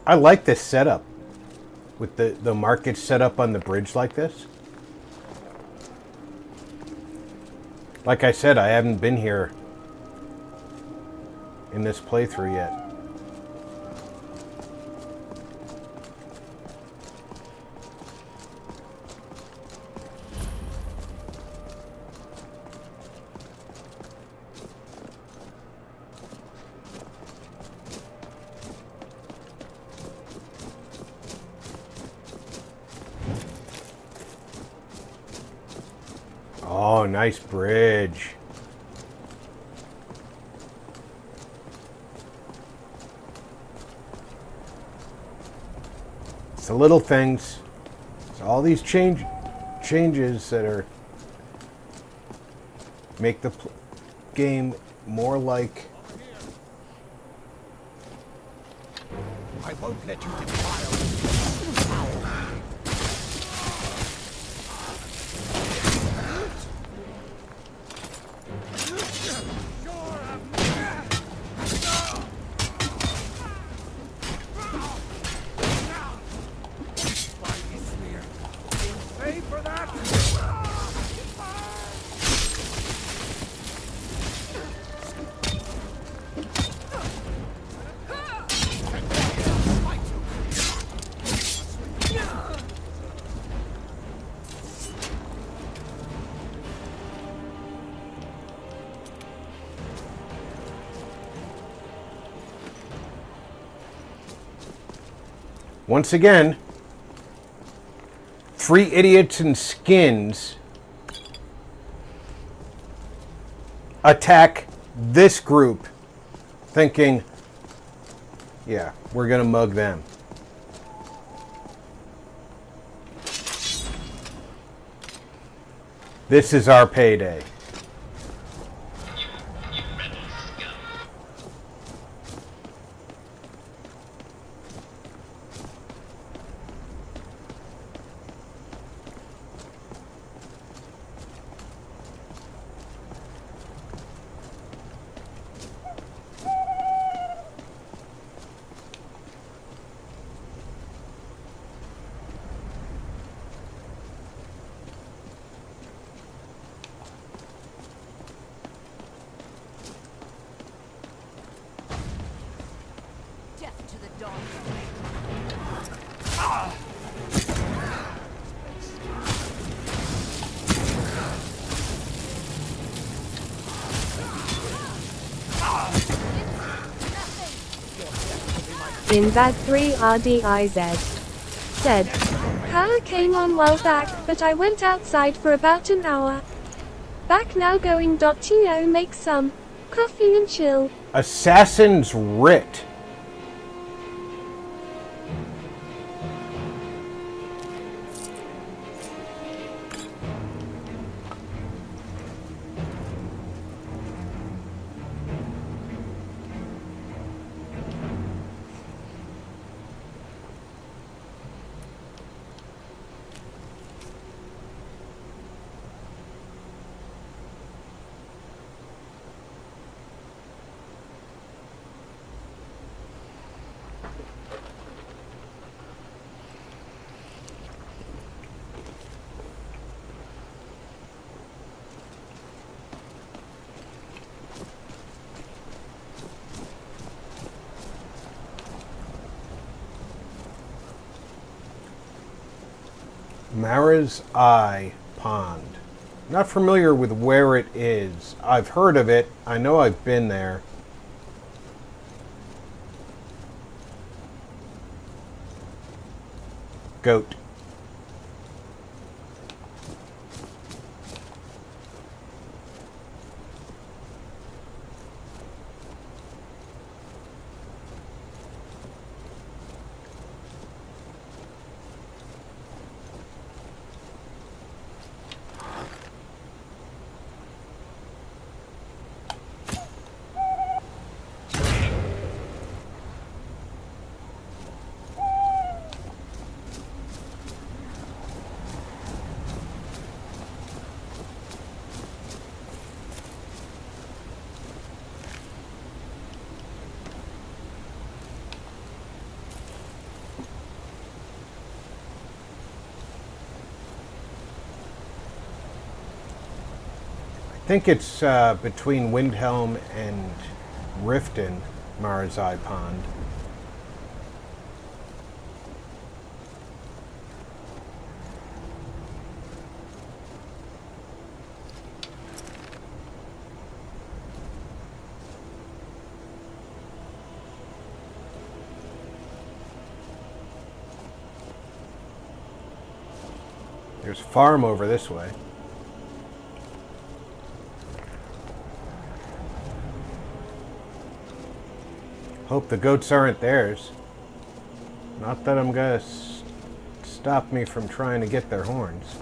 I like this setup. With the market set up on the bridge like this. Like I said, I haven't been here in this playthrough yet. Oh, nice bridge. It's the little things. It's all these changes that are make the game more like. I won't let you defile. Once again, 3 idiots in skins attack this group thinking, yeah, we're gonna mug them. This is our payday. Death to the Dawnguard. In VAD 3 RDIZ. Said, "Her came on while back, but I went outside for about an hour. Back now going to make some coffee and chill." Assassin's Writ. Mara's Eye Pond. Not familiar with where it is. I've heard of it. I know I've been there. Goat. I think it's between Windhelm and Riften, Mara's Eye Pond. There's a farm over this way. Hope the goats aren't theirs. Not that I'm gonna stop me from trying to get their horns.